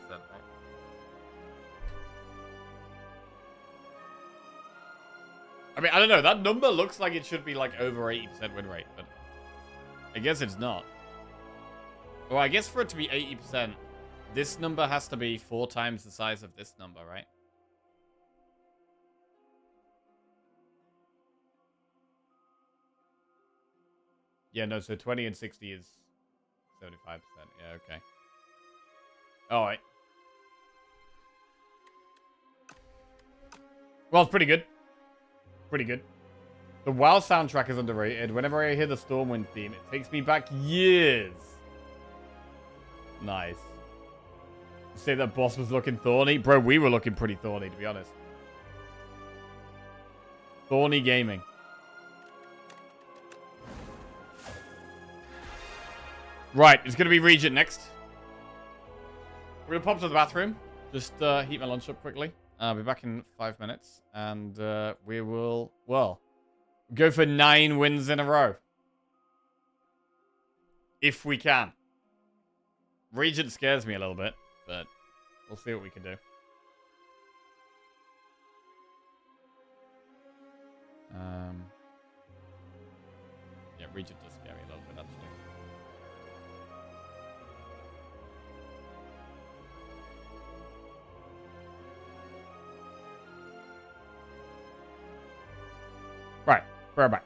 I mean, I don't know. That number looks like it should be like over 80% win rate, but I guess it's not. Well, I guess for it to be 80%, this number has to be 4 times the size of this number, right? Yeah, no, so 20 and 60 is 75%. Yeah, okay. Alright. Well, it's pretty good. Pretty good. The WoW soundtrack is underrated. Whenever I hear the Stormwind theme, it takes me back years. Nice. You say that boss was looking thorny? Bro, we were looking pretty thorny, to be honest. Thorny gaming. Right, it's going to be Regent next. We're going to pop to the bathroom. Just heat my lunch up quickly. I'll be back in 5 minutes, and we will, well, go for 9 wins in a row. If we can. Regent scares me a little bit, but we'll see what we can do. Yeah, Regent does scare me a little bit, actually. Right, we're back.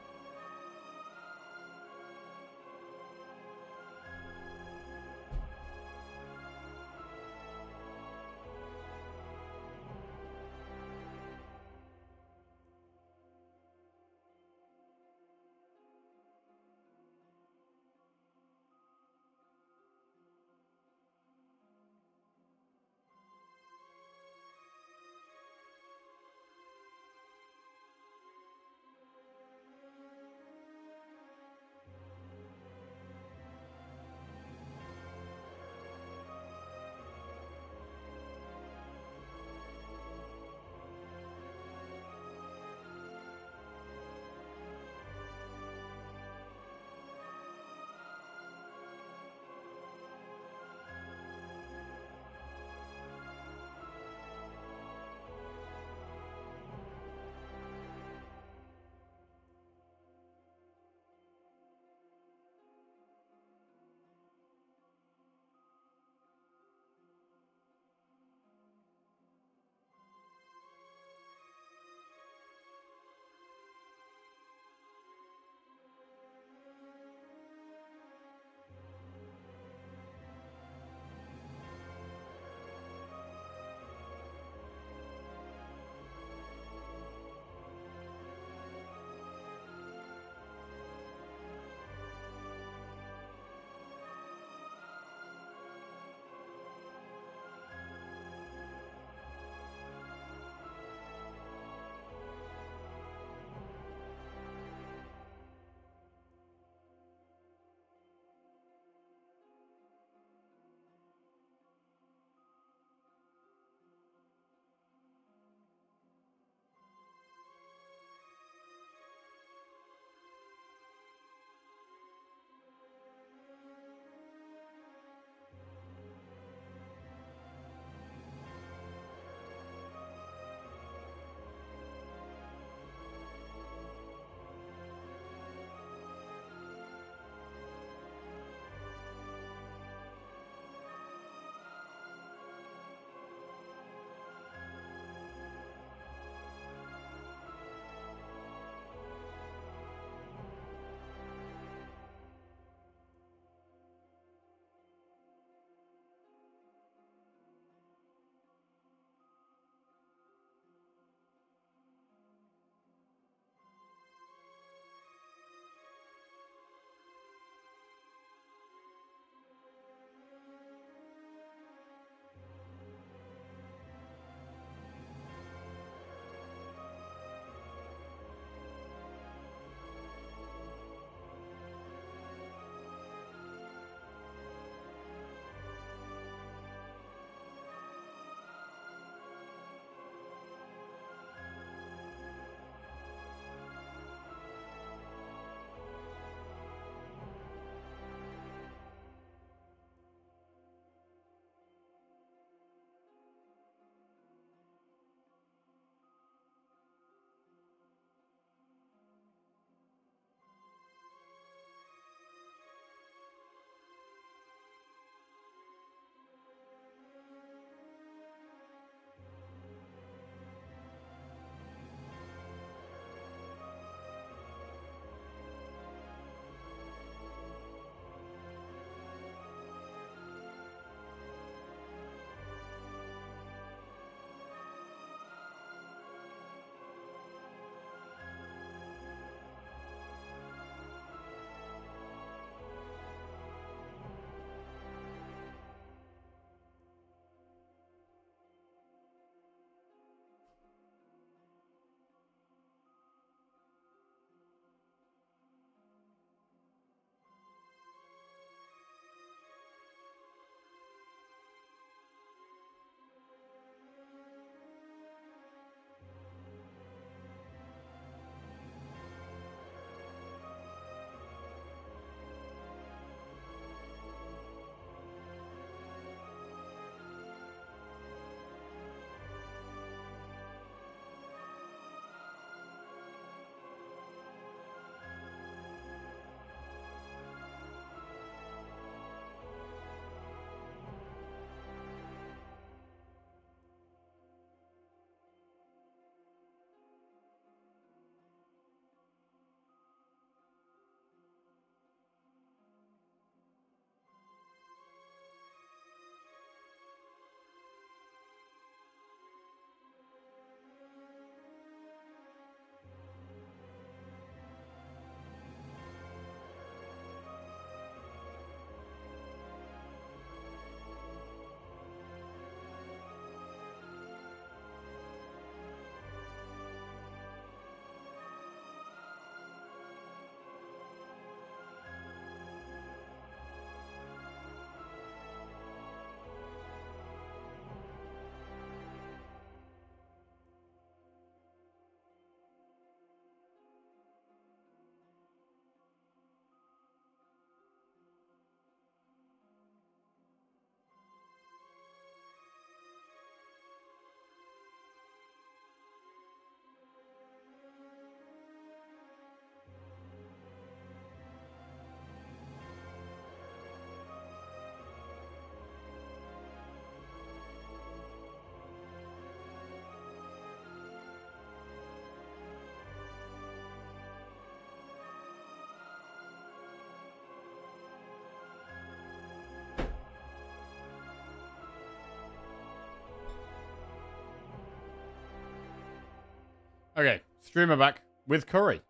Okay, streamer back with curry.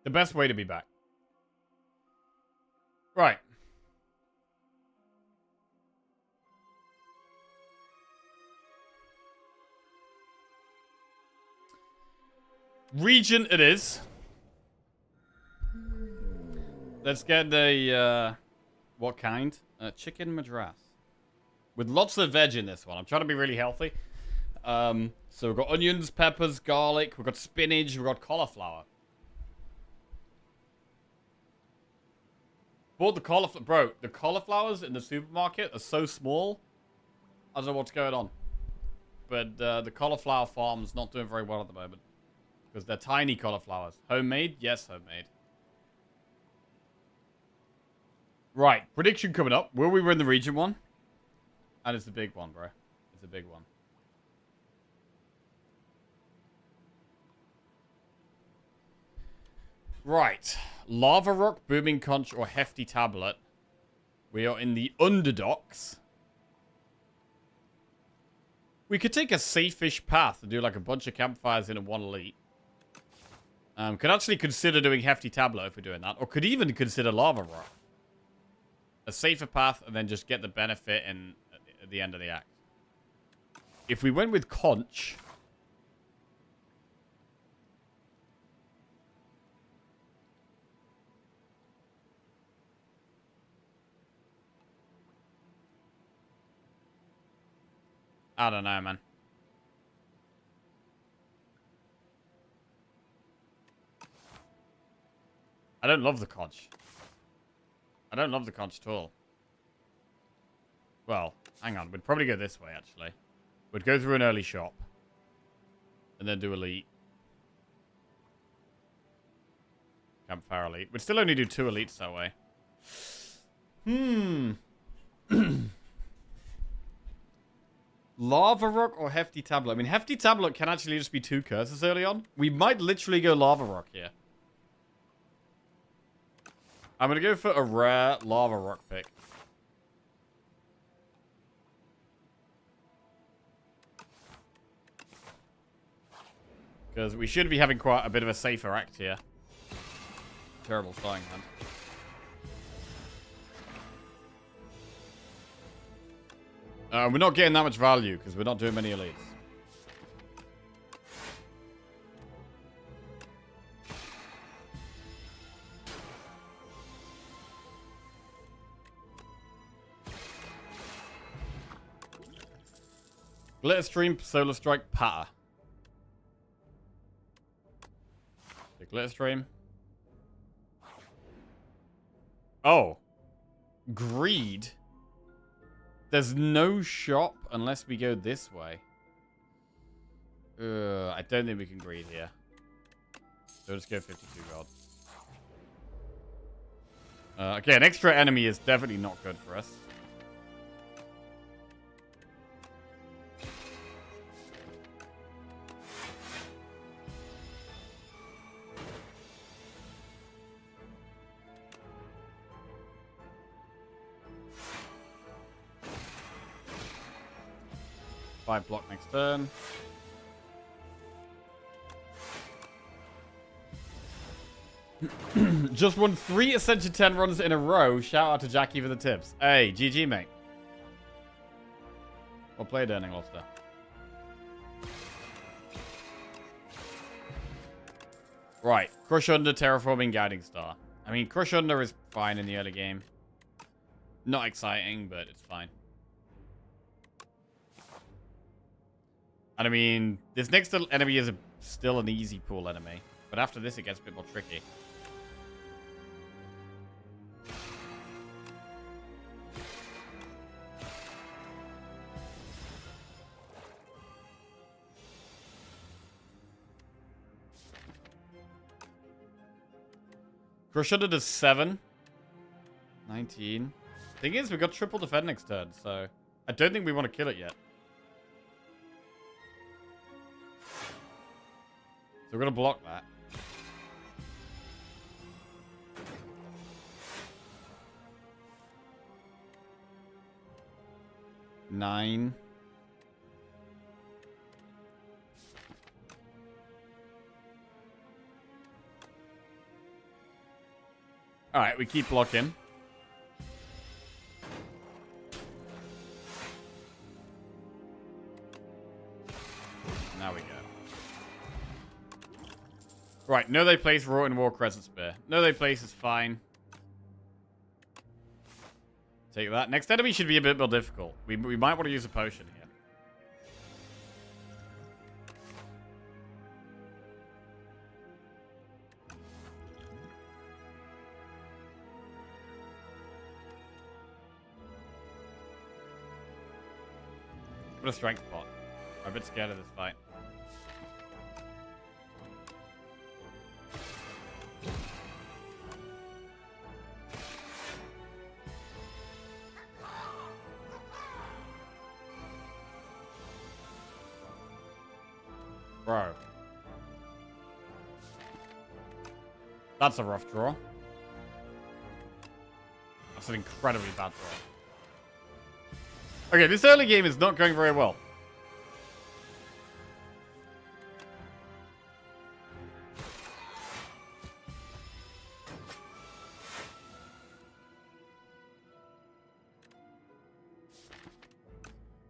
The best way to be back. Right. Region it is. Let's get the, what kind? Chicken madras. With lots of veg in this one. I'm trying to be really healthy. So we've got onions, peppers, garlic. We've got spinach. We've got cauliflower. Bought the cauliflower. Bro, the cauliflowers in the supermarket are so small. I don't know what's going on. But the cauliflower farm's not doing very well at the moment. Because they're tiny cauliflowers. Homemade? Yes, homemade. Right. Prediction coming up. Will we win the region one? And it's the big one, bro. It's a big one. Right. Lava Rock, Booming Conch, or Hefty Tablet. We are in the underdogs. We could take a safe-ish path and do like a bunch of campfires in a one elite. Could actually consider doing Hefty Tablet if we're doing that. Or could even consider Lava Rock. A safer path and then just get the benefit in at the end of the act. If we went with Conch... I don't know, man. I don't love the conch. I don't love the conch at all. Well, hang on. We'd probably go this way, actually. We'd go through an early shop. And then do elite. Campfire elite. We'd still only do 2 elites that way. Lava Rock or Hefty Tablet? I mean, Hefty Tablet can actually just be 2 curses early on. We might literally go Lava Rock here. I'm going to go for a rare Lava Rock pick. Because we should be having quite a bit of a safer act here. Terrible starting hand. We're not getting that much value because we're not doing many elites. Glitter Stream, Solar Strike, Patter. The Glitter Stream. Oh. Greed. There's no shop unless we go this way. I don't think we can greed here. So let's go 52 gold. Okay, an extra enemy is definitely not good for us. Five block next turn. Just won 3 Ascension 10 runs in a row. Shout out to Jackie for the tips. Hey, GG, mate. Well played, Earning Lobster. Right. Crush Under, Terraforming, Guiding Star. I mean, Crush Under is fine in the early game. Not exciting, but it's fine. And I mean, this next enemy is still an easy pool enemy. But after this, it gets a bit more tricky. Crush Under does 7. 19. Thing is, we got triple defend next turn, so I don't think we want to kill it yet. So we're going to block that. Nine. Alright, we keep blocking. Now we go. Right, no they place Wrought in War Crescent Spear. No they place is fine. Take that. Next enemy should be a bit more difficult. We might want to use a potion here. What a strength pot. I'm a bit scared of this fight. Bro. That's a rough draw. That's an incredibly bad draw. Okay, this early game is not going very well.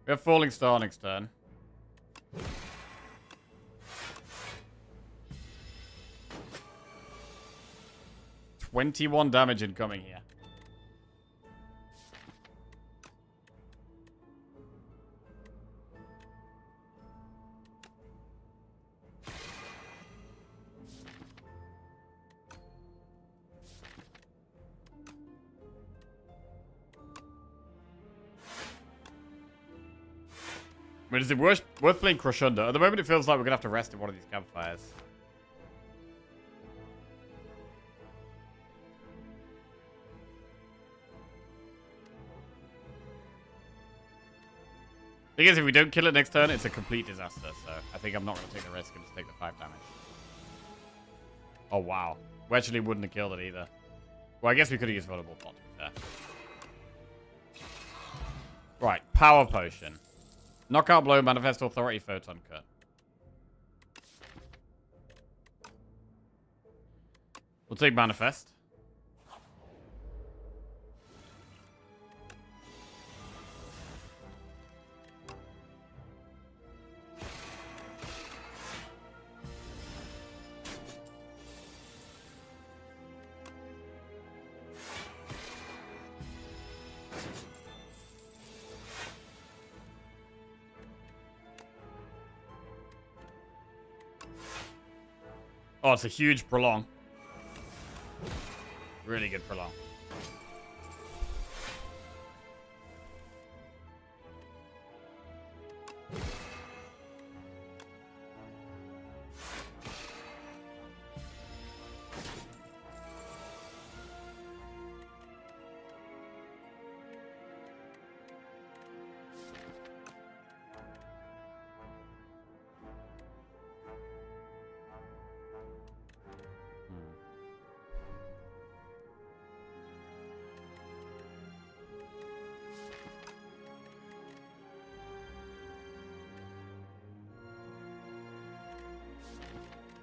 We have Falling Star next turn. $21 damage incoming here. I mean, is it worth playing Crush Under? At the moment, it feels like we're going to have to rest in one of these campfires. Thing is, if we don't kill it next turn, it's a complete disaster. So I think I'm not going to take the risk and just take the 5 damage. Oh, wow. We actually wouldn't have killed it either. Well, I guess we could have used Vulnerable Pot, to be fair. Right, Power Potion. Knockout Blow, Manifest Authority, Photon Cut. We'll take Manifest. Oh, it's a huge Prolong. Really good Prolong.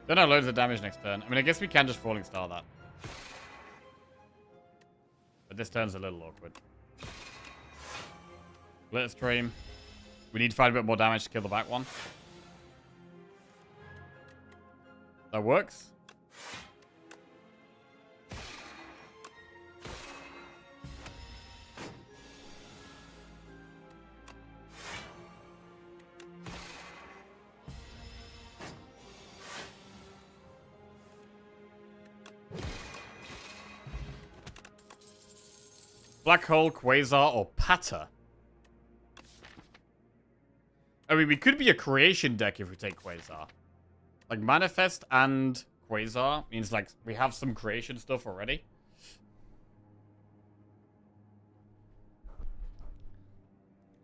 Don't have loads of damage next turn. I mean, I guess we can just Falling Star that. But this turn's a little awkward. Glitter Stream. We need to find a bit more damage to kill the back one. That works. Black Hole, Quasar, or Patter. I mean, we could be a creation deck if we take Quasar. Like, Manifest and Quasar means, like, we have some creation stuff already.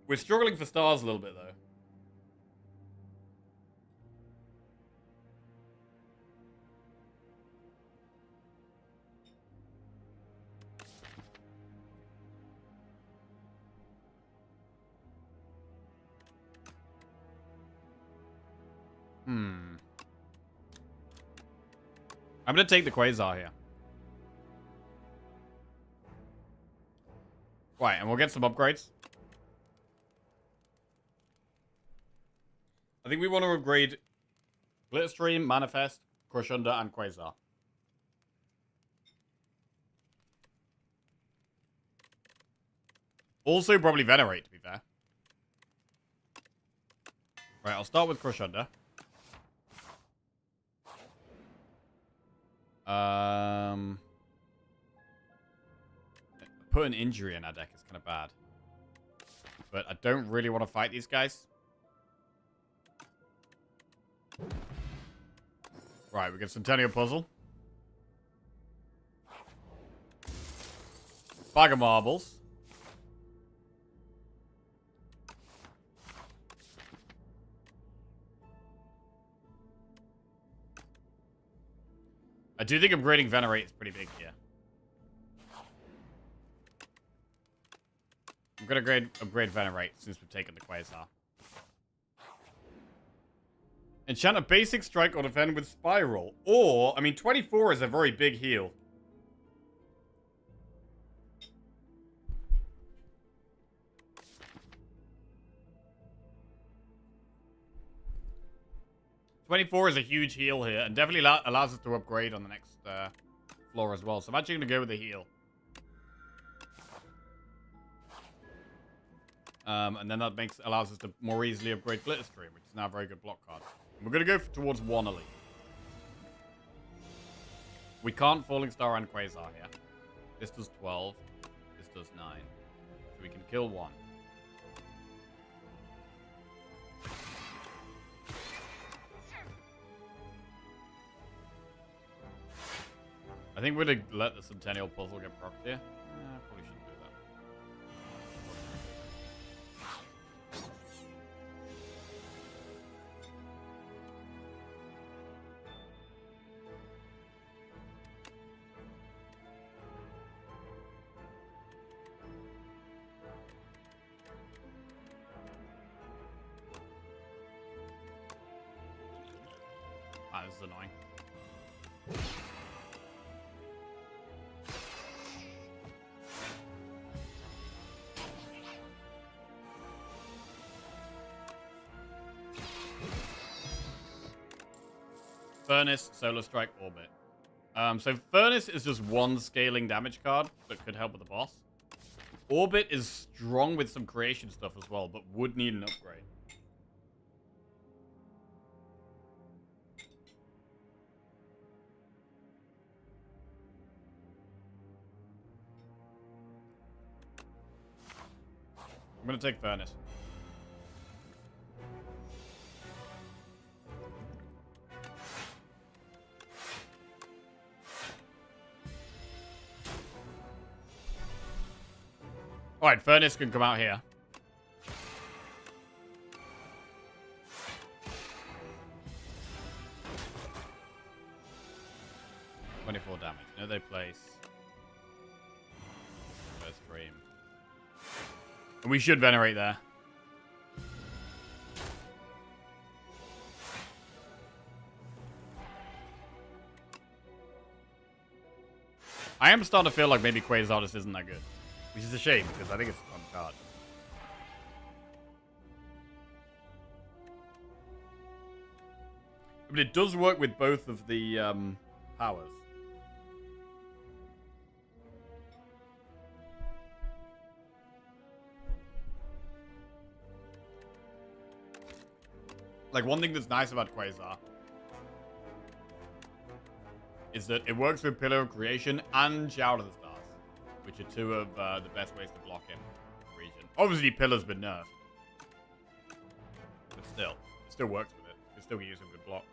We're struggling for stars a little bit, though. I'm going to take the Quasar here. Right, and we'll get some upgrades. I think we want to upgrade Glitterstream, Manifest, Crush Under, and Quasar. Also, probably Venerate, to be fair. Right, I'll start with Crush Under. Put an injury in our deck is kind of bad. But I don't really want to fight these guys. Right, we got Centennial Puzzle. Bag of Marbles. I do think upgrading Venerate is pretty big here. I'm going to upgrade Venerate since we've taken the Quasar. Enchant a basic strike or defend with Spiral. Or, I mean, 24 is a very big heal. $24 is a huge heal here, and definitely allows us to upgrade on the next floor as well. So I'm actually going to go with the heal. And then that allows us to more easily upgrade Glitterstream, which is now a very good block card. And we're going to go towards 1 elite. We can't Falling Star and Quasar here. This does 12. This does 9. So we can kill 1. I think we're going to let the Centennial Puzzle get procced here. Probably shouldn't do that. Ah, this is annoying. Furnace, Solar Strike, Orbit. So Furnace is just 1 scaling damage card that could help with the boss. Orbit is strong with some creation stuff as well, but would need an upgrade. I'm going to take Furnace. Alright, Furnace can come out here. $24 damage. No, they place. First stream. And we should Venerate there. I am starting to feel like maybe Quasar just isn't that good. Which is a shame, because I think it's on card. But it does work with both of the powers. Like, one thing that's nice about Quasar is that it works with Pillar of Creation and Shout of the Stars, which are 2 of the best ways to block in the region. Obviously, Pillar's been nerfed. But still, it still works with it. It still gives you a good block.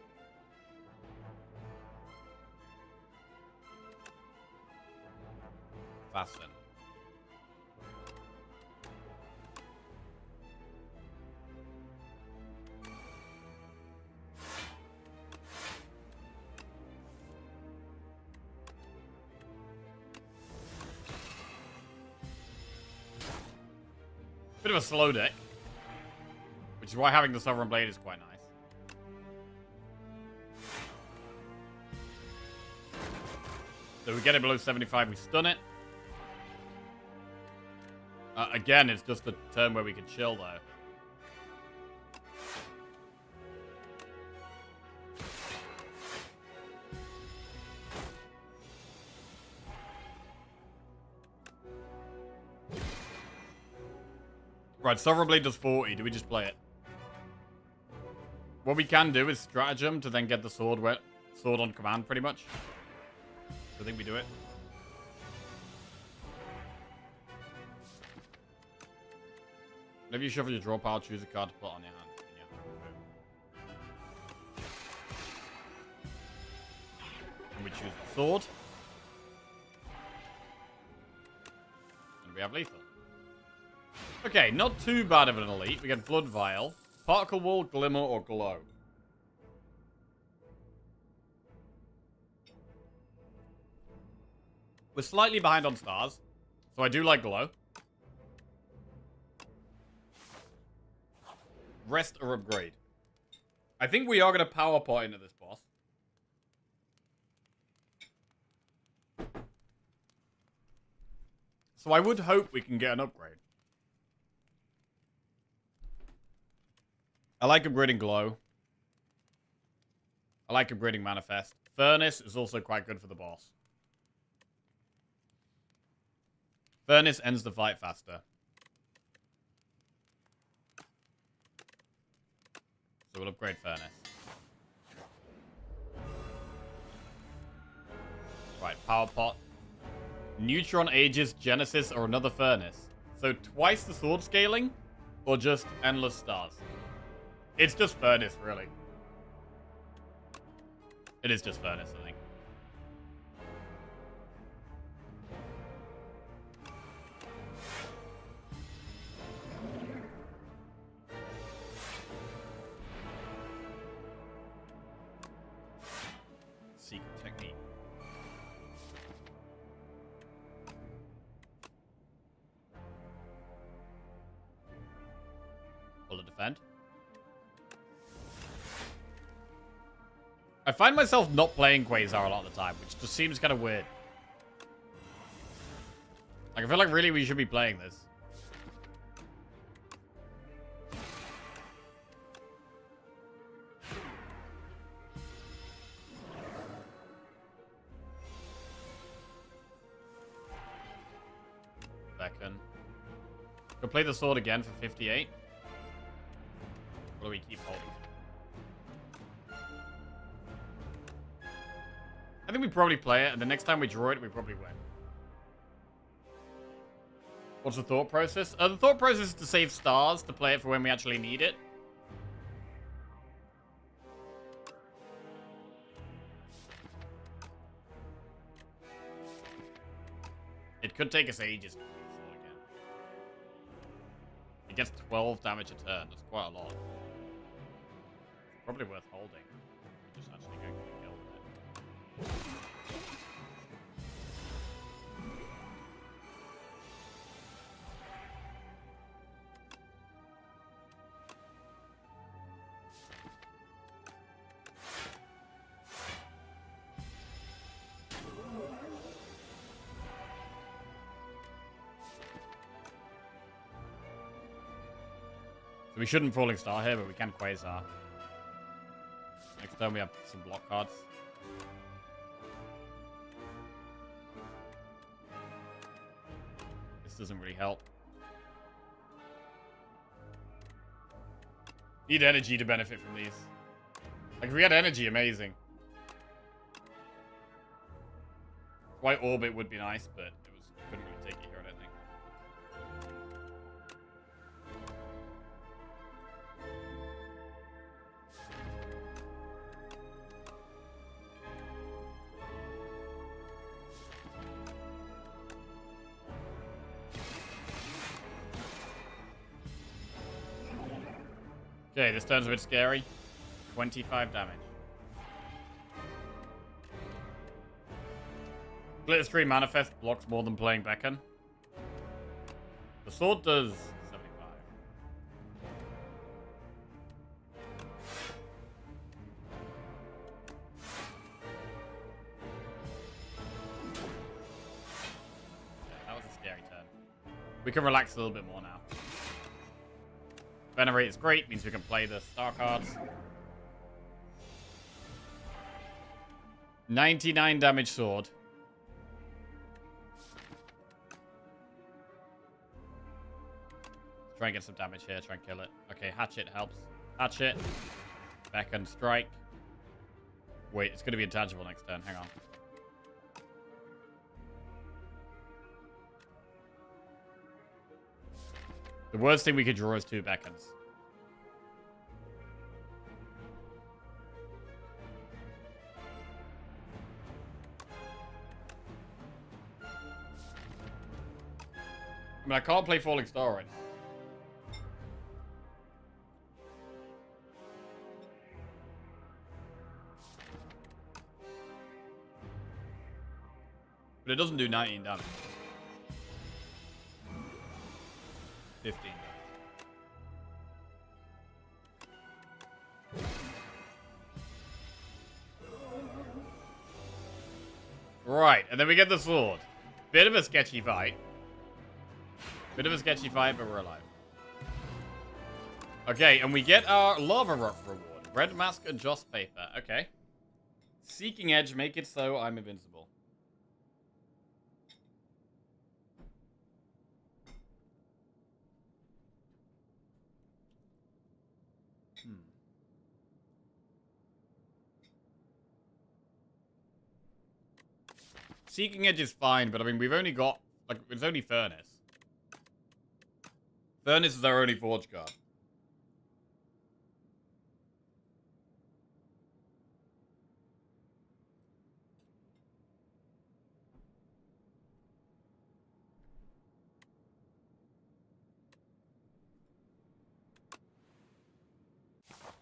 Fasten. Bit of a slow deck, which is why having the Sovereign Blade is quite nice. So we get it below 75, we stun it. Again, it's just a turn where we can chill, though. Right, Sovereign Blade does 40. Do we just play it? What we can do is stratagem to then get the sword on command, pretty much. I think we do it. Whenever you shuffle your draw pile, choose a card to put on your hand. And we choose the sword. And we have lethal. Okay, not too bad of an elite. We get Blood Vial, Particle Wall, Glimmer, or Glow. We're slightly behind on stars, so I do like Glow. Rest or upgrade. I think we are going to power pot into this boss. So I would hope we can get an upgrade. I like upgrading Glow. I like upgrading Manifest. Furnace is also quite good for the boss. Furnace ends the fight faster. So we'll upgrade Furnace. Right, Power Pot. Neutron Aegis, Genesis, or another Furnace. So twice the sword scaling, or just endless stars? It's just Furnace, really. It is just Furnace, I think. Secret technique. Will it defend? I find myself not playing Quasar a lot of the time, which just seems kind of weird. Like, I feel like really we should be playing this. Second. Go play the sword again for 58. Or do we keep holding? I think we probably play it, and the next time we draw it, we probably win. What's the thought process? The thought process is to save stars, to play it for when we actually need it. It could take us ages to play the sword again. It gets 12 damage a turn. That's quite a lot. Probably worth holding. Just actually going to kill with it. So we shouldn't Falling Star here, but we can Quasar. Next turn we have some block cards. This doesn't really help. Need energy to benefit from these. Like, if we had energy, amazing. White Orbit would be nice, but couldn't really take it here, I don't think. Okay, this turn's a bit scary. 25 damage. Glitterstream Manifest blocks more than playing Beacon. The sword does 75. Yeah, that was a scary turn. We can relax a little bit more now. Venerate is great, means we can play the star cards. 99 damage sword. Try and get some damage here, try and kill it. Okay, hatchet helps. Hatchet. Beckon, strike. Wait, it's going to be intangible next turn. Hang on. The worst thing we could draw is 2 beckons. I mean, I can't play Falling Star right now. But it doesn't do 19 damage. 15 damage. Right, and then we get the sword. Bit of a sketchy fight. But we're alive. Okay, and we get our Lava Rock reward. Red Mask and Joss Paper. Okay. Seeking Edge, make it so I'm invincible. Seeking Edge is fine, but I mean, we've only got, like, it's only Furnace. Furnace is our only Forge card.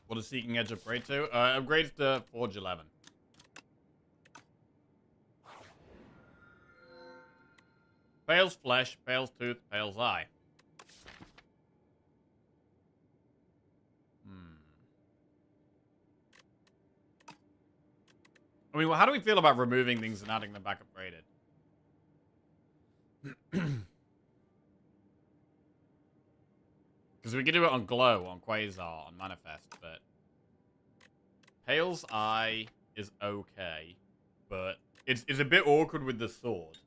What does Seeking Edge upgrade to? Upgrades to Forge 11. Pale's Flesh, Pale's Tooth, Pale's Eye. I mean, well, how do we feel about removing things and adding them back upgraded? Because we can do it on Glow, on Quasar, on Manifest, but... Pale's Eye is okay, but it's a bit awkward with the sword.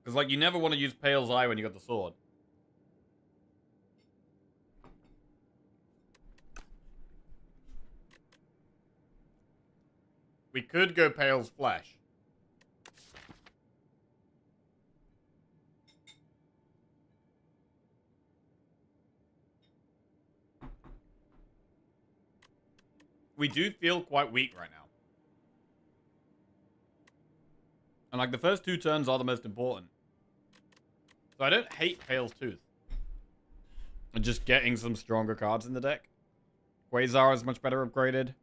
Because, like, you never want to use Pale's Eye when you got the sword. We could go Pale's Flesh. We do feel quite weak right now. And, like, the first 2 turns are the most important. So I don't hate Pale's Tooth. And just getting some stronger cards in the deck. Quasar is much better upgraded.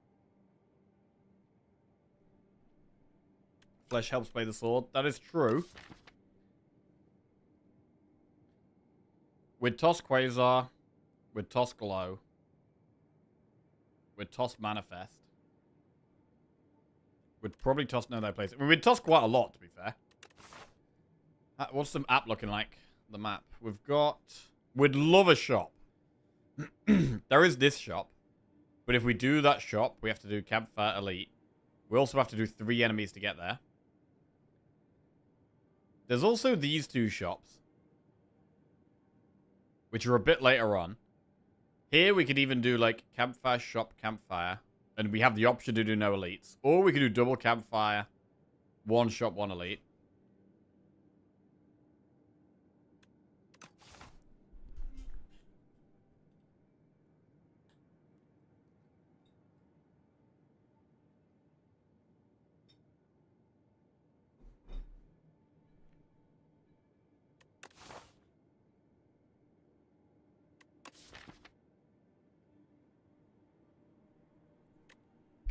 Flesh helps play the sword. That is true. We'd toss Quasar. We'd toss Glow. We'd toss Manifest. We'd probably toss... No, no place. I mean, we'd toss quite a lot, to be fair. What's the app looking like? The map. We've got... We'd love a shop. There is this shop. But if we do that shop, we have to do Campfire Elite. We also have to do 3 enemies to get there. There's also these 2 shops. Which are a bit later on. Here we could even do, like, Campfire, Shop, Campfire. And we have the option to do no elites. Or we could do double Campfire. 1 shop, 1 elite.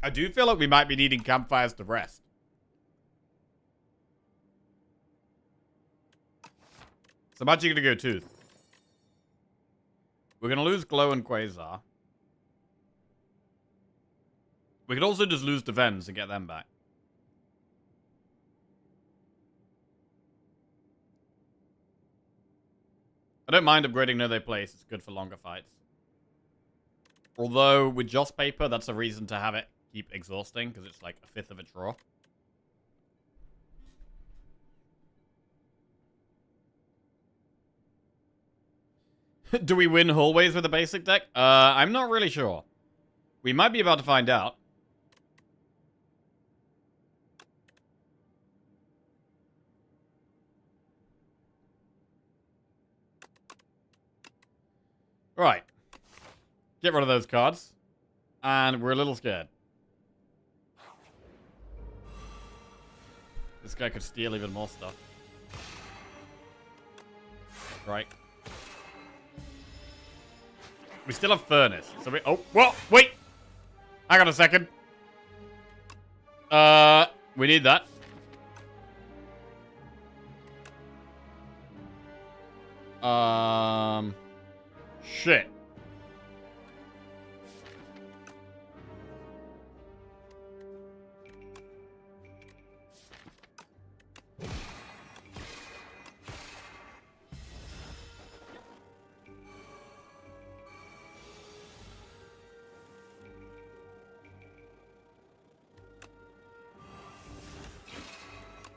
I do feel like we might be needing campfires to rest. So I'm actually going to go Tooth. We're going to lose Glow and Quasar. We could also just lose Defense and get them back. I don't mind upgrading No They Place. It's good for longer fights. Although, with Joss Paper, that's a reason to have it keep exhausting, because it's like a fifth of a draw. Do we win hallways with a basic deck? I'm not really sure. We might be about to find out. Right. Get rid of those cards. And we're a little scared. This guy could steal even more stuff. Right. We still have Furnace. So we... Oh, whoa, wait! Hang on a second. We need that. Shit.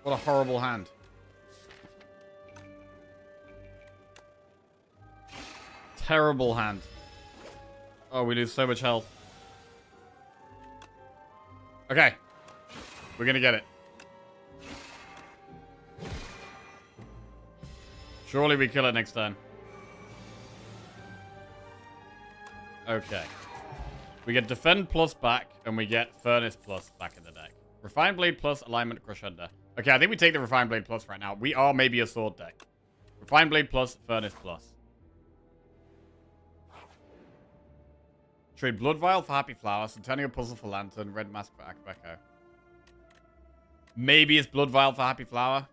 What a horrible hand. Terrible hand. Oh, we lose so much health. Okay. We're gonna get it. Surely we kill it next turn. Okay. We get Defend Plus back, and we get Furnace Plus back in the deck. Refined Blade Plus, Alignment Crush Under. Okay, I think we take the Refined Blade Plus right now. We are maybe a sword deck. Refined Blade Plus, Furnace Plus. Trade Blood Vial for Happy Flower, Centennial Puzzle for Lantern, Red Mask for Akbeko. Maybe it's Blood Vial for Happy Flower.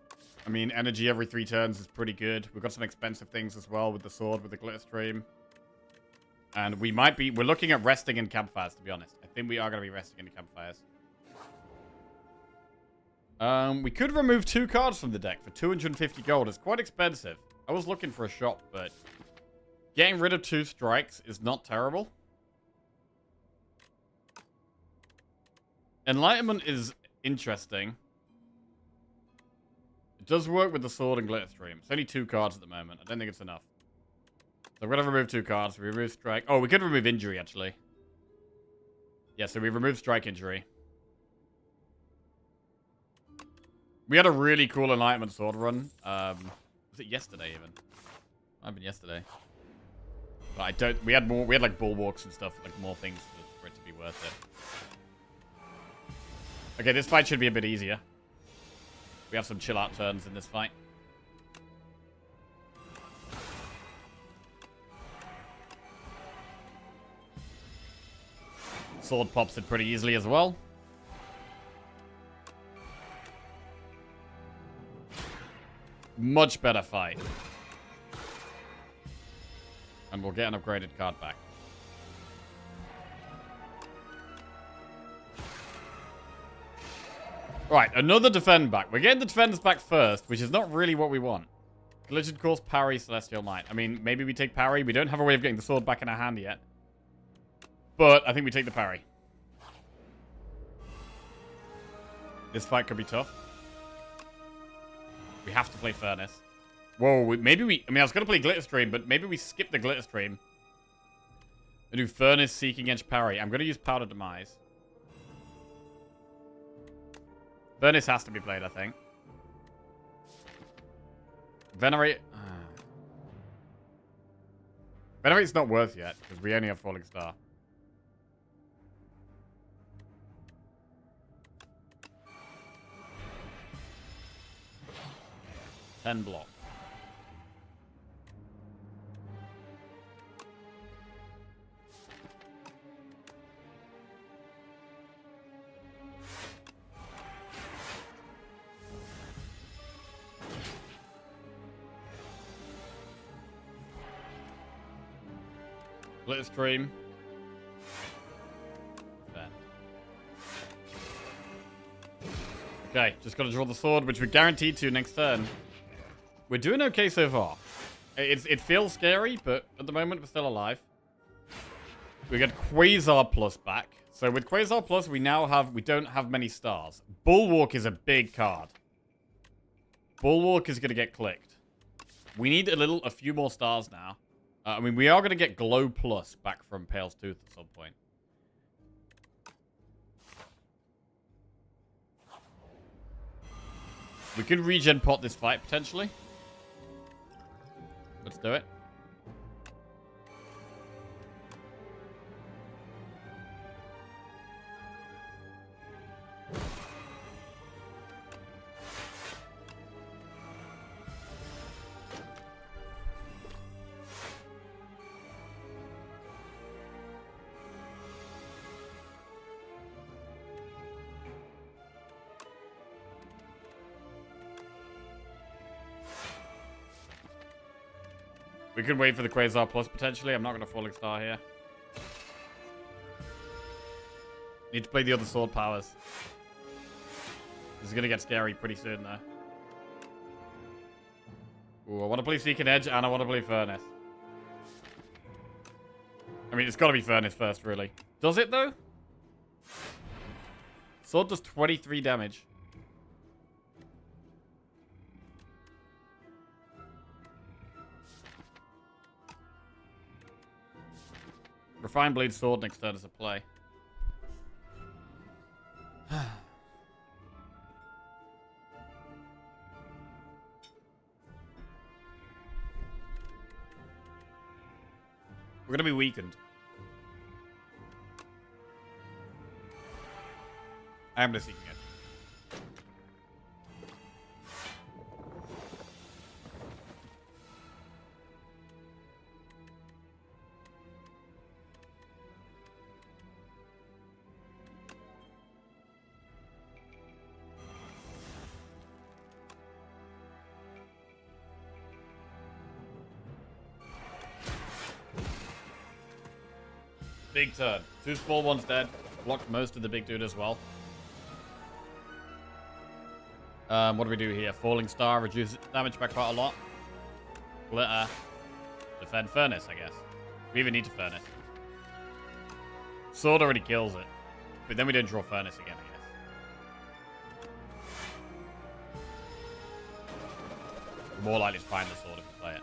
I mean, energy every 3 turns is pretty good. We've got some expensive things as well with the sword, with the Glitter Stream. And we might be... We're looking at resting in Campfires, to be honest. I think we are going to be resting in the Campfires. We could remove 2 cards from the deck for 250 gold. It's quite expensive. I was looking for a shop, but... Getting rid of 2 strikes is not terrible. Enlightenment is interesting. It does work with the sword and Glitter Stream. It's only 2 cards at the moment. I don't think it's enough. So we're going to remove 2 cards. We remove strike. Oh, we could remove injury, actually. Yeah, so we remove strike injury. We had a really cool Enlightenment sword run. Was it yesterday, even? Might have been yesterday. But I don't... We had more... We had, like, bulwarks and stuff. Like, more things for it to be worth it. Okay, this fight should be a bit easier. We have some chill-out turns in this fight. Sword pops it pretty easily as well. Much better fight. And we'll get an upgraded card back. Right, another defend back. We're getting the defenders back first, which is not really what we want. Collision Course, Parry, Celestial Might. I mean, maybe we take Parry. We don't have a way of getting the sword back in our hand yet. But I think we take the Parry. This fight could be tough. We have to play Furnace. Whoa, maybe we... I mean, I was going to play Glitter Stream, but maybe we skip the Glitter Stream. And do Furnace, Seeking Edge, Parry. I'm going to use Powder Demise. Furnace has to be played, I think. Venerate... Venerate's not worth yet, because we only have Falling Star. $10 block. Glitter Stream. Okay, just got to draw the sword, which we're guaranteed to next turn. We're doing okay so far. It feels scary, but at the moment we're still alive. We get Quasar Plus back. So with Quasar Plus, we don't have many stars. Bulwark is a big card. Bulwark is going to get clicked. We need a few more stars now. I mean, we are going to get Glow Plus back from Pale's Tooth at some point. We could regen pot this fight, potentially. Let's do it. We could wait for the Quasar Plus, potentially. I'm not going to Falling Star here. Need to play the other sword powers. This is going to get scary pretty soon, though. Ooh, I want to play Seeking Edge, and I want to play Furnace. I mean, it's got to be Furnace first, really. Does it, though? Sword does 23 damage. Refined Blade Sword next turn as a play. We're gonna be weakened. I am just seeking it. Big turn. 2 small ones dead. Blocked most of the big dude as well. What do we do here? Falling Star reduces damage by quite a lot. Glitter. Defend Furnace, I guess. We even need to Furnace. Sword already kills it. But then we don't draw Furnace again, I guess. We're more likely to find the sword if we play it.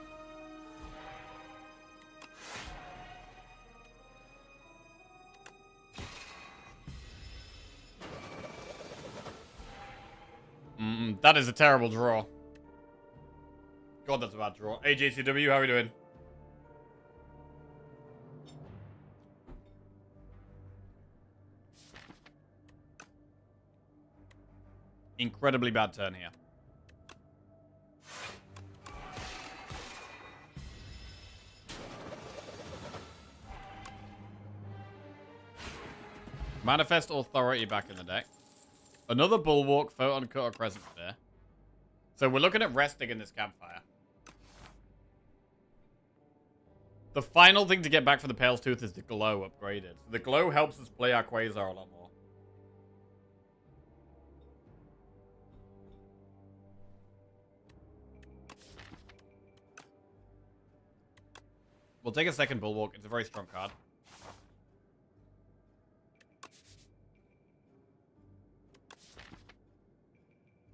That is a terrible draw. God, that's a bad draw. AJCW, how are we doing? Incredibly bad turn here. Manifest Authority back in the deck. Another Bulwark, Photon Cut, or Crescent Sphere. So we're looking at resting in this campfire. The final thing to get back for the Pale's Tooth is the Glow upgraded. The Glow helps us play our Quasar a lot more. We'll take a second Bulwark. It's a very strong card.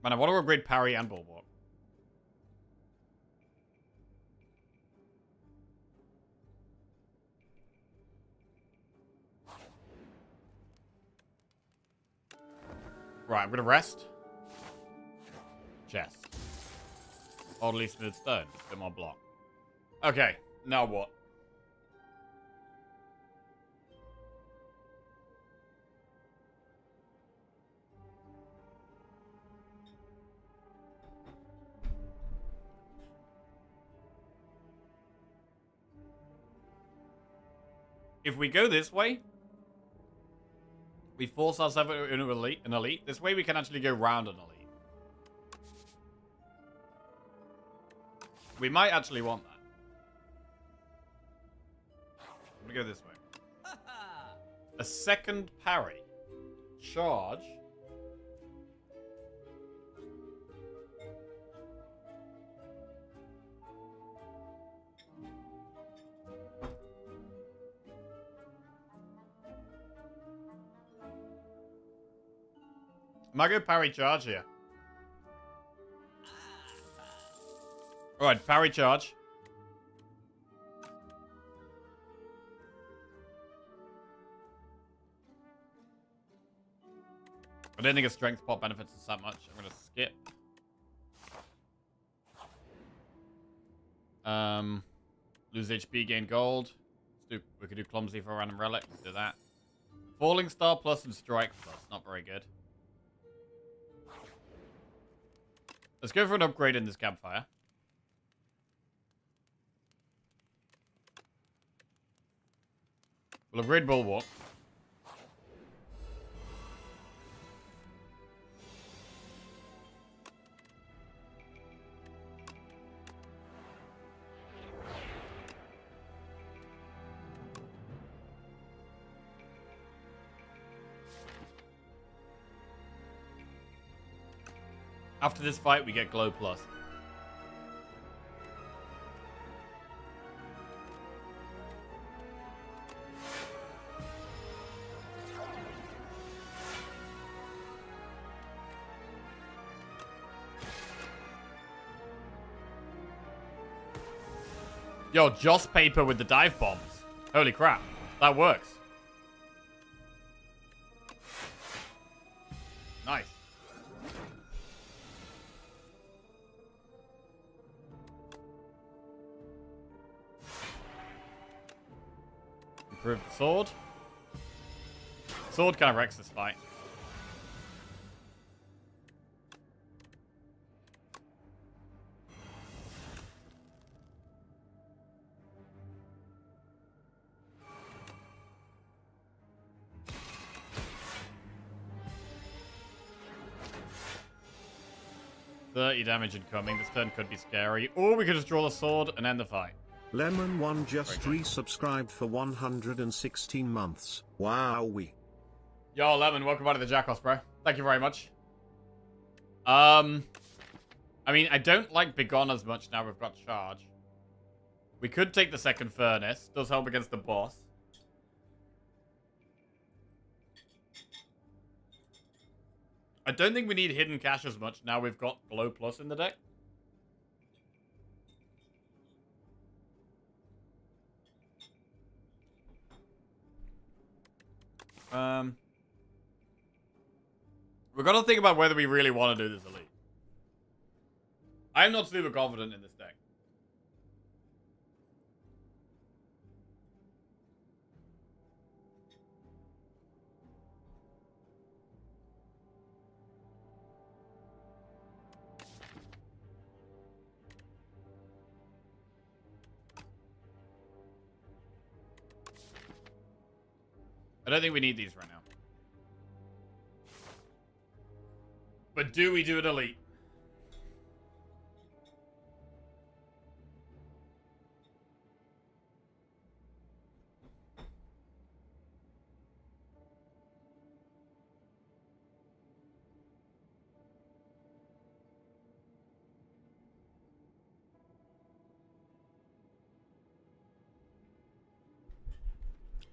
Man, I want to upgrade Parry and Bulwark. Right, I'm going to rest. Chest. Oddly smooth stone. Just a bit more block. Okay, now what? If we go this way, we force ourselves into an elite. This way we can actually go round an elite. We might actually want that. I'm gonna go this way. A second parry. Charge. Am I going to parry charge here? Alright, parry charge. I don't think a strength pot benefits us that much. I'm going to skip. Lose HP, gain gold. We could do clumsy for a random relic. Let's do that. Falling star plus and strike plus. Not very good. Let's go for an upgrade in this campfire. We'll upgrade Bulwark. After this fight, we get Glow Plus. Yo, Joss paper with the dive bombs. Holy crap. That works. Nice. Improve the sword. Sword kind of wrecks this fight. Damage incoming. This turn could be scary. Or we could just draw the sword and end the fight. Lemon1 just resubscribed for 116 months. Wowee. Yo, Lemon, welcome back to the Jackals, bro. Thank you very much. I mean, I don't like Begone as much now we've got charge. We could take the second furnace. Does help against the boss. I don't think we need Hidden Cache as much now we've got Glow Plus in the deck. We've got to think about whether we really want to do this elite. I'm not super confident in this deck. I don't think we need these right now. But do we do it elite?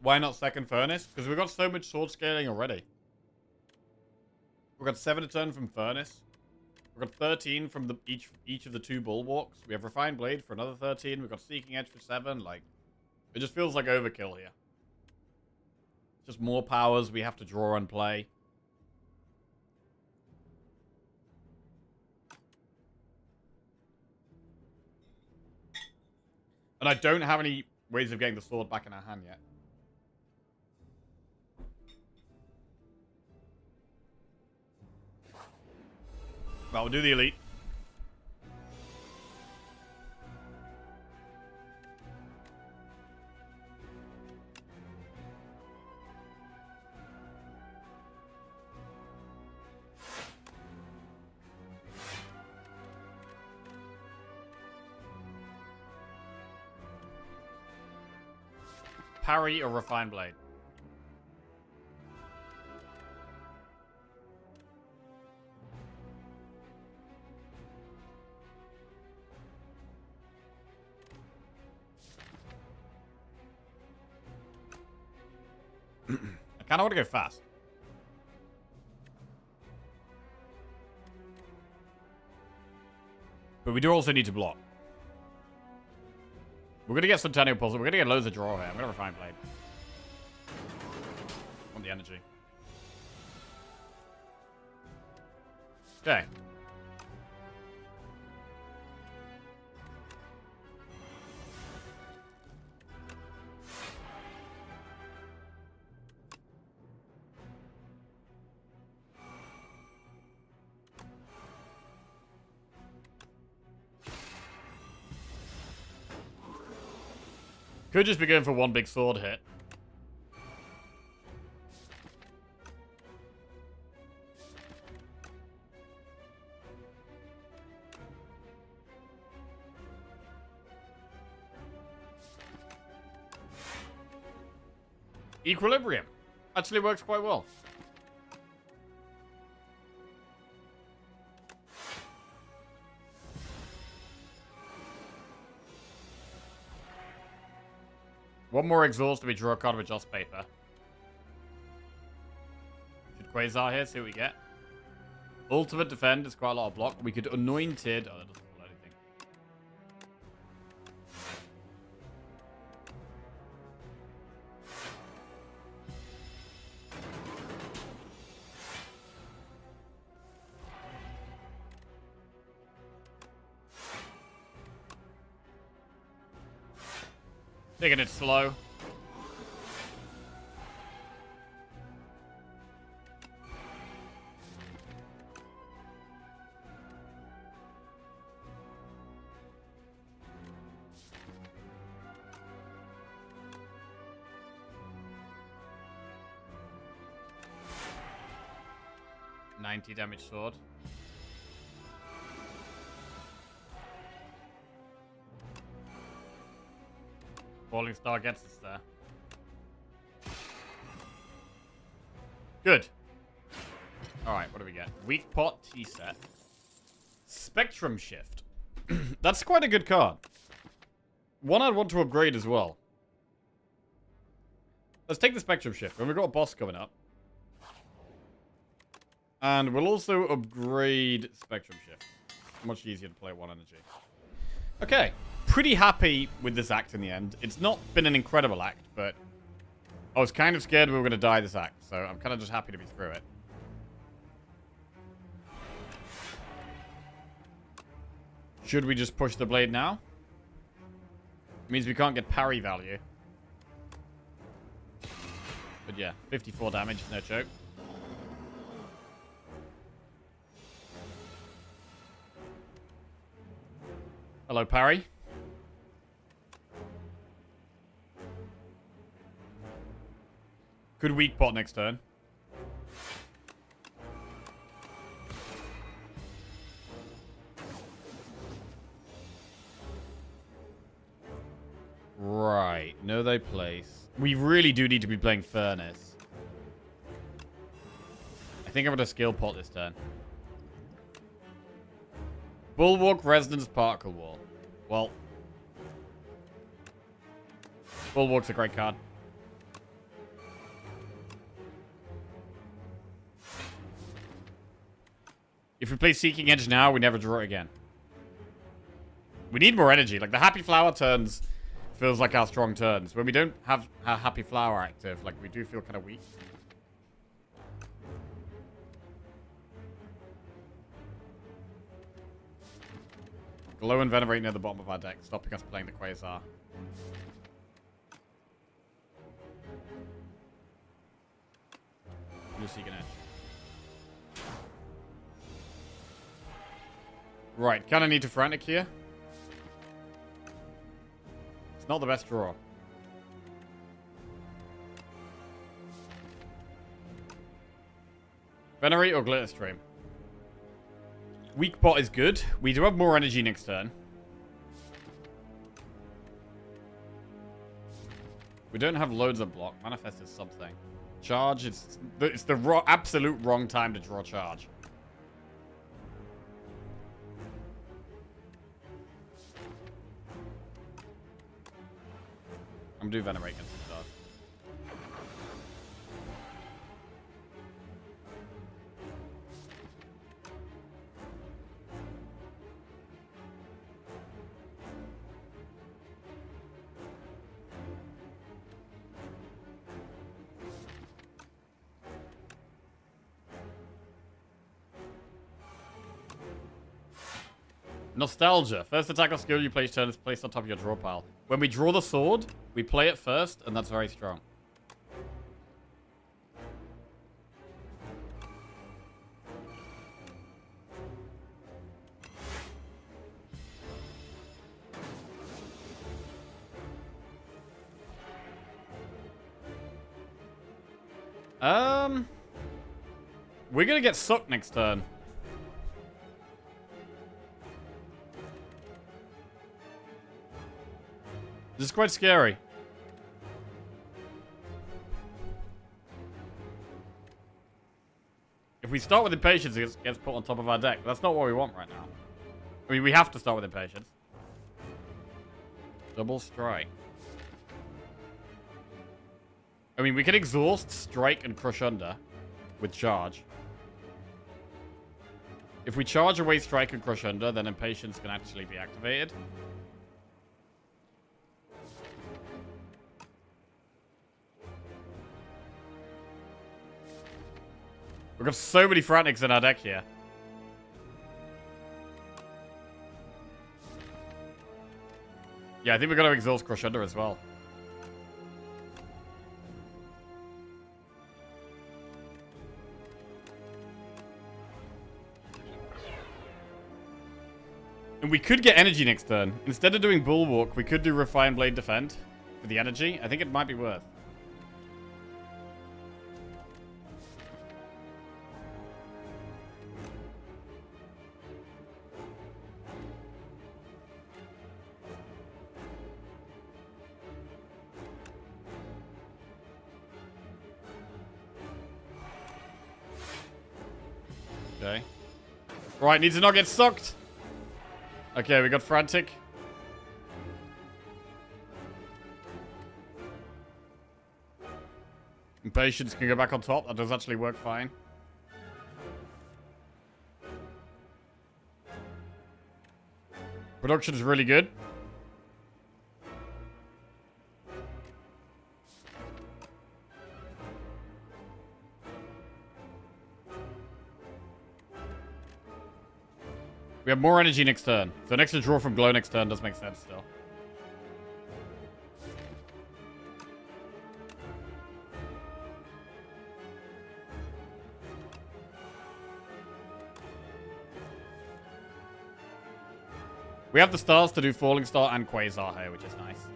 Why not second furnace? Because we've got so much sword scaling already. We've got 7 a turn from furnace. We've got 13 from each of the 2 bulwarks. We have refined blade for another 13. We've got seeking edge for 7. Like, it just feels like overkill here. Just more powers we have to draw and play. And I don't have any ways of getting the sword back in our hand yet. Well, we'll do the elite. Parry or refined blade. I kind of want to go fast. But we do also need to block. We're going to get Centennial Puzzle. We're going to get loads of draw here. I'm going to Refine Blade. On the energy. Okay. Could just be going for one big sword hit. Equilibrium. Actually works quite well. One more exhaust, we draw a card with just paper. Should Quasar here, see what we get. Ultimate Defend is quite a lot of block. We could Anointed. Oh, that doesn't pull anything. Taking it slow. $90 damage sword. Falling Star gets us there. Good. Alright, what do we get? Weak Pot T-Set. Spectrum Shift. That's quite a good card. One I'd want to upgrade as well. Let's take the Spectrum Shift. And we've got a boss coming up. And we'll also upgrade Spectrum Shift. Much easier to play at 1 energy. Okay. Pretty happy with this act in the end. It's not been an incredible act, but I was kind of scared we were going to die this act, so I'm kind of just happy to be through it. Should we just push the blade now? It means we can't get parry value. But yeah, 54 damage, no joke. Hello, parry. Could weak pot next turn. Right. No, they place. We really do need to be playing Furnace. I think I'm going to skill pot this turn. Bulwark, Resonance, Particle Wall. Well. Bulwark's a great card. If we play Seeking Edge now, we never draw it again. We need more energy. Like, the Happy Flower turns feels like our strong turns. When we don't have our Happy Flower active, like, we do feel kind of weak. Glow and Venerate near the bottom of our deck, stopping us playing the Quasar. Blue Seeking Edge. Right, kind of need to Frantic here. It's not the best draw. Venerate or Glitter Stream? Weak Pot is good. We do have more energy next turn. We don't have loads of block. Manifest is something. Charge, it's the absolute wrong time to draw charge. I'm gonna do Venerate against the start. Nostalgia. First attack or skill you play each turn is placed on top of your draw pile. When we draw the sword, we play it first, and that's very strong. We're gonna get sucked next turn. This is quite scary. If we start with impatience, it gets put on top of our deck. That's not what we want right now. I mean, we have to start with impatience. Double strike. I mean, we can exhaust, strike, and crush under with charge. If we charge away strike and crush under, then impatience can actually be activated. We've got so many Frantics in our deck here. Yeah, I think we're going to exhaust crush under as well. And we could get energy next turn. Instead of doing Bulwark, we could do Refine Blade Defend for the energy. I think it might be worth. Okay. Right, need to not get sucked. Okay, we got Frantic. Impatience can go back on top. That does actually work fine. Production is really good. We have more energy next turn. So next to draw from Glow next turn does make sense still. We have the stars to do Falling Star and Quasar here, which is nice.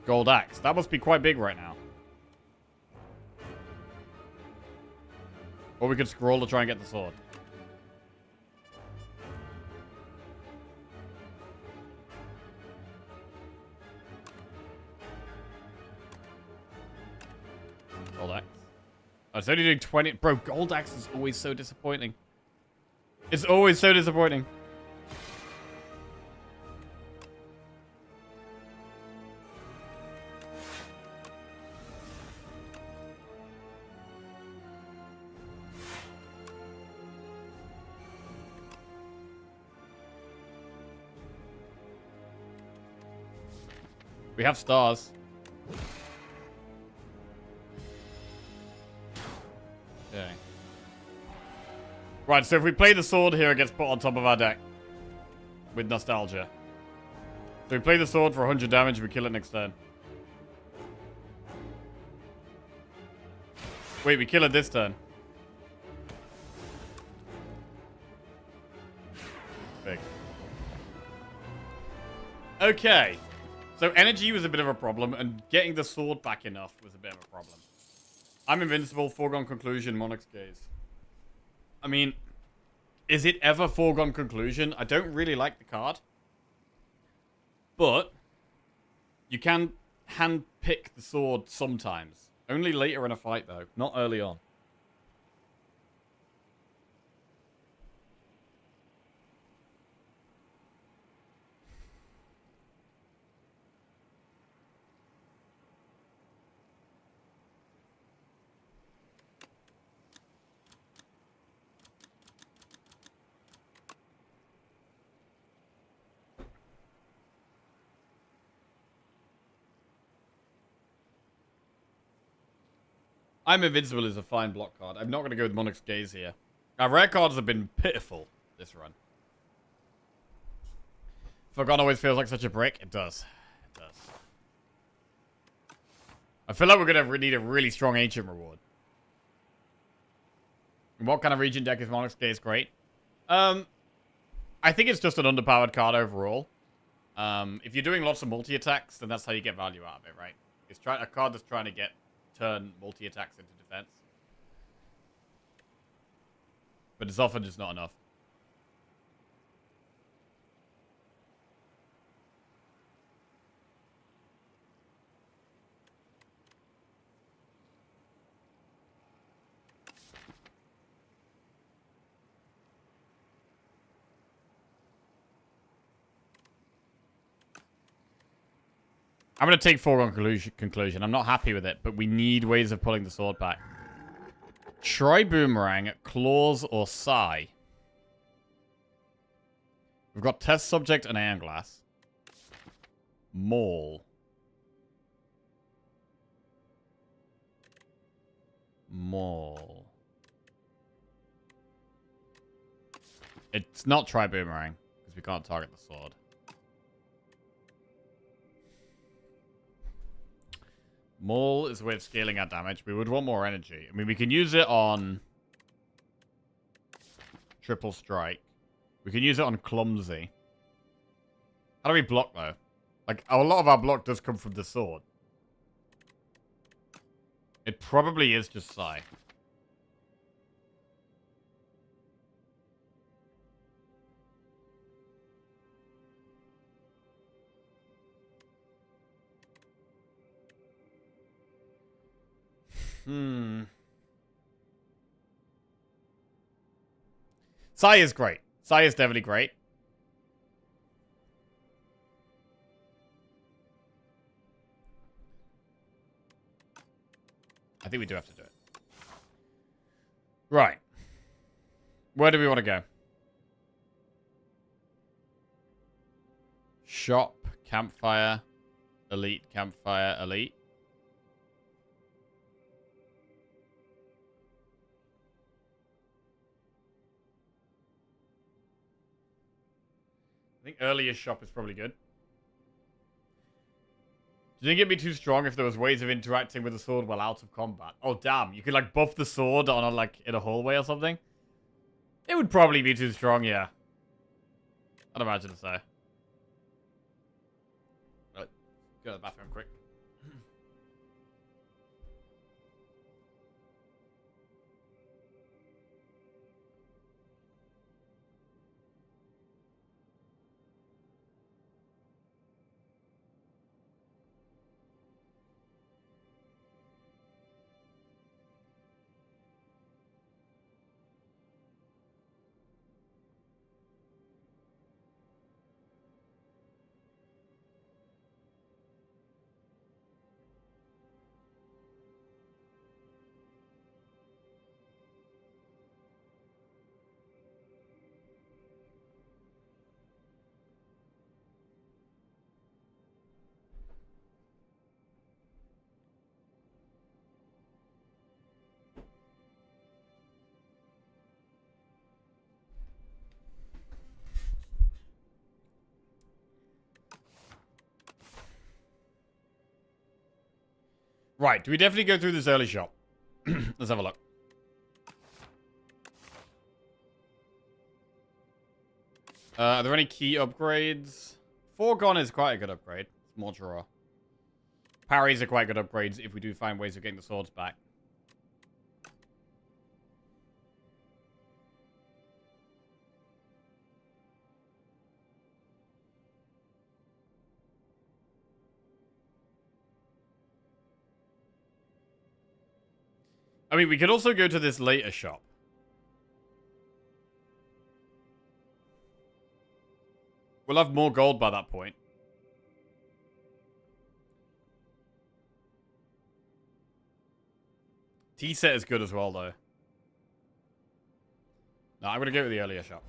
Gold Axe. That must be quite big right now. Or we could scroll to try and get the sword. Gold Axe. Oh, it's only doing 20. Bro, Gold Axe is always so disappointing. It's always so disappointing. We have stars. Okay. Right, so if we play the sword here, it gets put on top of our deck. With Nostalgia. So we play the sword for 100 damage, we kill it next turn. Wait, we kill it this turn. Big. Okay. So energy was a bit of a problem, and getting the sword back enough was a bit of a problem. I'm invincible, foregone conclusion, Monarch's Gaze. I mean, is it ever foregone conclusion? I don't really like the card. But you can hand-pick the sword sometimes. Only later in a fight, though. Not early on. I'm Invincible is a fine block card. I'm not going to go with Monarch's Gaze here. Our rare cards have been pitiful this run. Forgotten always feels like such a brick. It does. It does. I feel like we're going to need a really strong Ancient reward. And what kind of region deck is Monarch's Gaze great? I think it's just an underpowered card overall. If you're doing lots of multi-attacks, then that's how you get value out of it, right? It's a card that's trying to turn multi-attacks into defense. But it's often just not enough. I'm going to take foregone conclusion. I'm not happy with it, but we need ways of pulling the sword back. Try Boomerang, Claws, or Sigh. We've got Test Subject and Iron Glass. Maul. Maul. It's not Try Boomerang, because we can't target the sword. Maul is a way of scaling our damage. We would want more energy. I mean, we can use it on Triple Strike. We can use it on Clumsy. How do we block, though? Like, a lot of our block does come from the sword. It probably is just Sigh. Sigh is great. Sigh is definitely great. I think we do have to do it. Right. Where do we want to go? Shop, campfire, elite, campfire, elite. I think earlier shop is probably good. Do you think it'd be too strong if there was ways of interacting with the sword while out of combat? Oh, damn. You could, like, buff the sword on, like, in a hallway or something? It would probably be too strong, yeah. I'd imagine so. Right. Go to the bathroom quick. Right, do we definitely go through this early shop? Let's have a look. Are there any key upgrades? Foregone is quite a good upgrade. It's more draw. Parries are quite good upgrades if we do find ways of getting the swords back. I mean, we could also go to this later shop. We'll have more gold by that point. T-set is good as well, though. No, I'm going to go with the earlier shop.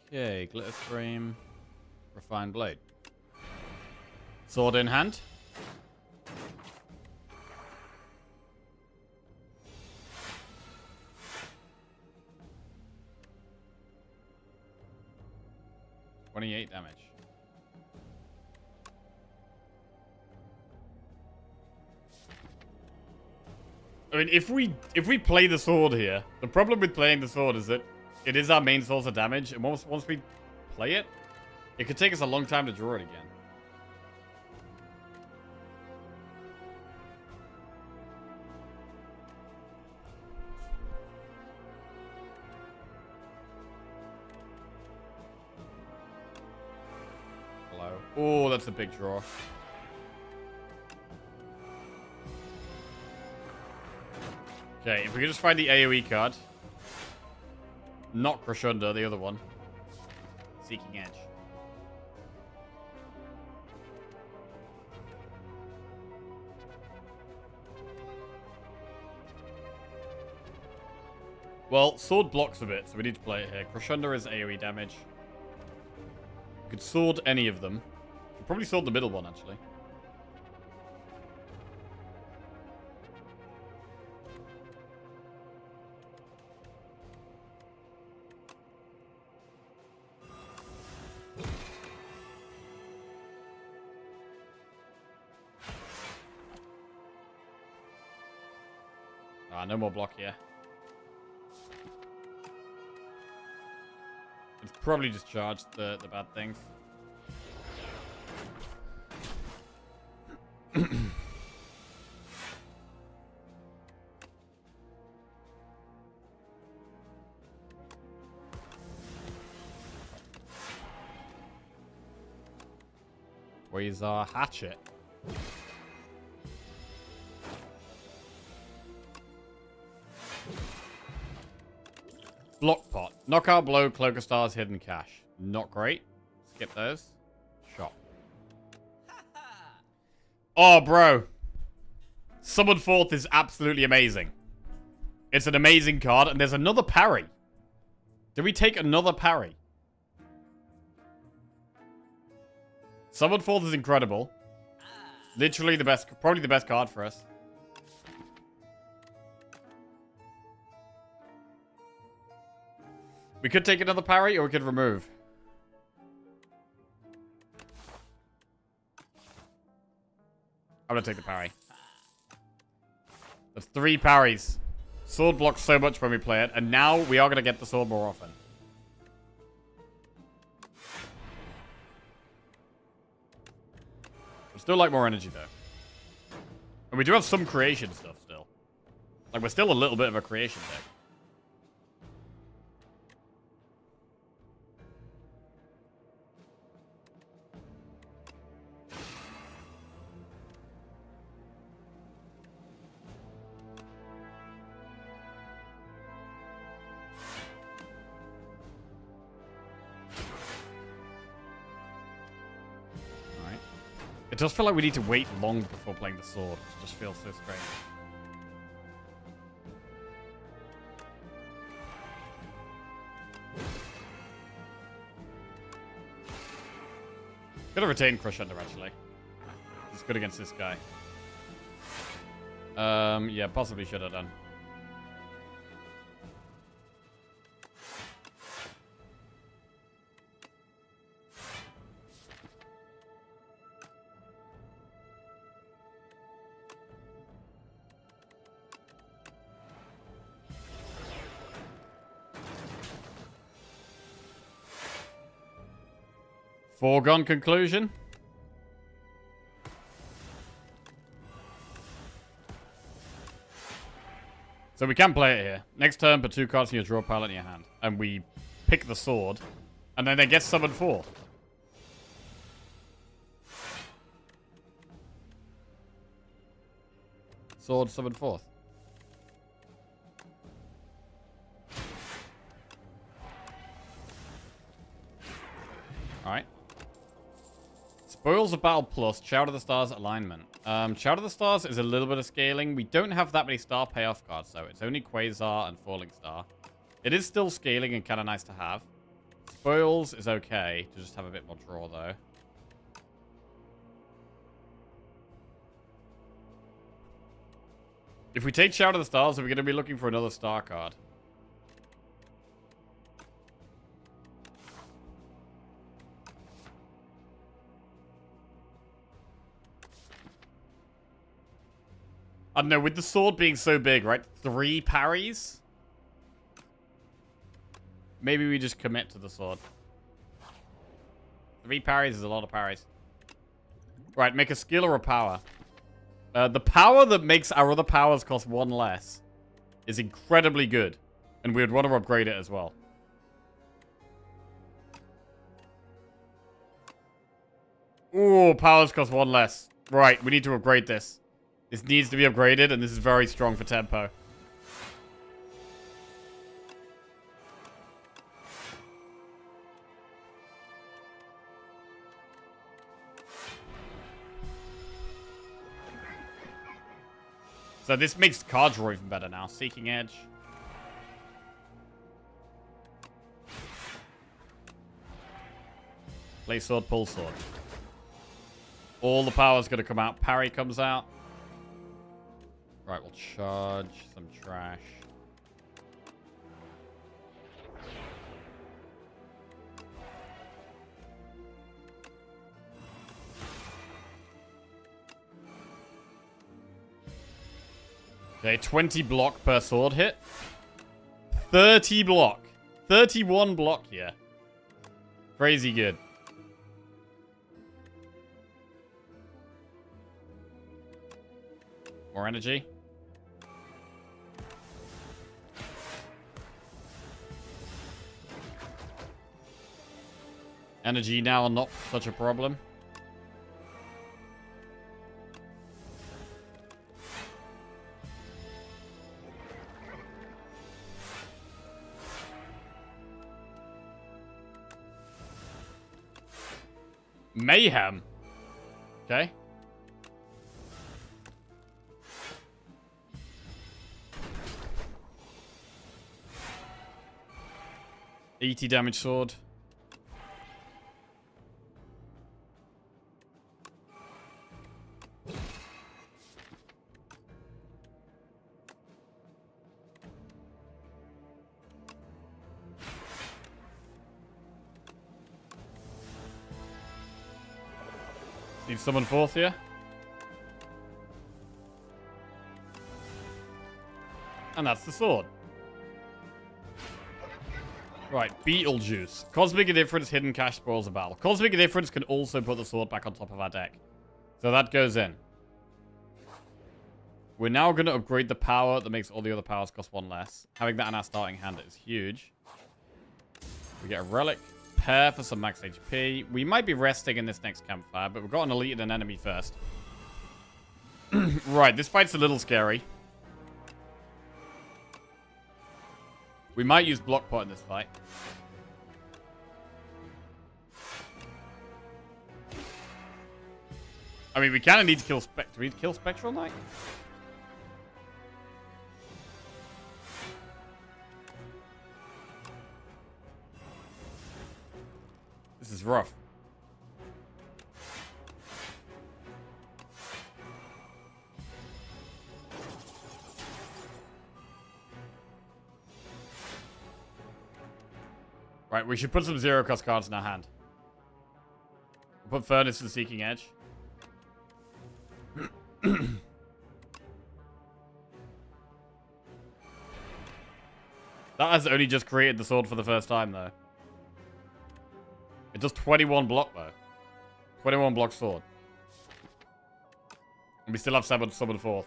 Okay, glitter frame. Refined blade. Sword in hand. I mean, if we play the sword here, the problem with playing the sword is that it is our main source of damage, and once we play it, it could take us a long time to draw it again. Hello. Oh, that's a big draw. Okay, if we could just find the AoE card. Not Crush Under, the other one. Seeking Edge. Well, sword blocks a bit, so we need to play it here. Crush Under is AoE damage. We could sword any of them. We'll probably sword the middle one, actually. Ah, no more block here. It's probably just charged the bad things. Where's our hatchet? Block pot. Knockout blow, Cloak of Stars, hidden cache. Not great. Skip those. Shot. Oh, bro. Summon Forth is absolutely amazing. It's an amazing card, and there's another parry. Did we take another parry? Summon Forth is incredible. Literally the best, probably the best card for us. We could take another parry, or we could remove. I'm gonna take the parry. That's 3 parries. Sword blocks so much when we play it, and now we are gonna get the sword more often. I still like more energy, though. And we do have some creation stuff still. Like, we're still a little bit of a creation deck. It does feel like we need to wait long before playing the sword. It just feels so strange. Could have retained Crush Under, actually. It's good against this guy. Yeah, possibly should have done. Foregone conclusion. So we can play it here. Next turn, put 2 cards in your draw pile in your hand. And we pick the sword. And then they get summoned forth. Sword summoned forth. Alright. Spoils of Battle Plus, Shout of the Stars alignment. Shout of the Stars is a little bit of scaling. We don't have that many star payoff cards, though. It's only Quasar and Falling Star. It is still scaling and kind of nice to have. Spoils is okay to just have a bit more draw, though. If we take Shout of the Stars, are we going to be looking for another star card? I don't know, with the sword being so big, right? 3 parries? Maybe we just commit to the sword. 3 parries is a lot of parries. Right, make a skill or a power. The power that makes our other powers cost 1 less is incredibly good. And we would want to upgrade it as well. Ooh, powers cost 1 less. Right, we need to upgrade this. This needs to be upgraded, and this is very strong for tempo. So this makes card draw even better now. Seeking Edge. Play sword, pull sword. All the power's going to come out. Parry comes out. Right, we'll charge some trash. Okay, 20 block per sword hit. 30 block. 31 block here. Crazy good. More energy. Energy now not such a problem. Mayhem. Okay. $80 damage sword. Need someone forth here. And that's the sword. Right, Beetlejuice. Cosmic Indifference, hidden cash, spoils the battle. Cosmic Indifference can also put the sword back on top of our deck. So that goes in. We're now going to upgrade the power that makes all the other powers cost 1 less. Having that in our starting hand is huge. We get a relic. Pair for some max HP. We might be resting in this next campfire, but we've got an elite and an enemy first. Right, this fight's a little scary. We might use block pot in this fight. I mean, we kind of need to kill do we need to kill Spectral Knight? This is rough. Right, we should put some zero-cost cards in our hand. We'll put Furnace to the Seeking Edge. That has only just created the sword for the first time, though. It does 21 block, though. 21 block sword. And we still have summon forth.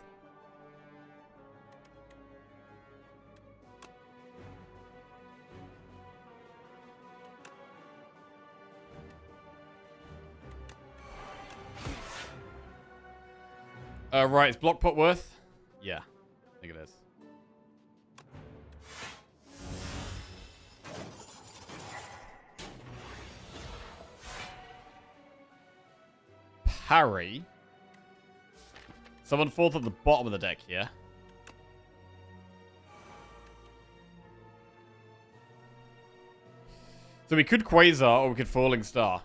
Right, is block pot worth? Yeah, I think it is. Parry. Someone forth at the bottom of the deck here. So we could Quasar or we could Falling Star.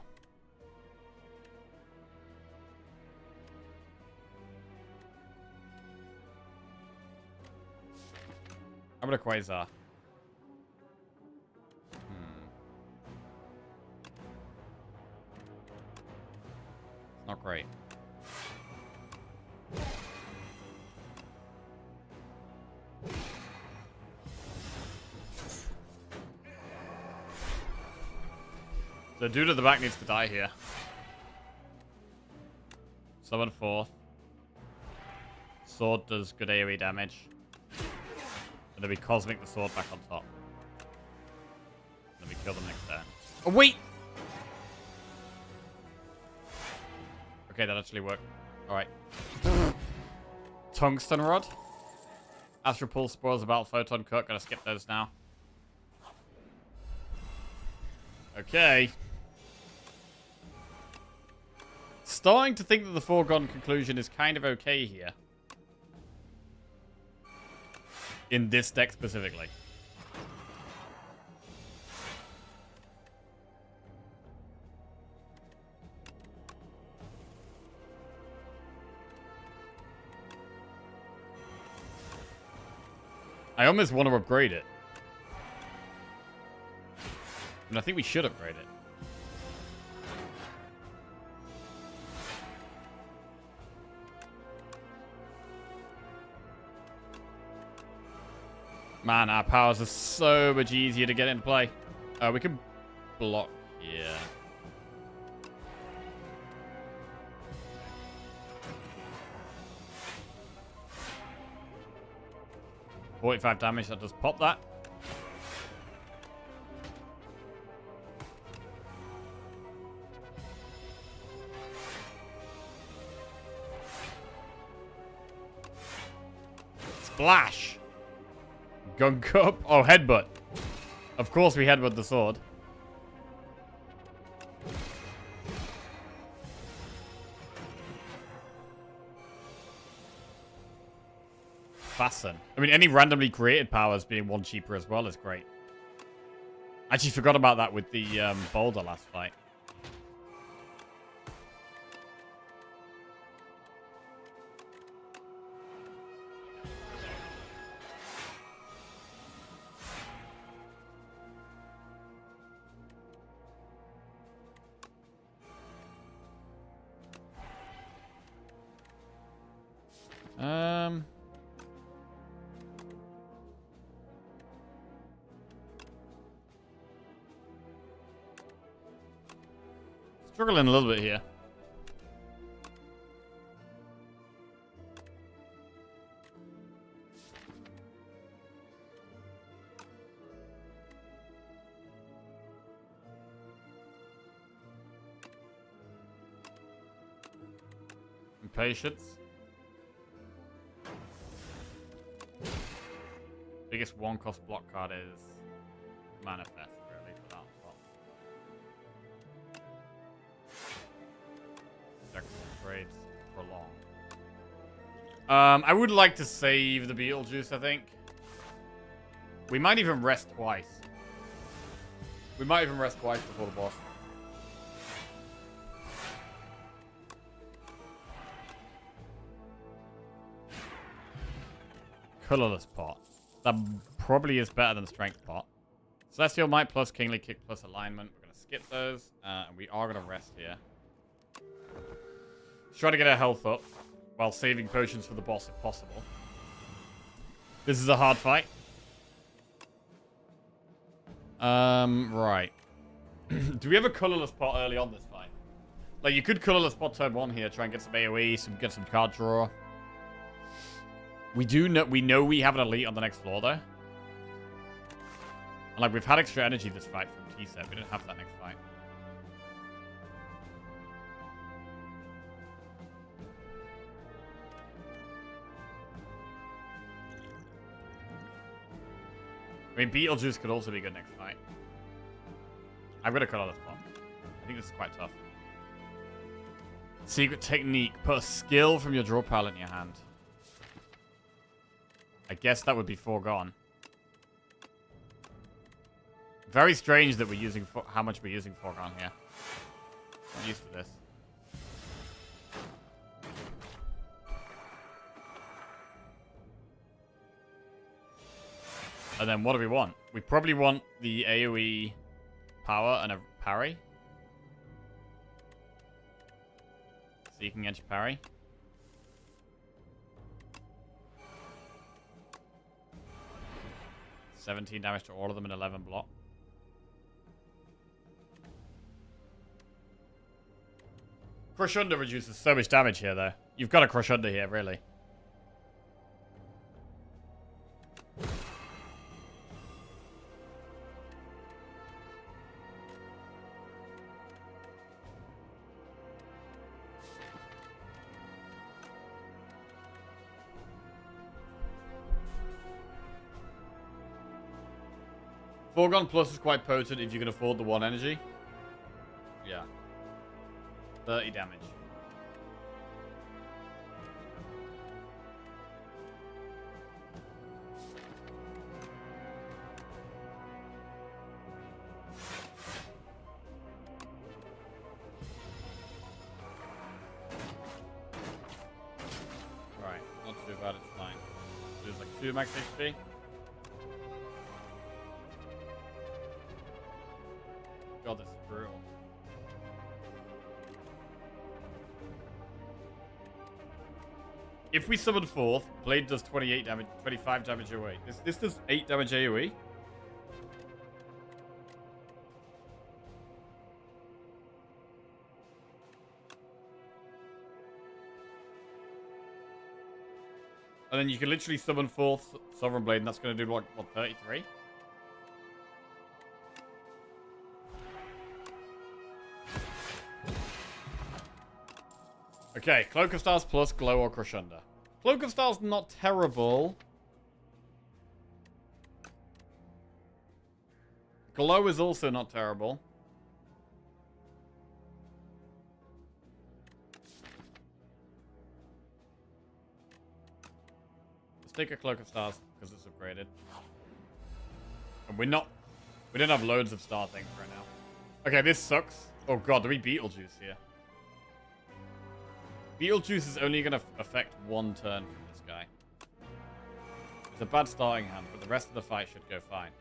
I'm gonna Quasar. Not great. The dude at the back needs to die here. Summon 4th. Sword does good AoE damage. And then we cosmic the sword back on top. And then we kill them next turn. Oh, wait! Okay, that actually worked. Alright. Tungsten Rod. Astral Pulse, Spoils of Battle, Photon Cut. Gotta skip those now. Okay. Starting to think that the foregone conclusion is kind of okay here. In this deck specifically. I almost want to upgrade it. And I think we should upgrade it. Man, our powers are so much easier to get into play. We can block here. 45 damage, that does pop that. Splash! Gun cup. Oh, headbutt. Of course we headbutt the sword. Fasten. I mean, any randomly created powers being one cheaper as well is great. I actually forgot about that with the boulder last fight. Struggling a little bit here. Impatience. Biggest one cost block card is Manifest, really, for that spot. Trades prolong. I would like to save the Beetlejuice, I think. We might even rest twice. We might even rest twice before the boss. Colorless pot. That probably is better than Strength pot. Celestial Might plus Kingly Kick plus Alignment. We're going to skip those. And we are going to rest here. Try to get our health up while saving potions for the boss if possible. This is a hard fight. Right. Do we have a colorless pot early on this fight? Like, you could colorless pot turn 1 here, try and get some AoE, get some card draw. We know we have an elite on the next floor, though. And, like, we've had extra energy this fight from T-Set. We didn't have that next fight. I mean, Beetlejuice could also be good next fight. I'm going to cut out this bomb. I think this is quite tough. Secret technique. Put a skill from your draw pile in your hand. I guess that would be foregone. Very strange that we're using how much we're using foregone here. I'm used to this. And then what do we want? We probably want the AoE power and a parry. Seeking Edge parry. $17 damage to all of them and 11 block. Crush Under reduces so much damage here, though. You've got to Crush Under here, really. Foregone Plus is quite potent if you can afford the 1 energy. Yeah. 30 damage. Right, not too bad, it's fine. There's like 2 max HP. God, this is brutal. If we summon 4th, Blade does 28 damage, 25 damage AoE. This does 8 damage AoE. And then you can literally summon 4th Sovereign Blade, and that's going to do, what 33? Okay, Cloak of Stars plus Glow or Crush Under. Cloak of Stars not terrible. Glow is also not terrible. Let's take a Cloak of Stars because it's upgraded. And we don't have loads of star things right now. Okay, this sucks. Oh god, do we Beetlejuice here? Beetlejuice is only going to affect 1 turn from this guy. It's a bad starting hand, but the rest of the fight should go fine.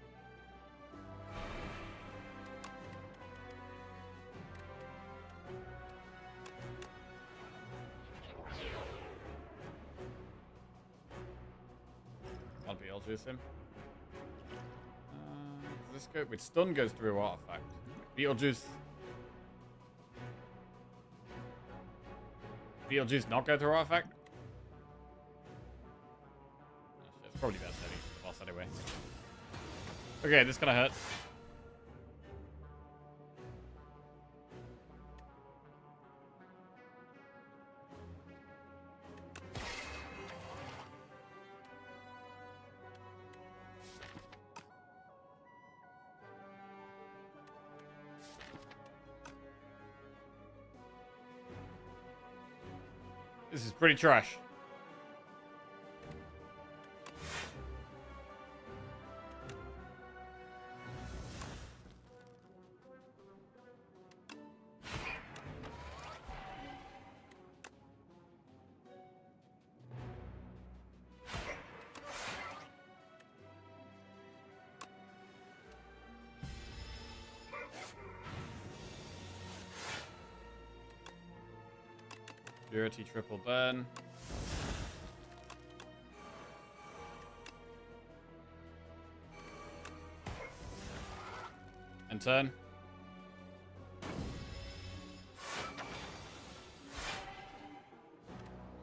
I'll Beetlejuice him. Does this go? With stun goes through artifact. Beetlejuice not go through artifact? Oh, shit, it's probably best heading to the boss anyway. Okay, this gonna hurt. This is pretty trash. Purity triple burn. And turn.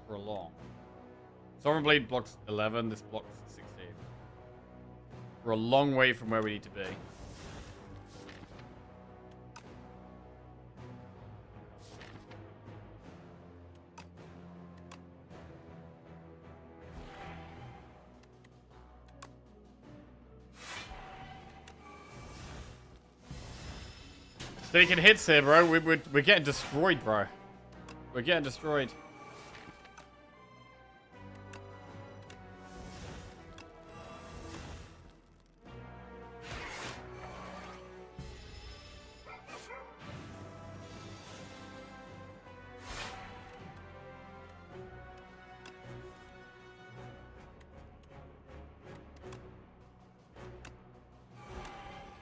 Prolong. Sovereign Blade blocks 11, this blocks 16. We're a long way from where we need to be. Taking hits here, bro. We're getting destroyed, bro. We're getting destroyed.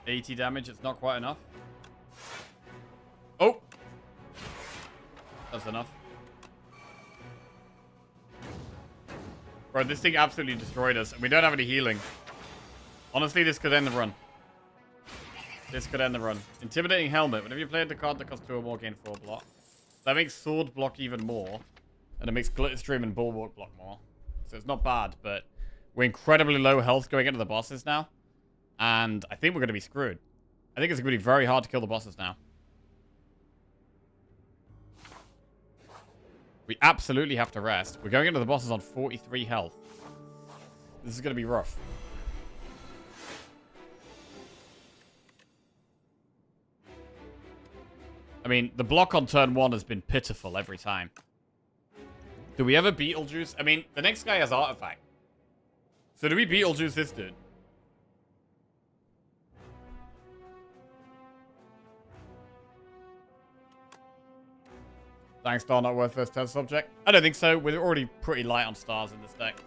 $80 damage. It's not quite enough. Oh! That's enough. Bro, this thing absolutely destroyed us. And we don't have any healing. Honestly, this could end the run. This could end the run. Intimidating Helmet. Whenever you play the card that costs 2 or more, gain 4 block. That makes sword block even more. And it makes Glitterstream and Bulwark block more. So it's not bad, but we're incredibly low health going into the bosses now. And I think we're going to be screwed. I think it's going to be very hard to kill the bosses now. We absolutely have to rest. We're going into the bosses on 43 health. This is going to be rough. I mean, the block on turn 1 has been pitiful every time. Do we ever Beetlejuice? I mean, the next guy has Artifact. So do we Beetlejuice this dude? Thanks, star not worth first test subject. I don't think so. We're already pretty light on stars in this deck.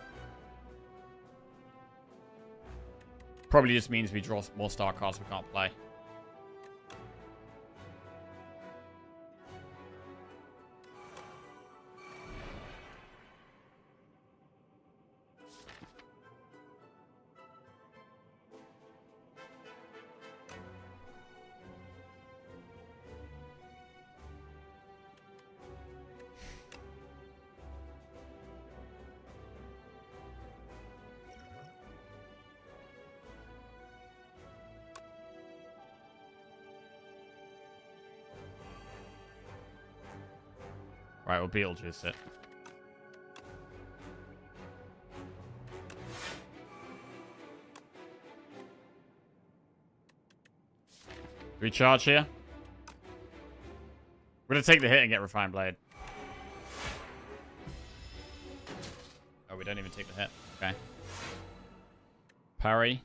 Probably just means we draw more star cards we can't play. Right, we'll Beetlejuice it. Do we charge here? We're going to take the hit and get Refined Blade. Oh, we don't even take the hit. Okay. Parry.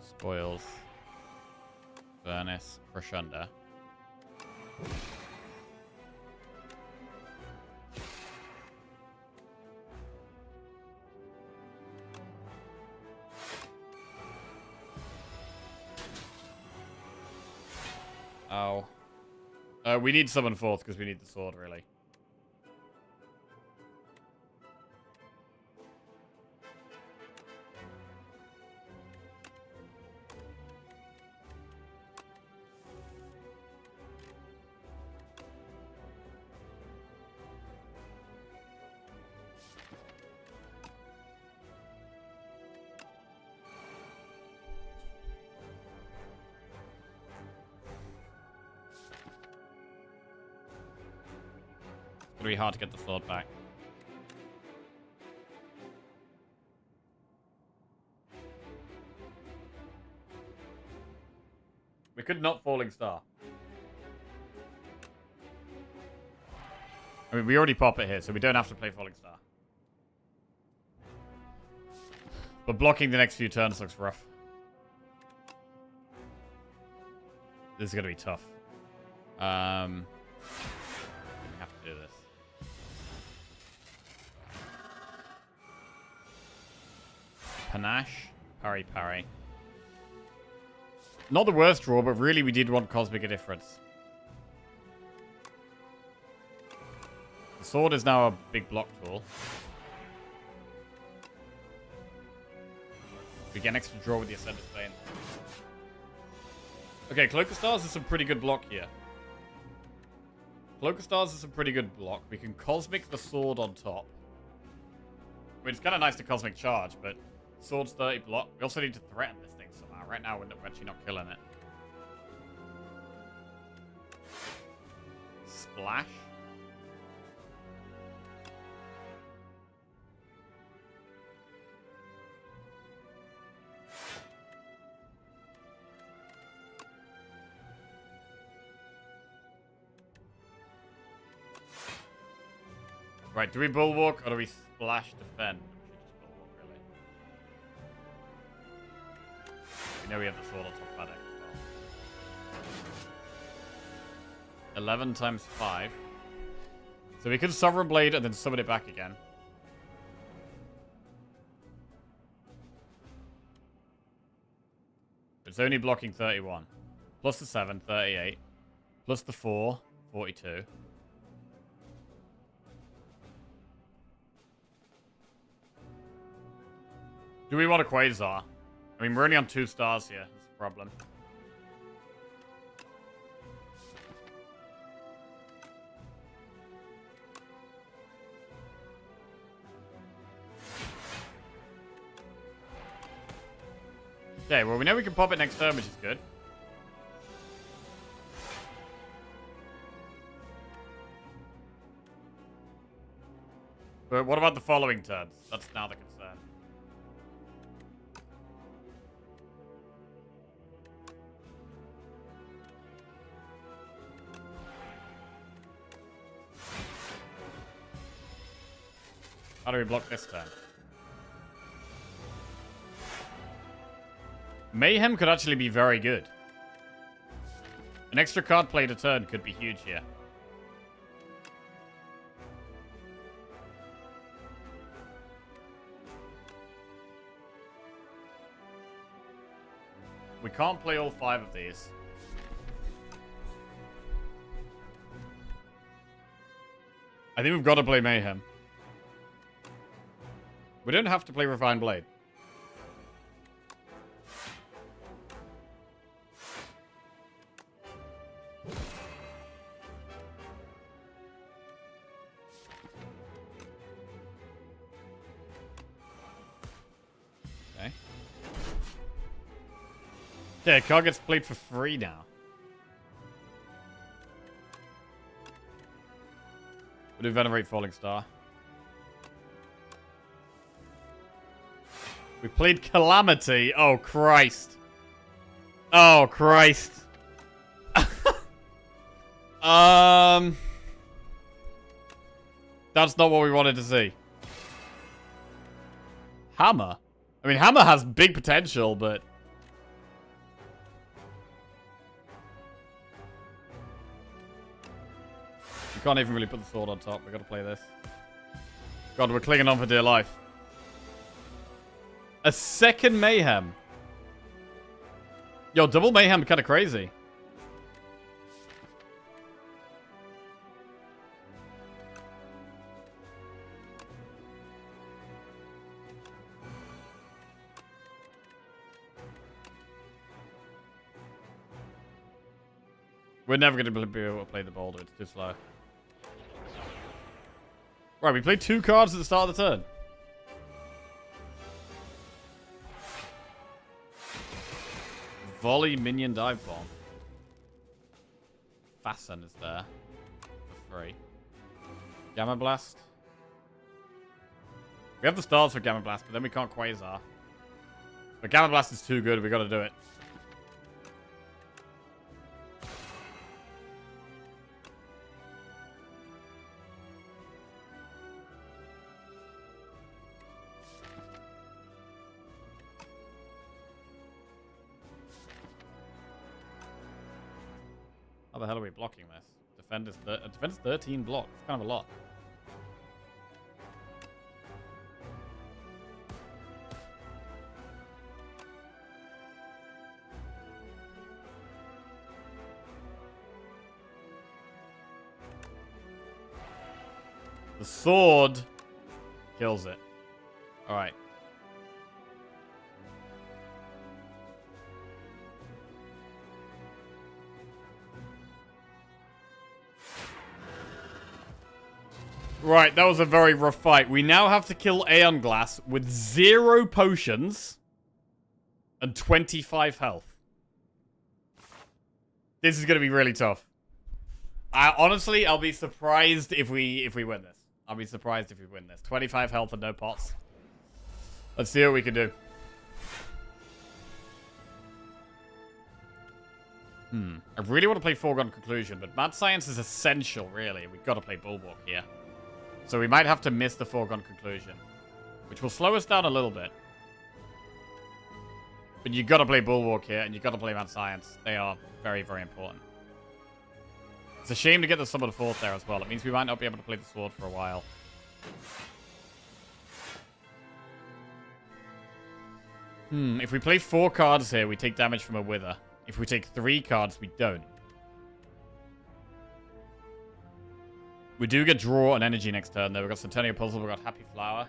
Spoils. Furnace. Crush under. Oh. We need summon forth because we need the sword, really. It's gonna be hard to get the sword back. We could not Falling Star. I mean, we already pop it here, so we don't have to play Falling Star. But blocking the next few turns looks rough. This is gonna be tough. We have to do this. Panache. Parry, parry. Not the worst draw, but really we did want Cosmic Indifference. The sword is now a big block tool. We get an extra draw with the Ascended Plane. Okay, Cloak of Stars is some pretty good block here. Cloak of Stars is some pretty good block. We can Cosmic the sword on top. I mean, it's kind of nice to Cosmic Charge, but sword's 30 block. We also need to threaten this thing somehow. Right now, we're actually not killing it. Splash. Right, do we Bulwark or do we Splash Defend? We should just Bulwark, really. We know we have the sword on top of our deck as well. 11 times 5. So we could Sovereign Blade and then summon it back again. It's only blocking 31. Plus the 7, 38. Plus the 4, 42. Do we want a Quasar? I mean, we're only on 2 stars here. That's the problem. Okay, well, we know we can pop it next turn, which is good. But what about the following turns? That's now the concern. How do we block this turn? Mayhem could actually be very good. An extra card played a turn could be huge here. We can't play all 5 of these. I think we've got to play Mayhem. We don't have to play Refined Blade. Okay. Yeah, card gets played for free now. We'll do Venerate Falling Star. We played Calamity. Oh, Christ. Oh, Christ. That's not what we wanted to see. Hammer. I mean, Hammer has big potential, but... we can't even really put the sword on top. We gotta play this. God, we're clinging on for dear life. A second Mayhem. Yo, double Mayhem kind of crazy. We're never going to be able to play the boulder. It's too slow. Right, we played 2 cards at the start of the turn. Volley Minion Dive Bomb. Fasten is there. For free. Gamma Blast. We have the stars for Gamma Blast, but then we can't Quasar. But Gamma Blast is too good. We got to do it. How the hell are we blocking this? Defender's 13 block. It's kind of a lot. The sword kills it. All right. Right, that was a very rough fight. We now have to kill Aeon Glass with 0 potions and 25 health. This is going to be really tough. Honestly, I'll be surprised if we win this. I'll be surprised if we win this. 25 health and no pots. Let's see what we can do. I really want to play Foregone Conclusion, but Mad Science is essential, really. We've got to play Bulwark here. So we might have to miss the Foregone Conclusion, which will slow us down a little bit. But you've got to play Bulwark here, and you've got to play Mad Science. They are very, very important. It's a shame to get the Summon of Force there as well. It means we might not be able to play the Sword for a while. If we play 4 cards here, we take damage from a Wither. If we take 3 cards, we don't. We do get Draw and Energy next turn, though. We've got Saturnia Puzzle, we've got Happy Flower.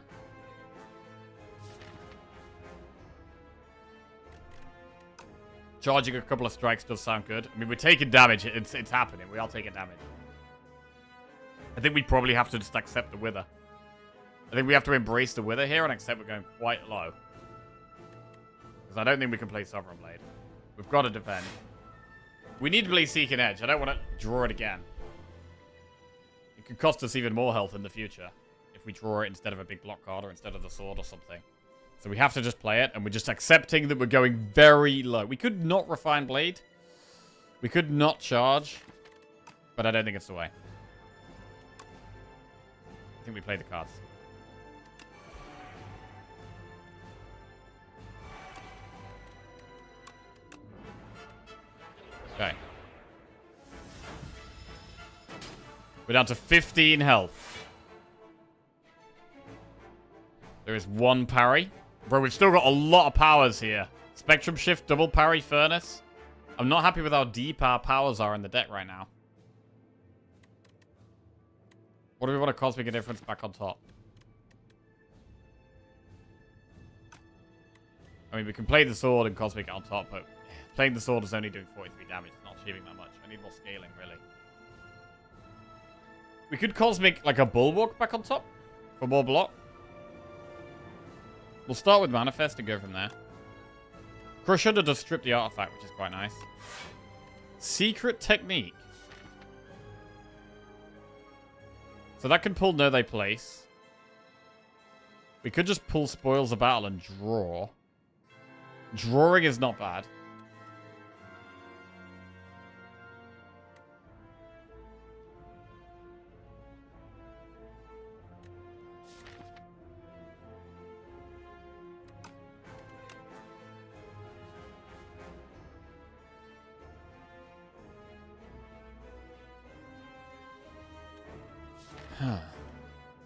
Charging a couple of strikes does sound good. I mean, we're taking damage. It's happening. We are taking damage. I think we probably have to just accept the Wither. I think we have to embrace the Wither here and accept we're going quite low. Because I don't think we can play Sovereign Blade. We've got to defend. We need to play Seeking Edge. I don't want to draw it again. It could cost us even more health in the future if we draw it instead of a big block card or instead of the sword or something. So we have to just play it, and we're just accepting that we're going very low. We could not Refine Blade. We could not charge. But I don't think it's the way. I think we play the cards. Okay. We're down to 15 health. There is one parry. Bro, we've still got a lot of powers here. Spectrum Shift, double parry, Furnace. I'm not happy with how deep our powers are in the deck right now. What do we want to Cosmic Indifference back on top? I mean, we can play the sword and Cosmic it on top, but playing the sword is only doing 43 damage. It's not achieving that much. I need more scaling, really. We could Cosmic, like, a Bulwark back on top for more block. We'll start with Manifest and go from there. Crush Under does strip the artifact, which is quite nice. Secret Technique. So that can pull Know They Place. We could just pull Spoils of Battle and draw. Drawing is not bad.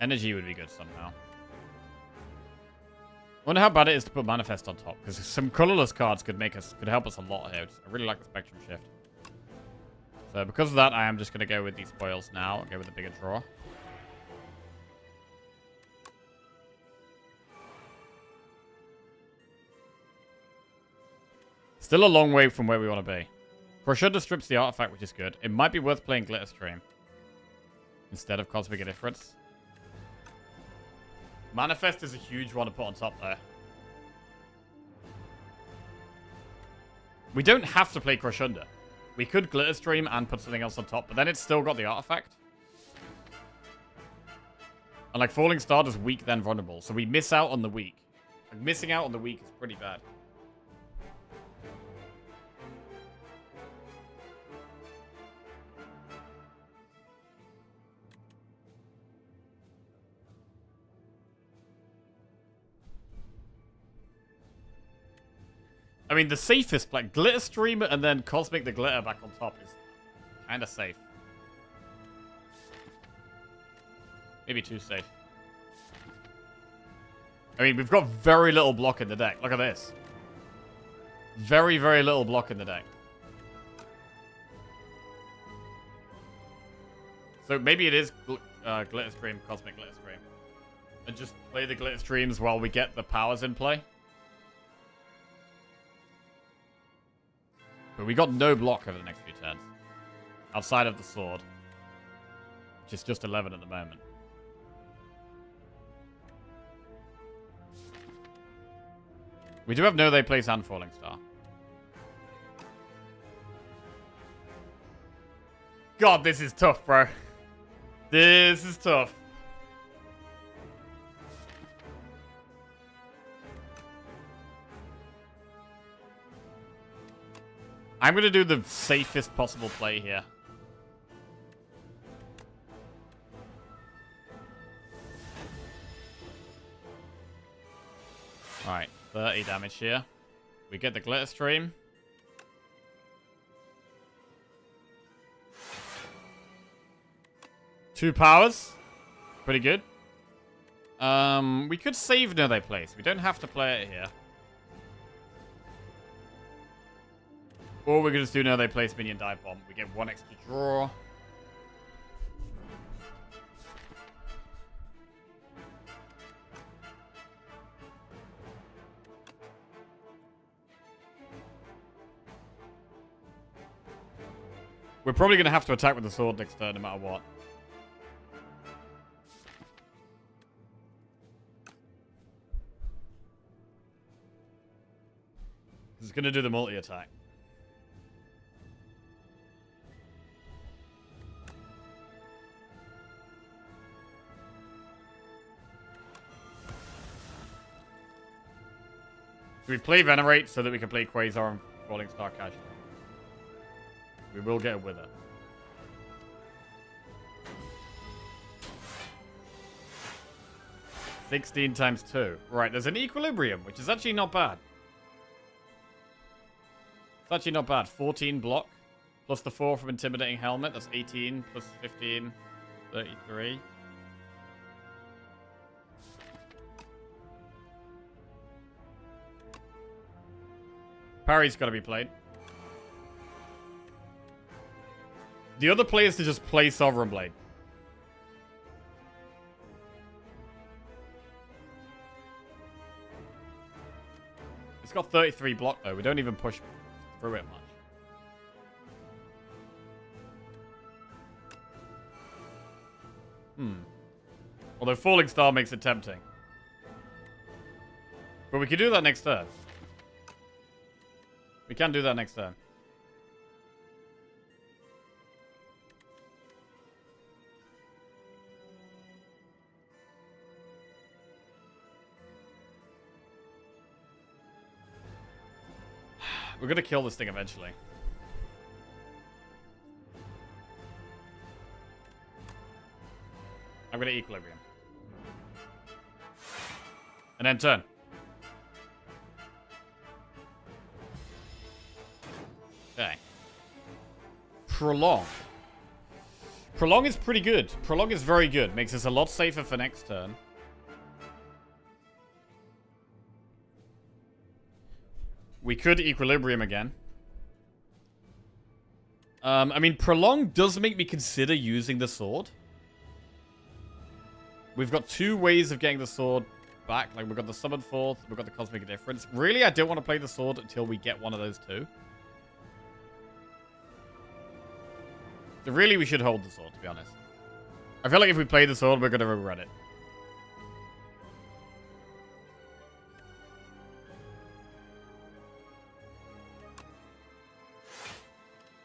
Energy would be good somehow. I wonder how bad it is to put Manifest on top, because some colorless cards could help us a lot here. I really like the Spectrum Shift. So because of that, I am just going to go with these spoils now and go with a bigger draw. Still a long way from where we want to be. Crush Under strips the artifact, which is good. It might be worth playing Glitter Stream instead of Cosmic Indifference. Manifest is a huge one to put on top there. We don't have to play Crush Under. We could Glitter Stream and put something else on top, but then it's still got the artifact. And like Falling Star does weak, then vulnerable. So we miss out on the weak. Like, missing out on the weak is pretty bad. I mean, the safest, like, Glitter Stream and then Cosmic the Glitter back on top is kind of safe. Maybe too safe. I mean, we've got very little block in the deck. Look at this. Very, very little block in the deck. So maybe it is Glitter Stream, Cosmic Glitter Stream. And just play the Glitter Streams while we get the powers in play. But we got no block over the next few turns. Outside of the sword. Which is just 11 at the moment. We do have Know They Place and Falling Star. God, this is tough, bro. This is tough. I'm going to do the safest possible play here. Alright, 30 damage here. We get the Glitter Stream. Two powers. Pretty good. We could save Know They Place. We don't have to play it here. Or we could just do Know They Place Minion Dive Bomb. We get one extra draw. We're probably going to have to attack with the sword next turn no matter what. It's going to do the multi-attack. Do we play Venerate so that we can play Quasar and Falling Star casually? We will get a Wither. $16 times 2. Right, there's an Equilibrium, which is actually not bad. It's actually not bad. 14 block, plus the 4 from Intimidating Helmet. That's 18, plus 15, 33. Parry's got to be played. The other play is to just play Sovereign Blade. It's got 33 block though. We don't even push through it much. Although Falling Star makes it tempting. But we can do that next turn. We can do that next turn. We're gonna kill this thing eventually. I'm gonna Equilibrium. And then turn. Okay. Prolong. Prolong is pretty good. Prolong is very good. Makes us a lot safer for next turn. We could Equilibrium again. I mean, Prolong does make me consider using the sword. We've got two ways of getting the sword back. Like, we've got the Summon Fourth, we've got the Cosmic Difference. Really, I don't want to play the sword until we get one of those two. So really, we should hold the sword, to be honest. I feel like if we play the sword, we're going to regret it.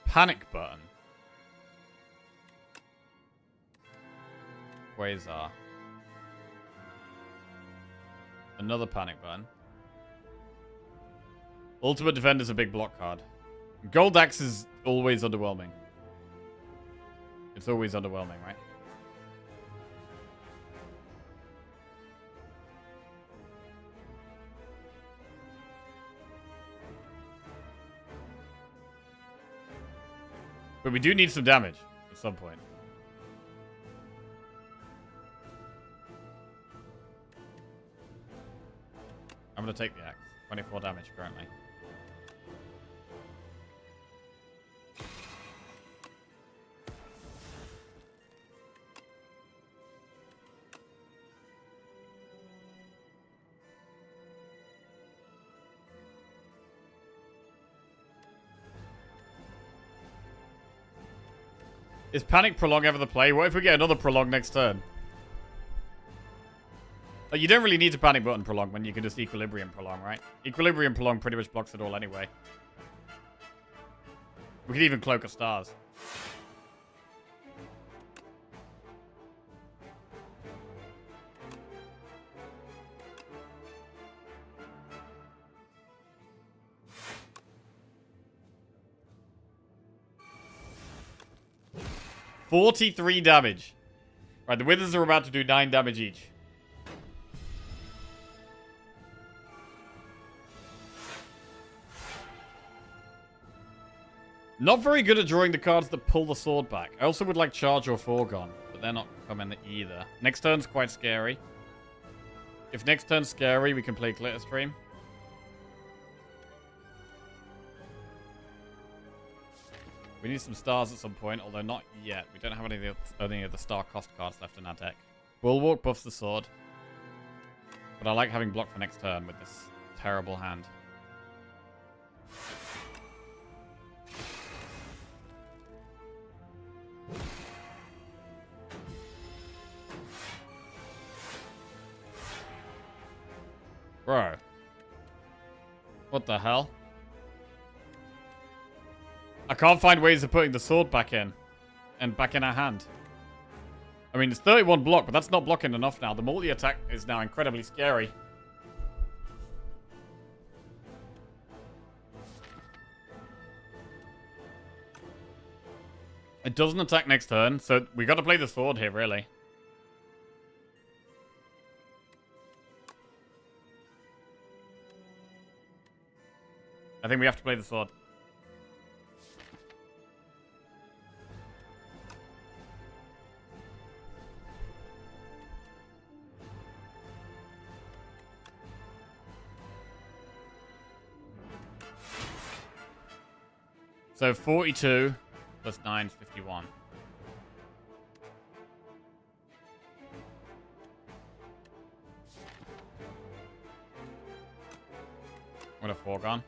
Panic button. Quasar. Another panic button. Ultimate Defender's a big block card. Gold Axe is always underwhelming. It's always underwhelming, right? But we do need some damage at some point. I'm going to take the axe. 24 damage currently. Is Panic Prolong ever the play? What if we get another Prolong next turn? Like, you don't really need to Panic Button Prolong when you can just Equilibrium Prolong, right? Equilibrium Prolong pretty much blocks it all anyway. We could even Cloak of Stars. $43 damage. Right, the Withers are about to do 9 damage each. Not very good at drawing the cards that pull the sword back. I also would like Charge or Foregone, but they're not coming either. Next turn's quite scary. If next turn's scary, we can play Glitter Stream. We need some stars at some point, although not yet. We don't have any of the star cost cards left in our deck. Bulwark buffs the sword. But I like having block for next turn with this terrible hand. Bro. What the hell? I can't find ways of putting the sword back in. And back in our hand. I mean, it's 31 block, but that's not blocking enough now. The multi-attack is now incredibly scary. It doesn't attack next turn, so we got to play the sword here, really. I think we have to play the sword. So 42 plus 9 is 51. What a foregone.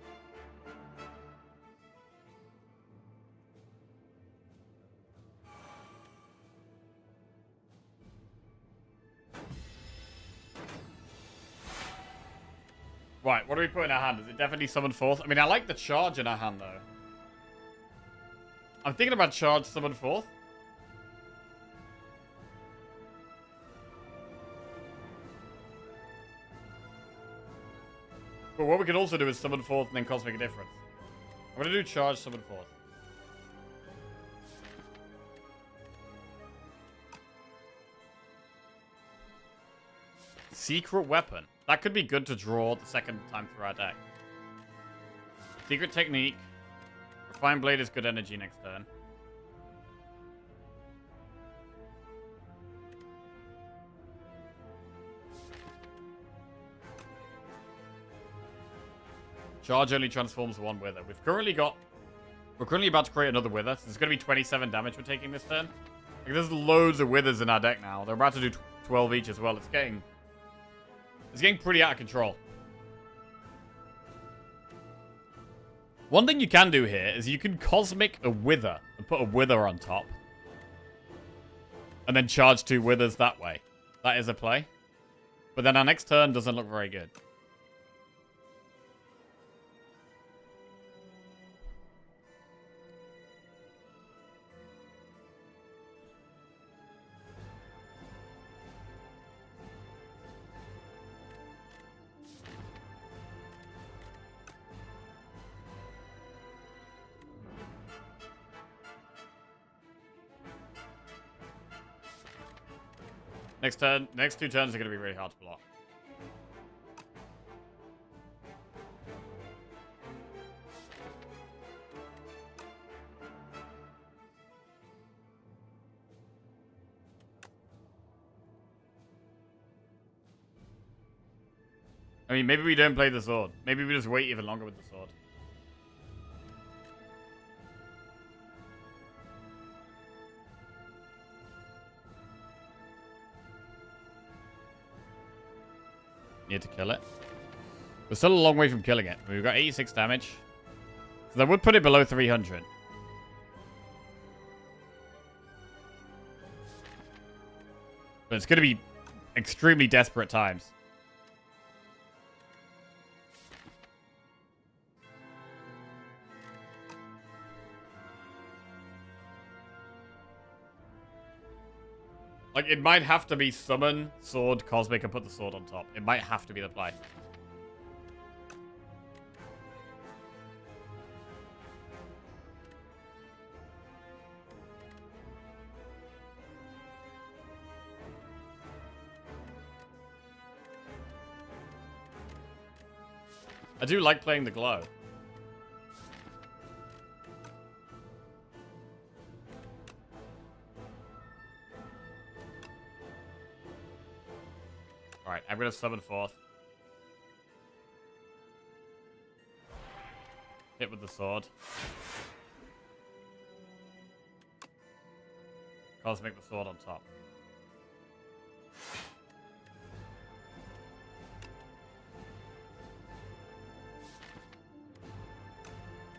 Right, what do we put in our hand? Is it definitely summon forth? I mean, I like the charge in our hand, though. I'm thinking about charge summon forth. But what we could also do is summon forth and then cosmic difference. I'm going to do charge summon forth. Secret weapon. That could be good to draw the second time through our deck. Secret technique. Refined blade is good energy next turn. Charge only transforms one wither. We're currently about to create another wither. So there's going to be 27 damage we're taking this turn. Like, there's loads of withers in our deck now. They're about to do 12 each as well. It's getting pretty out of control. One thing you can do here is you can cosmic a wither and put a wither on top. And then charge 2 withers that way. That is a play. But then our next turn doesn't look very good. Next 2 turns are going to be really hard to block. I mean, maybe we don't play the sword. Maybe we just wait even longer with the sword. Need to kill it. We're still a long way from killing it. We've got 86 damage. So that would put it below 300. But it's going to be extremely desperate times. Like, it might have to be summon, sword, cosmic, and put the sword on top. It might have to be the play. I do like playing the glow. Alright, I'm going to summon forth. Hit with the sword. Cosmic the sword on top.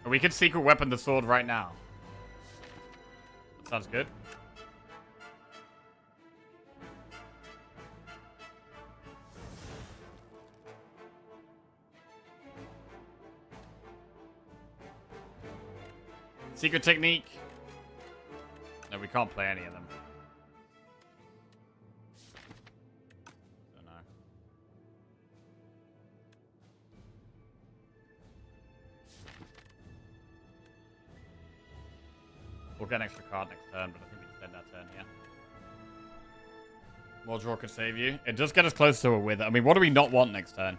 We could secret weapon the sword right now. That sounds good. Secret technique. No, we can't play any of them. Don't know. We'll get an extra card next turn, but I think we just end that turn here. More draw could save you. It does get us close to a wither. I mean, what do we not want next turn?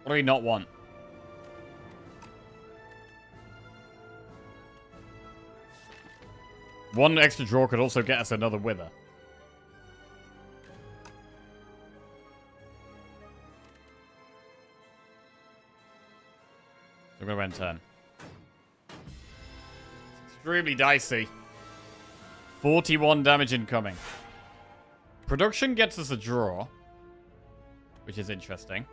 What do we not want? One extra draw could also get us another wither. So we're going to end turn. It's extremely dicey. 41 damage incoming. Production gets us a draw, which is interesting.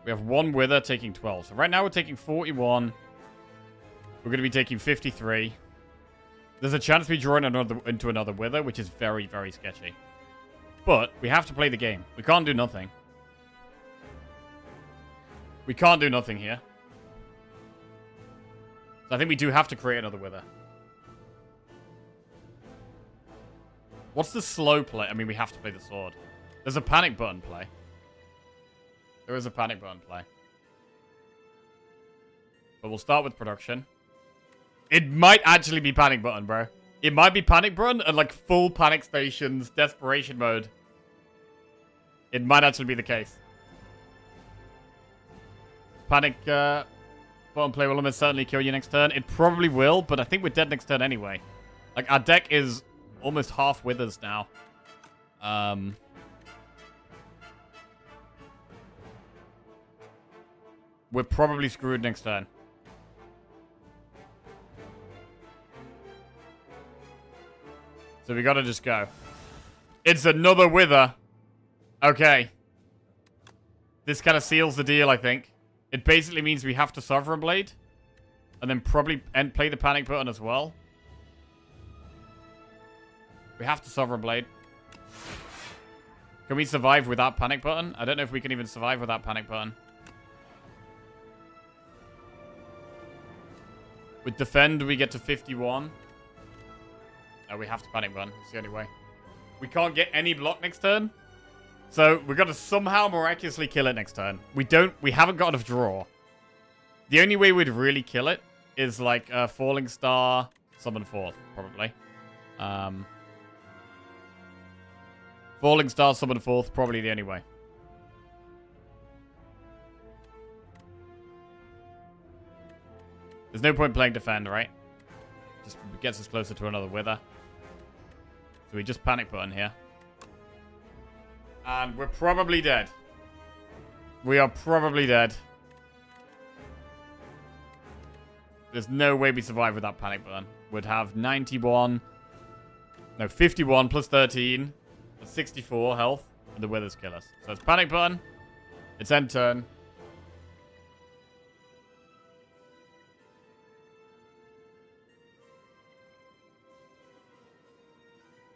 We have one wither taking 12. So right now we're taking 41. We're going to be taking 53. There's a chance we draw into another wither, which is very, very sketchy. But we have to play the game. We can't do nothing. We can't do nothing here. So I think we do have to create another wither. What's the slow play? I mean, we have to play the sword. There's a panic button play. There is a panic button play. But we'll start with production. It might actually be panic button, bro. It might be panic button and like full panic stations, desperation mode. It might actually be the case. Panic button play will almost certainly kill you next turn. It probably will, but I think we're dead next turn anyway. Like, our deck is almost half withers now. We're probably screwed next turn. So we gotta just go. It's another wither. Okay. This kind of seals the deal, I think. It basically means we have to Sovereign Blade. And then probably play the panic button as well. We have to Sovereign Blade. Can we survive without panic button? I don't know if we can even survive without panic button. With defend, we get to 51. No, we have to panic button. It's the only way. We can't get any block next turn. So we've got to somehow miraculously kill it next turn. We haven't got enough draw. The only way we'd really kill it is like Falling Star, Summon Forth, probably. Falling Star, Summon Forth, probably the only way. There's no point playing defend, right? Just gets us closer to another wither. So we just panic button here. And we're probably dead. We are probably dead. There's no way we survive without panic button. We'd have 91. No, 51 plus 13. That's 64 health. And the withers kill us. So it's panic button. It's end turn.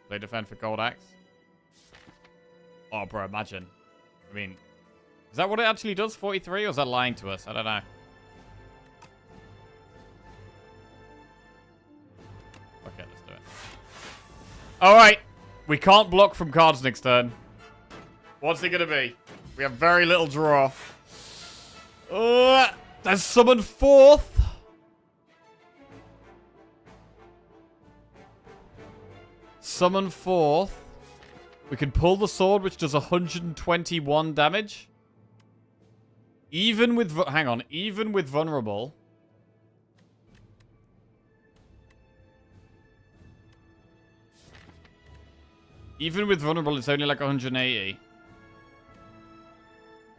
Play defend for Gold Axe. Oh, bro, imagine. I mean, is that what it actually does? 43? Or is that lying to us? I don't know. Okay, let's do it. Alright. We can't block from cards next turn. What's it going to be? We have very little draw. There's Summon Forth. Summon Forth. We can pull the sword, which does 121 damage. Even with... Hang on. Even with vulnerable. Even with vulnerable, it's only like 180.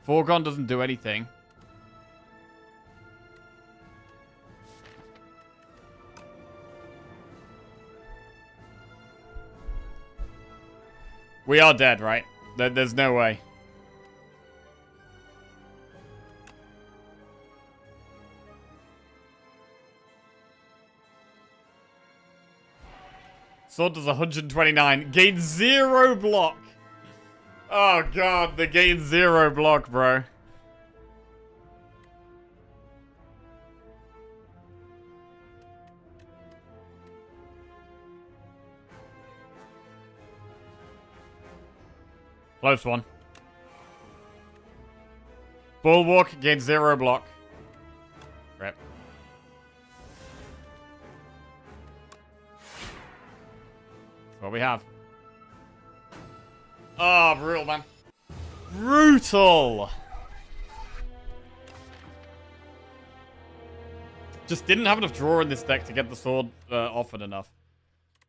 Foregone doesn't do anything. We are dead, right? There's no way. Sword does 129. Gain 0 block. Oh, God. The gain 0 block, bro. Close one. Bulwark gains 0 block. Rip. That's what we have. Oh, brutal, man. Brutal! Just didn't have enough draw in this deck to get the sword offered enough.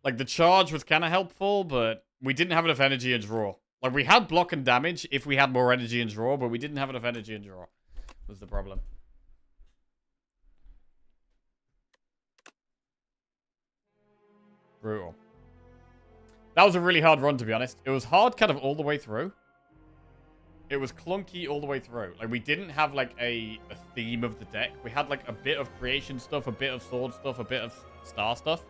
Like, the charge was kind of helpful, but we didn't have enough energy and draw. Like, we had block and damage if we had more energy and draw, but we didn't have enough energy and draw. Was the problem. Brutal. That was a really hard run, to be honest. It was hard kind of all the way through. It was clunky all the way through. Like, we didn't have, like, a theme of the deck. We had, like, a bit of creation stuff, a bit of sword stuff, a bit of star stuff.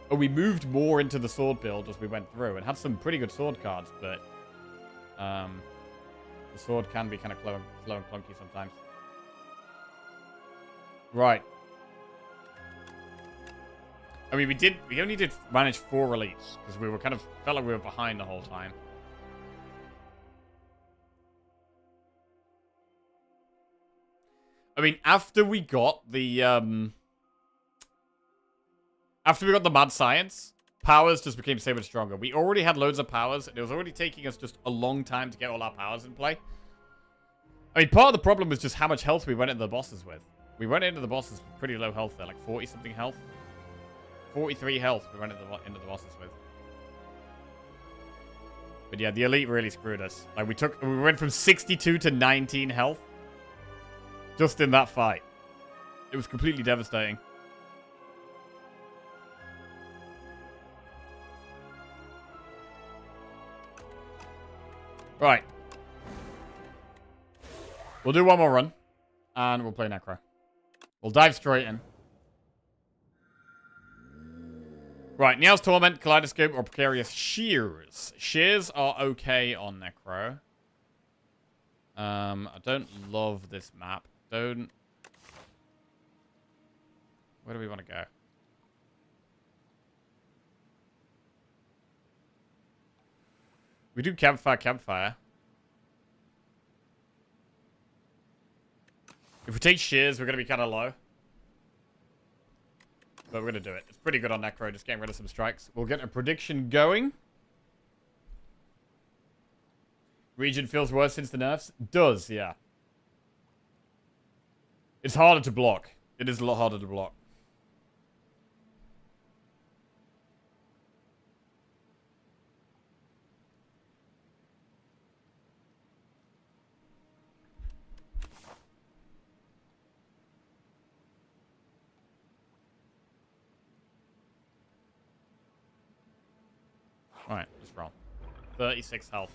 But we moved more into the sword build as we went through and had some pretty good sword cards, but the sword can be kind of slow and clunky sometimes. Right. I mean, we only did manage 4 relics because we were kind of felt like we were behind the whole time. I mean, after we got the mad science, powers just became so much stronger. We already had loads of powers, and it was already taking us just a long time to get all our powers in play. I mean, part of the problem was just how much health we went into the bosses with. We went into the bosses with pretty low health there, like 40-something health. 43 health we went into the bosses with. But yeah, the elite really screwed us. Like, we went from 62 to 19 health just in that fight. It was completely devastating. Right. We'll do one more run. And we'll play Necro. We'll dive straight in. Right, Nia's Torment, Kaleidoscope, or Precarious Shears. Shears are okay on Necro. I don't love this map. Where do we want to go? We do campfire. If we take shears, we're going to be kind of low. But we're going to do it. It's pretty good on Necro, just getting rid of some strikes. We'll get a prediction going. Region feels worse since the nerfs? Does, yeah. It's harder to block. It is a lot harder to block. Alright, just roll. 36 health.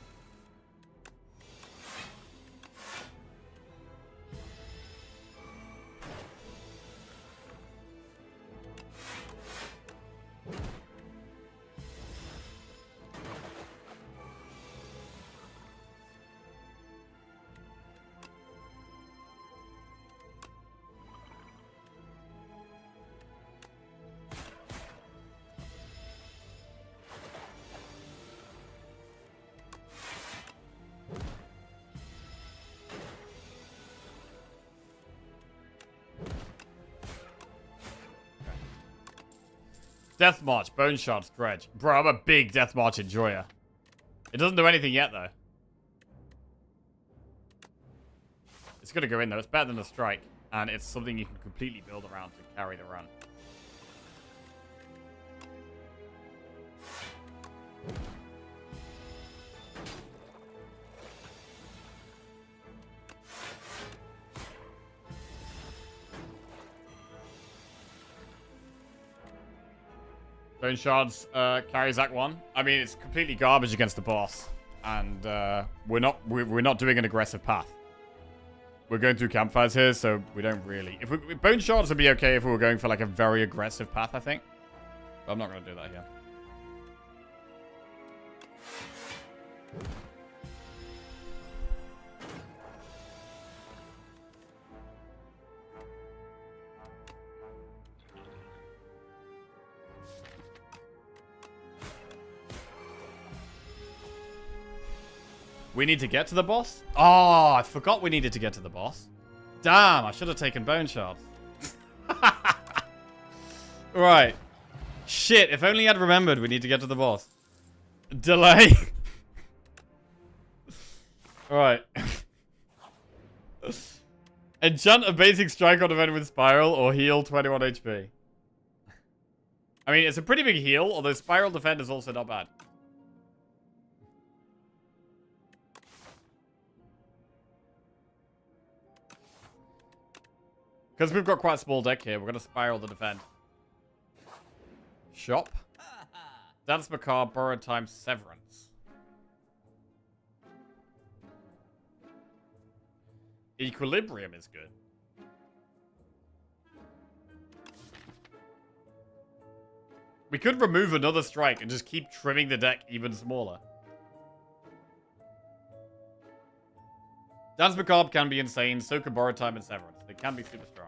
Death March, Bone Shards, Dredge. Bro, I'm a big Death March enjoyer. It doesn't do anything yet, though. It's gonna go in, though. It's better than a strike. And it's something you can completely build around to carry the run. Bone Shards carries Act 1. I mean, it's completely garbage against the boss. And we're not doing an aggressive path. We're going through campfires here, so we don't really... Bone Shards would be okay if we were going for like a very aggressive path, I think. But I'm not going to do that here. We need to get to the boss? Oh, I forgot we needed to get to the boss. Damn, I should have taken bone shards. Right. Shit, if only I'd remembered we need to get to the boss. Delay. Alright. Enchant a basic strike on event with Spiral or heal 21 HP. I mean, it's a pretty big heal, although Spiral Defend is also not bad. Because we've got quite a small deck here, we're going to Spiral the Defend. Shop. Dance Macabre, Borrowed Time, Severance. Equilibrium is good. We could remove another strike and just keep trimming the deck even smaller. Dance Macabre can be insane, so can Borrowed Time and Severance. They can be super strong.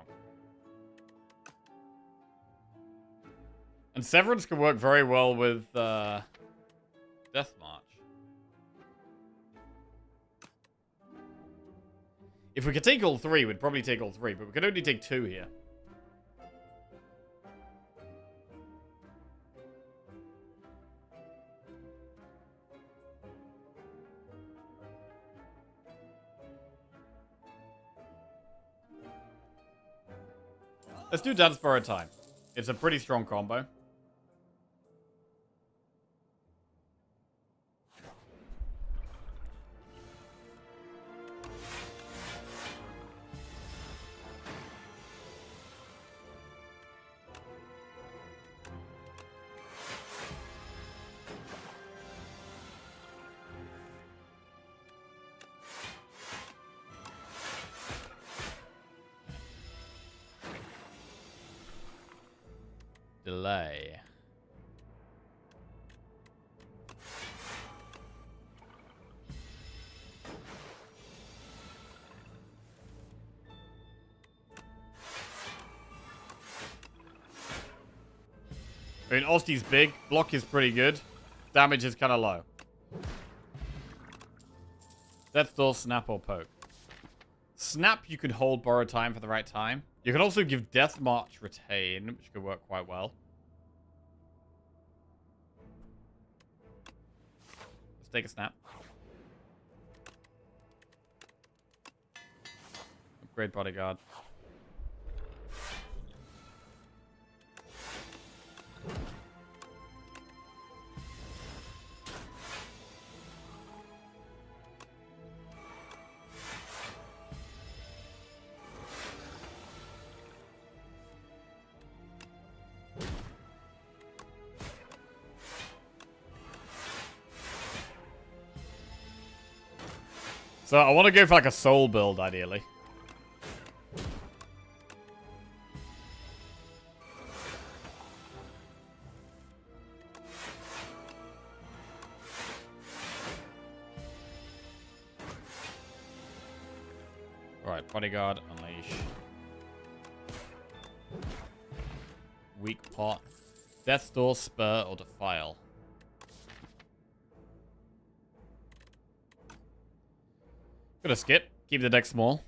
And Severance can work very well with Death March. If we could take all three, we'd probably take all three, but we could only take two here. Let's do Dance Borrowed Time. It's a pretty strong combo. Delay. I mean, Osti's big. Block is pretty good. Damage is kind of low. Death Door, Snap, or Poke. Snap, you can hold Borrowed Time for the right time. You can also give Death March Retain, which could work quite well. Let's take a Snap. Upgrade Bodyguard. So I want to go for like a soul build, ideally. Right, Bodyguard, Unleash. Weak Pot. Death's Door, Spur, or Defile. Gonna skip. Keep the deck small.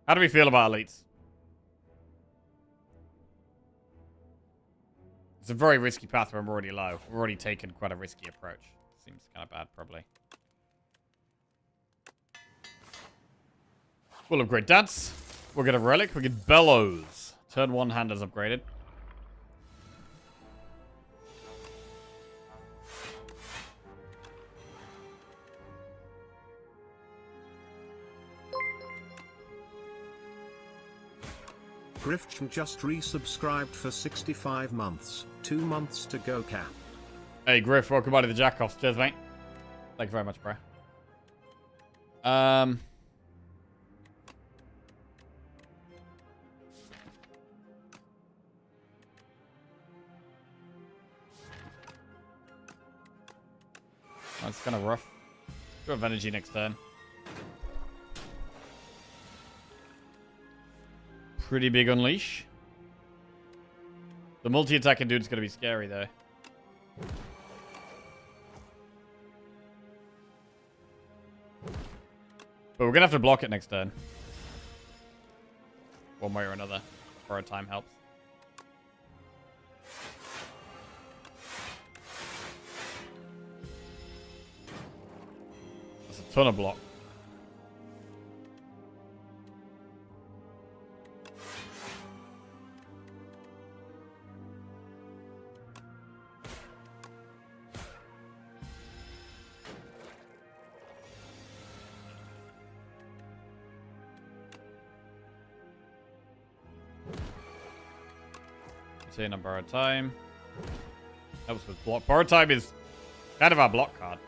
How do we feel about elites? It's a very risky path when we're already low. We're already taken quite a risky approach. Seems kind of bad, probably. We'll upgrade Dance. We'll get a Relic. We'll get Bellows. Turn 1 hand is upgraded. Griffin just resubscribed for 65 months. 2 months to go, Cap. Hey, Griff, welcome back to the Jackoffs. Cheers, mate. Thank you very much, bro. That's kind of rough. Do have energy next turn. Pretty big Unleash. The multi-attacking dude's going to be scary, though. But we're going to have to block it next turn. One way or another. Borrowed time helps. That's a ton of block. On borrowed time. Helps with block. Borrowed time is kind of our block card.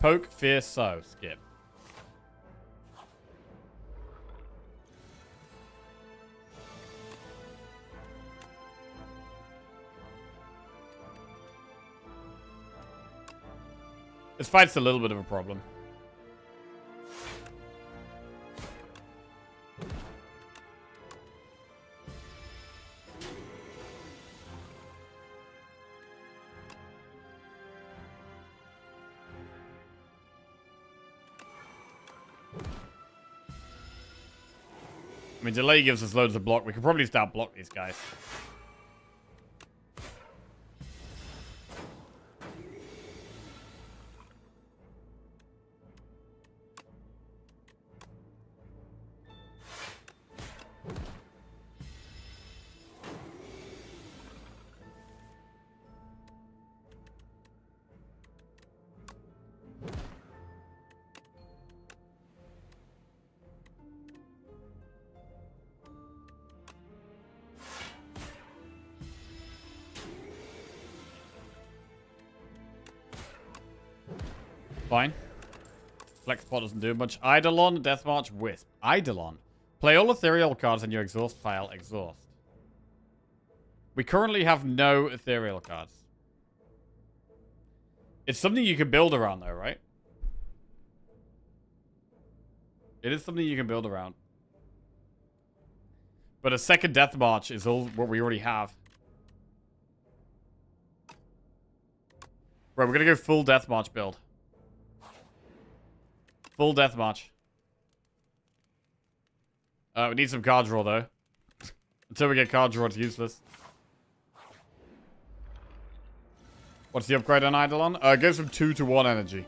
Poke, fear, sow. Skip. This fight's a little bit of a problem. I mean, delay gives us loads of block. We could probably just outblock these guys. Fine. Flex pot doesn't do much. Eidolon, Deathmarch, Wisp. Eidolon. Play all ethereal cards in your exhaust pile. Exhaust. We currently have no ethereal cards. It's something you can build around though, right? It is something you can build around. But a second Deathmarch is all what we already have. Right, we're gonna go full Deathmarch build. Full Deathmarch. We need some card draw, though. Until we get card draw, it's useless. What's the upgrade on Eidolon? It goes from 2 to 1 energy.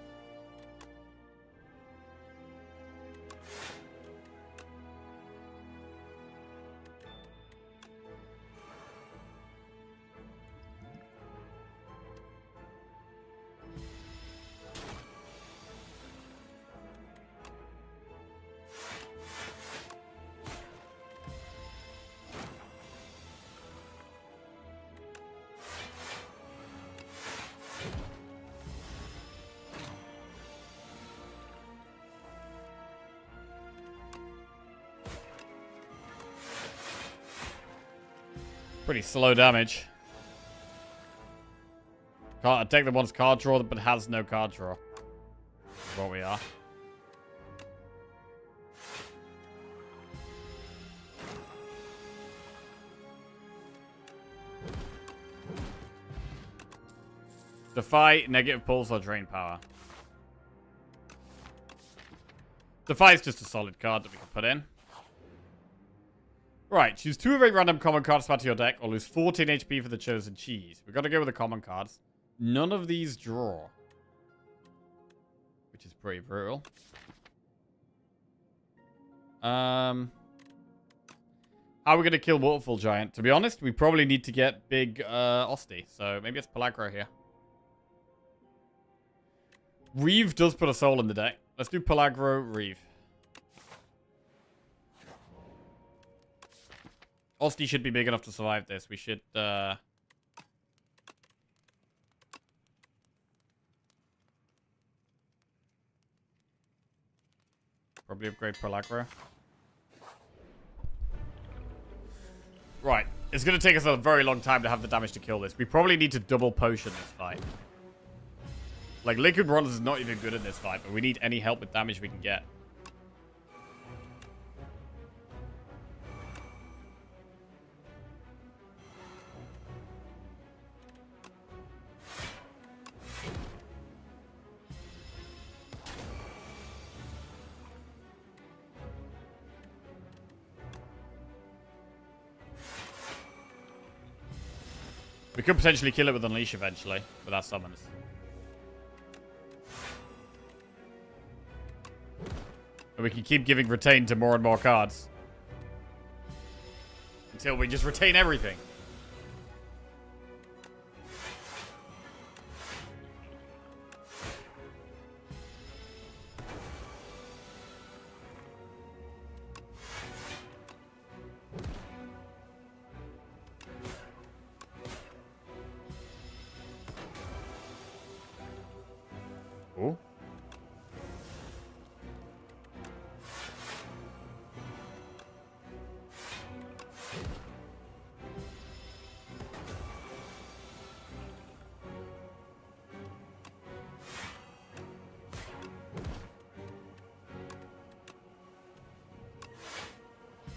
Pretty slow damage. Can't attack the one's card draw, but has no card draw. That's what we are. Defy, negative pulse, or drain power. Defy is just a solid card that we can put in. Right, choose 2 of 8 random common cards to add to your deck, or lose 14 HP for the chosen cheese. We've got to go with the common cards. None of these draw. Which is pretty brutal. How are we going to kill Waterfall Giant? To be honest, we probably need to get big Osti. So maybe it's Pelagro here. Reeve does put a soul in the deck. Let's do Pelagro, Reeve. Osti should be big enough to survive this. We should, probably upgrade Pelagro. Right. It's going to take us a very long time to have the damage to kill this. We probably need to double potion this fight. Like, Liquid Bronze is not even good in this fight, but we need any help with damage we can get. We could potentially kill it with Unleash eventually, with our summons. And we can keep giving Retain to more and more cards. Until we just retain everything. Ooh.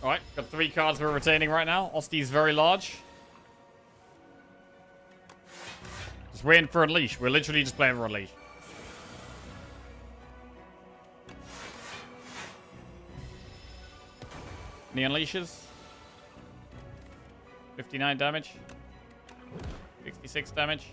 Alright, got 3 cards we're retaining right now. Osti's very large. Just waiting for Unleash. We're literally just playing for Unleash. Any Unleashes? 59 damage. 66 damage.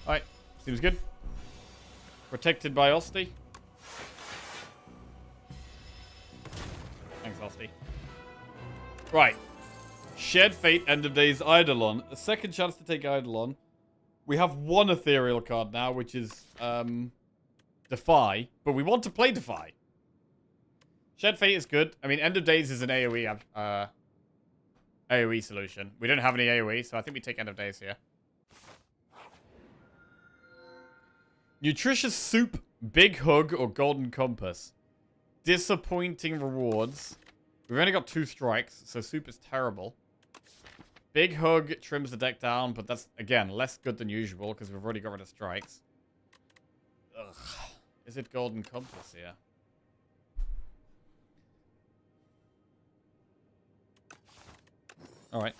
Alright, seems good. Protected by Osti. Thanks, Osti. Right. Shared Fate, End of Days, Eidolon. A second chance to take Eidolon. We have 1 ethereal card now, which is Defy. But we want to play Defy. Shared Fate is good. I mean, End of Days is an AoE, AoE solution. We don't have any AoE, so I think we take End of Days here. Nutritious Soup, Big Hug, or Golden Compass. Disappointing rewards. We've only got 2 strikes, so Soup is terrible. Big Hug trims the deck down, but that's, again, less good than usual, because we've already got rid of strikes. Ugh. Is it Golden Compass here? Alright.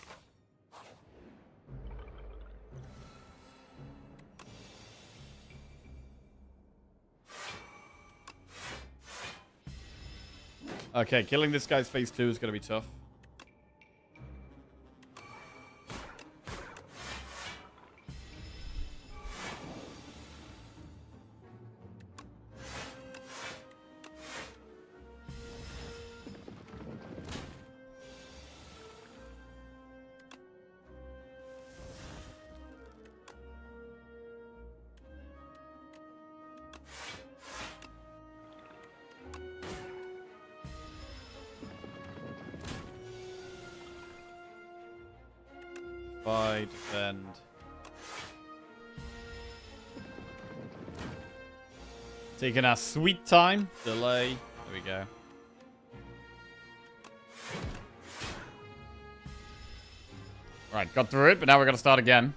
Okay, killing this guy's phase 2 is going to be tough. Defend. Taking our sweet time. Delay. There we go. Right, got through it, but now we're going to start again.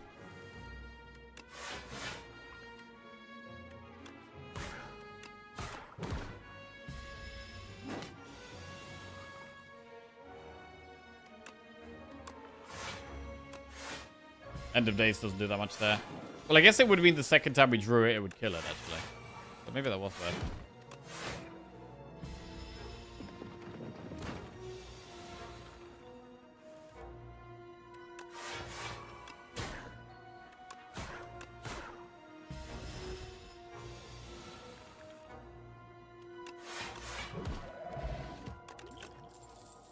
End of Days doesn't do that much there. Well, I guess it would have been the second time we drew it, it would kill it, actually. But maybe that was bad.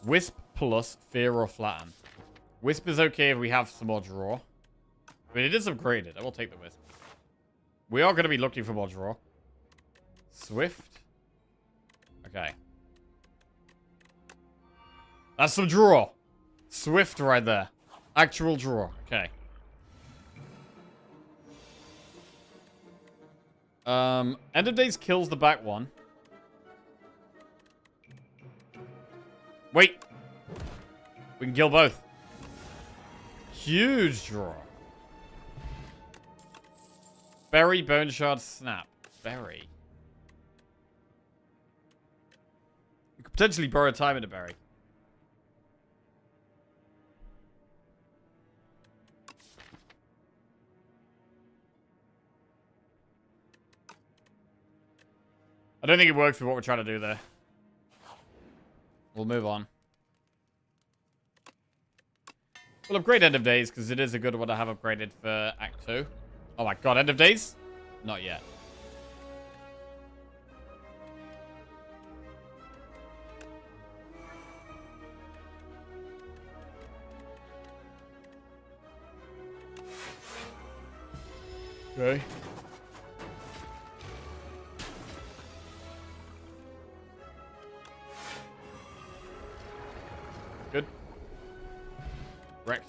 Wisp plus Fear or Flatten. Wisp is okay if we have some more draw. I mean, it is upgraded. I will take the Wisp. We are going to be looking for more draw. Swift. Okay. That's some draw. Swift right there. Actual draw. Okay. End of Days kills the back one. Wait. We can kill both. Huge draw. Berry, Bone Shard, Snap. Berry. Potentially borrow time in a berry. I don't think it works for what we're trying to do there. We'll move on. We'll upgrade End of Days, because it is a good one to have upgraded for Act 2. Oh my god, End of Days? Not yet. Okay. Good. Wrecked.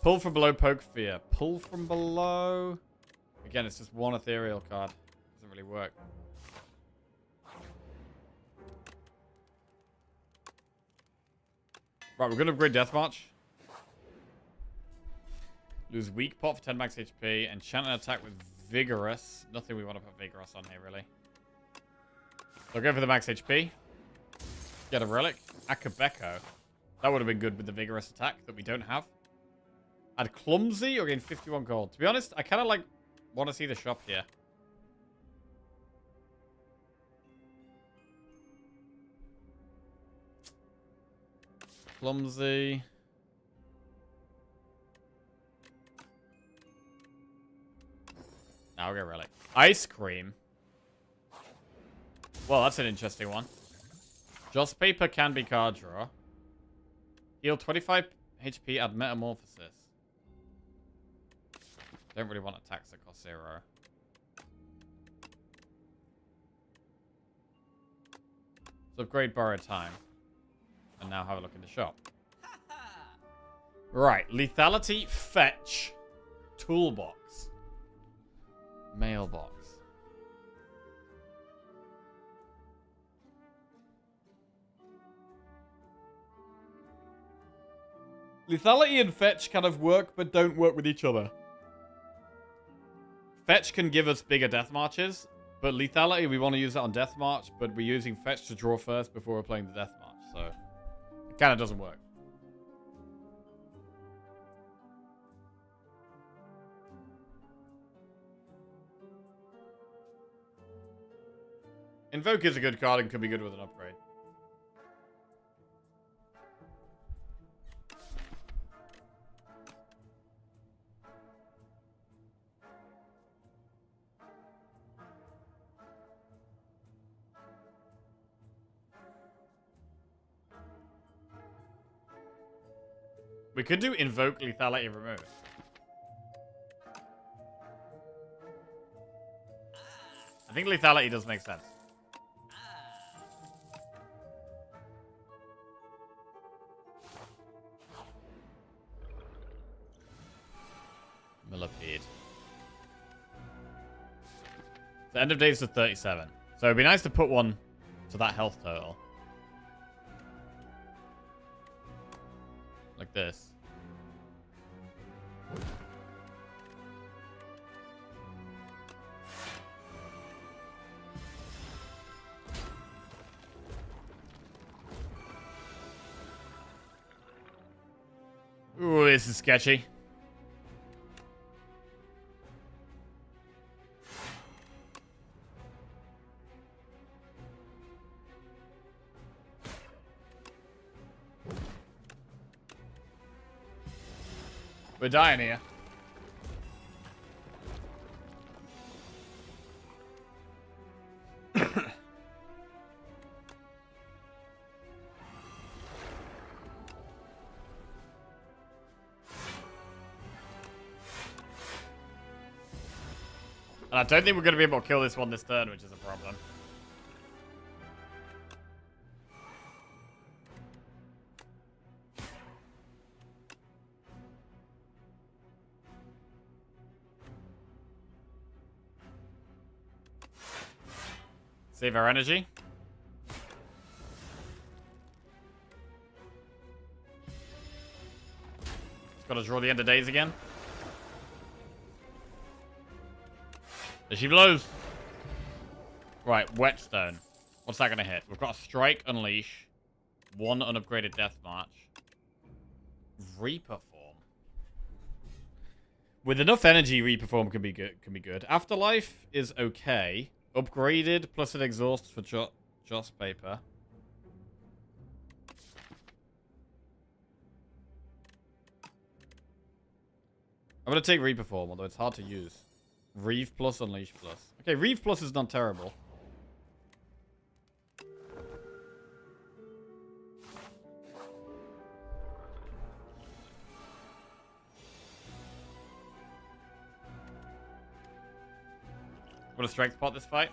Pull from below, poke fear. Pull from below. Again, it's just one ethereal card. Doesn't really work. Right, we're going to upgrade Death March. Lose weak pot for 10 max HP. Enchant an attack with Vigorous. Nothing we want to put Vigorous on here, really. So I'll go for the max HP. Get a relic. Akabeko. That would have been good with the Vigorous attack that we don't have. Add Clumsy or gain 51 gold. To be honest, I kind of like want to see the shop here. Clumsy. Now I'll get relic. Ice cream. Well, that's an interesting one. Joss Paper can be card draw. Heal 25 HP, add Metamorphosis. Don't really want attacks that cost 0. So upgrade Borrowed Time. And now have a look in the shop. Right, Lethality, Fetch, Toolbox, Mailbox. Lethality and Fetch kind of work, but don't work with each other. Fetch can give us bigger Death Marches, but Lethality, we want to use that on Death March, but we're using Fetch to draw first before we're playing the Death March, so it kind of doesn't work. Invoke is a good card and could be good with an upgrade. We could do Invoke Lethality Remove. I think Lethality does make sense. Millipede. The End of Days is 37. So it'd be nice to put one to that health total. Like this. Ooh, this is sketchy. We're dying here. And I don't think we're going to be able to kill this one this turn, which is a problem. Save our energy. Just gotta draw the End of Days again. There she blows. Right, Whetstone. What's that going to hit? We've got a Strike, Unleash, 1 unupgraded Death March, Reaper Form. With enough energy, Reaper Form can be good. Afterlife is okay. Upgraded plus an exhaust for Joss Paper. I'm going to take Reaper Form, although it's hard to use. Reeve plus, Unleash plus. Okay, Reeve plus is not terrible. Want to strength pot this fight?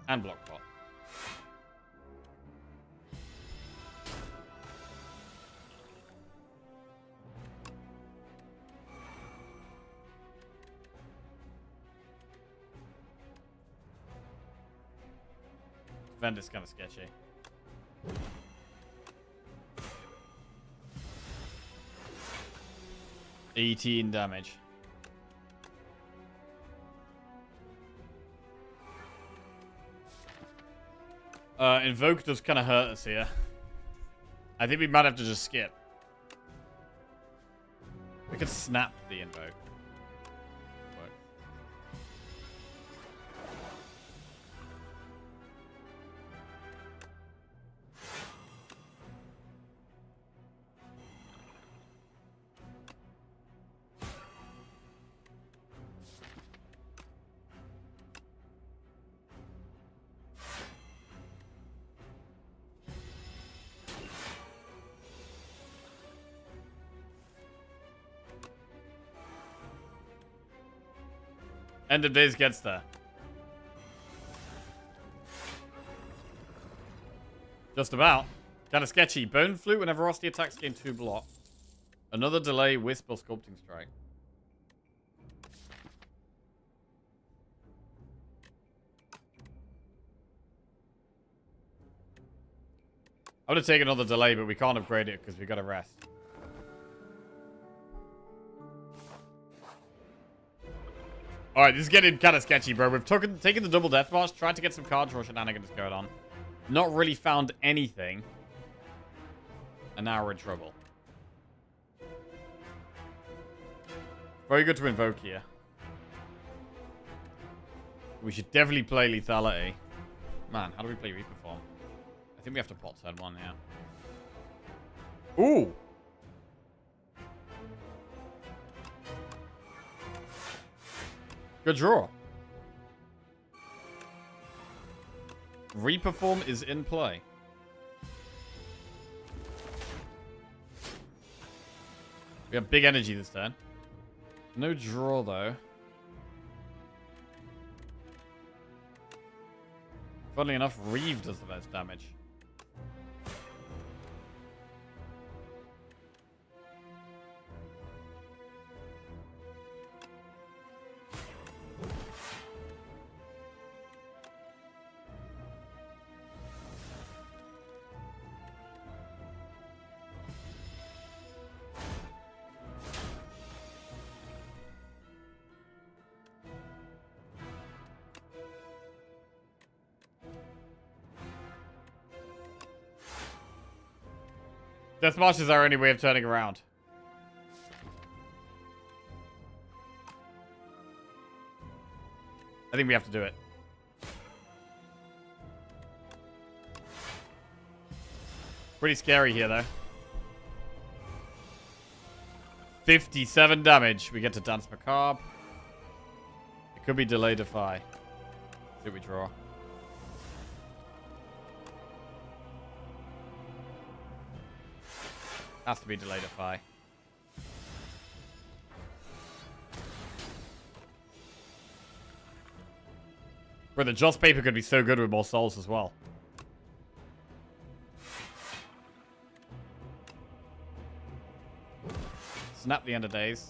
And block pot. Vent is kind of sketchy. $18 damage. Invoke does kind of hurt us here. I think we might have to just skip. We could snap the invoke. End of days gets there. Just about. Kind of sketchy. Bone Flute whenever Rusty attacks gain 2 block. Another delay, Wisp or Sculpting Strike. I would have taken another delay, but we can't upgrade it because we got to rest. Alright, this is getting kind of sketchy, bro. We've taken the double death march, tried to get some card draw shenanigans going on. Not really found anything. And now we're in trouble. Very good to invoke here. We should definitely play lethality. Man, how do we play Reaper Form? I think we have to pot turn 1, yeah. Ooh! Good draw. Reaper Form is in play. We have big energy this turn. No draw, though. Funnily enough, Reeve does the most damage. Death March is our only way of turning around. I think we have to do it. Pretty scary here, though. 57 damage. We get to Dance Macabre. It could be Delay Defy. See what we draw. Has to be Delay Defy. Bro, the Joss Paper could be so good with more souls as well. Snap the End of Days.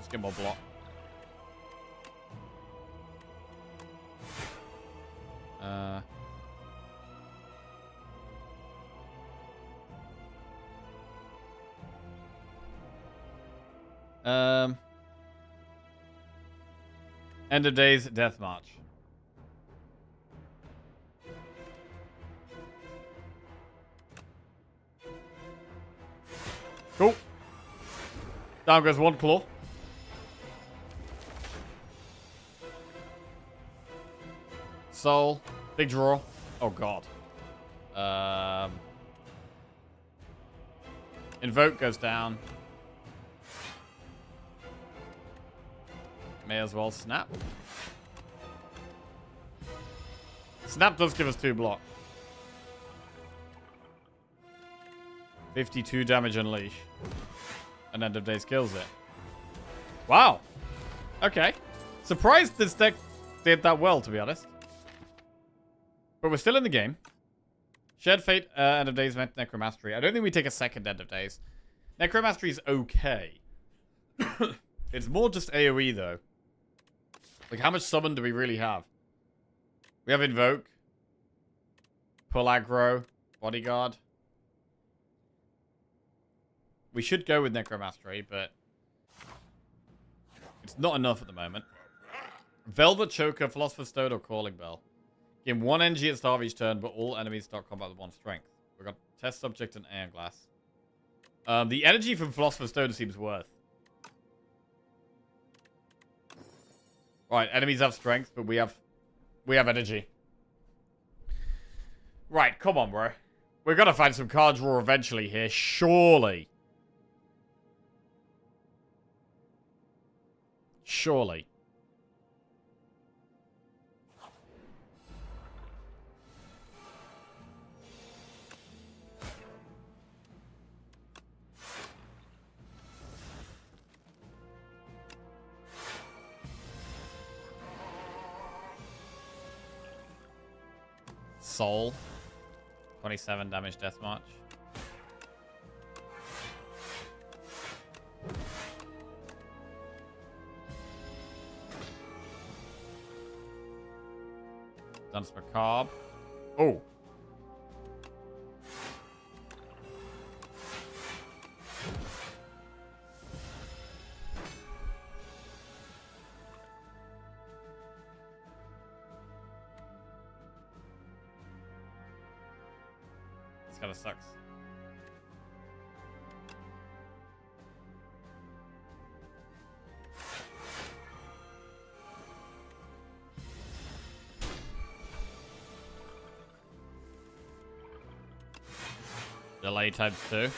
Let's get more block. End of days, death march. Cool. Down goes one claw. Soul. Big draw. Oh, God. Invoke goes down. May as well snap. Snap does give us 2 block. 52 damage unleash. And End of Days kills it. Wow. Okay. Surprised this deck did that well, to be honest. But we're still in the game. Shared Fate, End of Days, Necromastery. I don't think we take a second End of Days. Necromastery is okay. It's more just AoE, though. Like, how much summon do we really have? We have Invoke. Pull aggro. Bodyguard. We should go with Necromastery, but it's not enough at the moment. Velvet Choker, Philosopher's Stone, or Calling Bell. Gain 1 NG at the start of each turn, but all enemies start combat with 1 strength. We've got Test Subject and Iron Glass. The energy from Philosopher's Stone seems worth. Right, enemies have strength, but we have energy. Right, come on, bro. We're gonna find some card draw eventually here, surely. Surely. Soul. 27 damage death march. Dance Macabre. Oh. This kind of sucks. Delay times 2.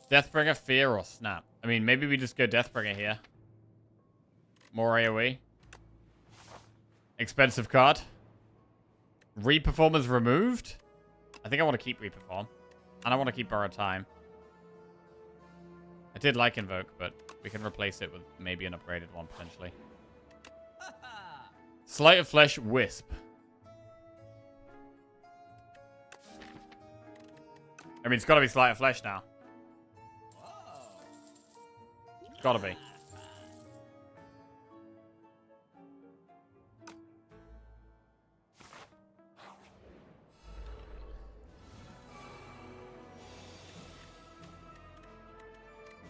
Deathbringer, Fear, or Snap? I mean, maybe we just go Deathbringer here. More AoE. Expensive card. Reperform is removed? I think I want to keep Reperform. And I want to keep Borrowed Time. I did like Invoke, but we can replace it with maybe an upgraded one, potentially. Sleight of Flesh, Wisp. I mean, it's got to be Sleight of Flesh now. It's got to be.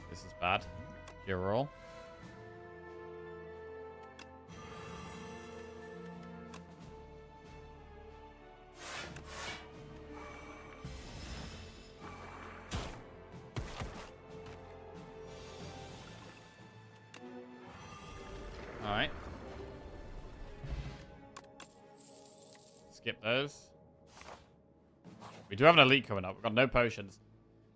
This is bad. Your roll. Alright. Skip those. We do have an elite coming up. We've got no potions.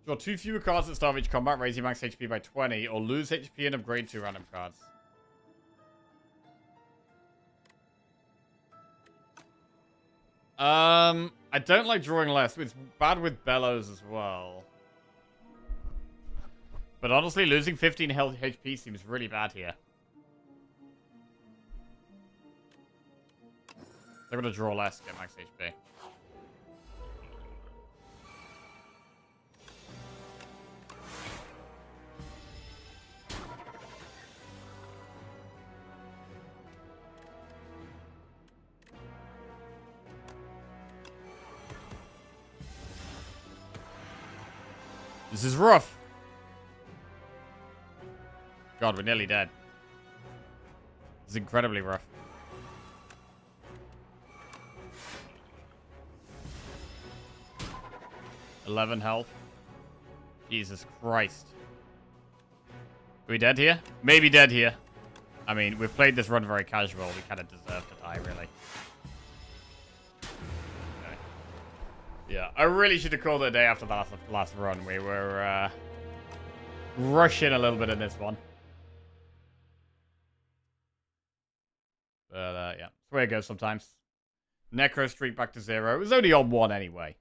Draw 2 fewer cards at the start of each combat, raise your max HP by 20, or lose HP and upgrade 2 random cards. I don't like drawing less. It's bad with Bellows as well. But honestly, losing 15 health HP seems really bad here. They're gonna draw less, get max HP. This is rough. God, we're nearly dead. It's incredibly rough. $11 health. Jesus Christ. Are we dead here? Maybe dead here. I mean, we've played this run very casual. We kind of deserve to die, really. Okay. Yeah, I really should have called it a day after that last run. We were rushing a little bit in this one. But, yeah. That's the way it goes sometimes. Necro streak back to 0. It was only on 1 anyway.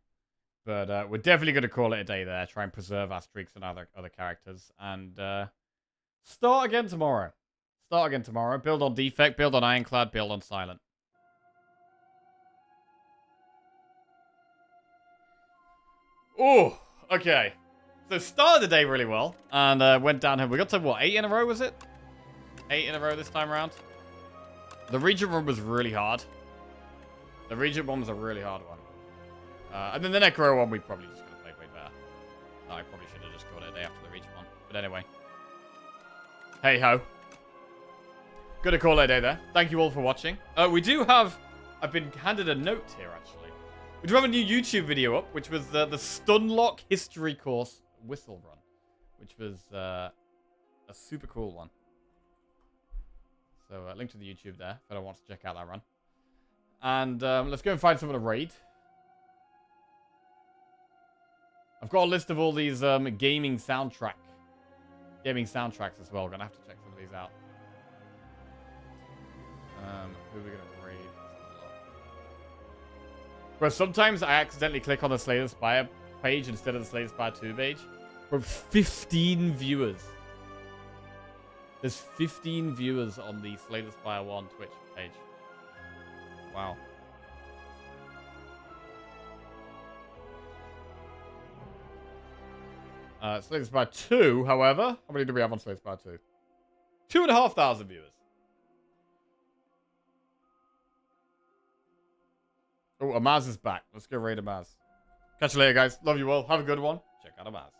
But we're definitely going to call it a day there. Try and preserve our streaks and other characters. And start again tomorrow. Build on Defect, build on Ironclad, build on Silent. Oh, okay. So started the day really well. And went downhill. We got to, what, 8 in a row, was it? 8 in a row this time around. The region run was really hard. The region one was a really hard one. And then the Necro one, we probably just could have played way better. No, I probably should have just called it a day after the region one. But anyway. Hey ho. Gonna call it a day there. Thank you all for watching. We do have... I've been handed a note here, actually. We do have a new YouTube video up, which was the Stunlock History Course Whistle Run. Which was a super cool one. So, link to the YouTube there, if anyone wants to check out that run. And let's go and find some of the raid. I've got a list of all these gaming soundtracks as well. Gonna have to check some of these out. Who are we gonna raid? Well, sometimes I accidentally click on the Slay the Spire page instead of the Slay the Spire 2 page. We're 15 viewers. There's 15 viewers on the Slay the Spire 1 Twitch page. Wow. Slay the Spire 2, however. How many do we have on Slay the Spire 2? 2,500 viewers. Oh, Amaz is back. Let's go raid Amaz. Catch you later, guys. Love you all. Have a good one. Check out Amaz.